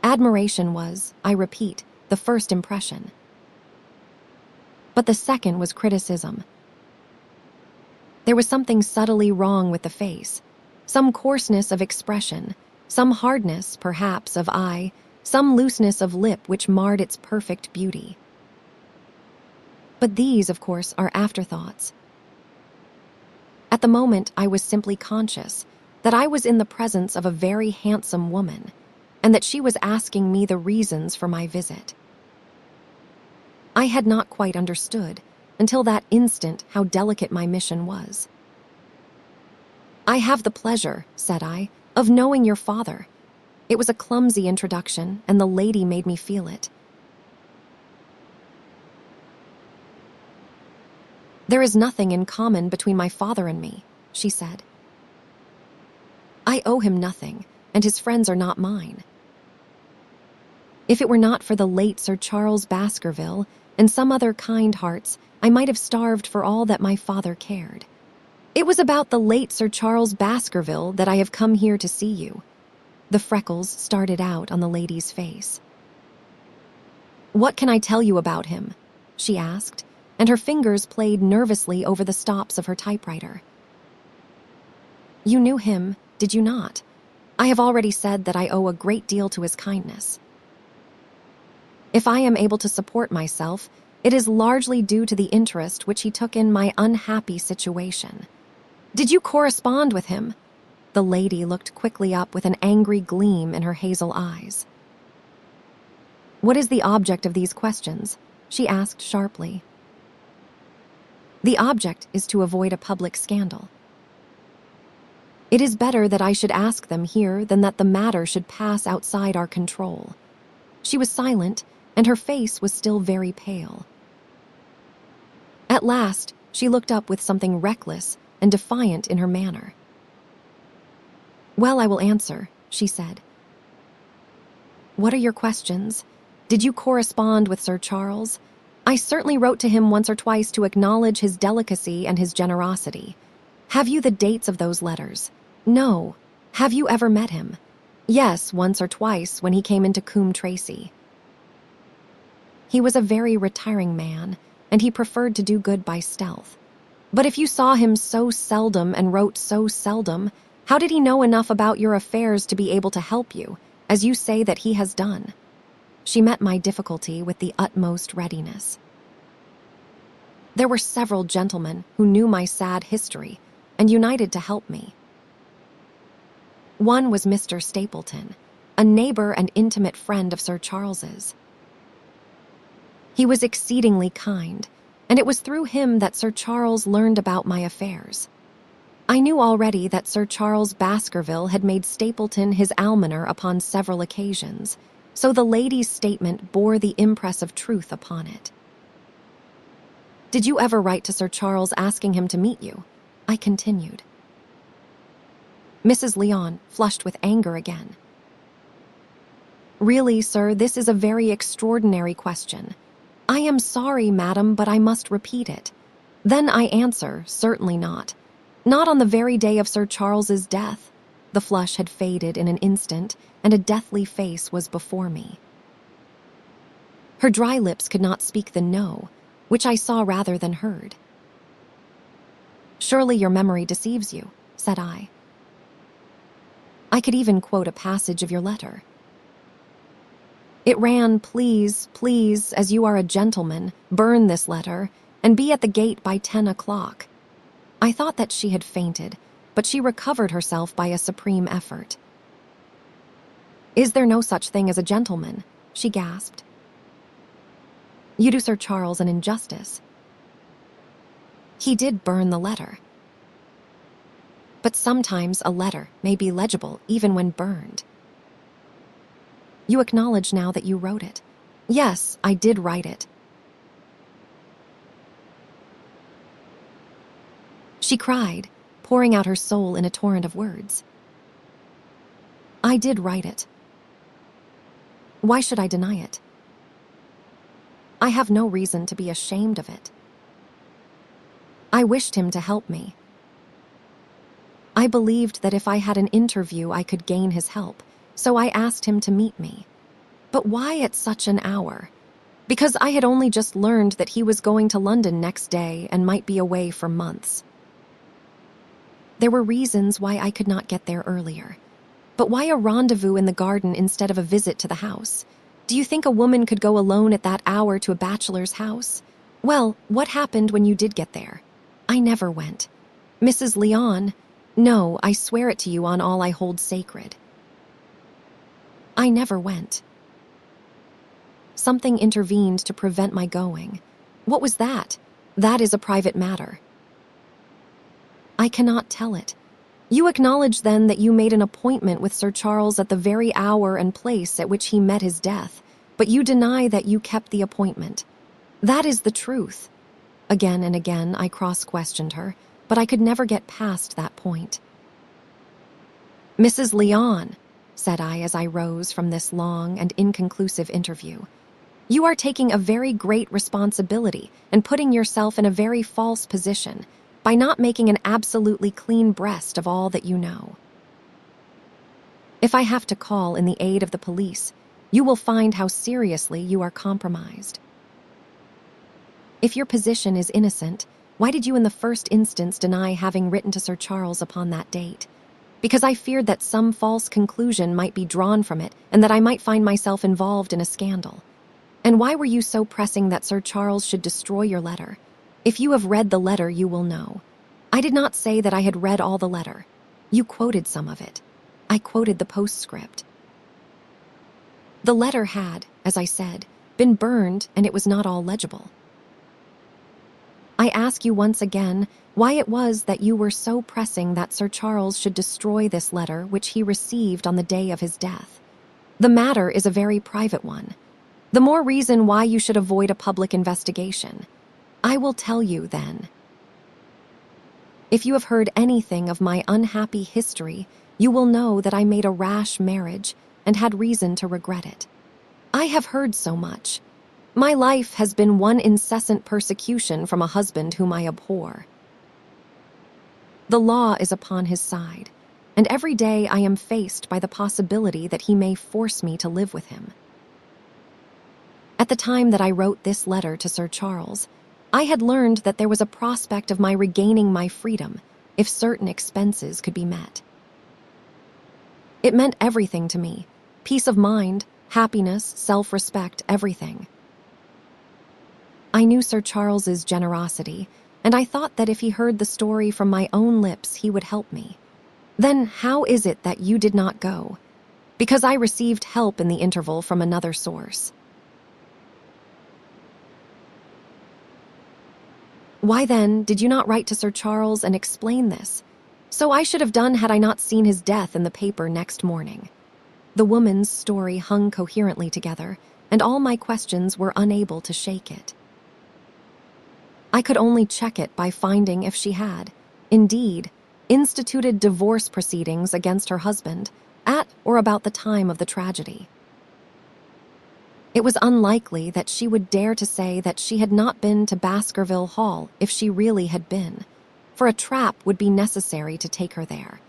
Admiration was, I repeat, the first impression. But the second was criticism. There was something subtly wrong with the face, some coarseness of expression, some hardness, perhaps, of eye, some looseness of lip which marred its perfect beauty. But these, of course, are afterthoughts. At the moment, I was simply conscious that I was in the presence of a very handsome woman, and that she was asking me the reasons for my visit. I had not quite understood, until that instant, how delicate my mission was. "I have the pleasure," said I, "of knowing your father." It was a clumsy introduction, and the lady made me feel it. "There is nothing in common between my father and me," she said. I owe him nothing, and his friends are not mine. If it were not for the late Sir Charles Baskerville and some other kind hearts, I might have starved for all that my father cared. It was about the late Sir Charles Baskerville that I have come here to see you." The freckles started out on the lady's face. "What can I tell you about him?" she asked, and her fingers played nervously over the stops of her typewriter. "You knew him, did you not? I have already said that I owe a great deal to his kindness. If I am able to support myself, it is largely due to the interest which he took in my unhappy situation. Did you correspond with him?" The lady looked quickly up with an angry gleam in her hazel eyes. "What is the object of these questions?" she asked sharply. "The object is to avoid a public scandal. It is better that I should ask them here than that the matter should pass outside our control." She was silent, and her face was still very pale. At last, she looked up with something reckless and defiant in her manner. "Well, I will answer," she said. "What are your questions? Did you correspond with Sir Charles? I certainly wrote to him once or twice to acknowledge his delicacy and his generosity. Have you the dates of those letters? No. Have you ever met him? Yes, once or twice when he came into Coombe Tracy. He was a very retiring man, and he preferred to do good by stealth. But if you saw him so seldom and wrote so seldom, how did he know enough about your affairs to be able to help you, as you say that he has done?" She met my difficulty with the utmost readiness. "There were several gentlemen who knew my sad history and united to help me. One was Mr. Stapleton, a neighbor and intimate friend of Sir Charles's. He was exceedingly kind, and it was through him that Sir Charles learned about my affairs. I knew already that Sir Charles Baskerville had made Stapleton his almoner upon several occasions, so the lady's statement bore the impress of truth upon it. Did you ever write to Sir Charles asking him to meet you?" I continued. Mrs. Lyon flushed with anger again. "Really, sir, this is a very extraordinary question. I am sorry, madam, but I must repeat it. Then I answer, certainly not. Not on the very day of Sir Charles's death." The flush had faded in an instant, and a deathly face was before me. Her dry lips could not speak the no, which I saw rather than heard. "Surely your memory deceives you," said I. "I could even quote a passage of your letter. It ran, 'Please, please, as you are a gentleman, burn this letter, and be at the gate by 10 o'clock. I thought that she had fainted, but she recovered herself by a supreme effort. "Is there no such thing as a gentleman?" she gasped. "You do Sir Charles an injustice. He did burn the letter. But sometimes a letter may be legible even when burned. You acknowledge now that you wrote it." "Yes, I did write it." She cried, pouring out her soul in a torrent of words. "I did write it. Why should I deny it? I have no reason to be ashamed of it. I wished him to help me. I believed that if I had an interview I could gain his help, so I asked him to meet me. But why at such an hour? Because I had only just learned that he was going to London next day and might be away for months. There were reasons why I could not get there earlier. But why a rendezvous in the garden instead of a visit to the house? Do you think a woman could go alone at that hour to a bachelor's house? Well, what happened when you did get there? I never went. Mrs. Lyon, no, I swear it to you on all I hold sacred. I never went. Something intervened to prevent my going. What was that? That is a private matter. I cannot tell it. You acknowledge then that you made an appointment with Sir Charles at the very hour and place at which he met his death, but you deny that you kept the appointment. That is the truth. Again and again I cross-questioned her, but I could never get past that point. "Mrs. Leon," said I as I rose from this long and inconclusive interview, "you are taking a very great responsibility and putting yourself in a very false position by not making an absolutely clean breast of all that you know. If I have to call in the aid of the police, you will find how seriously you are compromised. If your position is innocent, why did you in the first instance deny having written to Sir Charles upon that date? Because I feared that some false conclusion might be drawn from it and that I might find myself involved in a scandal. And why were you so pressing that Sir Charles should destroy your letter? If you have read the letter, you will know. I did not say that I had read all the letter. You quoted some of it. I quoted the postscript. The letter had, as I said, been burned and it was not all legible. I ask you once again why it was that you were so pressing that Sir Charles should destroy this letter which he received on the day of his death. The matter is a very private one. The more reason why you should avoid a public investigation. I will tell you then. If you have heard anything of my unhappy history, you will know that I made a rash marriage and had reason to regret it. I have heard so much. My life has been one incessant persecution from a husband whom I abhor. The law is upon his side, and every day I am faced by the possibility that he may force me to live with him. At the time that I wrote this letter to Sir Charles, I had learned that there was a prospect of my regaining my freedom if certain expenses could be met. It meant everything to me, peace of mind, happiness, self-respect, everything. I knew Sir Charles's generosity, and I thought that if he heard the story from my own lips, he would help me. Then how is it that you did not go? Because I received help in the interval from another source. Why then did you not write to Sir Charles and explain this? So I should have done had I not seen his death in the paper next morning. The woman's story hung coherently together, and all my questions were unable to shake it. I could only check it by finding if she had, indeed, instituted divorce proceedings against her husband at or about the time of the tragedy. It was unlikely that she would dare to say that she had not been to Baskerville Hall if she really had been, for a trap would be necessary to take her there,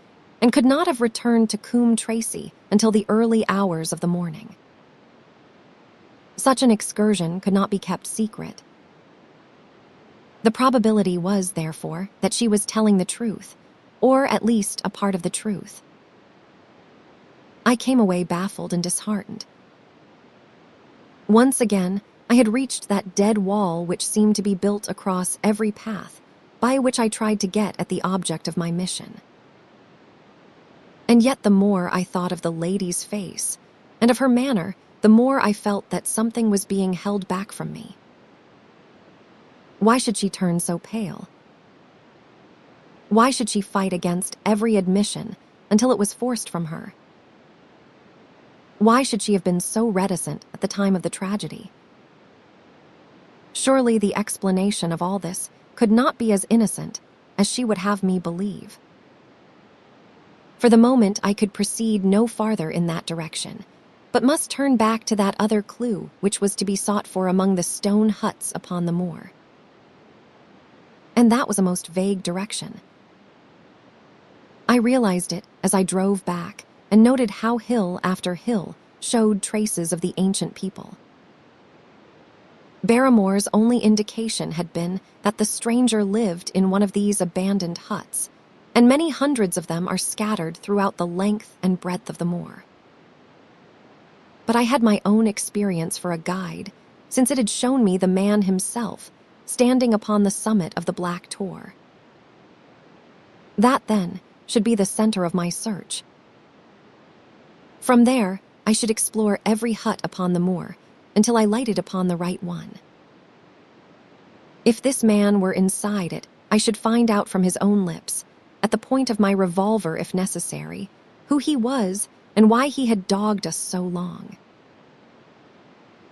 and could not have returned to Coombe Tracy until the early hours of the morning. Such an excursion could not be kept secret. The probability was, therefore, that she was telling the truth, or at least a part of the truth. I came away baffled and disheartened. Once again, I had reached that dead wall which seemed to be built across every path by which I tried to get at the object of my mission. And yet the more I thought of the lady's face and of her manner, the more I felt that something was being held back from me. Why should she turn so pale? Why should she fight against every admission until it was forced from her? Why should she have been so reticent at the time of the tragedy? Surely the explanation of all this could not be as innocent as she would have me believe. For the moment, I could proceed no farther in that direction, but must turn back to that other clue which was to be sought for among the stone huts upon the moor. And that was a most vague direction. I realized it as I drove back and noted how hill after hill showed traces of the ancient people. Barrymore's only indication had been that the stranger lived in one of these abandoned huts, and many hundreds of them are scattered throughout the length and breadth of the moor. But I had my own experience for a guide, since it had shown me the man himself, standing upon the summit of the Black Tor. That, then, should be the center of my search. From there, I should explore every hut upon the moor until I lighted upon the right one. If this man were inside it, I should find out from his own lips, at the point of my revolver if necessary, who he was and why he had dogged us so long.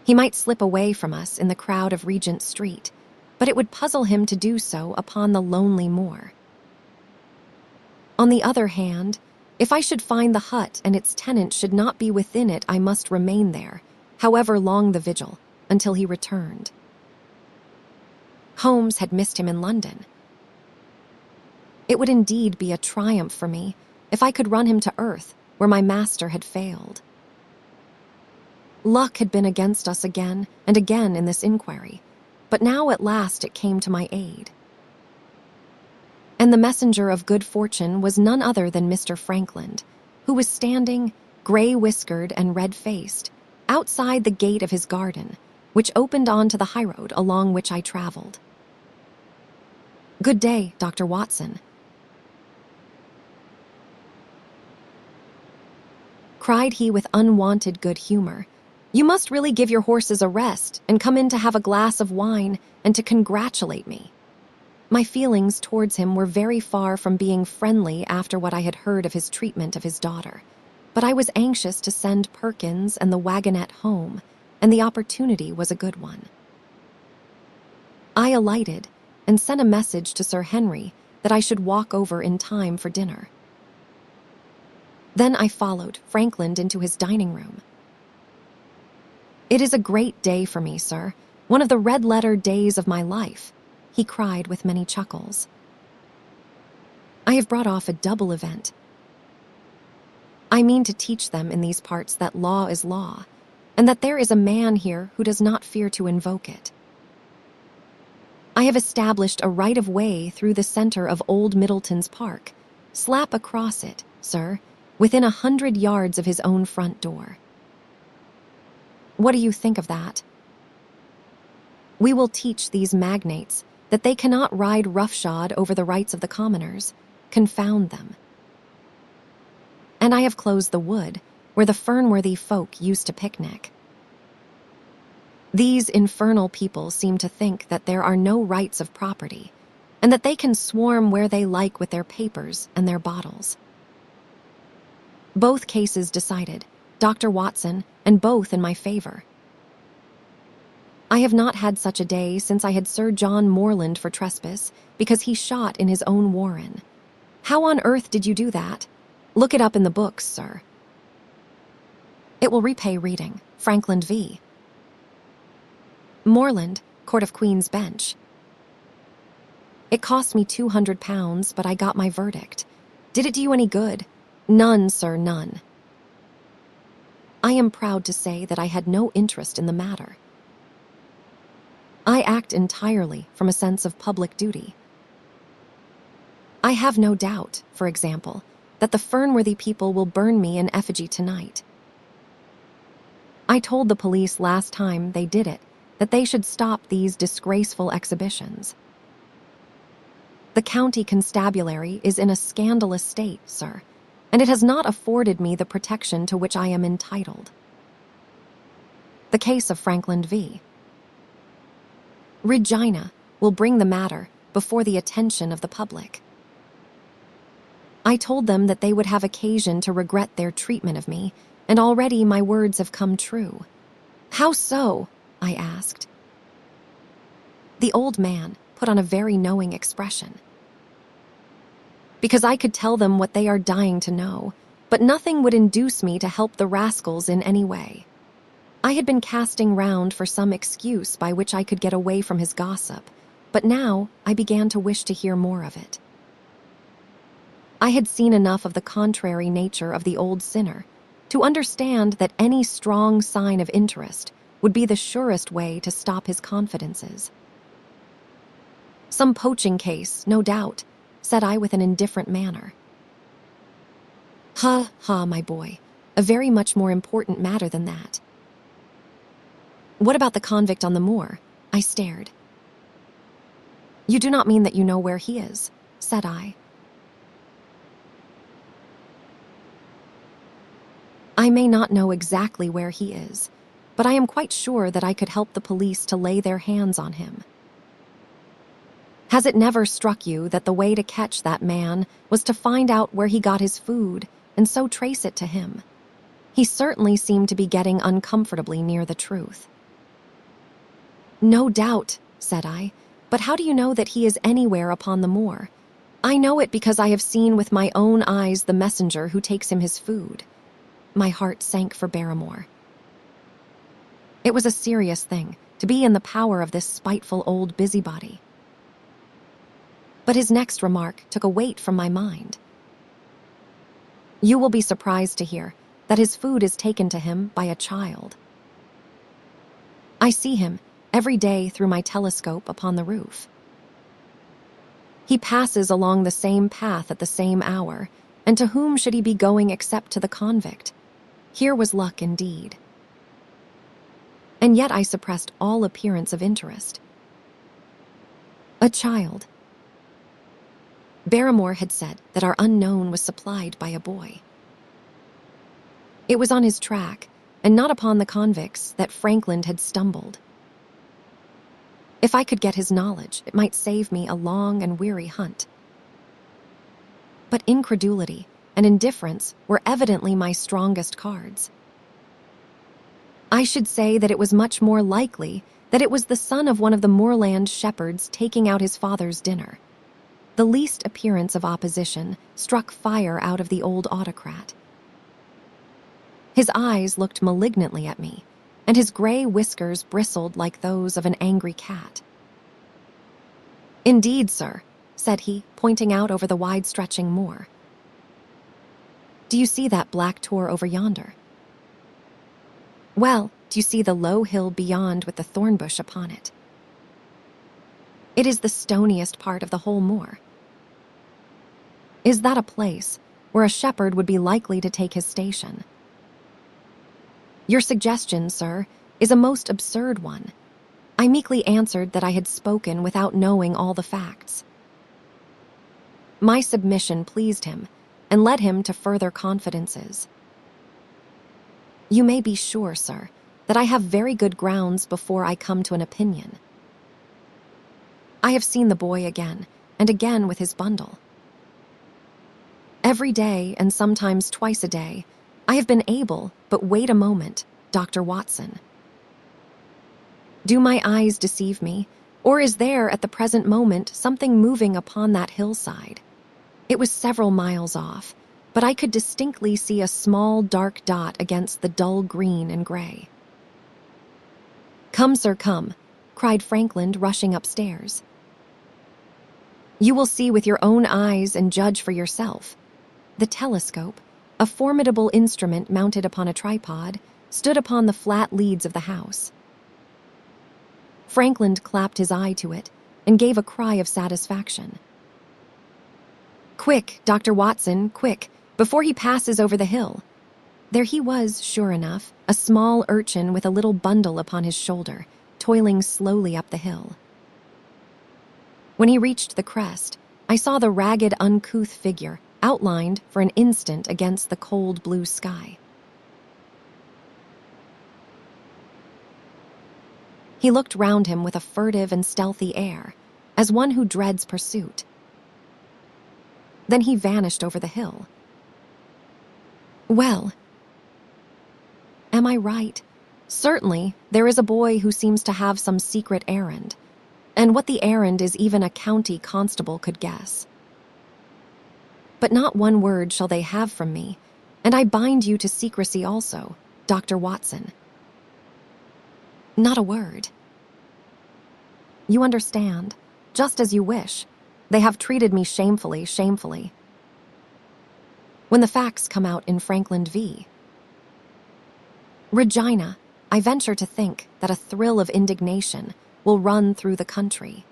He might slip away from us in the crowd of Regent Street, but it would puzzle him to do so upon the lonely moor. On the other hand, If I should find the hut and its tenant should not be within it, I must remain there, however long the vigil, until he returned. Holmes had missed him in London. It would indeed be a triumph for me if I could run him to earth where my master had failed. Luck had been against us again and again in this inquiry, but now at last it came to my aid. And the messenger of good fortune was none other than Mr. Frankland, who was standing, gray-whiskered and red-faced, outside the gate of his garden, which opened onto the highroad along which I traveled. "Good day, Dr. Watson," cried he with unwonted good humor. "You must really give your horses a rest and come in to have a glass of wine and to congratulate me." My feelings towards him were very far from being friendly after what I had heard of his treatment of his daughter, but I was anxious to send Perkins and the wagonette home, and the opportunity was a good one. I alighted and sent a message to Sir Henry that I should walk over in time for dinner. Then I followed Frankland into his dining room. "It is a great day for me, sir, one of the red-letter days of my life," he cried with many chuckles. "I have brought off a double event. I mean to teach them in these parts that law is law, and that there is a man here who does not fear to invoke it. I have established a right-of-way through the center of Old Middleton's Park, slap across it, sir, within 100 yards of his own front door. What do you think of that? We will teach these magnates that they cannot ride roughshod over the rights of the commoners, confound them. And I have closed the wood, where the Fernworthy folk used to picnic. These infernal people seem to think that there are no rights of property, and that they can swarm where they like with their papers and their bottles. Both cases decided, Dr. Watson, and both in my favor. I have not had such a day since I had Sir John Morland for trespass, because he shot in his own warren. How on earth did you do that? Look it up in the books, sir. It will repay reading. Frankland v. Morland, Court of Queen's Bench. It cost me £200, but I got my verdict. Did it do you any good? None, sir, none. I am proud to say that I had no interest in the matter. I act entirely from a sense of public duty. I have no doubt, for example, that the Fernworthy people will burn me in effigy tonight. I told the police last time they did it that they should stop these disgraceful exhibitions. The county constabulary is in a scandalous state, sir, and it has not afforded me the protection to which I am entitled. The case of Frankland v. Regina will bring the matter before the attention of the public. I told them that they would have occasion to regret their treatment of me, and already my words have come true. How so? I asked. The old man put on a very knowing expression. Because I could tell them what they are dying to know, but nothing would induce me to help the rascals in any way. I had been casting round for some excuse by which I could get away from his gossip, but now I began to wish to hear more of it. I had seen enough of the contrary nature of the old sinner to understand that any strong sign of interest would be the surest way to stop his confidences. Some poaching case, no doubt, said I with an indifferent manner. Ha, my boy, a very much more important matter than that. What about the convict on the moor? I stared. You do not mean that you know where he is, said I. I may not know exactly where he is, but I am quite sure that I could help the police to lay their hands on him. Has it never struck you that the way to catch that man was to find out where he got his food and so trace it to him? He certainly seemed to be getting uncomfortably near the truth. No doubt, said I, but how do you know that he is anywhere upon the moor? I know it because I have seen with my own eyes the messenger who takes him his food. My heart sank for Barrymore. It was a serious thing to be in the power of this spiteful old busybody. But his next remark took a weight from my mind. You will be surprised to hear that his food is taken to him by a child. I see him every day through my telescope upon the roof. He passes along the same path at the same hour, and to whom should he be going except to the convict? Here was luck indeed. And yet I suppressed all appearance of interest. A child. Barrymore had said that our unknown was supplied by a boy. It was on his track, and not upon the convicts, that Frankland had stumbled. If I could get his knowledge, it might save me a long and weary hunt. But incredulity and indifference were evidently my strongest cards. I should say that it was much more likely that it was the son of one of the moorland shepherds taking out his father's dinner. The least appearance of opposition struck fire out of the old autocrat. His eyes looked malignantly at me, and his gray whiskers bristled like those of an angry cat. "Indeed, sir," said he, pointing out over the wide-stretching moor. "Do you see that black tor over yonder? Well, do you see the low hill beyond with the thorn bush upon it? It is the stoniest part of the whole moor. Is that a place where a shepherd would be likely to take his station? Your suggestion, sir, is a most absurd one." I meekly answered that I had spoken without knowing all the facts. My submission pleased him, and led him to further confidences. "You may be sure, sir, that I have very good grounds before I come to an opinion. I have seen the boy again, and again with his bundle. Every day, and sometimes twice a day, I have been able, but wait a moment, Dr. Watson. Do my eyes deceive me, or is there at the present moment something moving upon that hillside? It was several miles off, but I could distinctly see a small dark dot against the dull green and gray. "Come, sir, come," cried Frankland, rushing upstairs. "You will see with your own eyes and judge for yourself." The telescope, a formidable instrument mounted upon a tripod, stood upon the flat leads of the house. Frankland clapped his eye to it and gave a cry of satisfaction. "Quick, Dr. Watson, quick, before he passes over the hill." There he was, sure enough, a small urchin with a little bundle upon his shoulder, toiling slowly up the hill. When he reached the crest, I saw the ragged, uncouth figure outlined for an instant against the cold blue sky. He looked round him with a furtive and stealthy air, as one who dreads pursuit. Then he vanished over the hill. Well, am I right? Certainly, there is a boy who seems to have some secret errand, and what the errand is even a county constable could guess. But not one word shall they have from me, and I bind you to secrecy also, Dr. Watson. Not a word. You understand, just as you wish. They have treated me shamefully, shamefully. When the facts come out in Frankland v. Regina, I venture to think that a thrill of indignation will run through the country.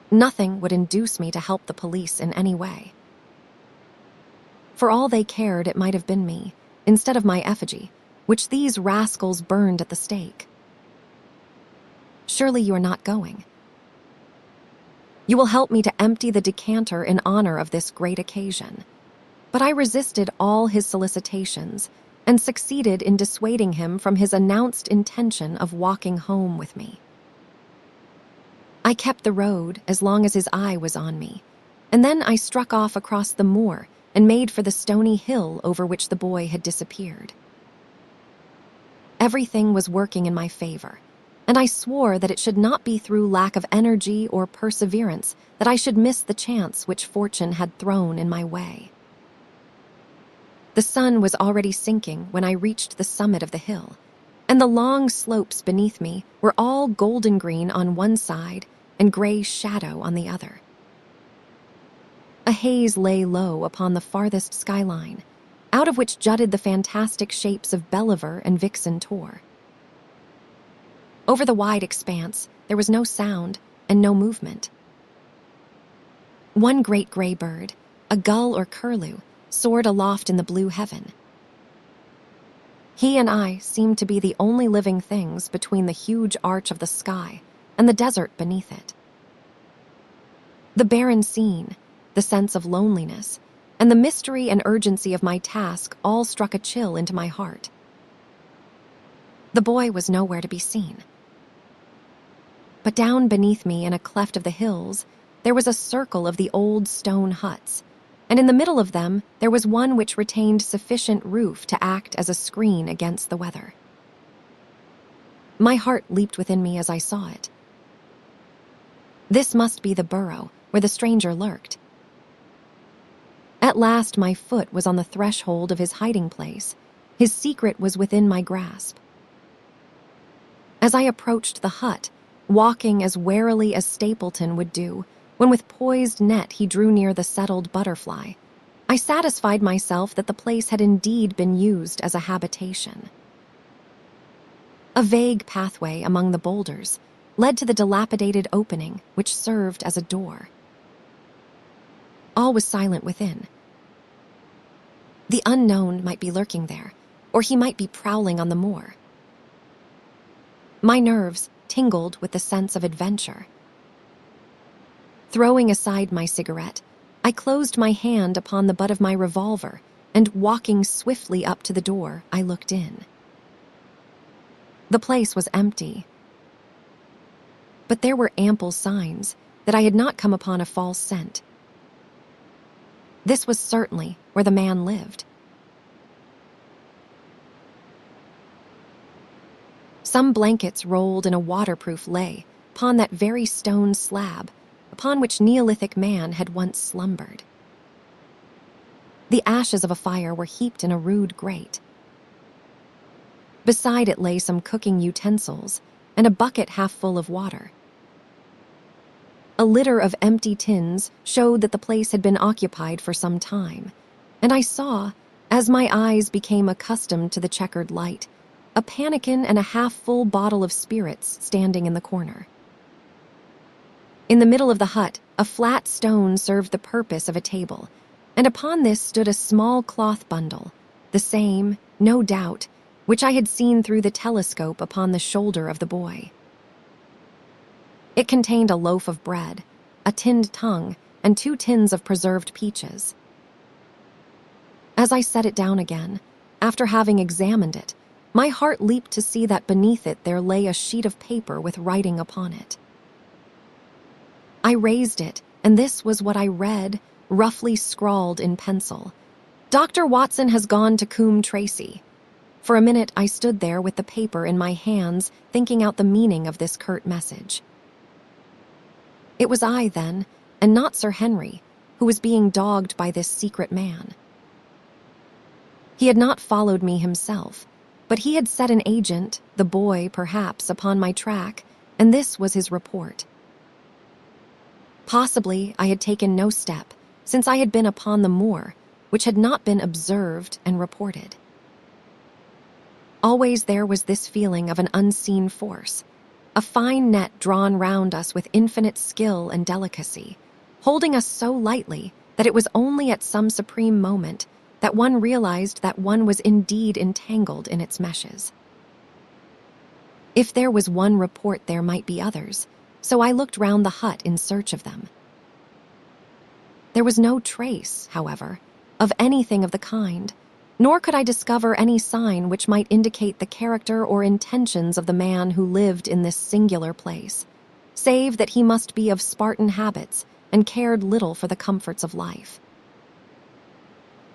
Nothing would induce me to help the police in any way. For all they cared, it might have been me, instead of my effigy, which these rascals burned at the stake. Surely you are not going. You will help me to empty the decanter in honor of this great occasion. But I resisted all his solicitations and succeeded in dissuading him from his announced intention of walking home with me. I kept the road as long as his eye was on me, and then I struck off across the moor and made for the stony hill over which the boy had disappeared. Everything was working in my favor. and I swore that it should not be through lack of energy or perseverance that I should miss the chance which fortune had thrown in my way. The sun was already sinking when I reached the summit of the hill, and the long slopes beneath me were all golden green on one side and gray shadow on the other. A haze lay low upon the farthest skyline, out of which jutted the fantastic shapes of Believer and Vixen Tor. Over the wide expanse, there was no sound and no movement. One great gray bird, a gull or curlew, soared aloft in the blue heaven. He and I seemed to be the only living things between the huge arch of the sky and the desert beneath it. The barren scene, the sense of loneliness, and the mystery and urgency of my task all struck a chill into my heart. The boy was nowhere to be seen. But down beneath me in a cleft of the hills, there was a circle of the old stone huts, and in the middle of them there was one which retained sufficient roof to act as a screen against the weather. My heart leaped within me as I saw it. This must be the burrow where the stranger lurked. At last my foot was on the threshold of his hiding place. His secret was within my grasp. As I approached the hut, walking as warily as Stapleton would do, when with poised net he drew near the settled butterfly, I satisfied myself that the place had indeed been used as a habitation. A vague pathway among the boulders led to the dilapidated opening which served as a door. All was silent within. The unknown might be lurking there, or he might be prowling on the moor. My nerves tingled with the sense of adventure. Throwing aside my cigarette, I closed my hand upon the butt of my revolver, and walking swiftly up to the door, I looked in. The place was empty, but there were ample signs that I had not come upon a false scent. This was certainly where the man lived. Some blankets rolled in a waterproof lay upon that very stone slab upon which Neolithic man had once slumbered. The ashes of a fire were heaped in a rude grate. Beside it lay some cooking utensils and a bucket half full of water. A litter of empty tins showed that the place had been occupied for some time, and I saw, as my eyes became accustomed to the checkered light, a pannikin and a half-full bottle of spirits standing in the corner. In the middle of the hut, a flat stone served the purpose of a table, and upon this stood a small cloth bundle, the same, no doubt, which I had seen through the telescope upon the shoulder of the boy. It contained a loaf of bread, a tinned tongue, and 2 tins of preserved peaches. As I set it down again, after having examined it, my heart leaped to see that beneath it there lay a sheet of paper with writing upon it. I raised it, and this was what I read, roughly scrawled in pencil. "Dr. Watson has gone to Coombe Tracy." For a minute I stood there with the paper in my hands, thinking out the meaning of this curt message. It was I, then, and not Sir Henry, who was being dogged by this secret man. He had not followed me himself, but he had set an agent, the boy, perhaps, upon my track, and this was his report. Possibly I had taken no step, since I had been upon the moor, which had not been observed and reported. Always there was this feeling of an unseen force, a fine net drawn round us with infinite skill and delicacy, holding us so lightly that it was only at some supreme moment that one realized that one was indeed entangled in its meshes. If there was one report, there might be others, so I looked round the hut in search of them. There was no trace, however, of anything of the kind, nor could I discover any sign which might indicate the character or intentions of the man who lived in this singular place, save that he must be of Spartan habits and cared little for the comforts of life.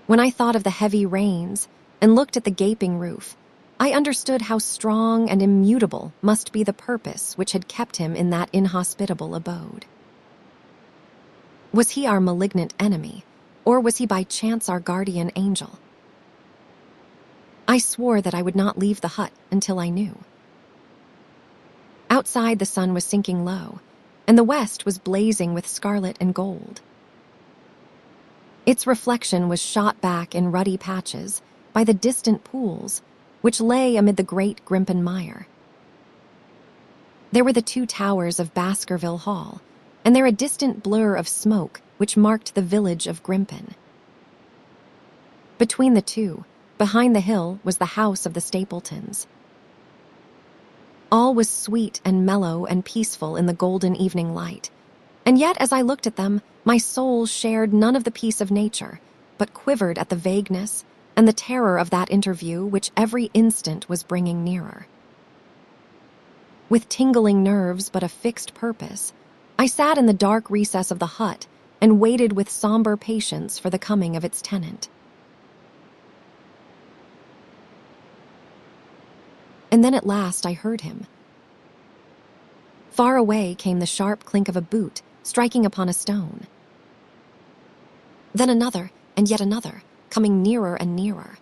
When I thought of the heavy rains and looked at the gaping roof, I understood how strong and immutable must be the purpose which had kept him in that inhospitable abode. Was he our malignant enemy, or was he by chance our guardian angel? I swore that I would not leave the hut until I knew. Outside, the sun was sinking low, and the west was blazing with scarlet and gold. Its reflection was shot back in ruddy patches by the distant pools, which lay amid the great Grimpen mire. There were the 2 towers of Baskerville Hall, and there a distant blur of smoke which marked the village of Grimpen. Between the 2, behind the hill, was the house of the Stapletons. All was sweet and mellow and peaceful in the golden evening light, and yet as I looked at them, my soul shared none of the peace of nature, but quivered at the vagueness and the terror of that interview which every instant was bringing nearer. With tingling nerves but a fixed purpose, I sat in the dark recess of the hut and waited with somber patience for the coming of its tenant. And then at last I heard him. Far away came the sharp clink of a boot striking upon a stone. Then another, and yet another, coming nearer and nearer.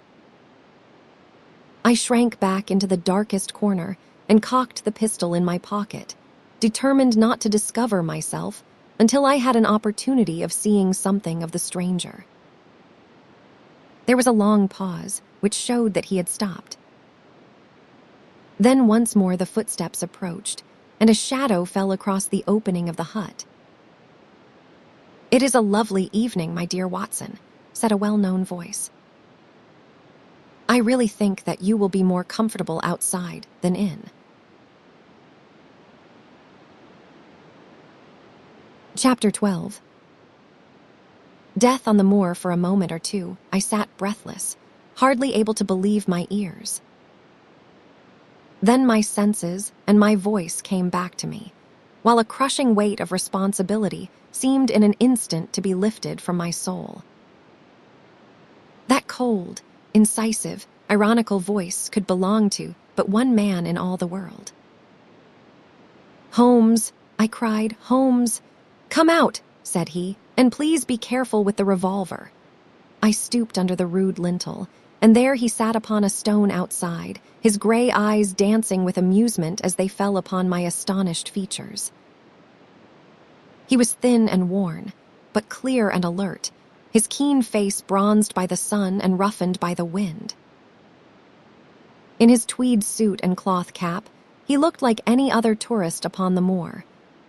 I shrank back into the darkest corner and cocked the pistol in my pocket, determined not to discover myself until I had an opportunity of seeing something of the stranger. There was a long pause, which showed that he had stopped. Then once more the footsteps approached, and a shadow fell across the opening of the hut. "It is a lovely evening, my dear Watson," said a well-known voice. "I really think that you will be more comfortable outside than in." Chapter 12. Death on the moor. For a moment or two, I sat breathless, hardly able to believe my ears. Then my senses and my voice came back to me, while a crushing weight of responsibility seemed in an instant to be lifted from my soul. That cold, incisive, ironical voice could belong to but one man in all the world. "Holmes," I cried, "Holmes! Come out," said he, "and please be careful with the revolver." I stooped under the rude lintel, and there he sat upon a stone outside, his gray eyes dancing with amusement as they fell upon my astonished features. He was thin and worn, but clear and alert, his keen face bronzed by the sun and roughened by the wind. In his tweed suit and cloth cap, he looked like any other tourist upon the moor,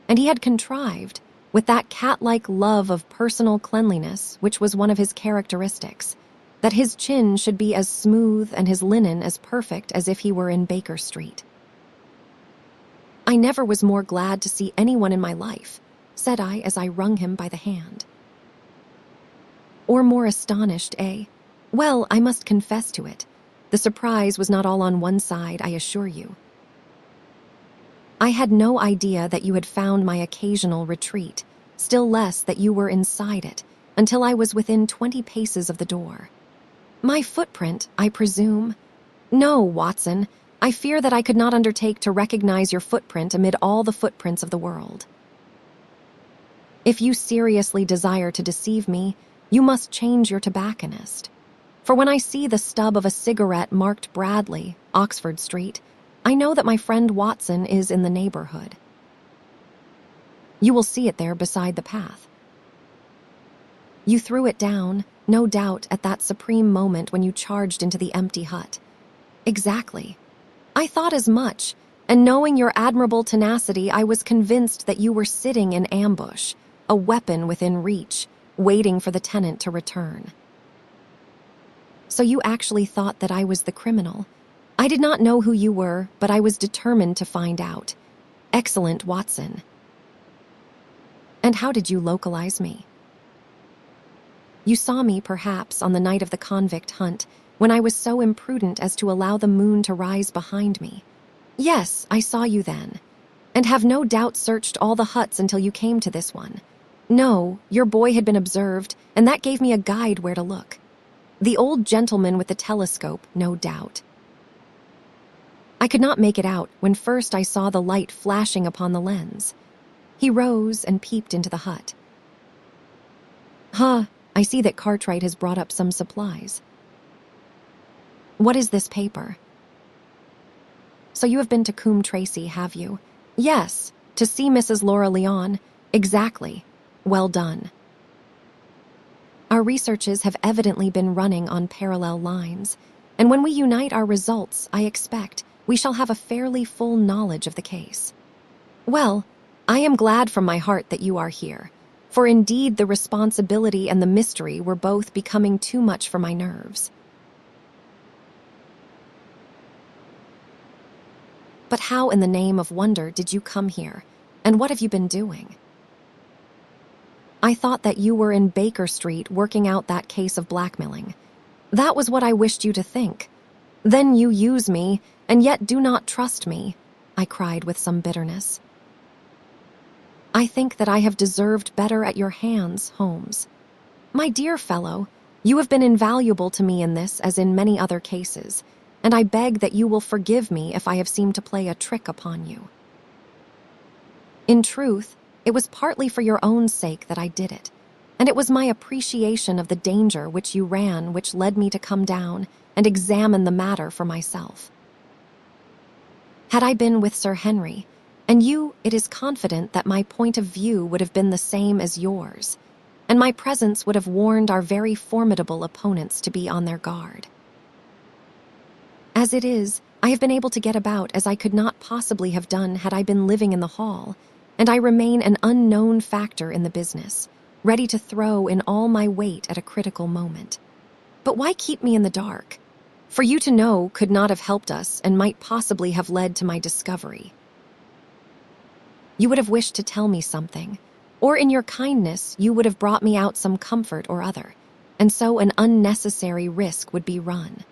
and he had contrived, with that cat-like love of personal cleanliness which was one of his characteristics, that his chin should be as smooth and his linen as perfect as if he were in Baker Street. "I never was more glad to see anyone in my life," said I as I wrung him by the hand. "Or more astonished, eh? Well, I must confess to it. The surprise was not all on one side, I assure you. I had no idea that you had found my occasional retreat, still less that you were inside it, until I was within 20 paces of the door. My footprint, I presume? No, Watson, I fear that I could not undertake to recognize your footprint amid all the footprints of the world. If you seriously desire to deceive me, you must change your tobacconist. For when I see the stub of a cigarette marked Bradley, Oxford Street, I know that my friend Watson is in the neighborhood. You will see it there beside the path. You threw it down, no doubt, at that supreme moment when you charged into the empty hut. Exactly. I thought as much, and knowing your admirable tenacity, I was convinced that you were sitting in ambush, a weapon within reach, waiting for the tenant to return. So you actually thought that I was the criminal. I did not know who you were, but I was determined to find out. Excellent, Watson. And how did you localize me? You saw me, perhaps, on the night of the convict hunt, when I was so imprudent as to allow the moon to rise behind me. Yes, I saw you then, and have no doubt searched all the huts until you came to this one. No, your boy had been observed, and that gave me a guide where to look. The old gentleman with the telescope, no doubt. I could not make it out when first I saw the light flashing upon the lens. He rose and peeped into the hut. I see that Cartwright has brought up some supplies. What is this paper? So you have been to Coombe Tracy, have you? Yes, to see Mrs. Laura Leon. Exactly. Well done. Our researches have evidently been running on parallel lines, and when we unite our results, I expect we shall have a fairly full knowledge of the case. Well, I am glad from my heart that you are here, for indeed the responsibility and the mystery were both becoming too much for my nerves. But how in the name of wonder did you come here, and what have you been doing? I thought that you were in Baker Street working out that case of blackmailing. That was what I wished you to think. Then you use me, and yet do not trust me, I cried with some bitterness. I think that I have deserved better at your hands, Holmes. My dear fellow, you have been invaluable to me in this as in many other cases, and I beg that you will forgive me if I have seemed to play a trick upon you. In truth, it was partly for your own sake that I did it, and it was my appreciation of the danger which you ran which led me to come down and examine the matter for myself. Had I been with Sir Henry, and you, it is confident that my point of view would have been the same as yours, and my presence would have warned our very formidable opponents to be on their guard. As it is, I have been able to get about as I could not possibly have done had I been living in the hall, and I remain an unknown factor in the business, ready to throw in all my weight at a critical moment. But why keep me in the dark? For you to know could not have helped us and might possibly have led to my discovery. You would have wished to tell me something, or in your kindness you would have brought me out some comfort or other, and so an unnecessary risk would be run.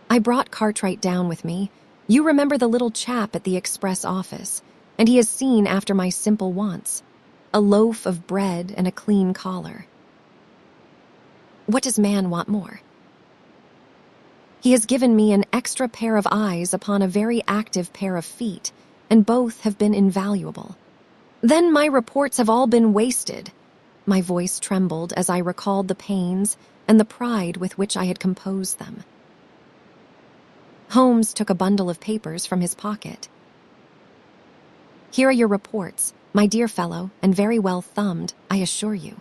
I brought Cartwright down with me. You remember the little chap at the express office, and he has seen after my simple wants, a loaf of bread and a clean collar. What does man want more? He has given me an extra pair of eyes upon a very active pair of feet, and both have been invaluable. Then my reports have all been wasted. My voice trembled as I recalled the pains and the pride with which I had composed them. Holmes took a bundle of papers from his pocket. Here are your reports, my dear fellow, and very well thumbed, I assure you.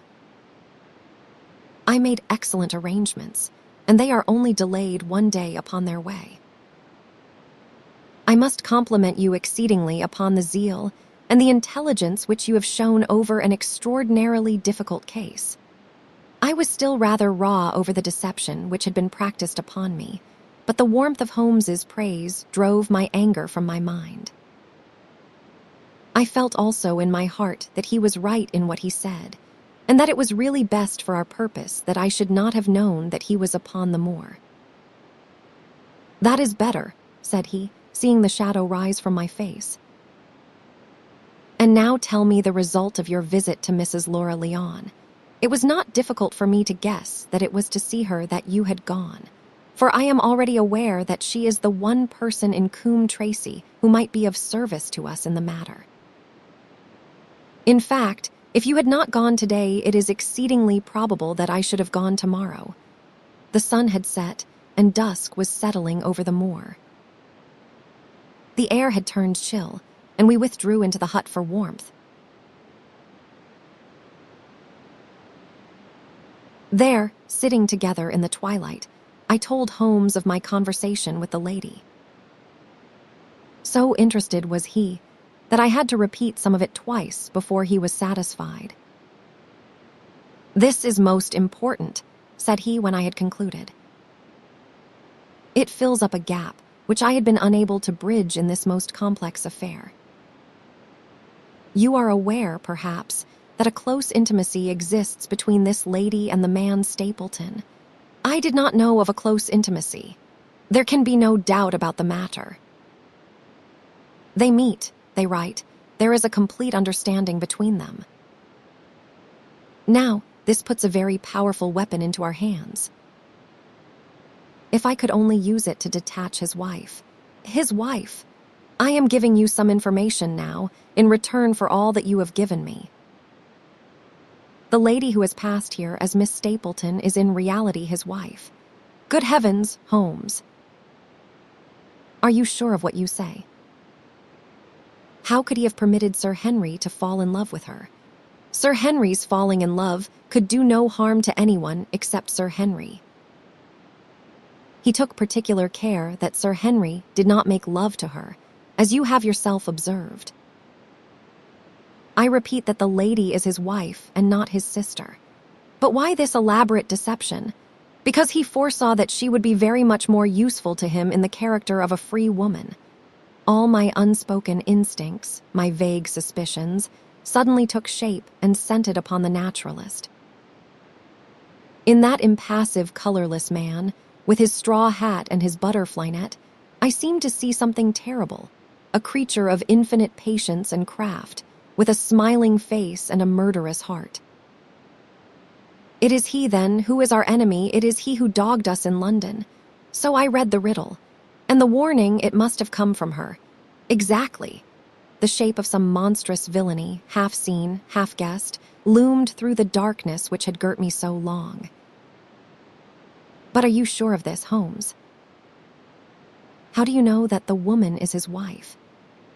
I made excellent arrangements, and they are only delayed one day upon their way. I must compliment you exceedingly upon the zeal and the intelligence which you have shown over an extraordinarily difficult case. I was still rather raw over the deception which had been practiced upon me, but the warmth of Holmes's praise drove my anger from my mind. I felt also in my heart that he was right in what he said, and that it was really best for our purpose that I should not have known that he was upon the moor. That is better, said he, seeing the shadow rise from my face. And now tell me the result of your visit to Mrs. Laura Leon. It was not difficult for me to guess that it was to see her that you had gone, for I am already aware that she is the one person in Coombe Tracy who might be of service to us in the matter. In fact, if you had not gone today, it is exceedingly probable that I should have gone tomorrow. The sun had set, and dusk was settling over the moor. The air had turned chill, and we withdrew into the hut for warmth. There, sitting together in the twilight, I told Holmes of my conversation with the lady. So interested was he that I had to repeat some of it twice before he was satisfied. This is most important, said he when I had concluded. It fills up a gap which I had been unable to bridge in this most complex affair. You are aware, perhaps, that a close intimacy exists between this lady and the man Stapleton. I did not know of a close intimacy. There can be no doubt about the matter. They meet, they write. There is a complete understanding between them. Now, this puts a very powerful weapon into our hands. If I could only use it to detach his wife, His wife. I am giving you some information now, in return for all that you have given me. The lady who has passed here as Miss Stapleton is in reality his wife. Good heavens, Holmes. Are you sure of what you say? How could he have permitted Sir Henry to fall in love with her? Sir Henry's falling in love could do no harm to anyone except Sir Henry. He took particular care that Sir Henry did not make love to her, as you have yourself observed. I repeat that the lady is his wife and not his sister. But why this elaborate deception? Because he foresaw that she would be very much more useful to him in the character of a free woman. All my unspoken instincts, my vague suspicions, suddenly took shape and scented upon the naturalist. In that impassive, colorless man, with his straw hat and his butterfly net, I seemed to see something terrible, a creature of infinite patience and craft, with a smiling face and a murderous heart. It is he, then, who is our enemy. It is he who dogged us in London. So I read the riddle, and the warning, it must have come from her. Exactly. The shape of some monstrous villainy, half seen, half guessed, loomed through the darkness which had girt me so long. But are you sure of this, Holmes? How do you know that the woman is his wife?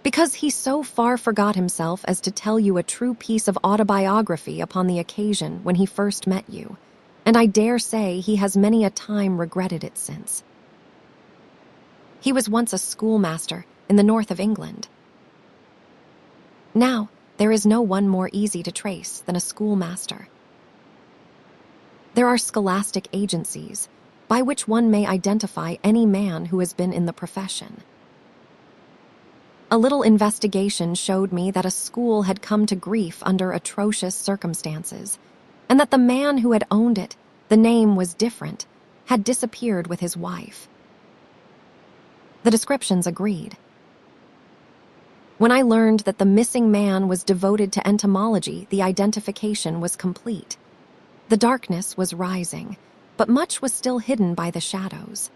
Because he so far forgot himself as to tell you a true piece of autobiography upon the occasion when he first met you, and I dare say he has many a time regretted it since. He was once a schoolmaster in the north of England. Now, there is no one more easy to trace than a schoolmaster. There are scholastic agencies by which one may identify any man who has been in the profession. A little investigation showed me that a school had come to grief under atrocious circumstances, and that the man who had owned it, the name was different, had disappeared with his wife. The descriptions agreed. When I learned that the missing man was devoted to entomology, the identification was complete. The darkness was rising, but much was still hidden by the shadows.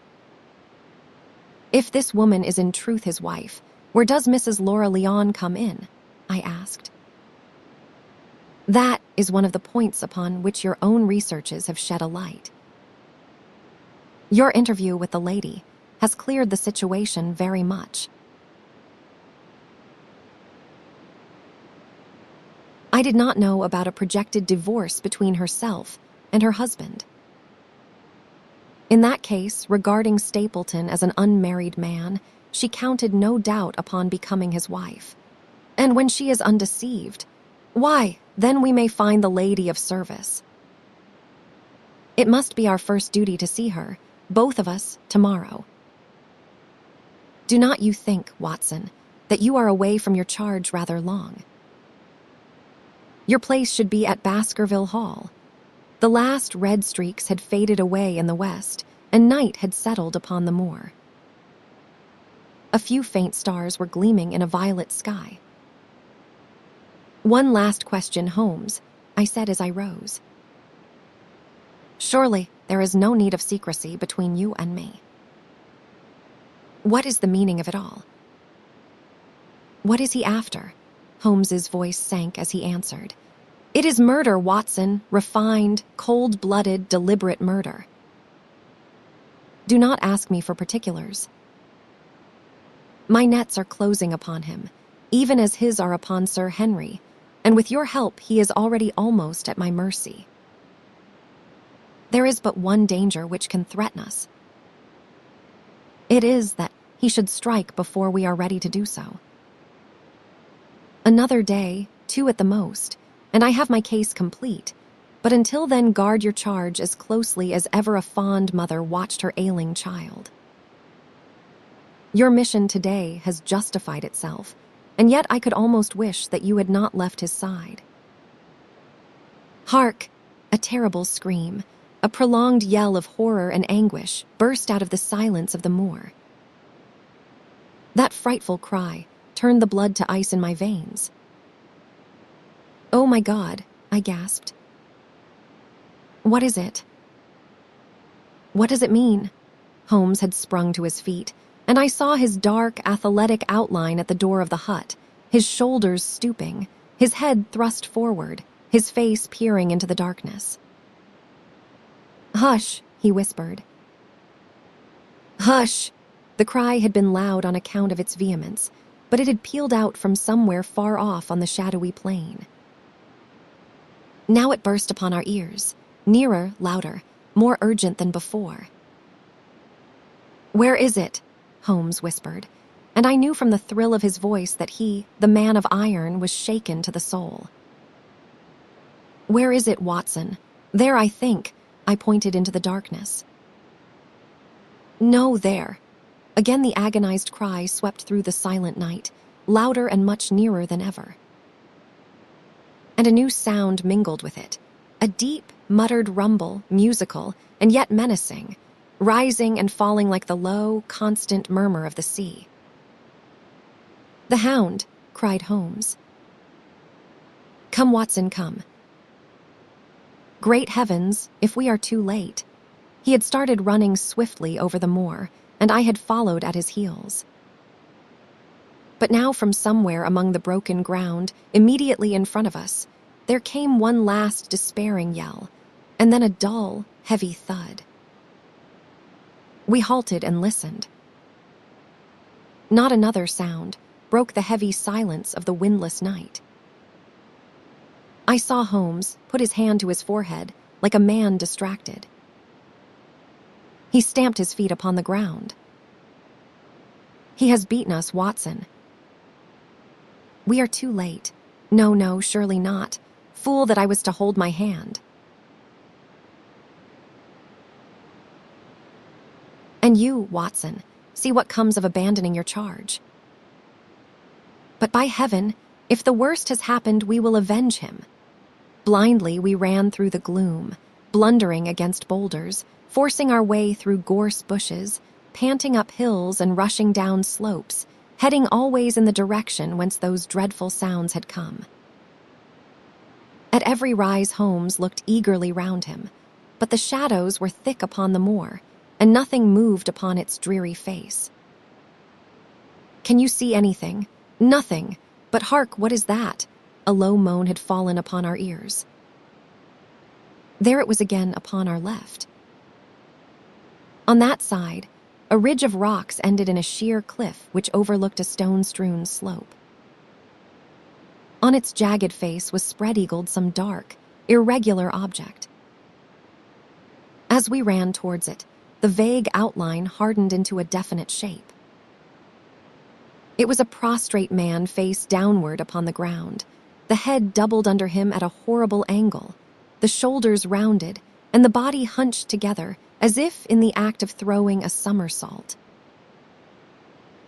If this woman is in truth his wife, where does Mrs. Laura Leon come in? I asked. That is one of the points upon which your own researches have shed a light. Your interview with the lady has cleared the situation very much. I did not know about a projected divorce between herself and her husband. In that case, regarding Stapleton as an unmarried man, she counted no doubt upon becoming his wife. And when she is undeceived, why, then we may find the lady of service. It must be our first duty to see her, both of us, tomorrow. Do not you think, Watson, that you are away from your charge rather long? Your place should be at Baskerville Hall. The last red streaks had faded away in the west, and night had settled upon the moor. A few faint stars were gleaming in a violet sky. One last question, Holmes, I said as I rose. Surely there is no need of secrecy between you and me. What is the meaning of it all? What is he after? Holmes's voice sank as he answered. It is murder, Watson, refined, cold-blooded, deliberate murder. Do not ask me for particulars. My nets are closing upon him, even as his are upon Sir Henry, and with your help he is already almost at my mercy. There is but one danger which can threaten us. It is that he should strike before we are ready to do so. Another day, 2 at the most, and I have my case complete, but until then guard your charge as closely as ever a fond mother watched her ailing child. Your mission today has justified itself, and yet I could almost wish that you had not left his side. Hark! A terrible scream, a prolonged yell of horror and anguish burst out of the silence of the moor. That frightful cry turned the blood to ice in my veins. Oh my God, I gasped. What is it? What does it mean? Holmes had sprung to his feet, and I saw his dark, athletic outline at the door of the hut, his shoulders stooping, his head thrust forward, his face peering into the darkness. "Hush," he whispered. "Hush!" The cry had been loud on account of its vehemence, but it had pealed out from somewhere far off on the shadowy plain. Now it burst upon our ears, nearer, louder, more urgent than before. "Where is it?" Holmes whispered, and I knew from the thrill of his voice that he, the man of iron, was shaken to the soul. "Where is it, Watson? There, I think." I pointed into the darkness. "No, there." Again the agonized cry swept through the silent night, louder and much nearer than ever. And a new sound mingled with it, a deep, muttered rumble, musical, and yet menacing, rising and falling like the low, constant murmur of the sea. "The Hound!" cried Holmes. "Come, Watson, come." Great heavens, if we are too late. He had started running swiftly over the moor, and I had followed at his heels. But now from somewhere among the broken ground, immediately in front of us, there came one last despairing yell, and then a dull, heavy thud. We halted and listened. Not another sound broke the heavy silence of the windless night. I saw Holmes put his hand to his forehead like a man distracted. He stamped his feet upon the ground. "He has beaten us, Watson." "We are too late." No, surely not. Fool that I was to hold my hand. "And you, Watson, see what comes of abandoning your charge." "But by heaven, if the worst has happened, we will avenge him." Blindly we ran through the gloom, blundering against boulders, forcing our way through gorse bushes, panting up hills and rushing down slopes, heading always in the direction whence those dreadful sounds had come. At every rise Holmes looked eagerly round him, but the shadows were thick upon the moor, and nothing moved upon its dreary face. "Can you see anything?" "Nothing. But hark, what is that?" A low moan had fallen upon our ears. There it was again upon our left. On that side, a ridge of rocks ended in a sheer cliff which overlooked a stone-strewn slope. On its jagged face was spread-eagled some dark, irregular object. As we ran towards it, the vague outline hardened into a definite shape. It was a prostrate man face downward upon the ground, the head doubled under him at a horrible angle, the shoulders rounded, and the body hunched together as if in the act of throwing a somersault.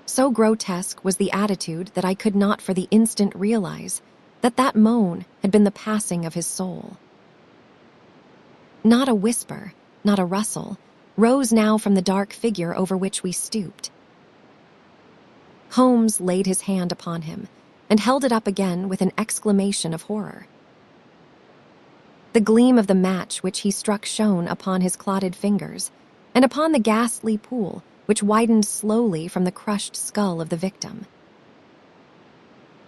So grotesque was the attitude that I could not for the instant realize that that moan had been the passing of his soul. Not a whisper, not a rustle, rose now from the dark figure over which we stooped. Holmes laid his hand upon him and held it up again with an exclamation of horror. The gleam of the match which he struck shone upon his clotted fingers and upon the ghastly pool which widened slowly from the crushed skull of the victim.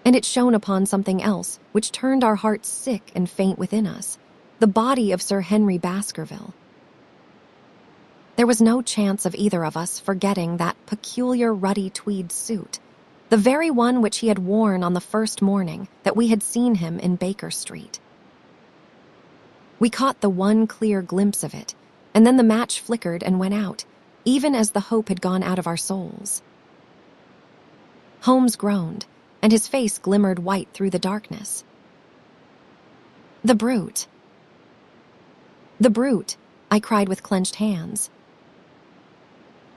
And it shone upon something else which turned our hearts sick and faint within us, the body of Sir Henry Baskerville. There was no chance of either of us forgetting that peculiar ruddy tweed suit, the very one which he had worn on the first morning that we had seen him in Baker Street. We caught the one clear glimpse of it, and then the match flickered and went out, even as the hope had gone out of our souls. Holmes groaned, and his face glimmered white through the darkness. "The brute! The brute!" I cried with clenched hands.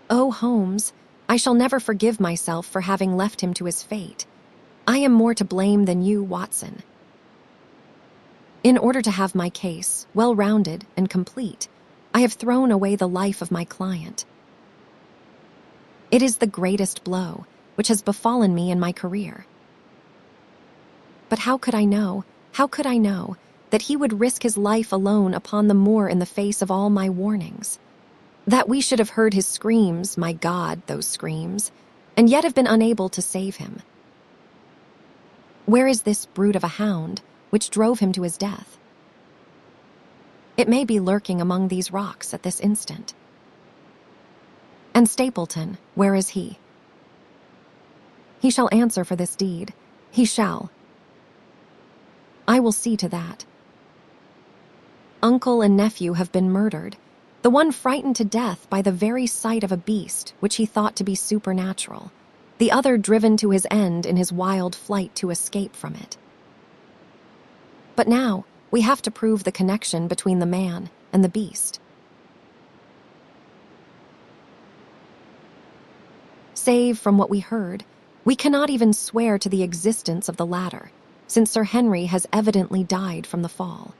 "Oh, Holmes, I shall never forgive myself for having left him to his fate. I am more to blame than you, Watson. In order to have my case well-rounded and complete, I have thrown away the life of my client. It is the greatest blow which has befallen me in my career. But how could I know that he would risk his life alone upon the moor in the face of all my warnings? That we should have heard his screams, my God, those screams, and yet have been unable to save him. Where is this brute of a hound which drove him to his death? It may be lurking among these rocks at this instant. And Stapleton, where is he? He shall answer for this deed. He shall. I will see to that. Uncle and nephew have been murdered, the one frightened to death by the very sight of a beast which he thought to be supernatural, the other driven to his end in his wild flight to escape from it. But now we have to prove the connection between the man and the beast. Save from what we heard, we cannot even swear to the existence of the latter, since Sir Henry has evidently died from the fall.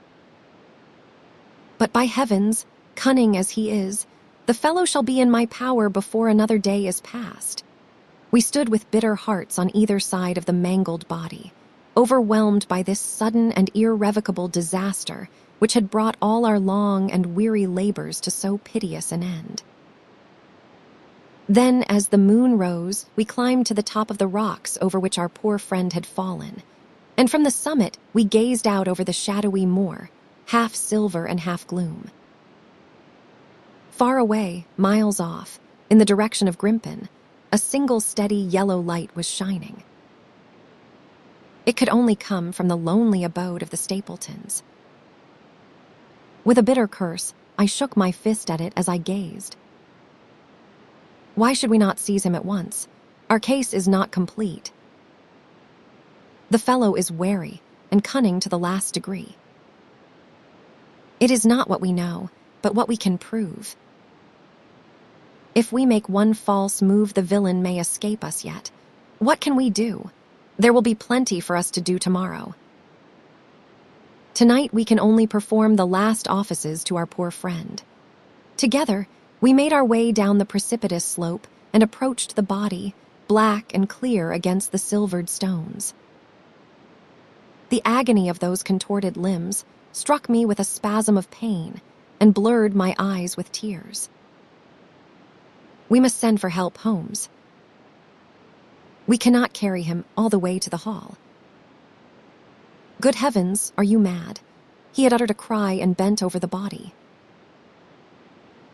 But by heavens, cunning as he is, the fellow shall be in my power before another day is past. We stood with bitter hearts on either side of the mangled body, overwhelmed by this sudden and irrevocable disaster which had brought all our long and weary labors to so piteous an end. Then, as the moon rose, we climbed to the top of the rocks over which our poor friend had fallen, and from the summit we gazed out over the shadowy moor, half silver and half gloom. Far away, miles off, in the direction of Grimpen, a single steady yellow light was shining. It could only come from the lonely abode of the Stapletons. With a bitter curse, I shook my fist at it as I gazed. Why should we not seize him at once? Our case is not complete. The fellow is wary and cunning to the last degree. It is not what we know, but what we can prove. If we make one false move, the villain may escape us yet. What can we do? There will be plenty for us to do tomorrow. Tonight we can only perform the last offices to our poor friend. Together, we made our way down the precipitous slope and approached the body, black and clear against the silvered stones. The agony of those contorted limbs struck me with a spasm of pain and blurred my eyes with tears. We must send for help, Holmes. We cannot carry him all the way to the hall. Good heavens, are you mad? He had uttered a cry and bent over the body.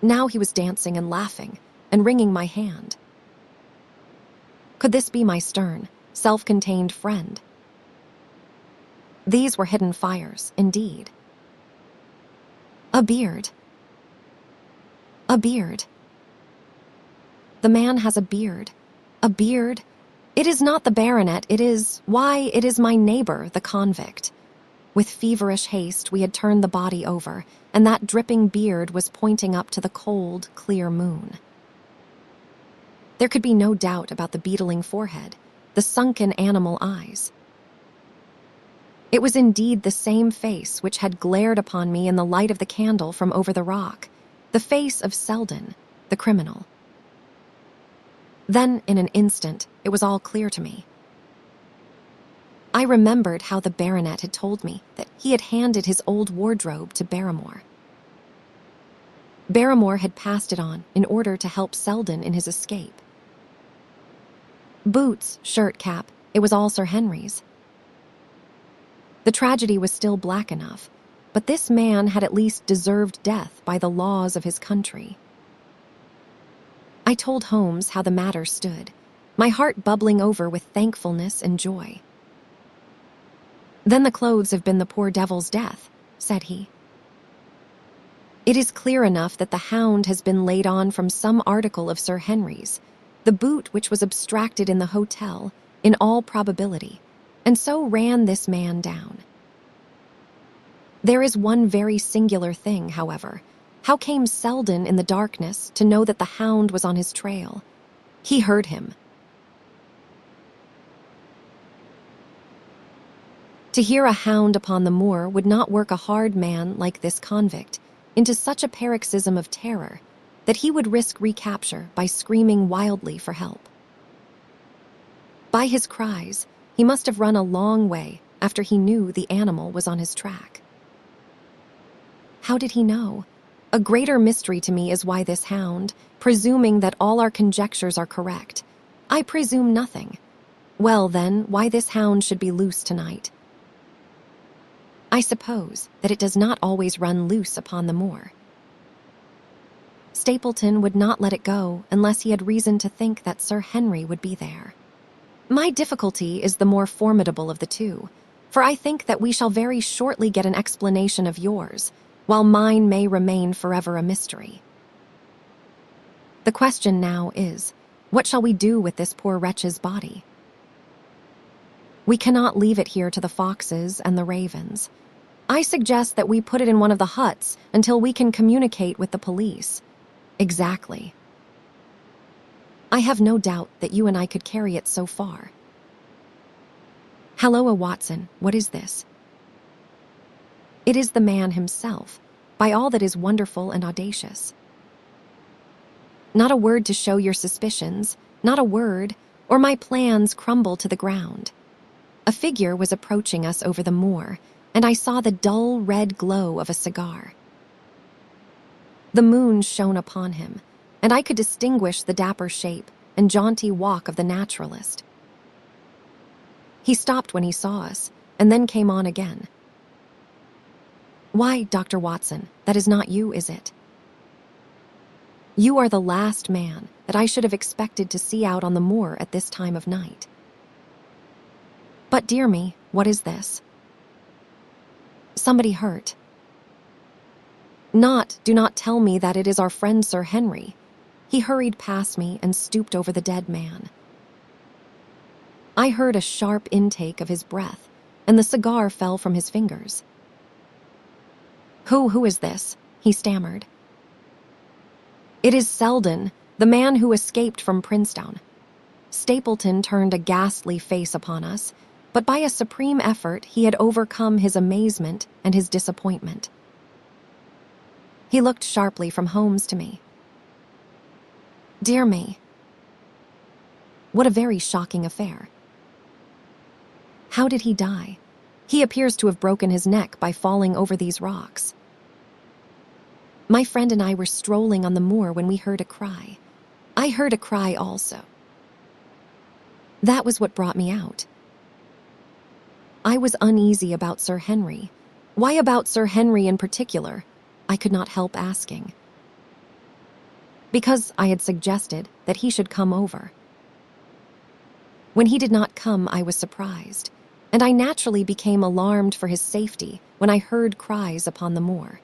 Now he was dancing and laughing and wringing my hand. Could this be my stern, self-contained friend? These were hidden fires, indeed. A beard. A beard. The man has a beard. A beard. It is not the baronet, it is my neighbor, the convict. With feverish haste, we had turned the body over, and that dripping beard was pointing up to the cold, clear moon. There could be no doubt about the beetling forehead, the sunken animal eyes. It was indeed the same face which had glared upon me in the light of the candle from over the rock, the face of Selden, the criminal. Then, in an instant, it was all clear to me. I remembered how the baronet had told me that he had handed his old wardrobe to Barrymore. Barrymore had passed it on in order to help Selden in his escape. Boots, shirt, cap, it was all Sir Henry's. The tragedy was still black enough, but this man had at least deserved death by the laws of his country. I told Holmes how the matter stood, my heart bubbling over with thankfulness and joy. Then the clothes have been the poor devil's death, said he. It is clear enough that the Hound has been laid on from some article of Sir Henry's, the boot which was abstracted in the hotel, in all probability, and so ran this man down. There is one very singular thing, however. How came Selden in the darkness to know that the Hound was on his trail? He heard him. To hear a hound upon the moor would not work a hard man like this convict into such a paroxysm of terror that he would risk recapture by screaming wildly for help. By his cries, he must have run a long way after he knew the animal was on his track. How did he know? A greater mystery to me is why this hound, presuming that all our conjectures are correct. I presume nothing. Well, then, why this hound should be loose tonight. I suppose that it does not always run loose upon the moor. Stapleton would not let it go unless he had reason to think that Sir Henry would be there. My difficulty is the more formidable of the two, for I think that we shall very shortly get an explanation of yours, while mine may remain forever a mystery. The question now is, what shall we do with this poor wretch's body? We cannot leave it here to the foxes and the ravens. I suggest that we put it in one of the huts until we can communicate with the police. Exactly. I have no doubt that you and I could carry it so far. Halloa, Watson, what is this? It is the man himself, by all that is wonderful and audacious. Not a word to show your suspicions, not a word, or my plans crumble to the ground. A figure was approaching us over the moor, and I saw the dull red glow of a cigar. The moon shone upon him, and I could distinguish the dapper shape and jaunty walk of the naturalist. He stopped when he saw us, and then came on again. Why, Dr. Watson, that is not you, is it? You are the last man that I should have expected to see out on the moor at this time of night. But, dear me, what is this? Somebody hurt. Do not tell me that it is our friend Sir Henry. He hurried past me and stooped over the dead man. I heard a sharp intake of his breath, and the cigar fell from his fingers. Who is this? He stammered. It is Selden, the man who escaped from Princetown. Stapleton turned a ghastly face upon us, but by a supreme effort he had overcome his amazement and his disappointment. He looked sharply from Holmes to me. Dear me. What a very shocking affair. How did he die? He appears to have broken his neck by falling over these rocks. My friend and I were strolling on the moor when we heard a cry. I heard a cry also. That was what brought me out. I was uneasy about Sir Henry. Why about Sir Henry in particular? I could not help asking. Because I had suggested that he should come over. When he did not come, I was surprised, and I naturally became alarmed for his safety when I heard cries upon the moor.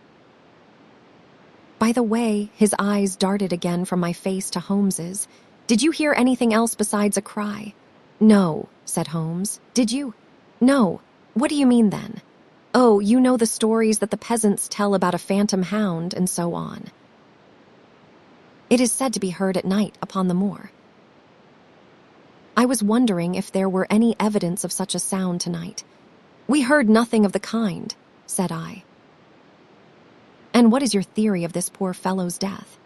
By the way, his eyes darted again from my face to Holmes's. Did you hear anything else besides a cry? No, said Holmes. Did you? No. What do you mean then? Oh, you know the stories that the peasants tell about a phantom hound and so on. It is said to be heard at night upon the moor. I was wondering if there were any evidence of such a sound tonight. We heard nothing of the kind, said I. And what is your theory of this poor fellow's death?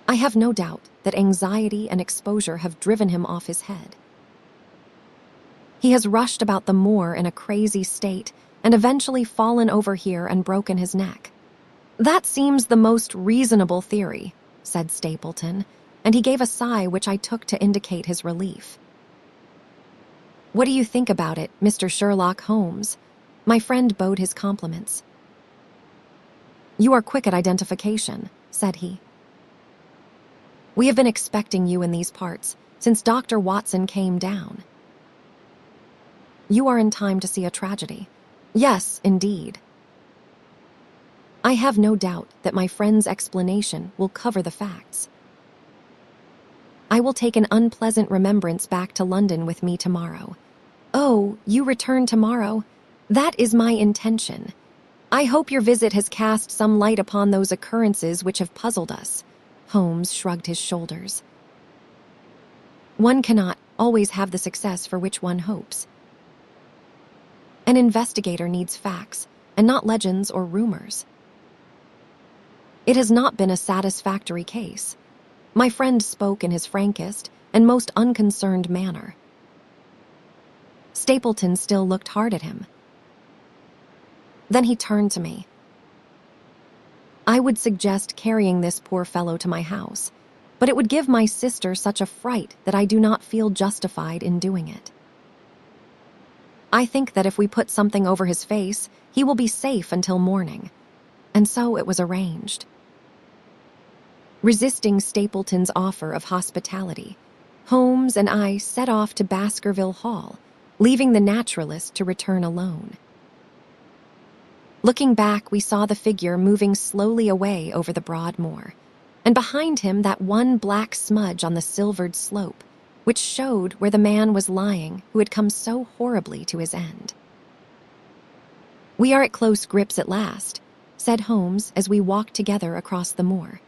I have no doubt that anxiety and exposure have driven him off his head. He has rushed about the moor in a crazy state and eventually fallen over here and broken his neck. That seems the most reasonable theory, said Stapleton, and he gave a sigh which I took to indicate his relief. What do you think about it, Mr. Sherlock Holmes? My friend bowed his compliments. You are quick at identification, said he. We have been expecting you in these parts since Dr. Watson came down. You are in time to see a tragedy. Yes, indeed. I have no doubt that my friend's explanation will cover the facts. I will take an unpleasant remembrance back to London with me tomorrow. Oh, you return tomorrow? That is my intention. I hope your visit has cast some light upon those occurrences which have puzzled us. Holmes shrugged his shoulders. One cannot always have the success for which one hopes. An investigator needs facts, and not legends or rumors. It has not been a satisfactory case. My friend spoke in his frankest and most unconcerned manner. Stapleton still looked hard at him. Then he turned to me. I would suggest carrying this poor fellow to my house, but it would give my sister such a fright that I do not feel justified in doing it. I think that if we put something over his face, he will be safe until morning. And so it was arranged. Resisting Stapleton's offer of hospitality, Holmes and I set off to Baskerville Hall, leaving the naturalist to return alone. Looking back, we saw the figure moving slowly away over the broad moor, and behind him that one black smudge on the silvered slope, which showed where the man was lying who had come so horribly to his end. "We are at close grips at last," said Holmes as we walked together across the moor.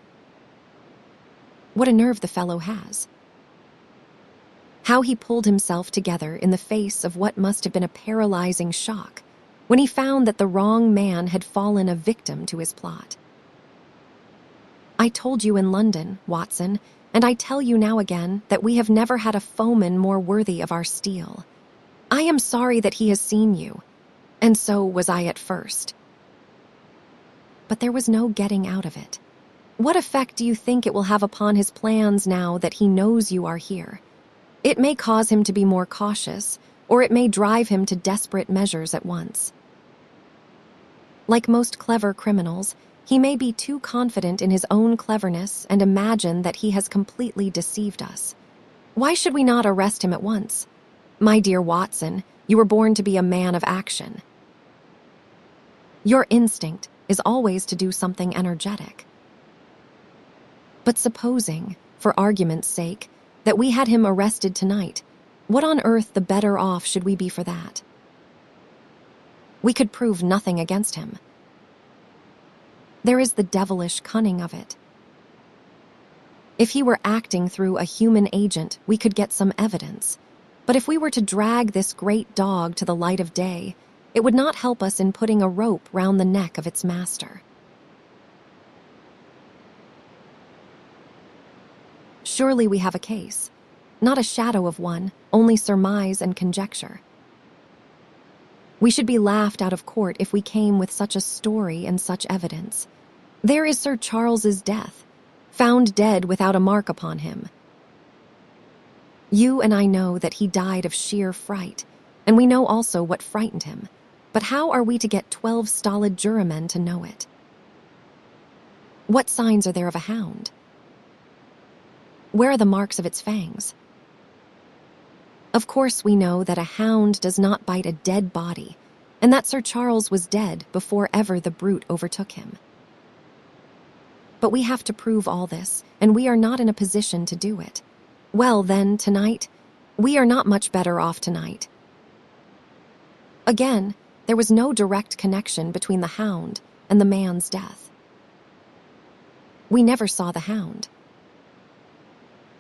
What a nerve the fellow has. How he pulled himself together in the face of what must have been a paralyzing shock when he found that the wrong man had fallen a victim to his plot. I told you in London, Watson, and I tell you now again that we have never had a foeman more worthy of our steel. I am sorry that he has seen you, and so was I at first. But there was no getting out of it. What effect do you think it will have upon his plans now that he knows you are here? It may cause him to be more cautious, or it may drive him to desperate measures at once. Like most clever criminals, he may be too confident in his own cleverness and imagine that he has completely deceived us. Why should we not arrest him at once? My dear Watson, you were born to be a man of action. Your instinct is always to do something energetic. But supposing, for argument's sake, that we had him arrested tonight, what on earth the better off should we be for that? We could prove nothing against him. There is the devilish cunning of it. If he were acting through a human agent, we could get some evidence. But if we were to drag this great dog to the light of day, it would not help us in putting a rope round the neck of its master. Surely we have a case. Not a shadow of one, only surmise and conjecture. We should be laughed out of court if we came with such a story and such evidence. There is Sir Charles's death, found dead without a mark upon him. You and I know that he died of sheer fright, and we know also what frightened him. But how are we to get 12 stolid jurymen to know it? What signs are there of a hound? Where are the marks of its fangs? Of course we know that a hound does not bite a dead body, and that Sir Charles was dead before ever the brute overtook him. But we have to prove all this, and we are not in a position to do it. Well, then, tonight, we are not much better off tonight. Again, there was no direct connection between the hound and the man's death. We never saw the hound.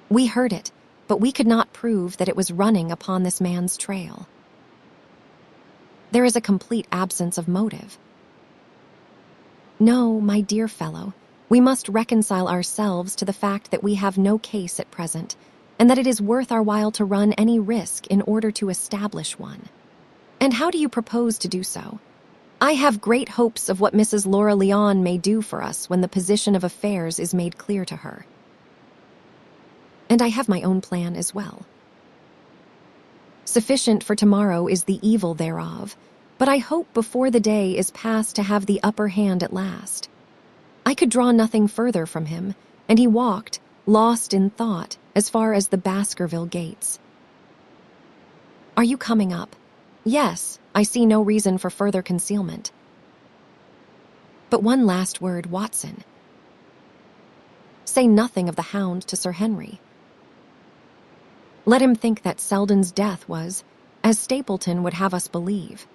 We heard it, but we could not prove that it was running upon this man's trail. There is a complete absence of motive. No, my dear fellow, we must reconcile ourselves to the fact that we have no case at present, and that it is worth our while to run any risk in order to establish one. And how do you propose to do so? I have great hopes of what Mrs. Laura Leon may do for us when the position of affairs is made clear to her. And I have my own plan as well. Sufficient for tomorrow is the evil thereof, but I hope before the day is past to have the upper hand at last. I could draw nothing further from him, and he walked, lost in thought, as far as the Baskerville gates. Are you coming up? Yes, I see no reason for further concealment. But one last word, Watson. Say nothing of the hound to Sir Henry. Let him think that Selden's death was, as Stapleton would have us believe.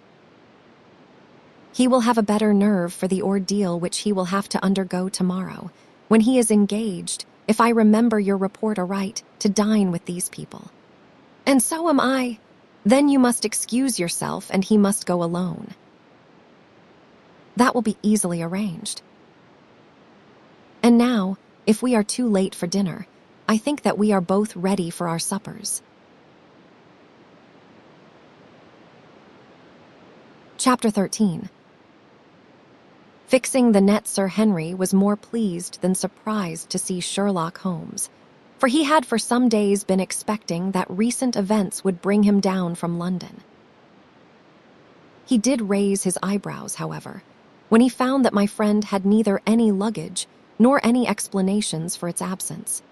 He will have a better nerve for the ordeal which he will have to undergo tomorrow, when he is engaged, if I remember your report aright, to dine with these people. And so am I. Then you must excuse yourself, and he must go alone. That will be easily arranged. And now, if we are too late for dinner, I think that we are both ready for our suppers. Chapter 13. Fixing the net, Sir Henry was more pleased than surprised to see Sherlock Holmes, for he had for some days been expecting that recent events would bring him down from London. He did raise his eyebrows, however, when he found that my friend had neither any luggage nor any explanations for its absence.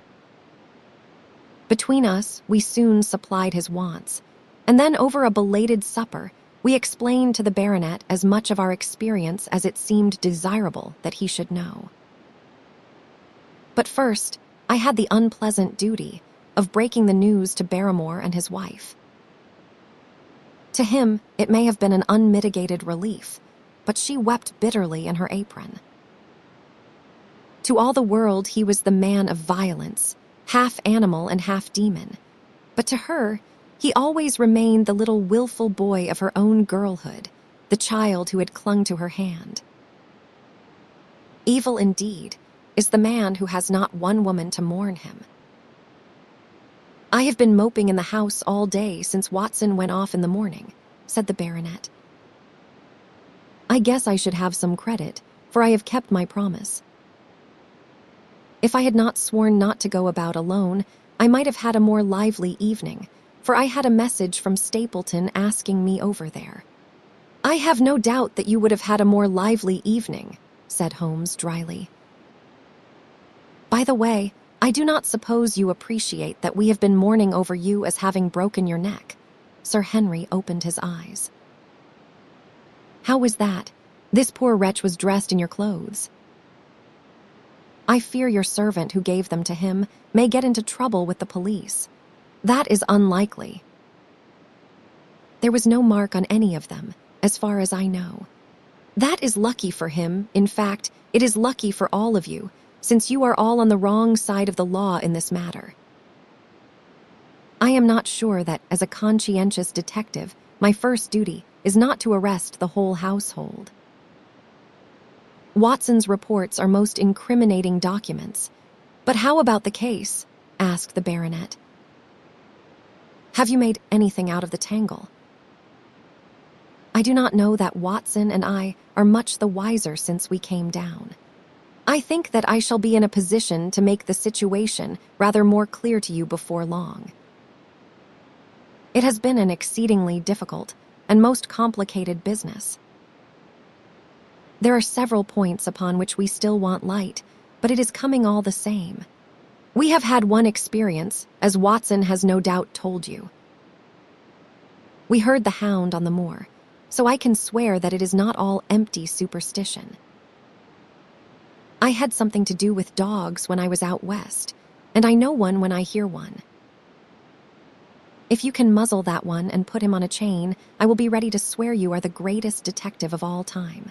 Between us, we soon supplied his wants, and then over a belated supper, we explained to the baronet as much of our experience as it seemed desirable that he should know. But first, I had the unpleasant duty of breaking the news to Barrymore and his wife. To him, it may have been an unmitigated relief, but she wept bitterly in her apron. To all the world, he was the man of violence, half animal and half demon, but to her, he always remained the little willful boy of her own girlhood, the child who had clung to her hand. Evil indeed is the man who has not one woman to mourn him. I have been moping in the house all day since Watson went off in the morning, said the baronet. I guess I should have some credit, for I have kept my promise. If I had not sworn not to go about alone, I might have had a more lively evening, for I had a message from Stapleton asking me over there. I have no doubt that you would have had a more lively evening, said Holmes dryly. By the way, I do not suppose you appreciate that we have been mourning over you as having broken your neck. Sir Henry opened his eyes. How was that? This poor wretch was dressed in your clothes. I fear your servant who gave them to him may get into trouble with the police. That is unlikely. There was no mark on any of them, as far as I know. That is lucky for him. In fact, it is lucky for all of you, since you are all on the wrong side of the law in this matter. I am not sure that, as a conscientious detective, my first duty is not to arrest the whole household. Watson's reports are most incriminating documents. But how about the case? Asked the baronet. Have you made anything out of the tangle? I do not know that Watson and I are much the wiser since we came down. I think that I shall be in a position to make the situation rather more clear to you before long. It has been an exceedingly difficult and most complicated business. There are several points upon which we still want light, but it is coming all the same. We have had one experience, as Watson has no doubt told you. We heard the Hound on the moor, so I can swear that it is not all empty superstition. I had something to do with dogs when I was out west, and I know one when I hear one. If you can muzzle that one and put him on a chain, I will be ready to swear you are the greatest detective of all time.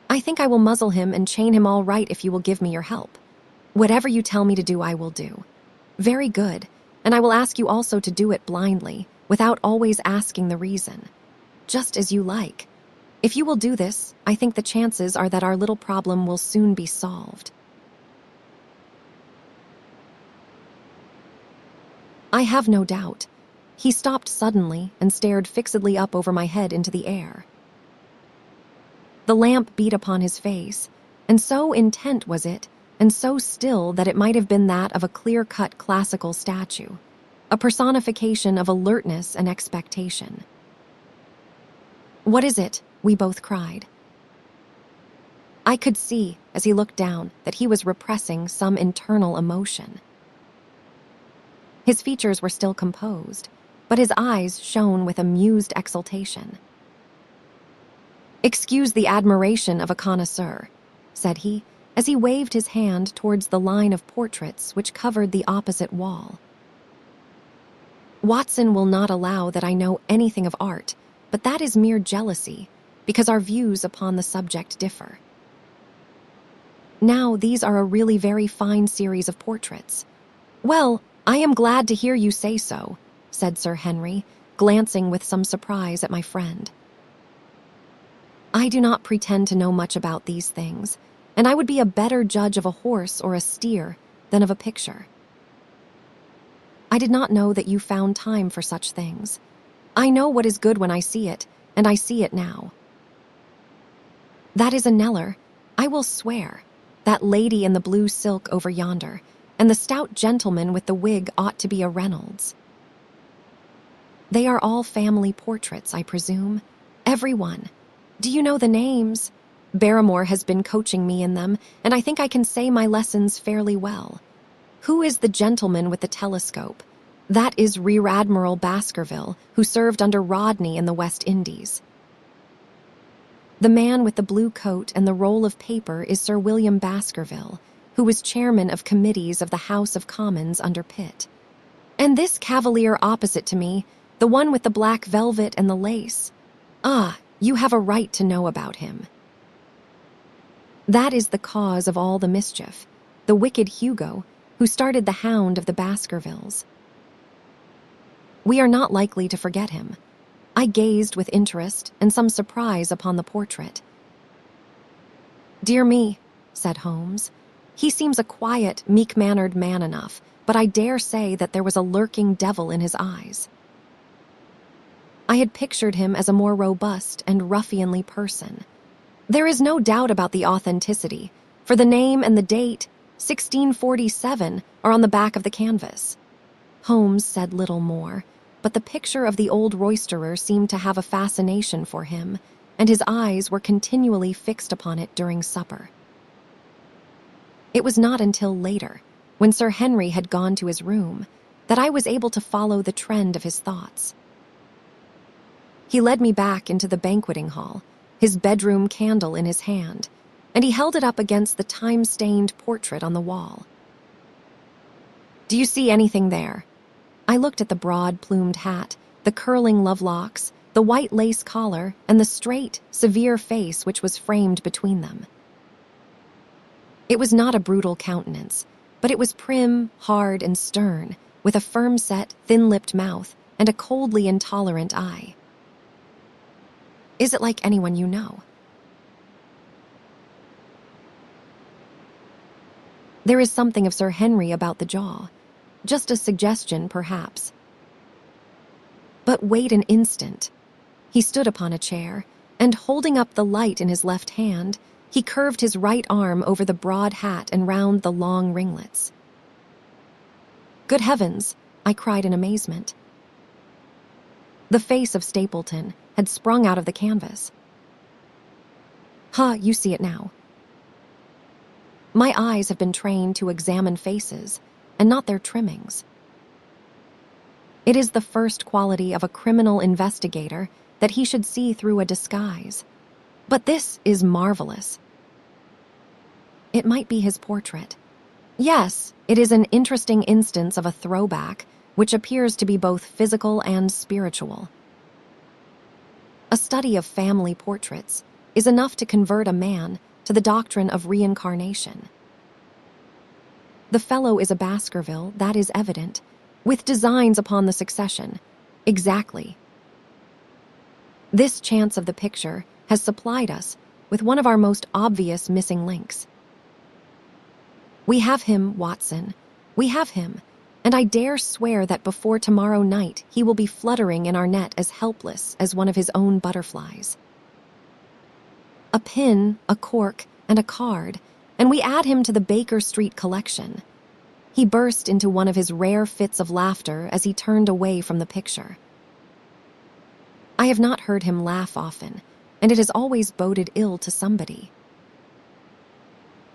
I think I will muzzle him and chain him all right if you will give me your help. Whatever you tell me to do, I will do. Very good, and I will ask you also to do it blindly, without always asking the reason. Just as you like. If you will do this, I think the chances are that our little problem will soon be solved. I have no doubt. He stopped suddenly and stared fixedly up over my head into the air. The lamp beat upon his face, and so intent was it, and so still that it might have been that of a clear-cut classical statue, a personification of alertness and expectation. What is it? We both cried. I could see, as he looked down, that he was repressing some internal emotion. His features were still composed, but his eyes shone with amused exultation. Excuse the admiration of a connoisseur, said he, as he waved his hand towards the line of portraits which covered the opposite wall. Watson will not allow that I know anything of art, but that is mere jealousy, because our views upon the subject differ. Now, these are a really very fine series of portraits. Well, I am glad to hear you say so, said Sir Henry, glancing with some surprise at my friend. I do not pretend to know much about these things, and I would be a better judge of a horse or a steer than of a picture. I did not know that you found time for such things. I know what is good when I see it, and I see it now. That is a Kneller. I will swear, that lady in the blue silk over yonder, and the stout gentleman with the wig ought to be a Reynolds. They are all family portraits, I presume. Every one. Do you know the names? Barrymore has been coaching me in them, and I think I can say my lessons fairly well. Who is the gentleman with the telescope? That is Rear Admiral Baskerville, who served under Rodney in the West Indies. The man with the blue coat and the roll of paper is Sir William Baskerville, who was chairman of committees of the House of Commons under Pitt. And this cavalier opposite to me, the one with the black velvet and the lace. Ah, you have a right to know about him. That is the cause of all the mischief, the wicked Hugo, who started the Hound of the Baskervilles. We are not likely to forget him. I gazed with interest and some surprise upon the portrait. "Dear me," said Holmes, "he seems a quiet, meek-mannered man enough, but I dare say that there was a lurking devil in his eyes." I had pictured him as a more robust and ruffianly person. There is no doubt about the authenticity, for the name and the date, 1647, are on the back of the canvas. Holmes said little more, but the picture of the old roisterer seemed to have a fascination for him, and his eyes were continually fixed upon it during supper. It was not until later, when Sir Henry had gone to his room, that I was able to follow the trend of his thoughts. He led me back into the banqueting hall, his bedroom candle in his hand, and he held it up against the time-stained portrait on the wall. "Do you see anything there?" I looked at the broad-plumed hat, the curling lovelocks, the white lace collar, and the straight, severe face which was framed between them. It was not a brutal countenance, but it was prim, hard, and stern, with a firm-set, thin-lipped mouth and a coldly intolerant eye. "Is it like anyone you know?" There is something of Sir Henry about the jaw. Just a suggestion, perhaps. But wait an instant. He stood upon a chair, and holding up the light in his left hand, he curved his right arm over the broad hat and round the long ringlets. "Good heavens!" I cried in amazement. The face of Stapleton had sprung out of the canvas. You see it now. My eyes have been trained to examine faces, and not their trimmings. It is the first quality of a criminal investigator that he should see through a disguise. But this is marvelous. It might be his portrait. Yes, it is an interesting instance of a throwback, which appears to be both physical and spiritual. A study of family portraits is enough to convert a man to the doctrine of reincarnation. The fellow is a Baskerville, that is evident, with designs upon the succession. Exactly. This chance of the picture has supplied us with one of our most obvious missing links. We have him, Watson. We have him, and I dare swear that before tomorrow night he will be fluttering in our net as helpless as one of his own butterflies. A pin, a cork, and a card, and we add him to the Baker Street collection. He burst into one of his rare fits of laughter as he turned away from the picture. I have not heard him laugh often, and it has always boded ill to somebody.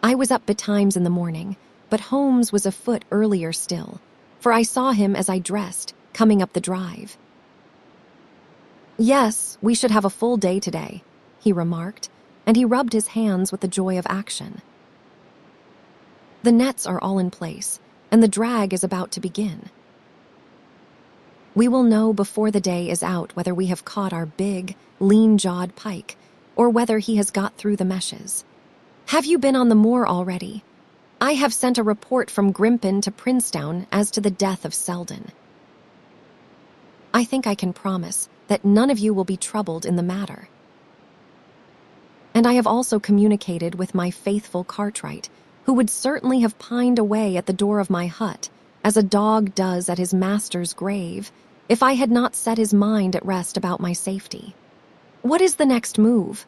I was up betimes in the morning, but Holmes was afoot earlier still, for I saw him as I dressed, coming up the drive. "Yes, we should have a full day today," he remarked, and he rubbed his hands with the joy of action. "The nets are all in place, and the drag is about to begin. We will know before the day is out whether we have caught our big, lean-jawed pike, or whether he has got through the meshes. Have you been on the moor already? I have sent a report from Grimpen to Princetown as to the death of Selden. I think I can promise that none of you will be troubled in the matter. And I have also communicated with my faithful Cartwright, who would certainly have pined away at the door of my hut, as a dog does at his master's grave, if I had not set his mind at rest about my safety. What is the next move?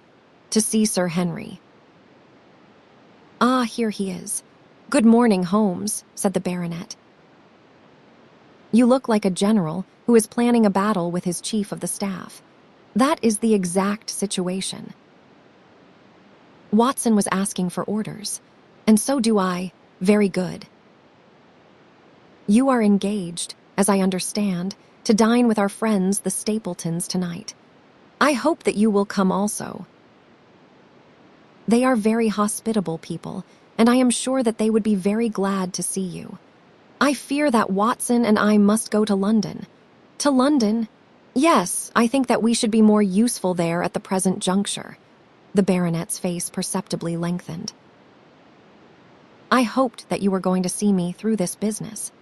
To see Sir Henry. Ah, here he is. Good morning, Holmes, said the baronet. You look like a general who is planning a battle with his chief of the staff. That is the exact situation. Watson was asking for orders, and so do I. Very good. You are engaged, as I understand, to dine with our friends the Stapletons tonight. I hope that you will come also. They are very hospitable people, and I am sure that they would be very glad to see you. I fear that Watson and I must go to London. To London? Yes, I think that we should be more useful there at the present juncture. The baronet's face perceptibly lengthened. I hoped that you were going to see me through this business.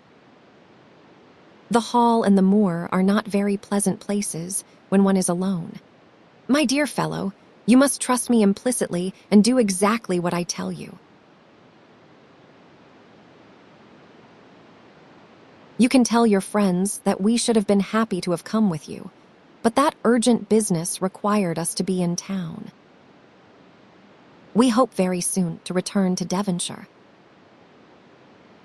The hall and the moor are not very pleasant places when one is alone. My dear fellow, you must trust me implicitly and do exactly what I tell you. You can tell your friends that we should have been happy to have come with you, but that urgent business required us to be in town. We hope very soon to return to Devonshire.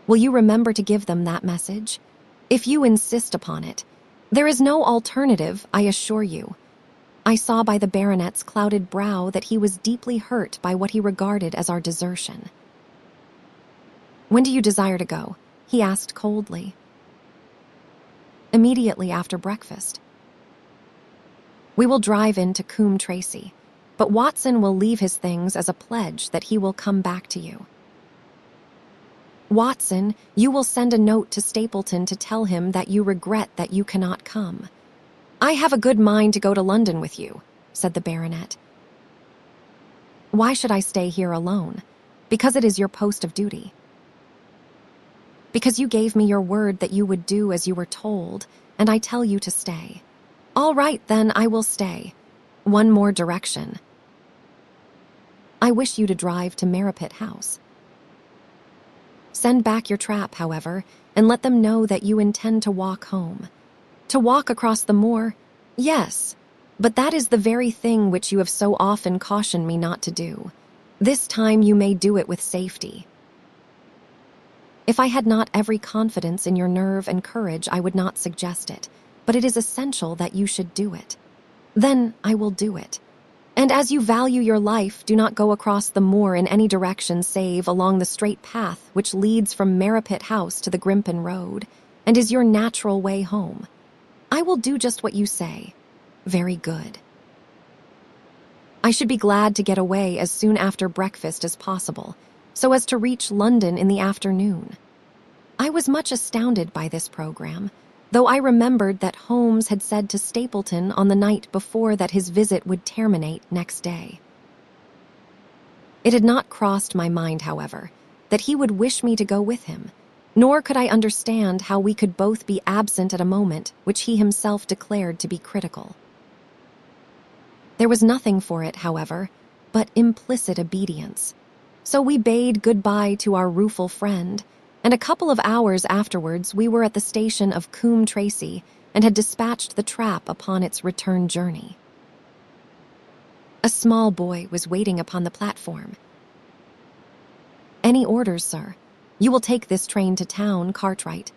Will you remember to give them that message? If you insist upon it. There is no alternative, I assure you. I saw by the baronet's clouded brow that he was deeply hurt by what he regarded as our desertion. When do you desire to go? He asked coldly. Immediately after breakfast. We will drive in to Coombe Tracy, but Watson will leave his things as a pledge that he will come back to you. Watson, you will send a note to Stapleton to tell him that you regret that you cannot come. I have a good mind to go to London with you, said the baronet. Why should I stay here alone? Because it is your post of duty. Because you gave me your word that you would do as you were told, and I tell you to stay. All right, then, I will stay. One more direction. I wish you to drive to Merripit House. Send back your trap, however, and let them know that you intend to walk home. To walk across the moor? Yes, but that is the very thing which you have so often cautioned me not to do. This time you may do it with safety. If I had not every confidence in your nerve and courage, I would not suggest it, but it is essential that you should do it. Then I will do it. And as you value your life, do not go across the moor in any direction save along the straight path which leads from Merripit House to the Grimpen Road, and is your natural way home. I will do just what you say. Very good. I should be glad to get away as soon after breakfast as possible, so as to reach London in the afternoon. I was much astounded by this program, though I remembered that Holmes had said to Stapleton on the night before that his visit would terminate next day. It had not crossed my mind, however, that he would wish me to go with him, nor could I understand how we could both be absent at a moment which he himself declared to be critical. There was nothing for it, however, but implicit obedience. So we bade goodbye to our rueful friend, and a couple of hours afterwards we were at the station of Coombe Tracy and had dispatched the trap upon its return journey. A small boy was waiting upon the platform. Any orders, sir? You will take this train to town, Cartwright.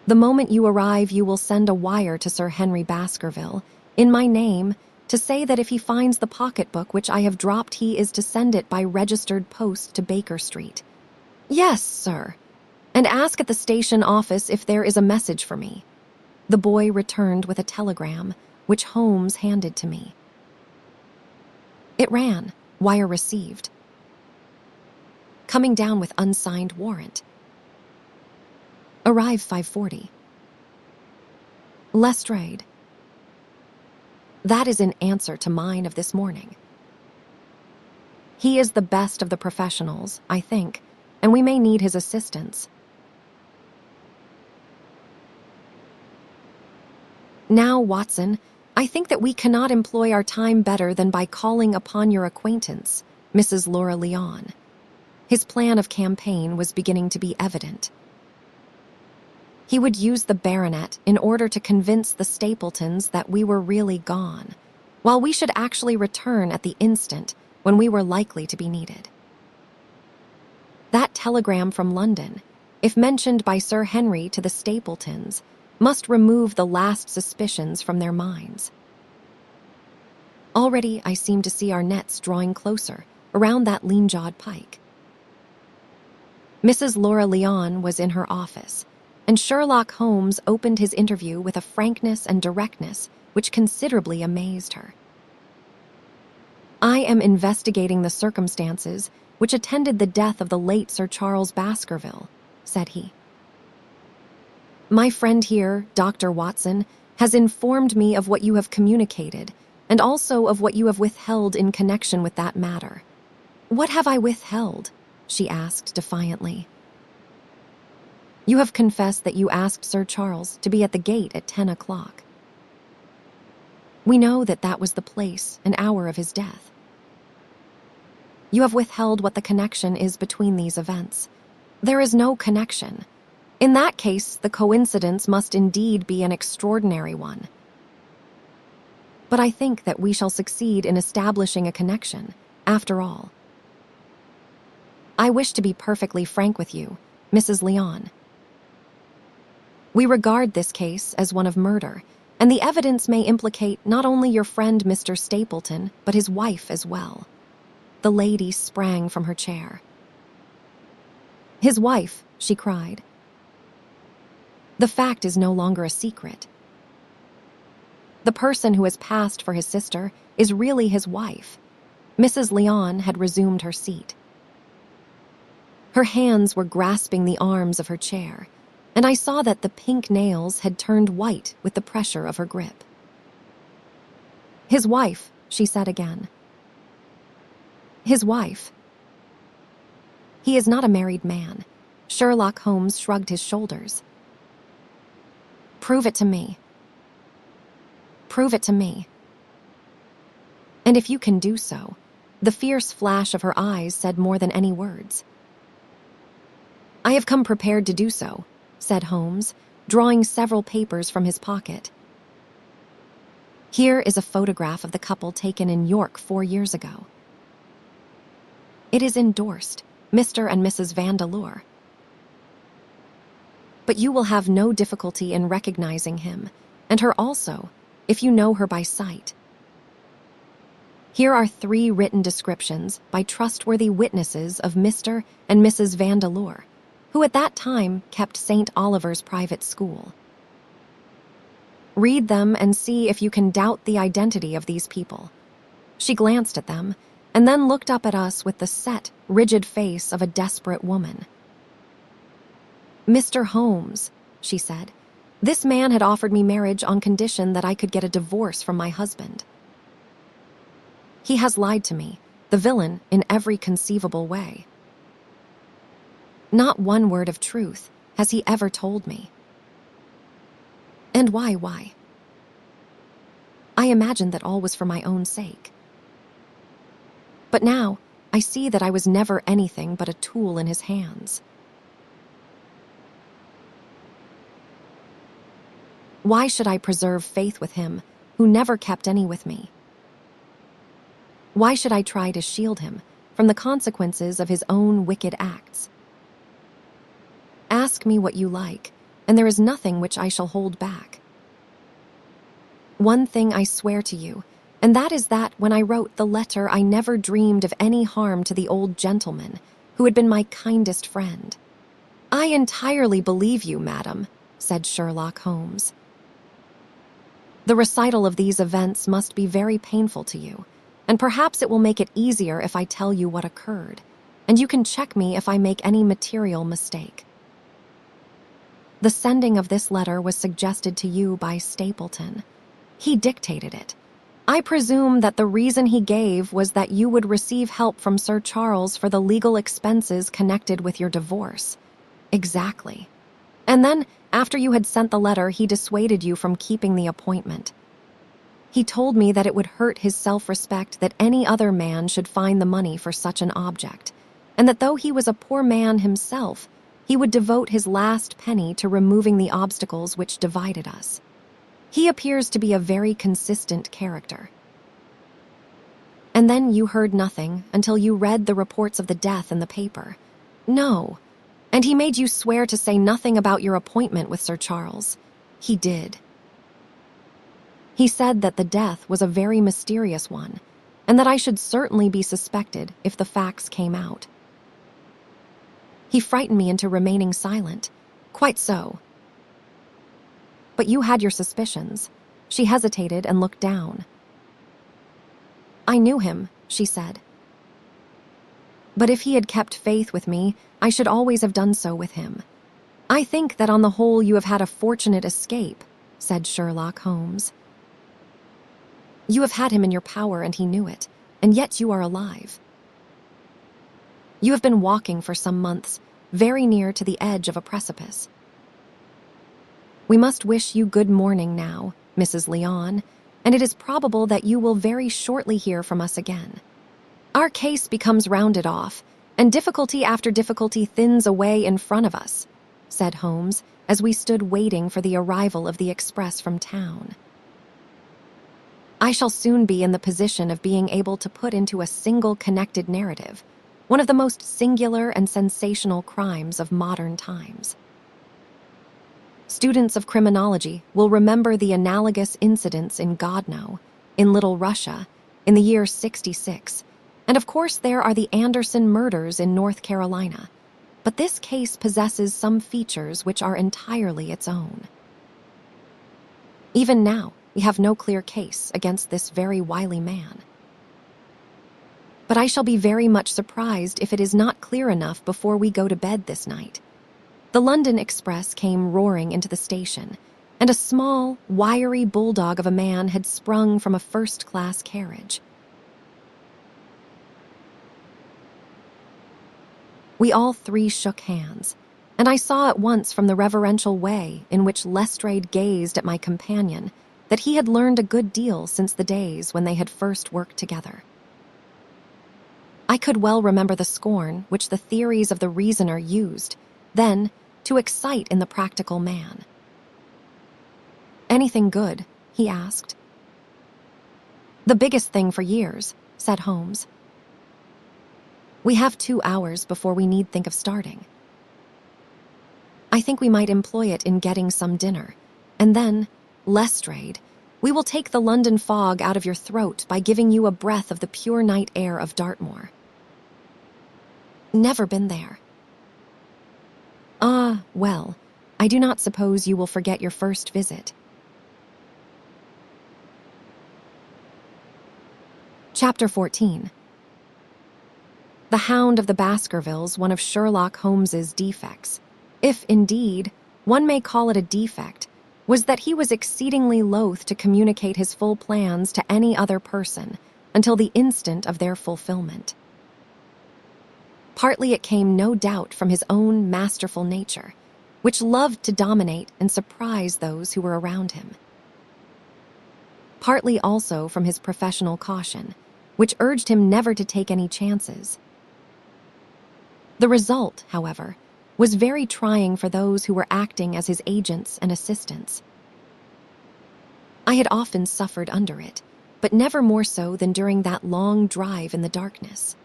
The moment you arrive, you will send a wire to Sir Henry Baskerville, in my name, to say that if he finds the pocketbook which I have dropped, he is to send it by registered post to Baker Street. Yes, sir. And ask at the station office if there is a message for me. The boy returned with a telegram, which Holmes handed to me. It ran, wire received. Coming down with unsigned warrant. Arrive 5:40. Lestrade. That is in answer to mine of this morning. He is the best of the professionals, I think, and we may need his assistance. Now, Watson, I think that we cannot employ our time better than by calling upon your acquaintance, Mrs. Laura Leon. His plan of campaign was beginning to be evident. He would use the baronet in order to convince the Stapletons that we were really gone, while we should actually return at the instant when we were likely to be needed. telegram from London, if mentioned by Sir Henry to the Stapletons, must remove the last suspicions from their minds. Already I seem to see our nets drawing closer around that lean-jawed pike. Mrs. Laura Leon was in her office, and Sherlock Holmes opened his interview with a frankness and directness which considerably amazed her. "I am investigating the circumstances which attended the death of the late Sir Charles Baskerville," said he. "My friend here, Dr. Watson, has informed me of what you have communicated, and also of what you have withheld in connection with that matter." "What have I withheld?" she asked defiantly. "You have confessed that you asked Sir Charles to be at the gate at 10 o'clock. We know that that was the place and hour of his death. You have withheld what the connection is between these events. There is no connection. In that case, the coincidence must indeed be an extraordinary one. But I think that we shall succeed in establishing a connection, after all. I wish to be perfectly frank with you, Mrs. Leon. We regard this case as one of murder, and the evidence may implicate not only your friend Mr. Stapleton, but his wife as well." The lady sprang from her chair. "His wife," she cried. "The fact is no longer a secret. The person who has passed for his sister is really his wife." Mrs. Leon had resumed her seat. Her hands were grasping the arms of her chair, and I saw that the pink nails had turned white with the pressure of her grip. "His wife," she said again. "His wife." "He is not a married man." Sherlock Holmes shrugged his shoulders. "Prove it to me. Prove it to me. And if you can do so," the fierce flash of her eyes said more than any words. "I have come prepared to do so," said Holmes, drawing several papers from his pocket. "Here is a photograph of the couple taken in York 4 years ago. It is endorsed, Mr. and Mrs. Vandeleur. But you will have no difficulty in recognizing him, and her also, if you know her by sight. Here are 3 written descriptions by trustworthy witnesses of Mr. and Mrs. Vandeleur, who at that time kept St. Oliver's private school. Read them and see if you can doubt the identity of these people." She glanced at them, and then looked up at us with the set, rigid face of a desperate woman. "Mr. Holmes," she said, "this man had offered me marriage on condition that I could get a divorce from my husband. He has lied to me, the villain, in every conceivable way. Not one word of truth has he ever told me. And why? I imagined that all was for my own sake. But now I see that I was never anything but a tool in his hands. Why should I preserve faith with him who never kept any with me? Why should I try to shield him from the consequences of his own wicked acts? Ask me what you like, and there is nothing which I shall hold back. One thing I swear to you, and that is that when I wrote the letter I never dreamed of any harm to the old gentleman who had been my kindest friend." "I entirely believe you, madam," said Sherlock Holmes. "The recital of these events must be very painful to you, and perhaps it will make it easier if I tell you what occurred, and you can check me if I make any material mistake. The sending of this letter was suggested to you by Stapleton. He dictated it. I presume that the reason he gave was that you would receive help from Sir Charles for the legal expenses connected with your divorce." "Exactly. And then, after you had sent the letter, he dissuaded you from keeping the appointment. He told me that it would hurt his self-respect that any other man should find the money for such an object, and that though he was a poor man himself, he would devote his last penny to removing the obstacles which divided us. He appears to be a very consistent character. And then you heard nothing until you read the reports of the death in the paper. No. And he made you swear to say nothing about your appointment with Sir Charles. He did. He said that the death was a very mysterious one, and that I should certainly be suspected if the facts came out. He frightened me into remaining silent. Quite so. But you had your suspicions. She hesitated and looked down. I knew him, she said. But if he had kept faith with me, I should always have done so with him. I think that on the whole you have had a fortunate escape, said Sherlock Holmes. You have had him in your power and he knew it, and yet you are alive. You have been walking for some months, very near to the edge of a precipice. We must wish you good morning now, Mrs. Leon, and it is probable that you will very shortly hear from us again. Our case becomes rounded off, and difficulty after difficulty thins away in front of us, said Holmes, as we stood waiting for the arrival of the express from town. I shall soon be in the position of being able to put into a single connected narrative one of the most singular and sensational crimes of modern times. Students of criminology will remember the analogous incidents in Godno, in Little Russia, in the year 66, and of course there are the Anderson murders in North Carolina, but this case possesses some features which are entirely its own. Even now, we have no clear case against this very wily man. But I shall be very much surprised if it is not clear enough before we go to bed this night. The London Express came roaring into the station, and a small, wiry bulldog of a man had sprung from a first-class carriage. We all three shook hands, and I saw at once from the reverential way in which Lestrade gazed at my companion that he had learned a good deal since the days when they had first worked together. I could well remember the scorn which the theories of the reasoner used, then, to excite in the practical man. Anything good? He asked. The biggest thing for years, said Holmes. We have 2 hours before we need think of starting. I think we might employ it in getting some dinner, and then, Lestrade, we will take the London fog out of your throat by giving you a breath of the pure night air of Dartmoor. Never been there. Ah, well, I do not suppose you will forget your first visit. Chapter 14. The Hound of the Baskervilles, one of Sherlock Holmes's defects, if, indeed, one may call it a defect, was that he was exceedingly loath to communicate his full plans to any other person until the instant of their fulfillment. Partly it came, no doubt, from his own masterful nature, which loved to dominate and surprise those who were around him. Partly also from his professional caution, which urged him never to take any chances. The result, however, was very trying for those who were acting as his agents and assistants. I had often suffered under it, but never more so than during that long drive in the darkness.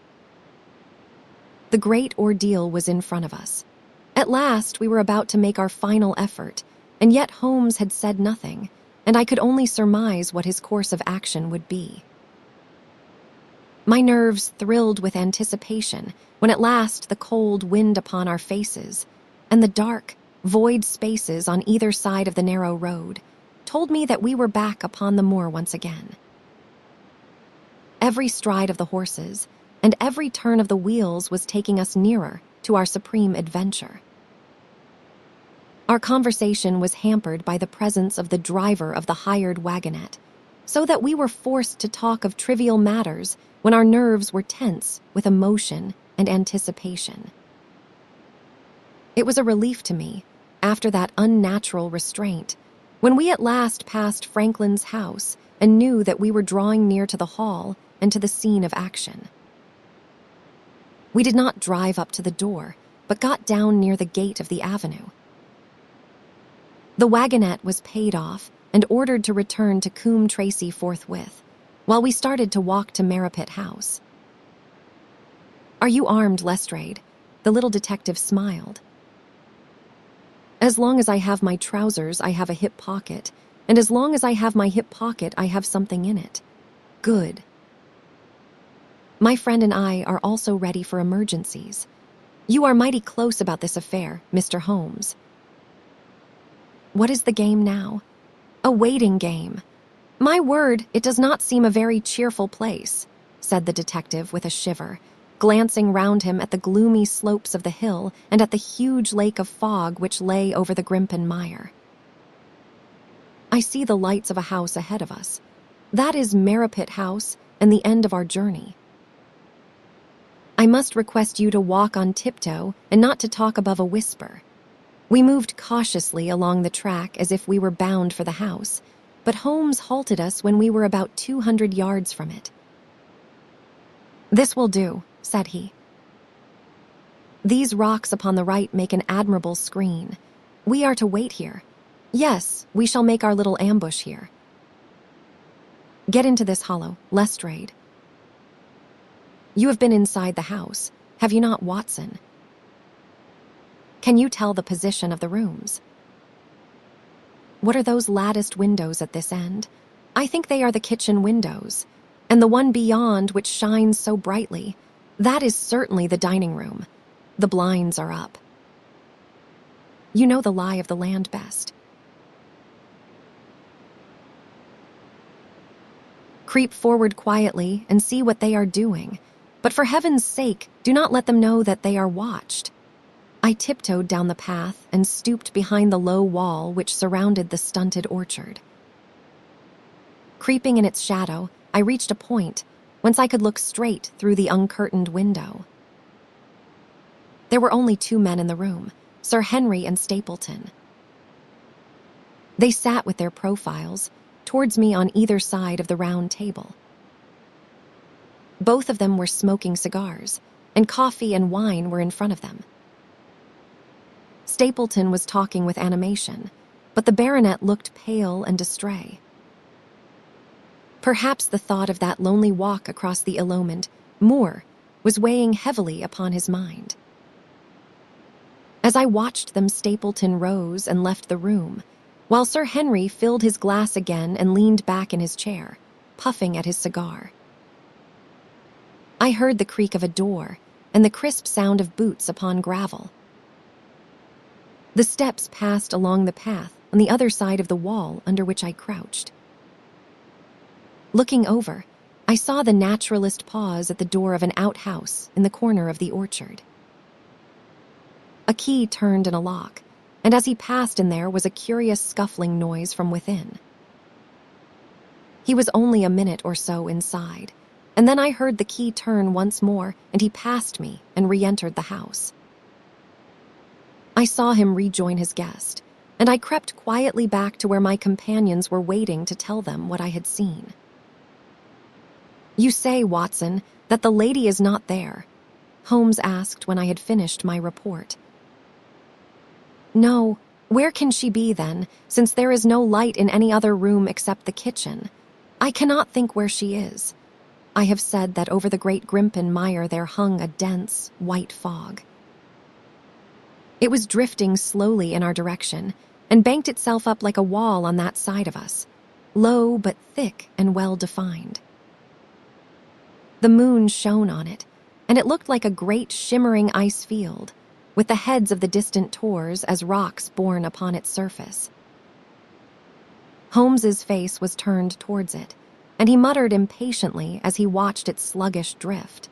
The great ordeal was in front of us. At last we were about to make our final effort, and yet Holmes had said nothing, and I could only surmise what his course of action would be. My nerves thrilled with anticipation when at last the cold wind upon our faces, and the dark, void spaces on either side of the narrow road, told me that we were back upon the moor once again. Every stride of the horses, and every turn of the wheels was taking us nearer to our supreme adventure. Our conversation was hampered by the presence of the driver of the hired wagonette, so that we were forced to talk of trivial matters when our nerves were tense with emotion and anticipation. It was a relief to me, after that unnatural restraint, when we at last passed Franklin's house and knew that we were drawing near to the hall and to the scene of action. We did not drive up to the door, but got down near the gate of the avenue. The wagonette was paid off and ordered to return to Coombe Tracy forthwith, while we started to walk to Merripit House. "Are you armed, Lestrade?" The little detective smiled. As long as I have my trousers, I have a hip pocket, and as long as I have my hip pocket, I have something in it. Good. My friend and I are also ready for emergencies. You are mighty close about this affair, Mr. Holmes. What is the game now? A waiting game. My word, it does not seem a very cheerful place, said the detective with a shiver, glancing round him at the gloomy slopes of the hill and at the huge lake of fog which lay over the Grimpen Mire. I see the lights of a house ahead of us. That is Merripit House and the end of our journey. I must request you to walk on tiptoe and not to talk above a whisper. We moved cautiously along the track as if we were bound for the house, but Holmes halted us when we were about 200 yards from it. This will do, said he. These rocks upon the right make an admirable screen. We are to wait here. Yes, we shall make our little ambush here. Get into this hollow, Lestrade. You have been inside the house, have you not, Watson? Can you tell the position of the rooms? What are those latticed windows at this end? I think they are the kitchen windows, and the one beyond which shines so brightly, that is certainly the dining room. The blinds are up. You know the lie of the land best. Creep forward quietly and see what they are doing, but for heaven's sake, do not let them know that they are watched. I tiptoed down the path and stooped behind the low wall which surrounded the stunted orchard. Creeping in its shadow, I reached a point whence I could look straight through the uncurtained window. There were only 2 men in the room, Sir Henry and Stapleton. They sat with their profiles towards me on either side of the round table. Both of them were smoking cigars, and coffee and wine were in front of them. Stapleton was talking with animation, but the baronet looked pale and distrait. Perhaps the thought of that lonely walk across the illumined moor was weighing heavily upon his mind. As I watched them, Stapleton rose and left the room, while Sir Henry filled his glass again and leaned back in his chair, puffing at his cigar. I heard the creak of a door and the crisp sound of boots upon gravel. The steps passed along the path on the other side of the wall under which I crouched. Looking over, I saw the naturalist pause at the door of an outhouse in the corner of the orchard. A key turned in a lock, and as he passed in there was a curious scuffling noise from within. He was only a minute or so inside, and then I heard the key turn once more, and he passed me and re-entered the house. I saw him rejoin his guest, and I crept quietly back to where my companions were waiting to tell them what I had seen. You say, Watson, that the lady is not there, Holmes asked when I had finished my report. No, where can she be then, since there is no light in any other room except the kitchen? I cannot think where she is. I have said that over the great Grimpen Mire there hung a dense, white fog. It was drifting slowly in our direction, and banked itself up like a wall on that side of us, low but thick and well-defined. The moon shone on it, and it looked like a great shimmering ice field, with the heads of the distant tors as rocks borne upon its surface. Holmes's face was turned towards it, and he muttered impatiently as he watched its sluggish drift.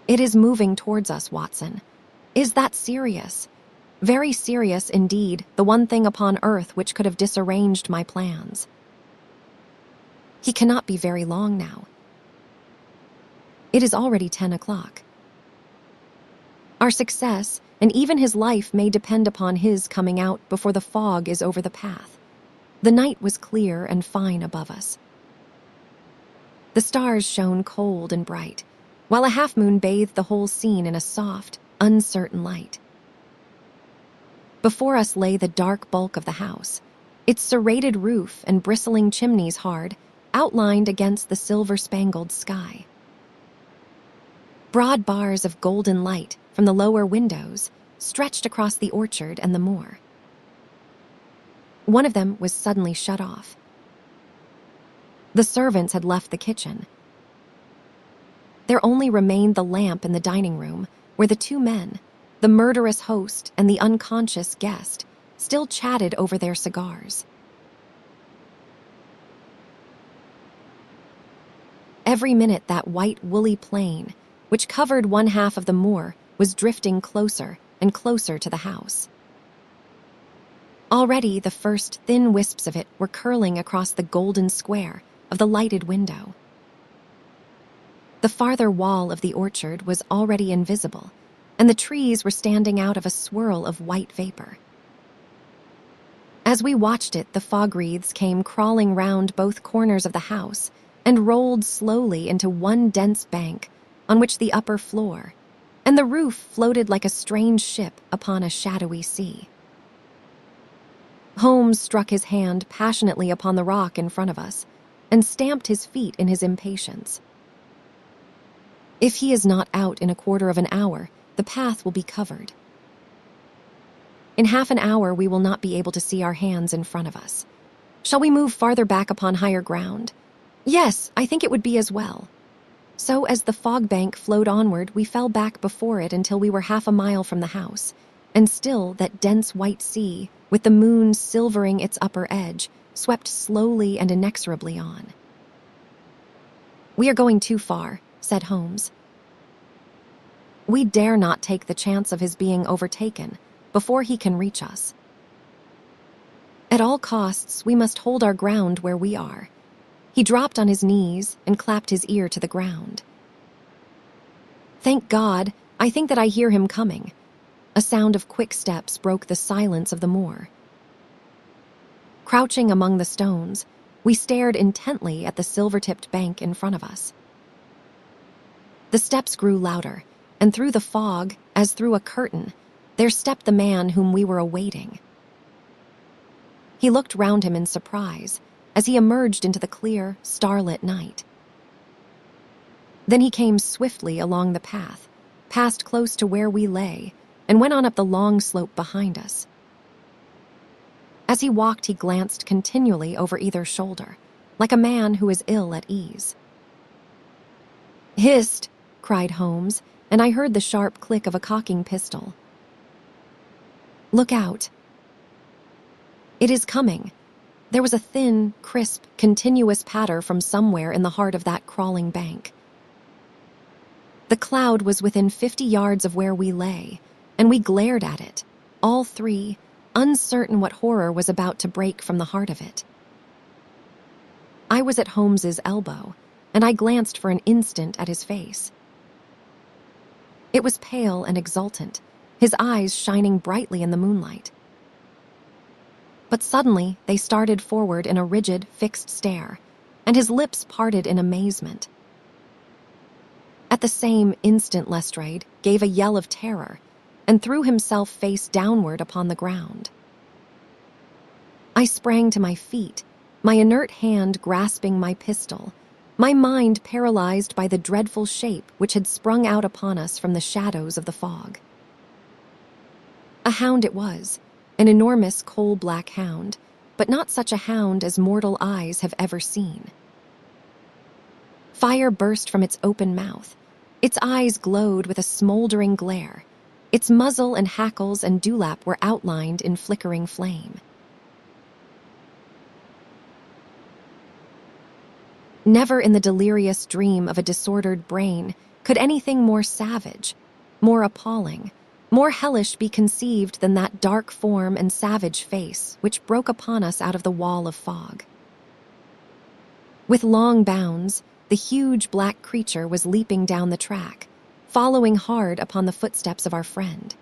It is moving towards us, Watson. Is that serious? Very serious indeed, the one thing upon earth which could have disarranged my plans. He cannot be very long now. It is already 10 o'clock. Our success, and even his life, may depend upon his coming out before the fog is over the path. The night was clear and fine above us. The stars shone cold and bright, while a half-moon bathed the whole scene in a soft, uncertain light. Before us lay the dark bulk of the house, its serrated roof and bristling chimneys hard, outlined against the silver-spangled sky. Broad bars of golden light from the lower windows stretched across the orchard and the moor. One of them was suddenly shut off. The servants had left the kitchen. There only remained the lamp in the dining room, where the two men, the murderous host and the unconscious guest, still chatted over their cigars. Every minute that white woolly plain, which covered one half of the moor, was drifting closer and closer to the house. Already the first thin wisps of it were curling across the golden square of the lighted window. The farther wall of the orchard was already invisible, and the trees were standing out of a swirl of white vapor. As we watched it, the fog wreaths came crawling round both corners of the house and rolled slowly into one dense bank on which the upper floor, and the roof floated like a strange ship upon a shadowy sea. Holmes struck his hand passionately upon the rock in front of us and stamped his feet in his impatience. If he is not out in a quarter of an hour, the path will be covered. In half an hour, we will not be able to see our hands in front of us. Shall we move farther back upon higher ground? Yes, I think it would be as well. So as the fog bank flowed onward, we fell back before it until we were half a mile from the house, and still that dense white sea, with the moon silvering its upper edge, swept slowly and inexorably on. "We are going too far," said Holmes. "We dare not take the chance of his being overtaken before he can reach us. At all costs, we must hold our ground where we are." He dropped on his knees and clapped his ear to the ground. "Thank God, I think that I hear him coming." A sound of quick steps broke the silence of the moor. Crouching among the stones, we stared intently at the silver-tipped bank in front of us. The steps grew louder, and through the fog, as through a curtain, there stepped the man whom we were awaiting. He looked round him in surprise as he emerged into the clear, starlit night. Then he came swiftly along the path, passed close to where we lay, and went on up the long slope behind us. As he walked, he glanced continually over either shoulder, like a man who is ill at ease. "Hist!" cried Holmes, and I heard the sharp click of a cocking pistol. "Look out. It is coming." There was a thin, crisp, continuous patter from somewhere in the heart of that crawling bank. The cloud was within 50 yards of where we lay, and we glared at it, all three, uncertain what horror was about to break from the heart of it. I was at Holmes's elbow, and I glanced for an instant at his face. It was pale and exultant, his eyes shining brightly in the moonlight. But suddenly they started forward in a rigid, fixed stare, and his lips parted in amazement. At the same instant Lestrade gave a yell of terror and threw himself face downward upon the ground. I sprang to my feet, my inert hand grasping my pistol, my mind paralyzed by the dreadful shape which had sprung out upon us from the shadows of the fog. A hound it was, an enormous coal-black hound, but not such a hound as mortal eyes have ever seen. Fire burst from its open mouth. Its eyes glowed with a smoldering glare. Its muzzle and hackles and dewlap were outlined in flickering flame. Never in the delirious dream of a disordered brain could anything more savage, more appalling, more hellish be conceived than that dark form and savage face which broke upon us out of the wall of fog. With long bounds, the huge black creature was leaping down the track, following hard upon the footsteps of our friend.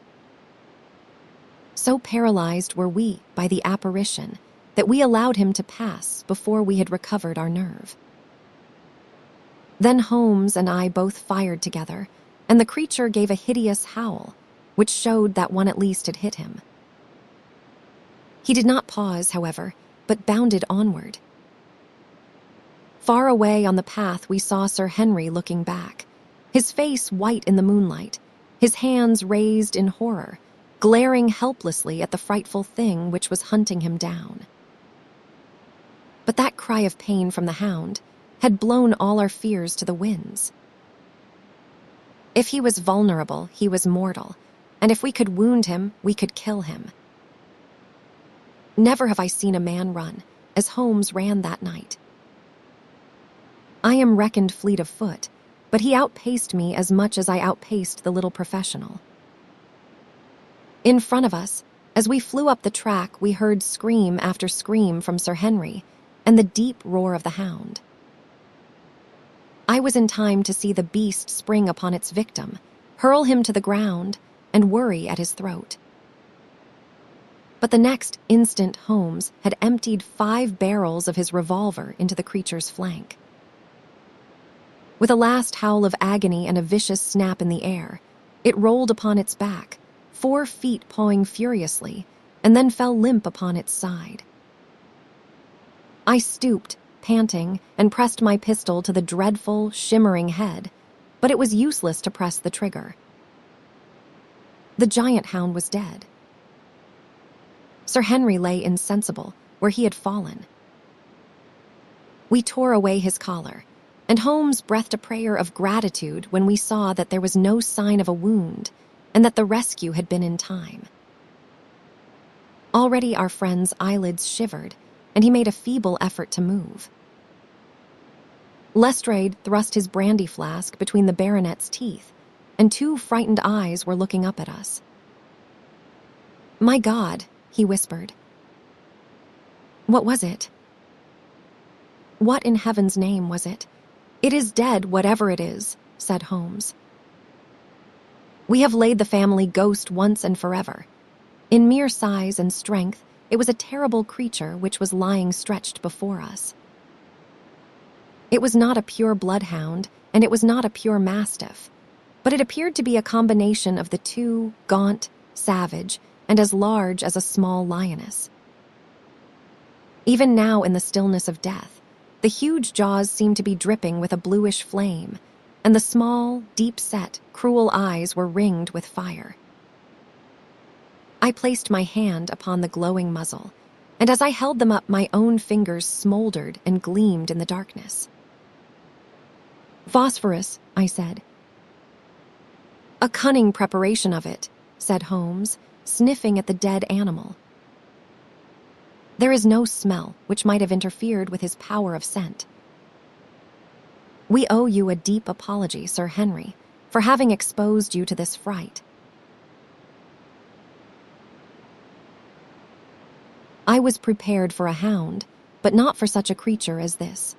So paralyzed were we by the apparition that we allowed him to pass before we had recovered our nerve. Then Holmes and I both fired together, and the creature gave a hideous howl, which showed that one at least had hit him. He did not pause, however, but bounded onward. Far away on the path we saw Sir Henry looking back, his face white in the moonlight, his hands raised in horror, glaring helplessly at the frightful thing which was hunting him down. But that cry of pain from the hound had blown all our fears to the winds. If he was vulnerable, he was mortal, and if we could wound him, we could kill him. Never have I seen a man run as Holmes ran that night. I am reckoned fleet of foot, but he outpaced me as much as I outpaced the little professional. In front of us, as we flew up the track, we heard scream after scream from Sir Henry and the deep roar of the hound. I was in time to see the beast spring upon its victim, hurl him to the ground, and worry at his throat. But the next instant Holmes had emptied 5 barrels of his revolver into the creature's flank. With a last howl of agony and a vicious snap in the air, it rolled upon its back, 4 feet pawing furiously, and then fell limp upon its side. I stooped, panting, and pressed my pistol to the dreadful, shimmering head, but it was useless to press the trigger. The giant hound was dead. Sir Henry lay insensible where he had fallen. We tore away his collar, and Holmes breathed a prayer of gratitude when we saw that there was no sign of a wound and that the rescue had been in time. Already our friend's eyelids shivered, and he made a feeble effort to move. Lestrade thrust his brandy flask between the baronet's teeth, and 2 frightened eyes were looking up at us. "My God," he whispered. "What was it?" "What in heaven's name was it?" "It is dead, whatever it is," said Holmes. "We have laid the family ghost once and forever." In mere size and strength, it was a terrible creature which was lying stretched before us. It was not a pure bloodhound, and it was not a pure mastiff, but it appeared to be a combination of the two, gaunt, savage, and as large as a small lioness. Even now in the stillness of death, the huge jaws seemed to be dripping with a bluish flame, and the small, deep-set, cruel eyes were ringed with fire. I placed my hand upon the glowing muzzle, and as I held them up, my own fingers smoldered and gleamed in the darkness. "Phosphorus," I said. "A cunning preparation of it," said Holmes, sniffing at the dead animal. "There is no smell which might have interfered with his power of scent. We owe you a deep apology, Sir Henry, for having exposed you to this fright." I was prepared for a hound, but not for such a creature as this.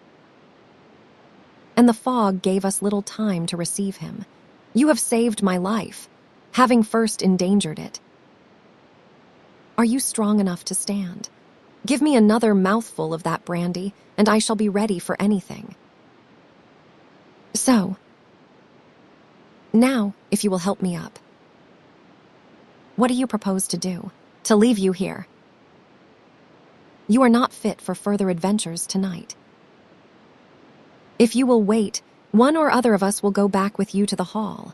And the fog gave us little time to receive him. "You have saved my life, having first endangered it. Are you strong enough to stand? Give me another mouthful of that brandy, and I shall be ready for anything." "So, now, if you will help me up. What do you propose to do? To leave you here? You are not fit for further adventures tonight. If you will wait, one or other of us will go back with you to the hall."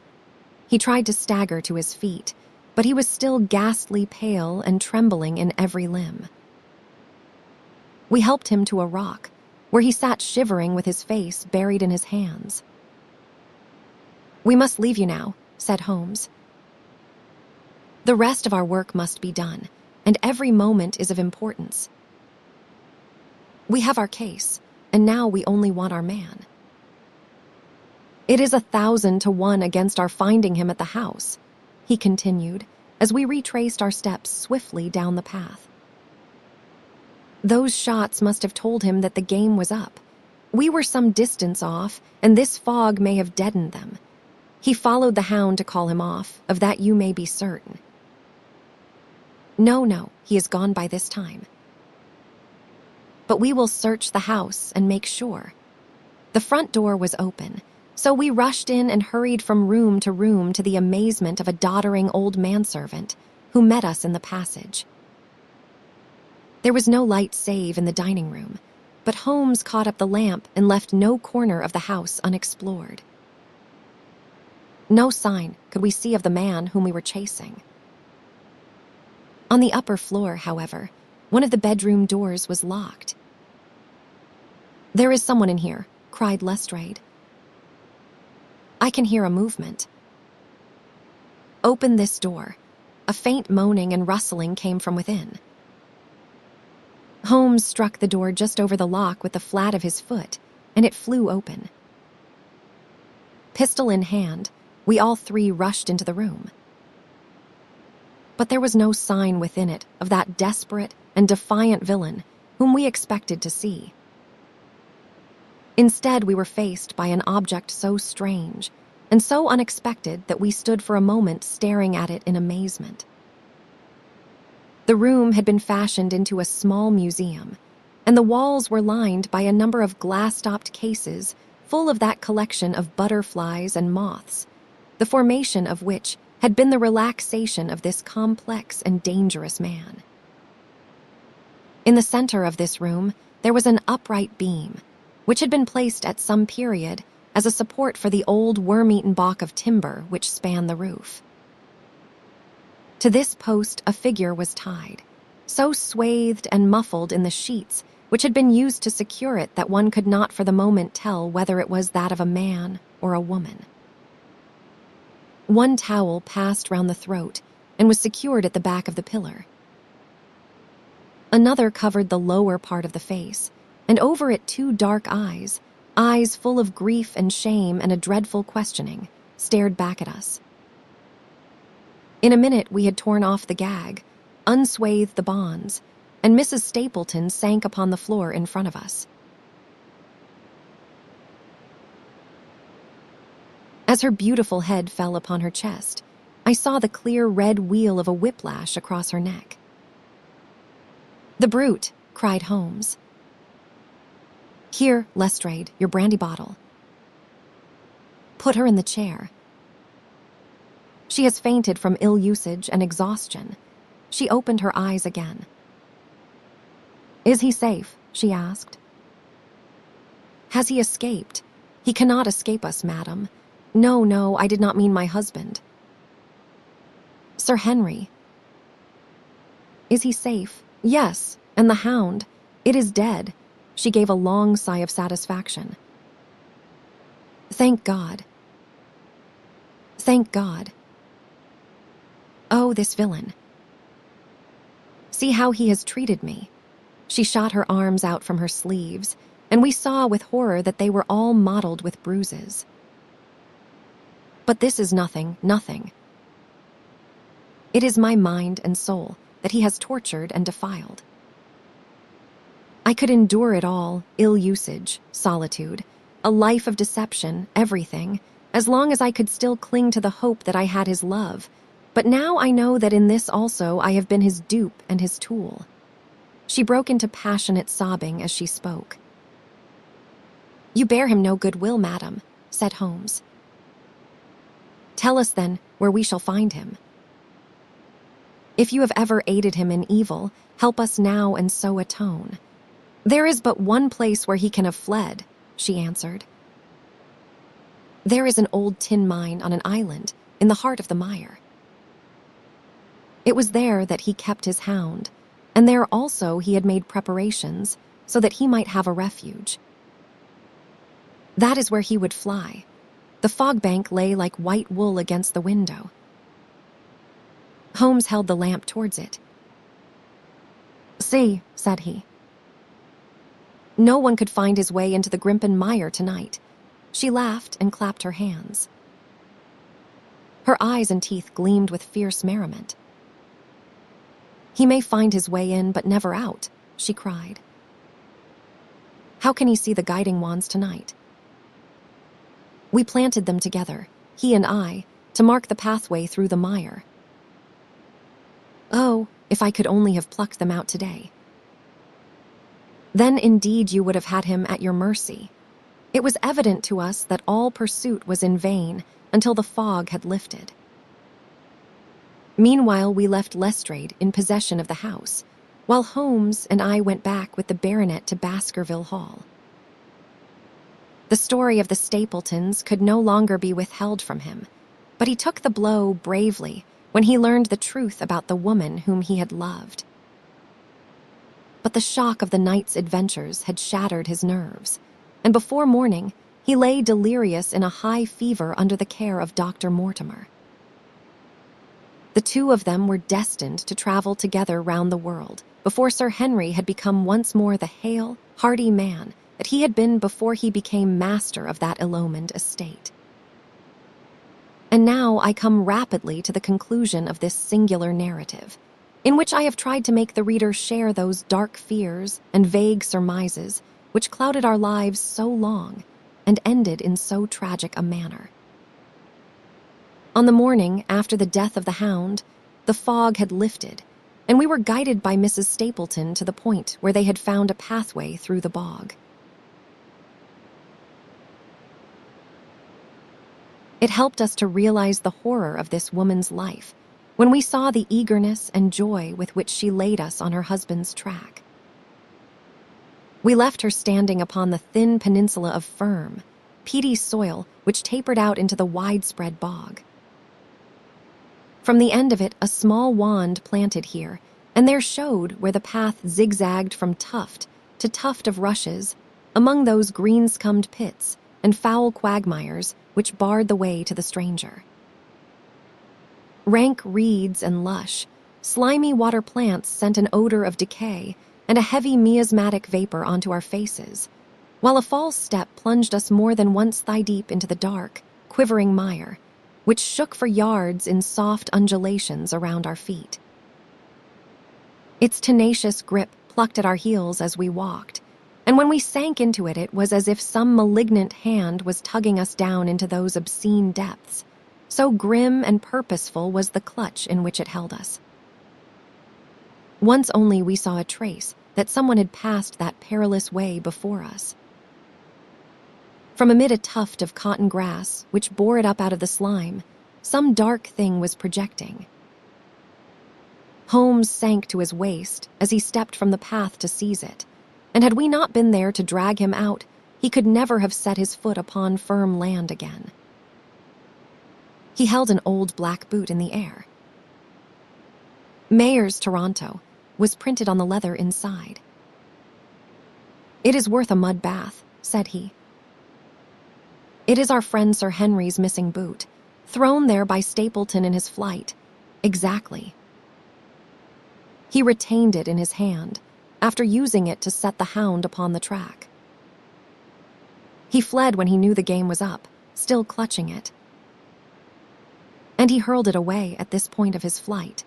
He tried to stagger to his feet, but he was still ghastly pale and trembling in every limb. We helped him to a rock, where he sat shivering with his face buried in his hands. "We must leave you now," said Holmes. "The rest of our work must be done, and every moment is of importance. We have our case, and now we only want our man. It is 1,000 to 1 against our finding him at the house," he continued, as we retraced our steps swiftly down the path. "Those shots must have told him that the game was up. We were some distance off, and this fog may have deadened them. He followed the hound to call him off, of that you may be certain. No, he is gone by this time. But we will search the house and make sure." The front door was open, so we rushed in and hurried from room to room to the amazement of a doddering old manservant who met us in the passage. There was no light save in the dining room, but Holmes caught up the lamp and left no corner of the house unexplored. No sign could we see of the man whom we were chasing. On the upper floor, however, one of the bedroom doors was locked. "There is someone in here," cried Lestrade. "I can hear a movement." "Open this door." A faint moaning and rustling came from within. Holmes struck the door just over the lock with the flat of his foot, and it flew open. Pistol in hand, we all three rushed into the room. But there was no sign within it of that desperate and defiant villain whom we expected to see. Instead, we were faced by an object so strange and so unexpected that we stood for a moment staring at it in amazement. The room had been fashioned into a small museum, and the walls were lined by a number of glass-topped cases full of that collection of butterflies and moths, the formation of which had been the relaxation of this complex and dangerous man. In the center of this room, there was an upright beam, which had been placed at some period as a support for the old worm-eaten balk of timber which spanned the roof. To this post a figure was tied, so swathed and muffled in the sheets which had been used to secure it that one could not for the moment tell whether it was that of a man or a woman. One towel passed round the throat and was secured at the back of the pillar. Another covered the lower part of the face, and over it two dark eyes, eyes full of grief and shame and a dreadful questioning, stared back at us. In a minute we had torn off the gag, unswathed the bonds, and Mrs. Stapleton sank upon the floor in front of us. As her beautiful head fell upon her chest, I saw the clear red wheal of a whiplash across her neck. "The brute!" cried Holmes. "Here, Lestrade, your brandy bottle." "Put her in the chair." "She has fainted from ill usage and exhaustion." She opened her eyes again. "Is he safe?" she asked. "Has he escaped?" "He cannot escape us, madam." No, I did not mean my husband." "Sir Henry." "Is he safe?" "Yes, and the hound. It is dead." She gave a long sigh of satisfaction. "Thank God. Thank God. Oh, this villain. See how he has treated me." She shot her arms out from her sleeves, and we saw with horror that they were all mottled with bruises. "But this is nothing. It is my mind and soul that he has tortured and defiled. I could endure it all, ill usage, solitude, a life of deception, everything, as long as I could still cling to the hope that I had his love, but now I know that in this also I have been his dupe and his tool." She broke into passionate sobbing as she spoke. "You bear him no good will, madam," said Holmes. "Tell us, then, where we shall find him. If you have ever aided him in evil, help us now and so atone." "There is but one place where he can have fled," she answered. "There is an old tin mine on an island in the heart of the mire. It was there that he kept his hound, and there also he had made preparations so that he might have a refuge. That is where he would fly. The fog bank lay like white wool against the window." Holmes held the lamp towards it. "See," said he. "No one could find his way into the Grimpen mire tonight." She laughed and clapped her hands. Her eyes and teeth gleamed with fierce merriment. "He may find his way in, but never out," she cried. "How can he see the guiding wands tonight?" "We planted them together, he and I, to mark the pathway through the mire. Oh, if I could only have plucked them out today. Then indeed you would have had him at your mercy." It was evident to us that all pursuit was in vain until the fog had lifted. Meanwhile, we left Lestrade in possession of the house, while Holmes and I went back with the baronet to Baskerville Hall. The story of the Stapletons could no longer be withheld from him, But he took the blow bravely when he learned the truth about the woman whom he had loved. But the shock of the night's adventures had shattered his nerves, and before morning, he lay delirious in a high fever under the care of Dr. Mortimer. The two of them were destined to travel together round the world before Sir Henry had become once more the hale, hearty man that he had been before he became master of that illumined estate. And now I come rapidly to the conclusion of this singular narrative, in which I have tried to make the reader share those dark fears and vague surmises which clouded our lives so long and ended in so tragic a manner. On the morning after the death of the Hound, the fog had lifted, and we were guided by Mrs. Stapleton to the point where they had found a pathway through the bog. It helped us to realize the horror of this woman's life when we saw the eagerness and joy with which she laid us on her husband's track. We left her standing upon the thin peninsula of firm, peaty soil which tapered out into the widespread bog. From the end of it, a small wand planted here, and there showed where the path zigzagged from tuft to tuft of rushes, among those green-scummed pits and foul quagmires which barred the way to the stranger. Rank reeds and lush, slimy water plants sent an odor of decay and a heavy miasmatic vapor onto our faces, while a false step plunged us more than once thigh-deep into the dark, quivering mire, which shook for yards in soft undulations around our feet. Its tenacious grip plucked at our heels as we walked, and when we sank into it, it was as if some malignant hand was tugging us down into those obscene depths. So grim and purposeful was the clutch in which it held us. Once only we saw a trace that someone had passed that perilous way before us. From amid a tuft of cotton grass, which bore it up out of the slime, some dark thing was projecting. Holmes sank to his waist as he stepped from the path to seize it, and had we not been there to drag him out, he could never have set his foot upon firm land again. He held an old black boot in the air. Mayer's Toronto was printed on the leather inside. "It is worth a mud bath," said he. "It is our friend Sir Henry's missing boot, thrown there by Stapleton in his flight. Exactly. He retained it in his hand, after using it to set the Hound upon the track. He fled when he knew the game was up, still clutching it. And he hurled it away at this point of his flight.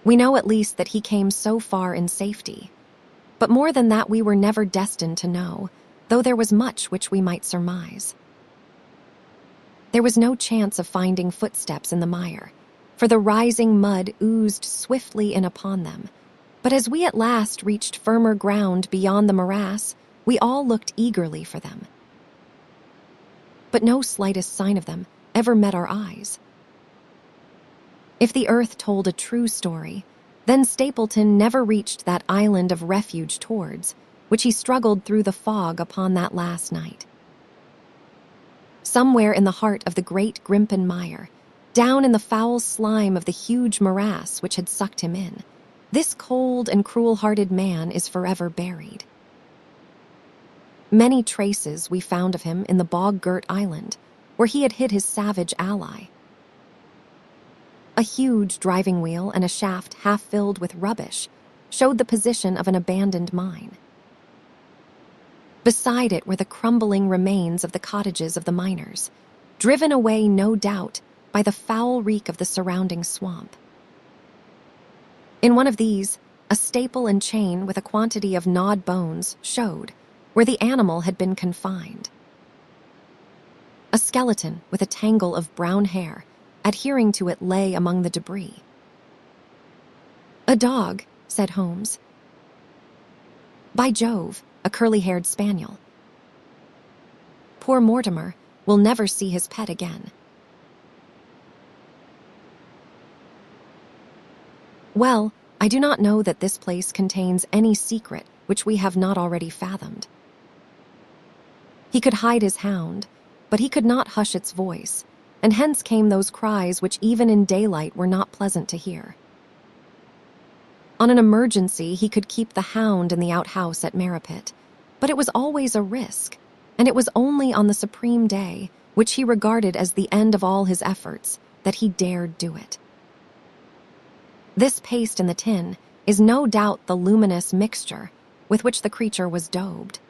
We know at least that he came so far in safety, but more than that we were never destined to know, though there was much which we might surmise. There was no chance of finding footsteps in the mire, for the rising mud oozed swiftly in upon them, but as we at last reached firmer ground beyond the morass, we all looked eagerly for them. But no slightest sign of them ever met our eyes. If the earth told a true story, then Stapleton never reached that island of refuge towards which he struggled through the fog upon that last night. Somewhere in the heart of the great Grimpen mire, down in the foul slime of the huge morass which had sucked him in, this cold and cruel-hearted man is forever buried. Many traces we found of him in the bog-girt island, where he had hid his savage ally. A huge driving wheel and a shaft half filled with rubbish showed the position of an abandoned mine. Beside it were the crumbling remains of the cottages of the miners, driven away, no doubt, by the foul reek of the surrounding swamp. In one of these, a staple and chain with a quantity of gnawed bones showed where the animal had been confined. A skeleton with a tangle of brown hair adhering to it lay among the debris. "A dog," said Holmes. "By Jove, a curly-haired spaniel. Poor Mortimer will never see his pet again." Well, I do not know that this place contains any secret which we have not already fathomed. He could hide his hound, but he could not hush its voice, and hence came those cries which even in daylight were not pleasant to hear. On an emergency, he could keep the Hound in the outhouse at Merripit, but it was always a risk, and it was only on the supreme day, which he regarded as the end of all his efforts, that he dared do it. This paste in the tin is no doubt the luminous mixture with which the creature was daubed.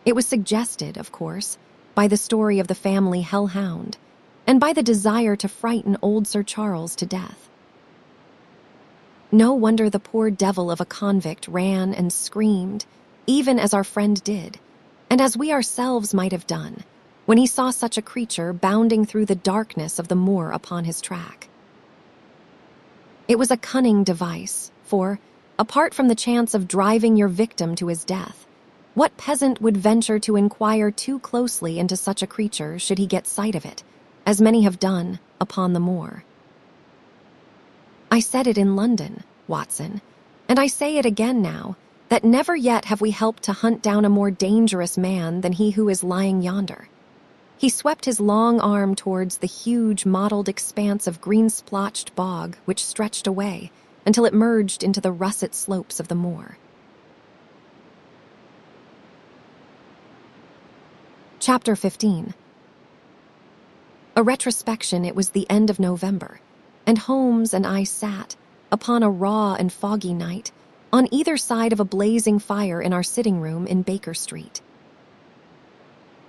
It was suggested, of course, by the story of the family hellhound, and by the desire to frighten old Sir Charles to death. No wonder the poor devil of a convict ran and screamed, even as our friend did, and as we ourselves might have done, when he saw such a creature bounding through the darkness of the moor upon his track. It was a cunning device, for, apart from the chance of driving your victim to his death, what peasant would venture to inquire too closely into such a creature should he get sight of it, as many have done upon the moor? I said it in London, Watson, and I say it again now, that never yet have we helped to hunt down a more dangerous man than he who is lying yonder. He swept his long arm towards the huge mottled expanse of green-splotched bog which stretched away until it merged into the russet slopes of the moor. Chapter 15. A retrospection. It was the end of November, and Holmes and I sat, upon a raw and foggy night, on either side of a blazing fire in our sitting room in Baker Street.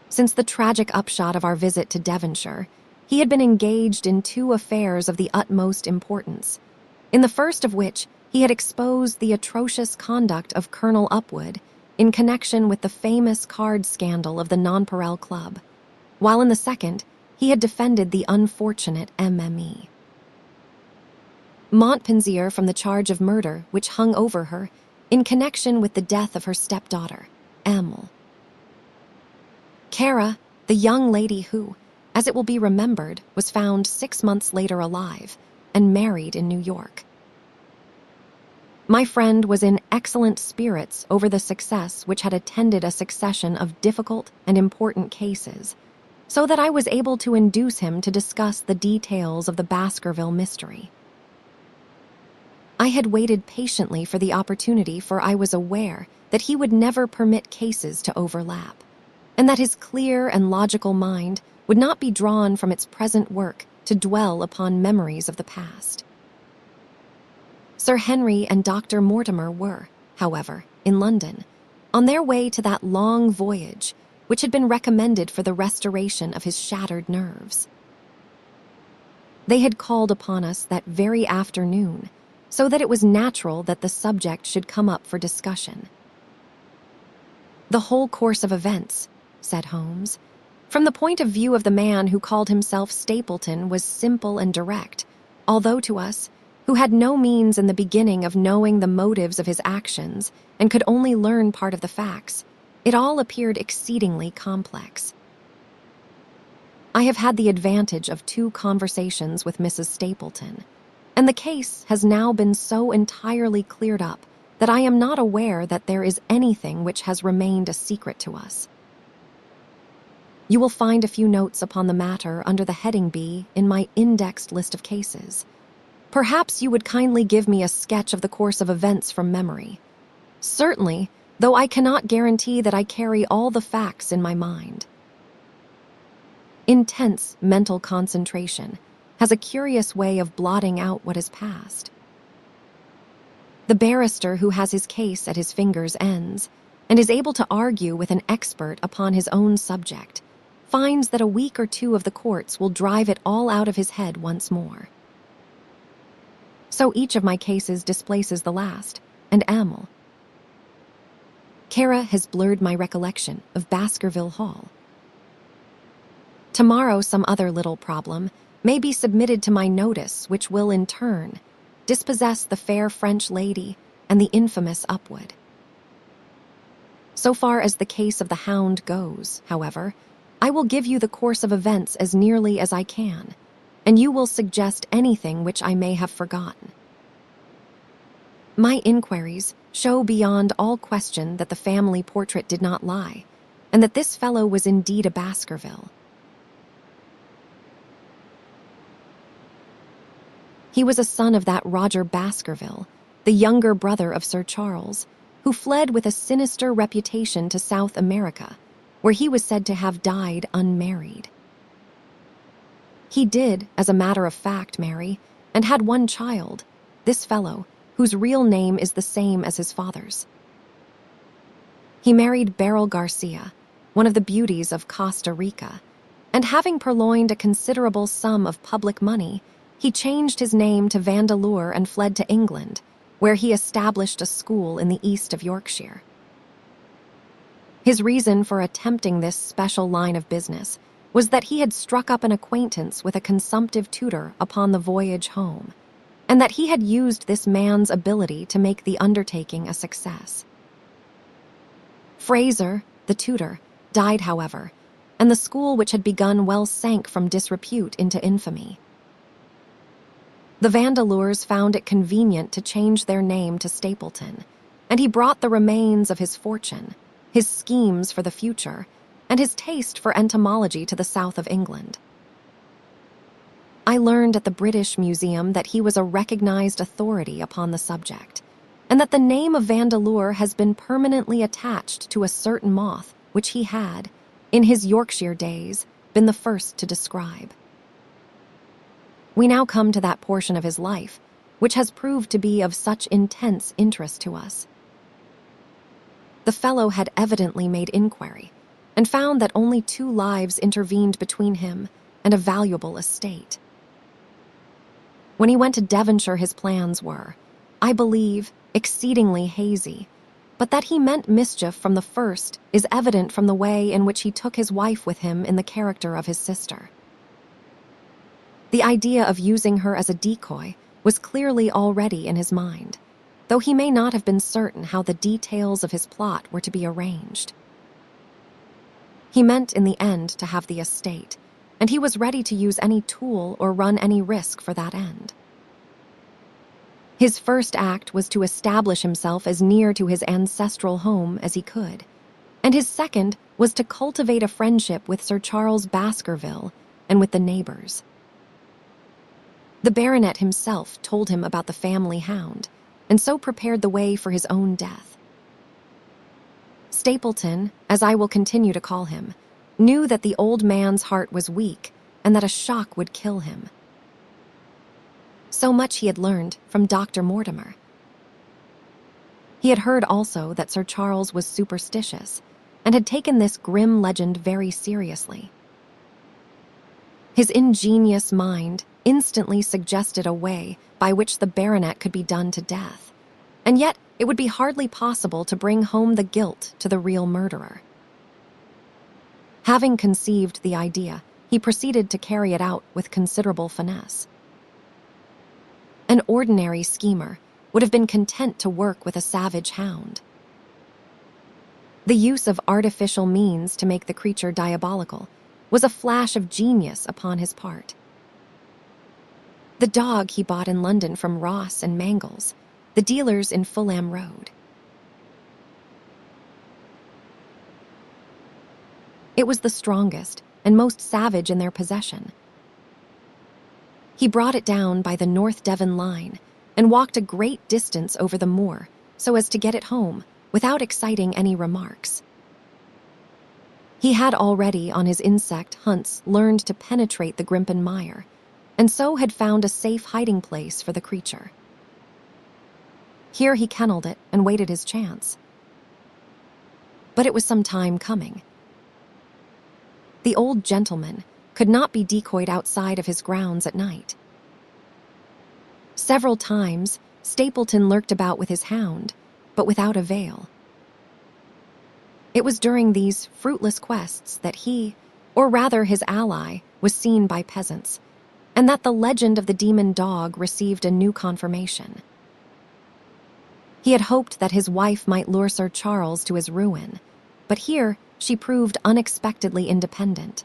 Since the tragic upshot of our visit to Devonshire, he had been engaged in two affairs of the utmost importance, in the first of which he had exposed the atrocious conduct of Colonel Upwood in connection with the famous card scandal of the Nonpareil Club, while in the second he had defended the unfortunate M.M.E. Montpensier from the charge of murder which hung over her in connection with the death of her stepdaughter, Emil. Kara, the young lady who, as it will be remembered, was found 6 months later alive and married in New York. My friend was in excellent spirits over the success which had attended a succession of difficult and important cases, so that I was able to induce him to discuss the details of the Baskerville mystery. I had waited patiently for the opportunity, for I was aware that he would never permit cases to overlap, and that his clear and logical mind would not be drawn from its present work to dwell upon memories of the past. Sir Henry and Dr. Mortimer were, however, in London, on their way to that long voyage which had been recommended for the restoration of his shattered nerves. They had called upon us that very afternoon, so that it was natural that the subject should come up for discussion. "The whole course of events," said Holmes, "from the point of view of the man who called himself Stapleton, was simple and direct, although to us, who had no means in the beginning of knowing the motives of his actions and could only learn part of the facts, it all appeared exceedingly complex. I have had the advantage of 2 conversations with Mrs. Stapleton, and the case has now been so entirely cleared up that I am not aware that there is anything which has remained a secret to us. You will find a few notes upon the matter under the heading B in my indexed list of cases. Perhaps you would kindly give me a sketch of the course of events from memory. Certainly, though I cannot guarantee that I carry all the facts in my mind." Intense mental concentration has a curious way of blotting out what has passed. The barrister who has his case at his fingers' ends and is able to argue with an expert upon his own subject finds that a week or 2 of the courts will drive it all out of his head once more. So each of my cases displaces the last, and Emil. Kara has blurred my recollection of Baskerville Hall. Tomorrow some other little problem may be submitted to my notice which will, in turn, dispossess the fair French lady and the infamous Upwood. So far as the case of the Hound goes, however, I will give you the course of events as nearly as I can, and you will suggest anything which I may have forgotten. My inquiries show beyond all question that the family portrait did not lie, and that this fellow was indeed a Baskerville. He was a son of that Roger Baskerville, the younger brother of Sir Charles, who fled with a sinister reputation to South America, where he was said to have died unmarried. He did, as a matter of fact, marry, and had one child, this fellow, whose real name is the same as his father's. He married Beryl Garcia, one of the beauties of Costa Rica, and having purloined a considerable sum of public money, he changed his name to Vandeleur and fled to England, where he established a school in the east of Yorkshire. His reason for attempting this special line of business was that he had struck up an acquaintance with a consumptive tutor upon the voyage home, and that he had used this man's ability to make the undertaking a success. Fraser, the tutor, died, however, and the school which had begun well sank from disrepute into infamy. The Vandeleurs found it convenient to change their name to Stapleton, and he brought the remains of his fortune, his schemes for the future, and his taste for entomology to the south of England. I learned at the British Museum that he was a recognized authority upon the subject, and that the name of Vandeleur has been permanently attached to a certain moth which he had, in his Yorkshire days, been the first to describe. We now come to that portion of his life which has proved to be of such intense interest to us. The fellow had evidently made inquiry, and found that only 2 lives intervened between him and a valuable estate. When he went to Devonshire, his plans were, I believe, exceedingly hazy, but that he meant mischief from the first is evident from the way in which he took his wife with him in the character of his sister. The idea of using her as a decoy was clearly already in his mind, though he may not have been certain how the details of his plot were to be arranged. He meant in the end to have the estate, and he was ready to use any tool or run any risk for that end. His first act was to establish himself as near to his ancestral home as he could, and his second was to cultivate a friendship with Sir Charles Baskerville and with the neighbors. The baronet himself told him about the family hound, and so prepared the way for his own death. Stapleton, as I will continue to call him, knew that the old man's heart was weak and that a shock would kill him. So much he had learned from Dr. Mortimer. He had heard also that Sir Charles was superstitious and had taken this grim legend very seriously. His ingenious mind instantly suggested a way by which the baronet could be done to death, and yet it would be hardly possible to bring home the guilt to the real murderer. Having conceived the idea, he proceeded to carry it out with considerable finesse. An ordinary schemer would have been content to work with a savage hound. The use of artificial means to make the creature diabolical was a flash of genius upon his part. The dog he bought in London from Ross and Mangles, the dealers in Fulham Road. It was the strongest and most savage in their possession. He brought it down by the North Devon line and walked a great distance over the moor so as to get it home without exciting any remarks. He had already on his insect hunts learned to penetrate the Grimpen mire, and so had found a safe hiding place for the creature. Here he kennelled it and waited his chance. But it was some time coming. The old gentleman could not be decoyed outside of his grounds at night. Several times, Stapleton lurked about with his hound, but without avail. It was during these fruitless quests that he, or rather his ally, was seen by peasants, and that the legend of the demon dog received a new confirmation. He had hoped that his wife might lure Sir Charles to his ruin, but here she proved unexpectedly independent.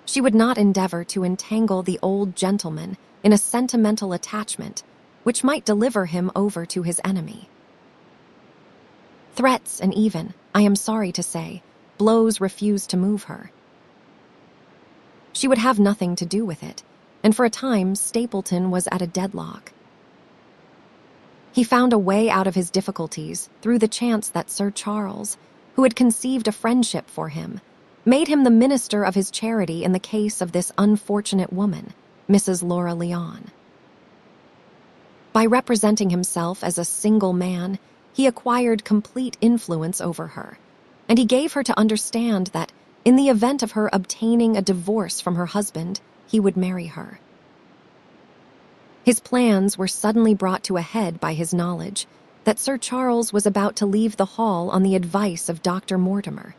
She would not endeavor to entangle the old gentleman in a sentimental attachment which might deliver him over to his enemy. Threats and even, I am sorry to say, blows refused to move her. She would have nothing to do with it, and for a time Stapleton was at a deadlock. He found a way out of his difficulties through the chance that Sir Charles, who had conceived a friendship for him, made him the minister of his charity in the case of this unfortunate woman, Mrs. Laura Leon. By representing himself as a single man, he acquired complete influence over her, and he gave her to understand that, in the event of her obtaining a divorce from her husband, he would marry her. His plans were suddenly brought to a head by his knowledge that Sir Charles was about to leave the hall on the advice of Dr. Mortimer,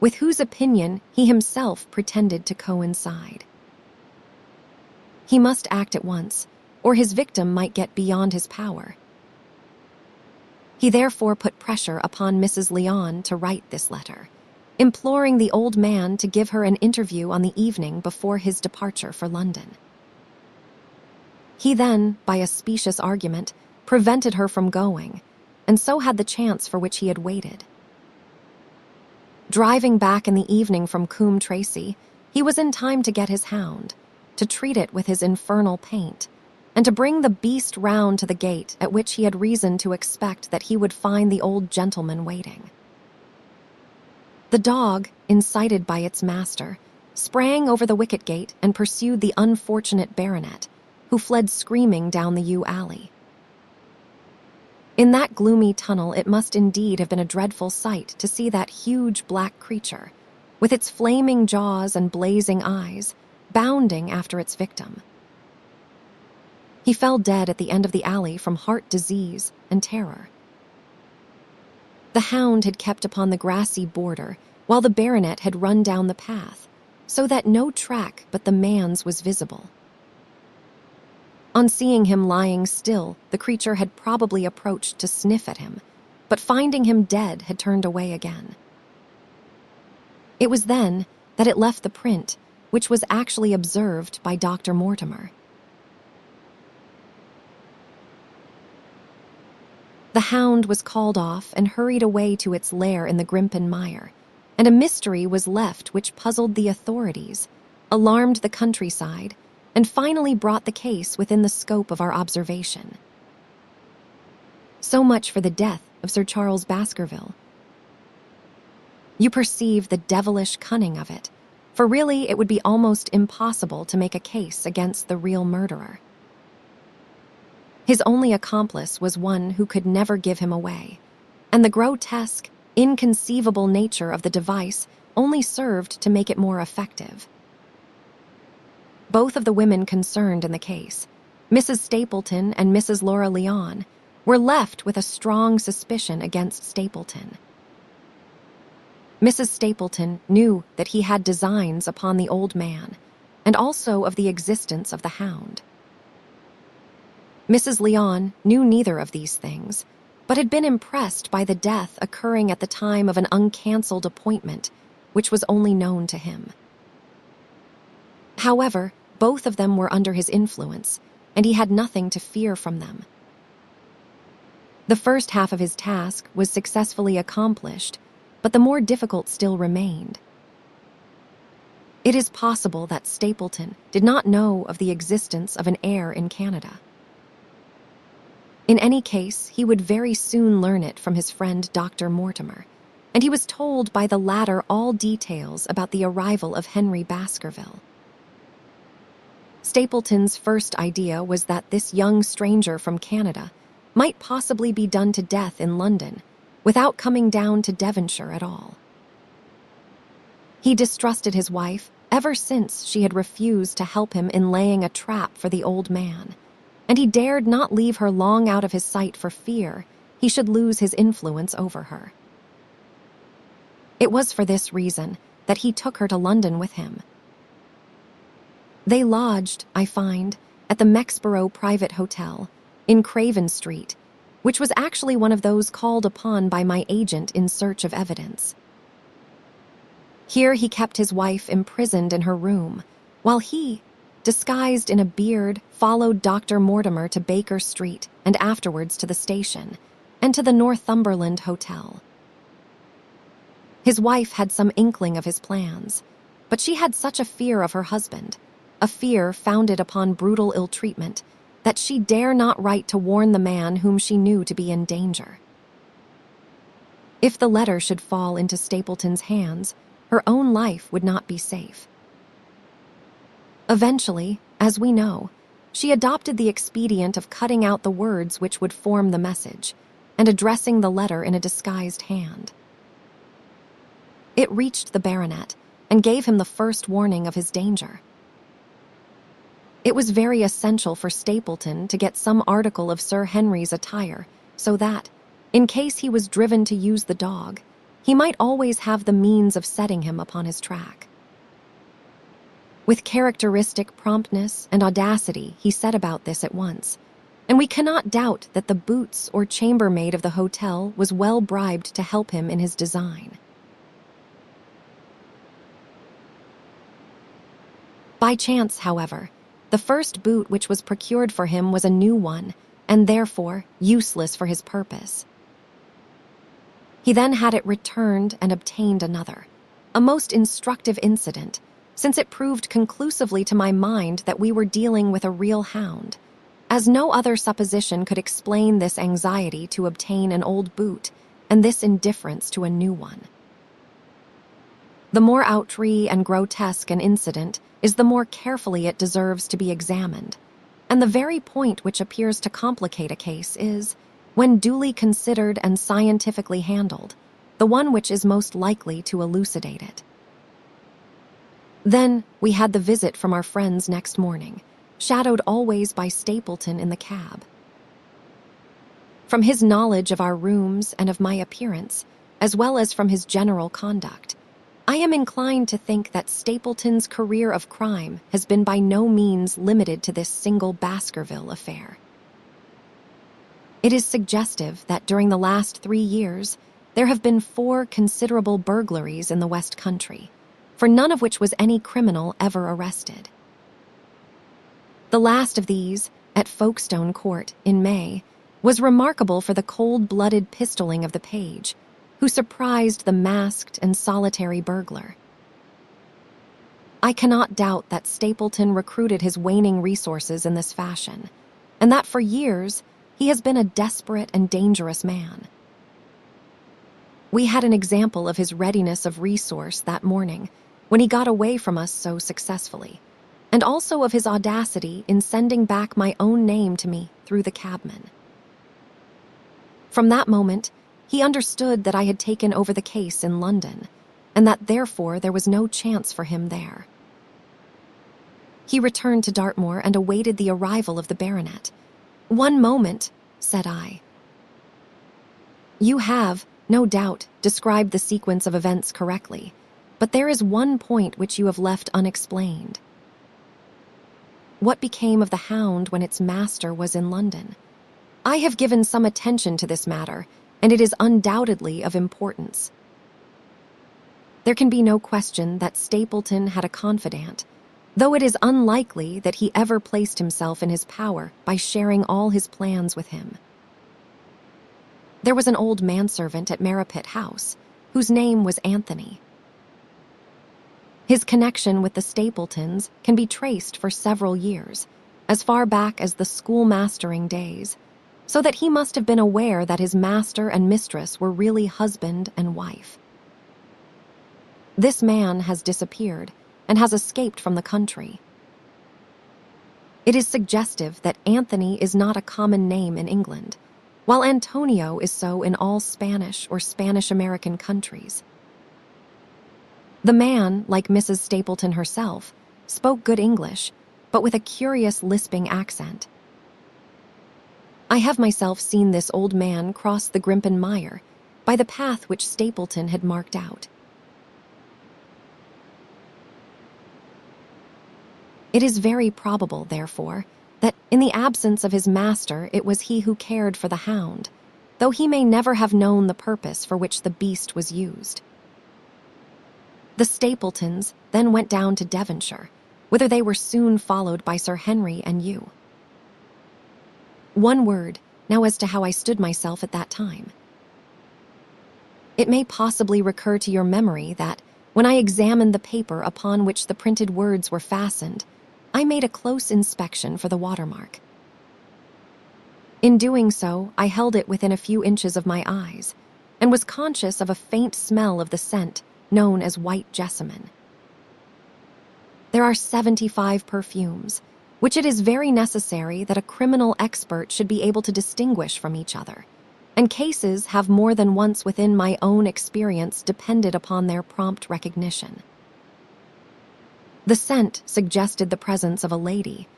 with whose opinion he himself pretended to coincide. He must act at once, or his victim might get beyond his power. He therefore put pressure upon Mrs. Leon to write this letter, imploring the old man to give her an interview on the evening before his departure for London. He then, by a specious argument, prevented her from going, and so had the chance for which he had waited. Driving back in the evening from Coombe Tracey, he was in time to get his hound, to treat it with his infernal paint, and to bring the beast round to the gate at which he had reason to expect that he would find the old gentleman waiting. The dog, incited by its master, sprang over the wicket gate and pursued the unfortunate baronet, who fled screaming down the yew alley. In that gloomy tunnel it must indeed have been a dreadful sight to see that huge black creature, with its flaming jaws and blazing eyes, bounding after its victim. He fell dead at the end of the alley from heart disease and terror. The hound had kept upon the grassy border, while the baronet had run down the path, so that no track but the man's was visible. On seeing him lying still, the creature had probably approached to sniff at him, but finding him dead had turned away again. It was then that it left the print, which was actually observed by Dr. Mortimer. The hound was called off and hurried away to its lair in the Grimpen Mire, and a mystery was left which puzzled the authorities, alarmed the countryside, and finally brought the case within the scope of our observation. So much for the death of Sir Charles Baskerville. You perceive the devilish cunning of it, for really it would be almost impossible to make a case against the real murderer. His only accomplice was one who could never give him away, and the grotesque, inconceivable nature of the device only served to make it more effective. Both of the women concerned in the case, Mrs. Stapleton and Mrs. Laura Leon, were left with a strong suspicion against Stapleton. Mrs. Stapleton knew that he had designs upon the old man, and also of the existence of the hound. Mrs. Leon knew neither of these things, but had been impressed by the death occurring at the time of an uncancelled appointment, which was only known to him. However, both of them were under his influence, and he had nothing to fear from them. The first half of his task was successfully accomplished, but the more difficult still remained. It is possible that Stapleton did not know of the existence of an heir in Canada. In any case, he would very soon learn it from his friend Dr. Mortimer, and he was told by the latter all details about the arrival of Henry Baskerville. Stapleton's first idea was that this young stranger from Canada might possibly be done to death in London without coming down to Devonshire at all. He distrusted his wife ever since she had refused to help him in laying a trap for the old man, and he dared not leave her long out of his sight for fear he should lose his influence over her. It was for this reason that he took her to London with him. They lodged, I find, at the Mexborough Private Hotel, in Craven Street, which was actually one of those called upon by my agent in search of evidence. Here he kept his wife imprisoned in her room, while he, disguised in a beard, followed Dr. Mortimer to Baker Street and afterwards to the station, and to the Northumberland Hotel. His wife had some inkling of his plans, but she had such a fear of her husband, a fear founded upon brutal ill-treatment, that she dare not write to warn the man whom she knew to be in danger. If the letter should fall into Stapleton's hands, her own life would not be safe. Eventually, as we know, she adopted the expedient of cutting out the words which would form the message, and addressing the letter in a disguised hand. It reached the baronet, and gave him the first warning of his danger. It was very essential for Stapleton to get some article of Sir Henry's attire, so that, in case he was driven to use the dog, he might always have the means of setting him upon his track. With characteristic promptness and audacity, he set about this at once, and we cannot doubt that the boots or chambermaid of the hotel was well bribed to help him in his design. By chance, however, the first boot which was procured for him was a new one, and therefore useless for his purpose. He then had it returned and obtained another, a most instructive incident, since it proved conclusively to my mind that we were dealing with a real hound, as no other supposition could explain this anxiety to obtain an old boot and this indifference to a new one. The more outre and grotesque an incident is, the more carefully it deserves to be examined, and the very point which appears to complicate a case is, when duly considered and scientifically handled, the one which is most likely to elucidate it. Then we had the visit from our friends next morning, shadowed always by Stapleton in the cab. From his knowledge of our rooms and of my appearance, as well as from his general conduct, I am inclined to think that Stapleton's career of crime has been by no means limited to this single Baskerville affair. It is suggestive that during the last 3 years, there have been 4 considerable burglaries in the West Country, for none of which was any criminal ever arrested. The last of these, at Folkestone Court in May, was remarkable for the cold-blooded pistoling of the page, who surprised the masked and solitary burglar. I cannot doubt that Stapleton recruited his waning resources in this fashion, and that for years he has been a desperate and dangerous man. We had an example of his readiness of resource that morning, when he got away from us so successfully, and also of his audacity in sending back my own name to me through the cabman. From that moment, he understood that I had taken over the case in London, and that therefore there was no chance for him there. He returned to Dartmoor and awaited the arrival of the baronet. "One moment," said I. "You have, no doubt, described the sequence of events correctly, but there is one point which you have left unexplained. What became of the hound when its master was in London? I have given some attention to this matter, and it is undoubtedly of importance. There can be no question that Stapleton had a confidant, though it is unlikely that he ever placed himself in his power by sharing all his plans with him. There was an old manservant at Merripit House, whose name was Anthony. His connection with the Stapletons can be traced for several years, as far back as the schoolmastering days, so that he must have been aware that his master and mistress were really husband and wife. This man has disappeared and has escaped from the country. It is suggestive that Anthony is not a common name in England, while Antonio is so in all Spanish or Spanish-American countries. The man, like Mrs. Stapleton herself, spoke good English, but with a curious lisping accent. I have myself seen this old man cross the Grimpen Mire by the path which Stapleton had marked out. It is very probable, therefore, that in the absence of his master it was he who cared for the hound, though he may never have known the purpose for which the beast was used. The Stapletons then went down to Devonshire, whither they were soon followed by Sir Henry and you. One word, now, as to how I stood myself at that time. It may possibly recur to your memory that, when I examined the paper upon which the printed words were fastened, I made a close inspection for the watermark. In doing so, I held it within a few inches of my eyes and was conscious of a faint smell of the scent known as white jessamine. There are 75 perfumes, which it is very necessary that a criminal expert should be able to distinguish from each other, and cases have more than once within my own experience depended upon their prompt recognition. The scent suggested the presence of a lady,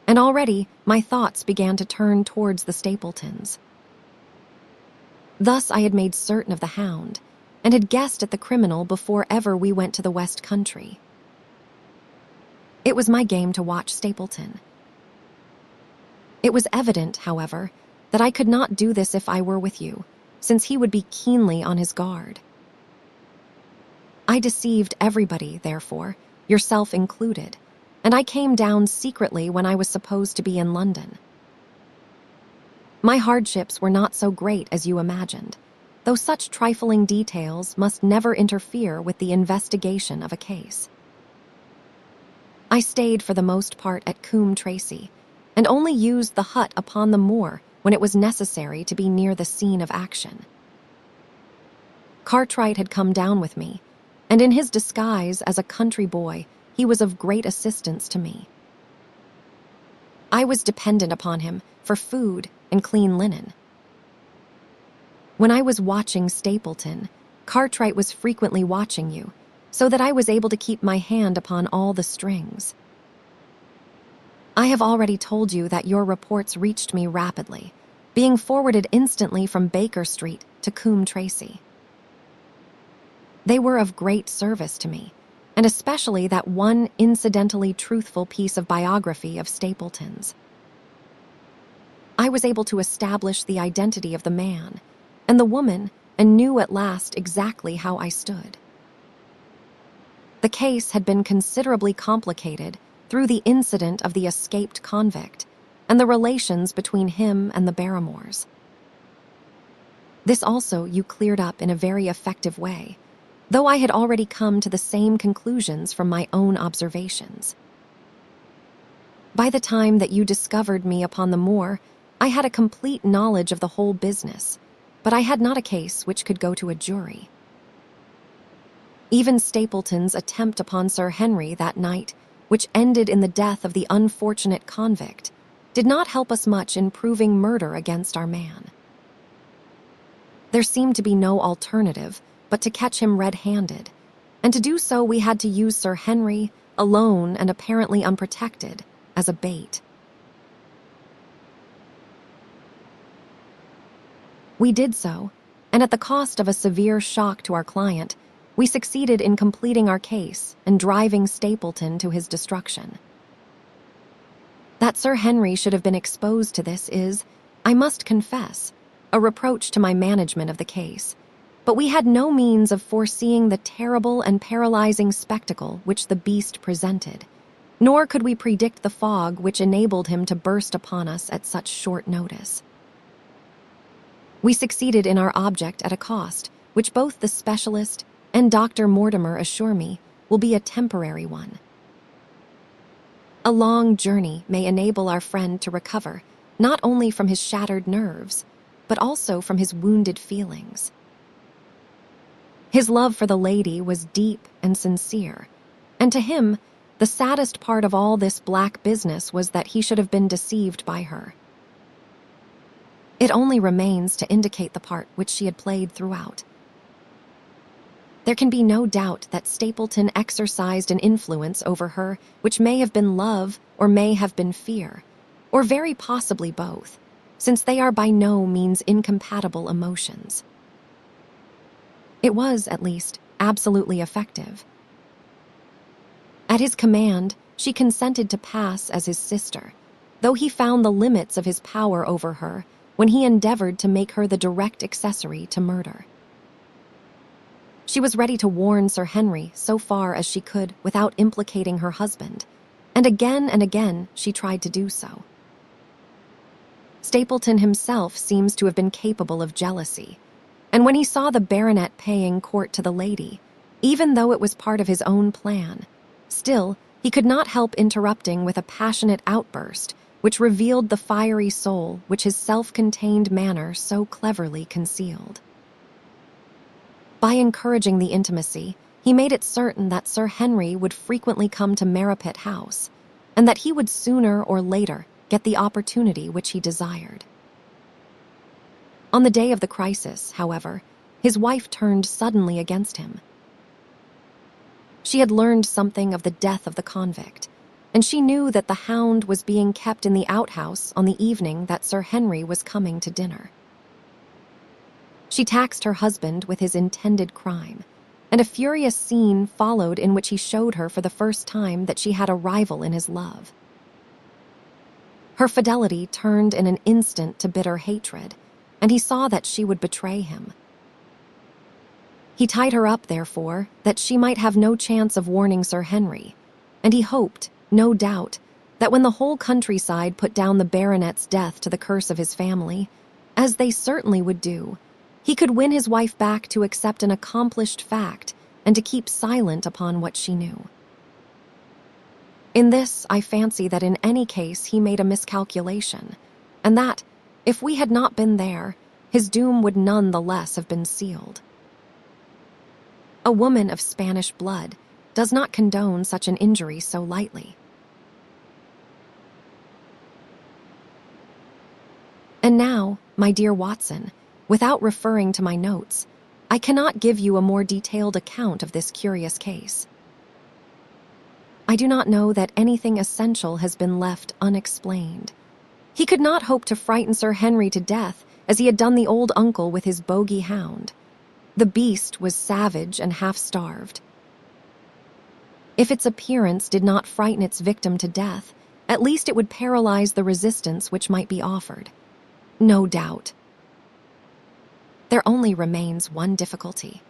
and already my thoughts began to turn towards the Stapletons. Thus I had made certain of the Hound, and had guessed at the criminal before ever we went to the West Country. It was my game to watch Stapleton. It was evident, however, that I could not do this if I were with you, since he would be keenly on his guard. I deceived everybody, therefore, yourself included, and I came down secretly when I was supposed to be in London. My hardships were not so great as you imagined, though such trifling details must never interfere with the investigation of a case. I stayed for the most part at Coombe Tracy, and only used the hut upon the moor when it was necessary to be near the scene of action. Cartwright had come down with me, and in his disguise as a country boy, he was of great assistance to me. I was dependent upon him for food and clean linen. When I was watching Stapleton, Cartwright was frequently watching you, so that I was able to keep my hand upon all the strings. I have already told you that your reports reached me rapidly, being forwarded instantly from Baker Street to Coombe Tracy. They were of great service to me, and especially that one incidentally truthful piece of biography of Stapleton's. I was able to establish the identity of the man and the woman and knew at last exactly how I stood. The case had been considerably complicated through the incident of the escaped convict and the relations between him and the Barrymores. This also you cleared up in a very effective way, though I had already come to the same conclusions from my own observations. By the time that you discovered me upon the moor, I had a complete knowledge of the whole business, but I had not a case which could go to a jury. Even Stapleton's attempt upon Sir Henry that night, which ended in the death of the unfortunate convict, did not help us much in proving murder against our man. There seemed to be no alternative but to catch him red-handed, and to do so we had to use Sir Henry, alone and apparently unprotected, as a bait. We did so, and at the cost of a severe shock to our client, we succeeded in completing our case and driving Stapleton to his destruction. That Sir Henry should have been exposed to this is, I must confess, a reproach to my management of the case, but we had no means of foreseeing the terrible and paralyzing spectacle which the beast presented, nor could we predict the fog which enabled him to burst upon us at such short notice. We succeeded in our object at a cost which both the specialist and Dr. Mortimer assure me will be a temporary one. A long journey may enable our friend to recover not only from his shattered nerves, but also from his wounded feelings. His love for the lady was deep and sincere, and to him, the saddest part of all this black business was that he should have been deceived by her. It only remains to indicate the part which she had played throughout. There can be no doubt that Stapleton exercised an influence over her which may have been love or may have been fear, or very possibly both, since they are by no means incompatible emotions. It was, at least, absolutely effective. At his command, she consented to pass as his sister, though he found the limits of his power over her when he endeavored to make her the direct accessory to murder. She was ready to warn Sir Henry so far as she could without implicating her husband, and again she tried to do so. Stapleton himself seems to have been capable of jealousy, and when he saw the baronet paying court to the lady, even though it was part of his own plan, still He could not help interrupting with a passionate outburst, which revealed the fiery soul which his self-contained manner so cleverly concealed. By encouraging the intimacy, he made it certain that Sir Henry would frequently come to Merripit House, and that he would sooner or later get the opportunity which he desired. On the day of the crisis, however, his wife turned suddenly against him. She had learned something of the death of the convict, and she knew that the Hound was being kept in the outhouse on the evening that Sir Henry was coming to dinner. She taxed her husband with his intended crime, and a furious scene followed in which he showed her for the first time that she had a rival in his love. Her fidelity turned in an instant to bitter hatred, and he saw that she would betray him. He tied her up, therefore, that she might have no chance of warning Sir Henry, and he hoped, no doubt, that when the whole countryside put down the baronet's death to the curse of his family, as they certainly would do, he could win his wife back to accept an accomplished fact and to keep silent upon what she knew. In this, I fancy that in any case he made a miscalculation, and that, if we had not been there, his doom would none the less have been sealed. A woman of Spanish blood does not condone such an injury so lightly. And now, my dear Watson, without referring to my notes, I cannot give you a more detailed account of this curious case. I do not know that anything essential has been left unexplained. He could not hope to frighten Sir Henry to death as he had done the old uncle with his bogey hound. The beast was savage and half-starved. If its appearance did not frighten its victim to death, at least it would paralyze the resistance which might be offered. No doubt. There only remains one difficulty.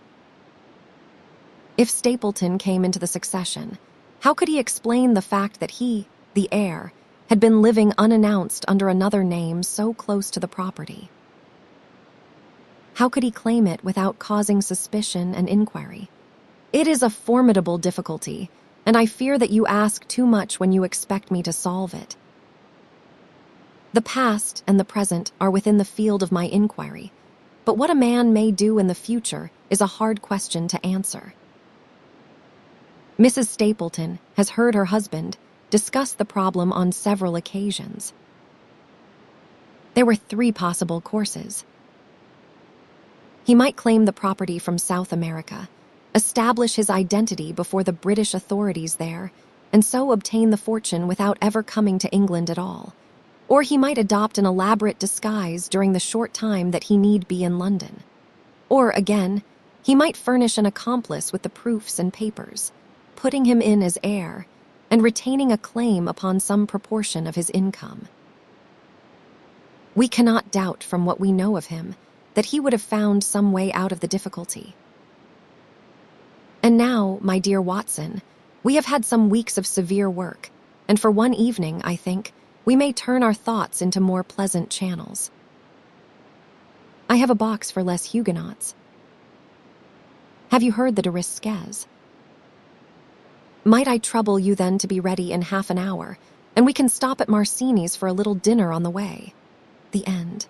If Stapleton came into the succession, how could he explain the fact that he, the heir, had been living unannounced under another name so close to the property? How could he claim it without causing suspicion and inquiry? It is a formidable difficulty, and I fear that you ask too much when you expect me to solve it. The past and the present are within the field of my inquiry, but what a man may do in the future is a hard question to answer. Mrs. Stapleton has heard her husband discuss the problem on several occasions. There were 3 possible courses. He might claim the property from South America, establish his identity before the British authorities there, and so obtain the fortune without ever coming to England at all. Or he might adopt an elaborate disguise during the short time that he need be in London. Or, again, he might furnish an accomplice with the proofs and papers, putting him in as heir, and retaining a claim upon some proportion of his income. We cannot doubt from what we know of him that he would have found some way out of the difficulty. And now, my dear Watson, we have had some weeks of severe work, and for one evening, I think, we may turn our thoughts into more pleasant channels. I have a box for Les Huguenots. Have you heard the M.R.C.S? Might I trouble you then to be ready in half an hour, and we can stop at Marcini's for a little dinner on the way? The end.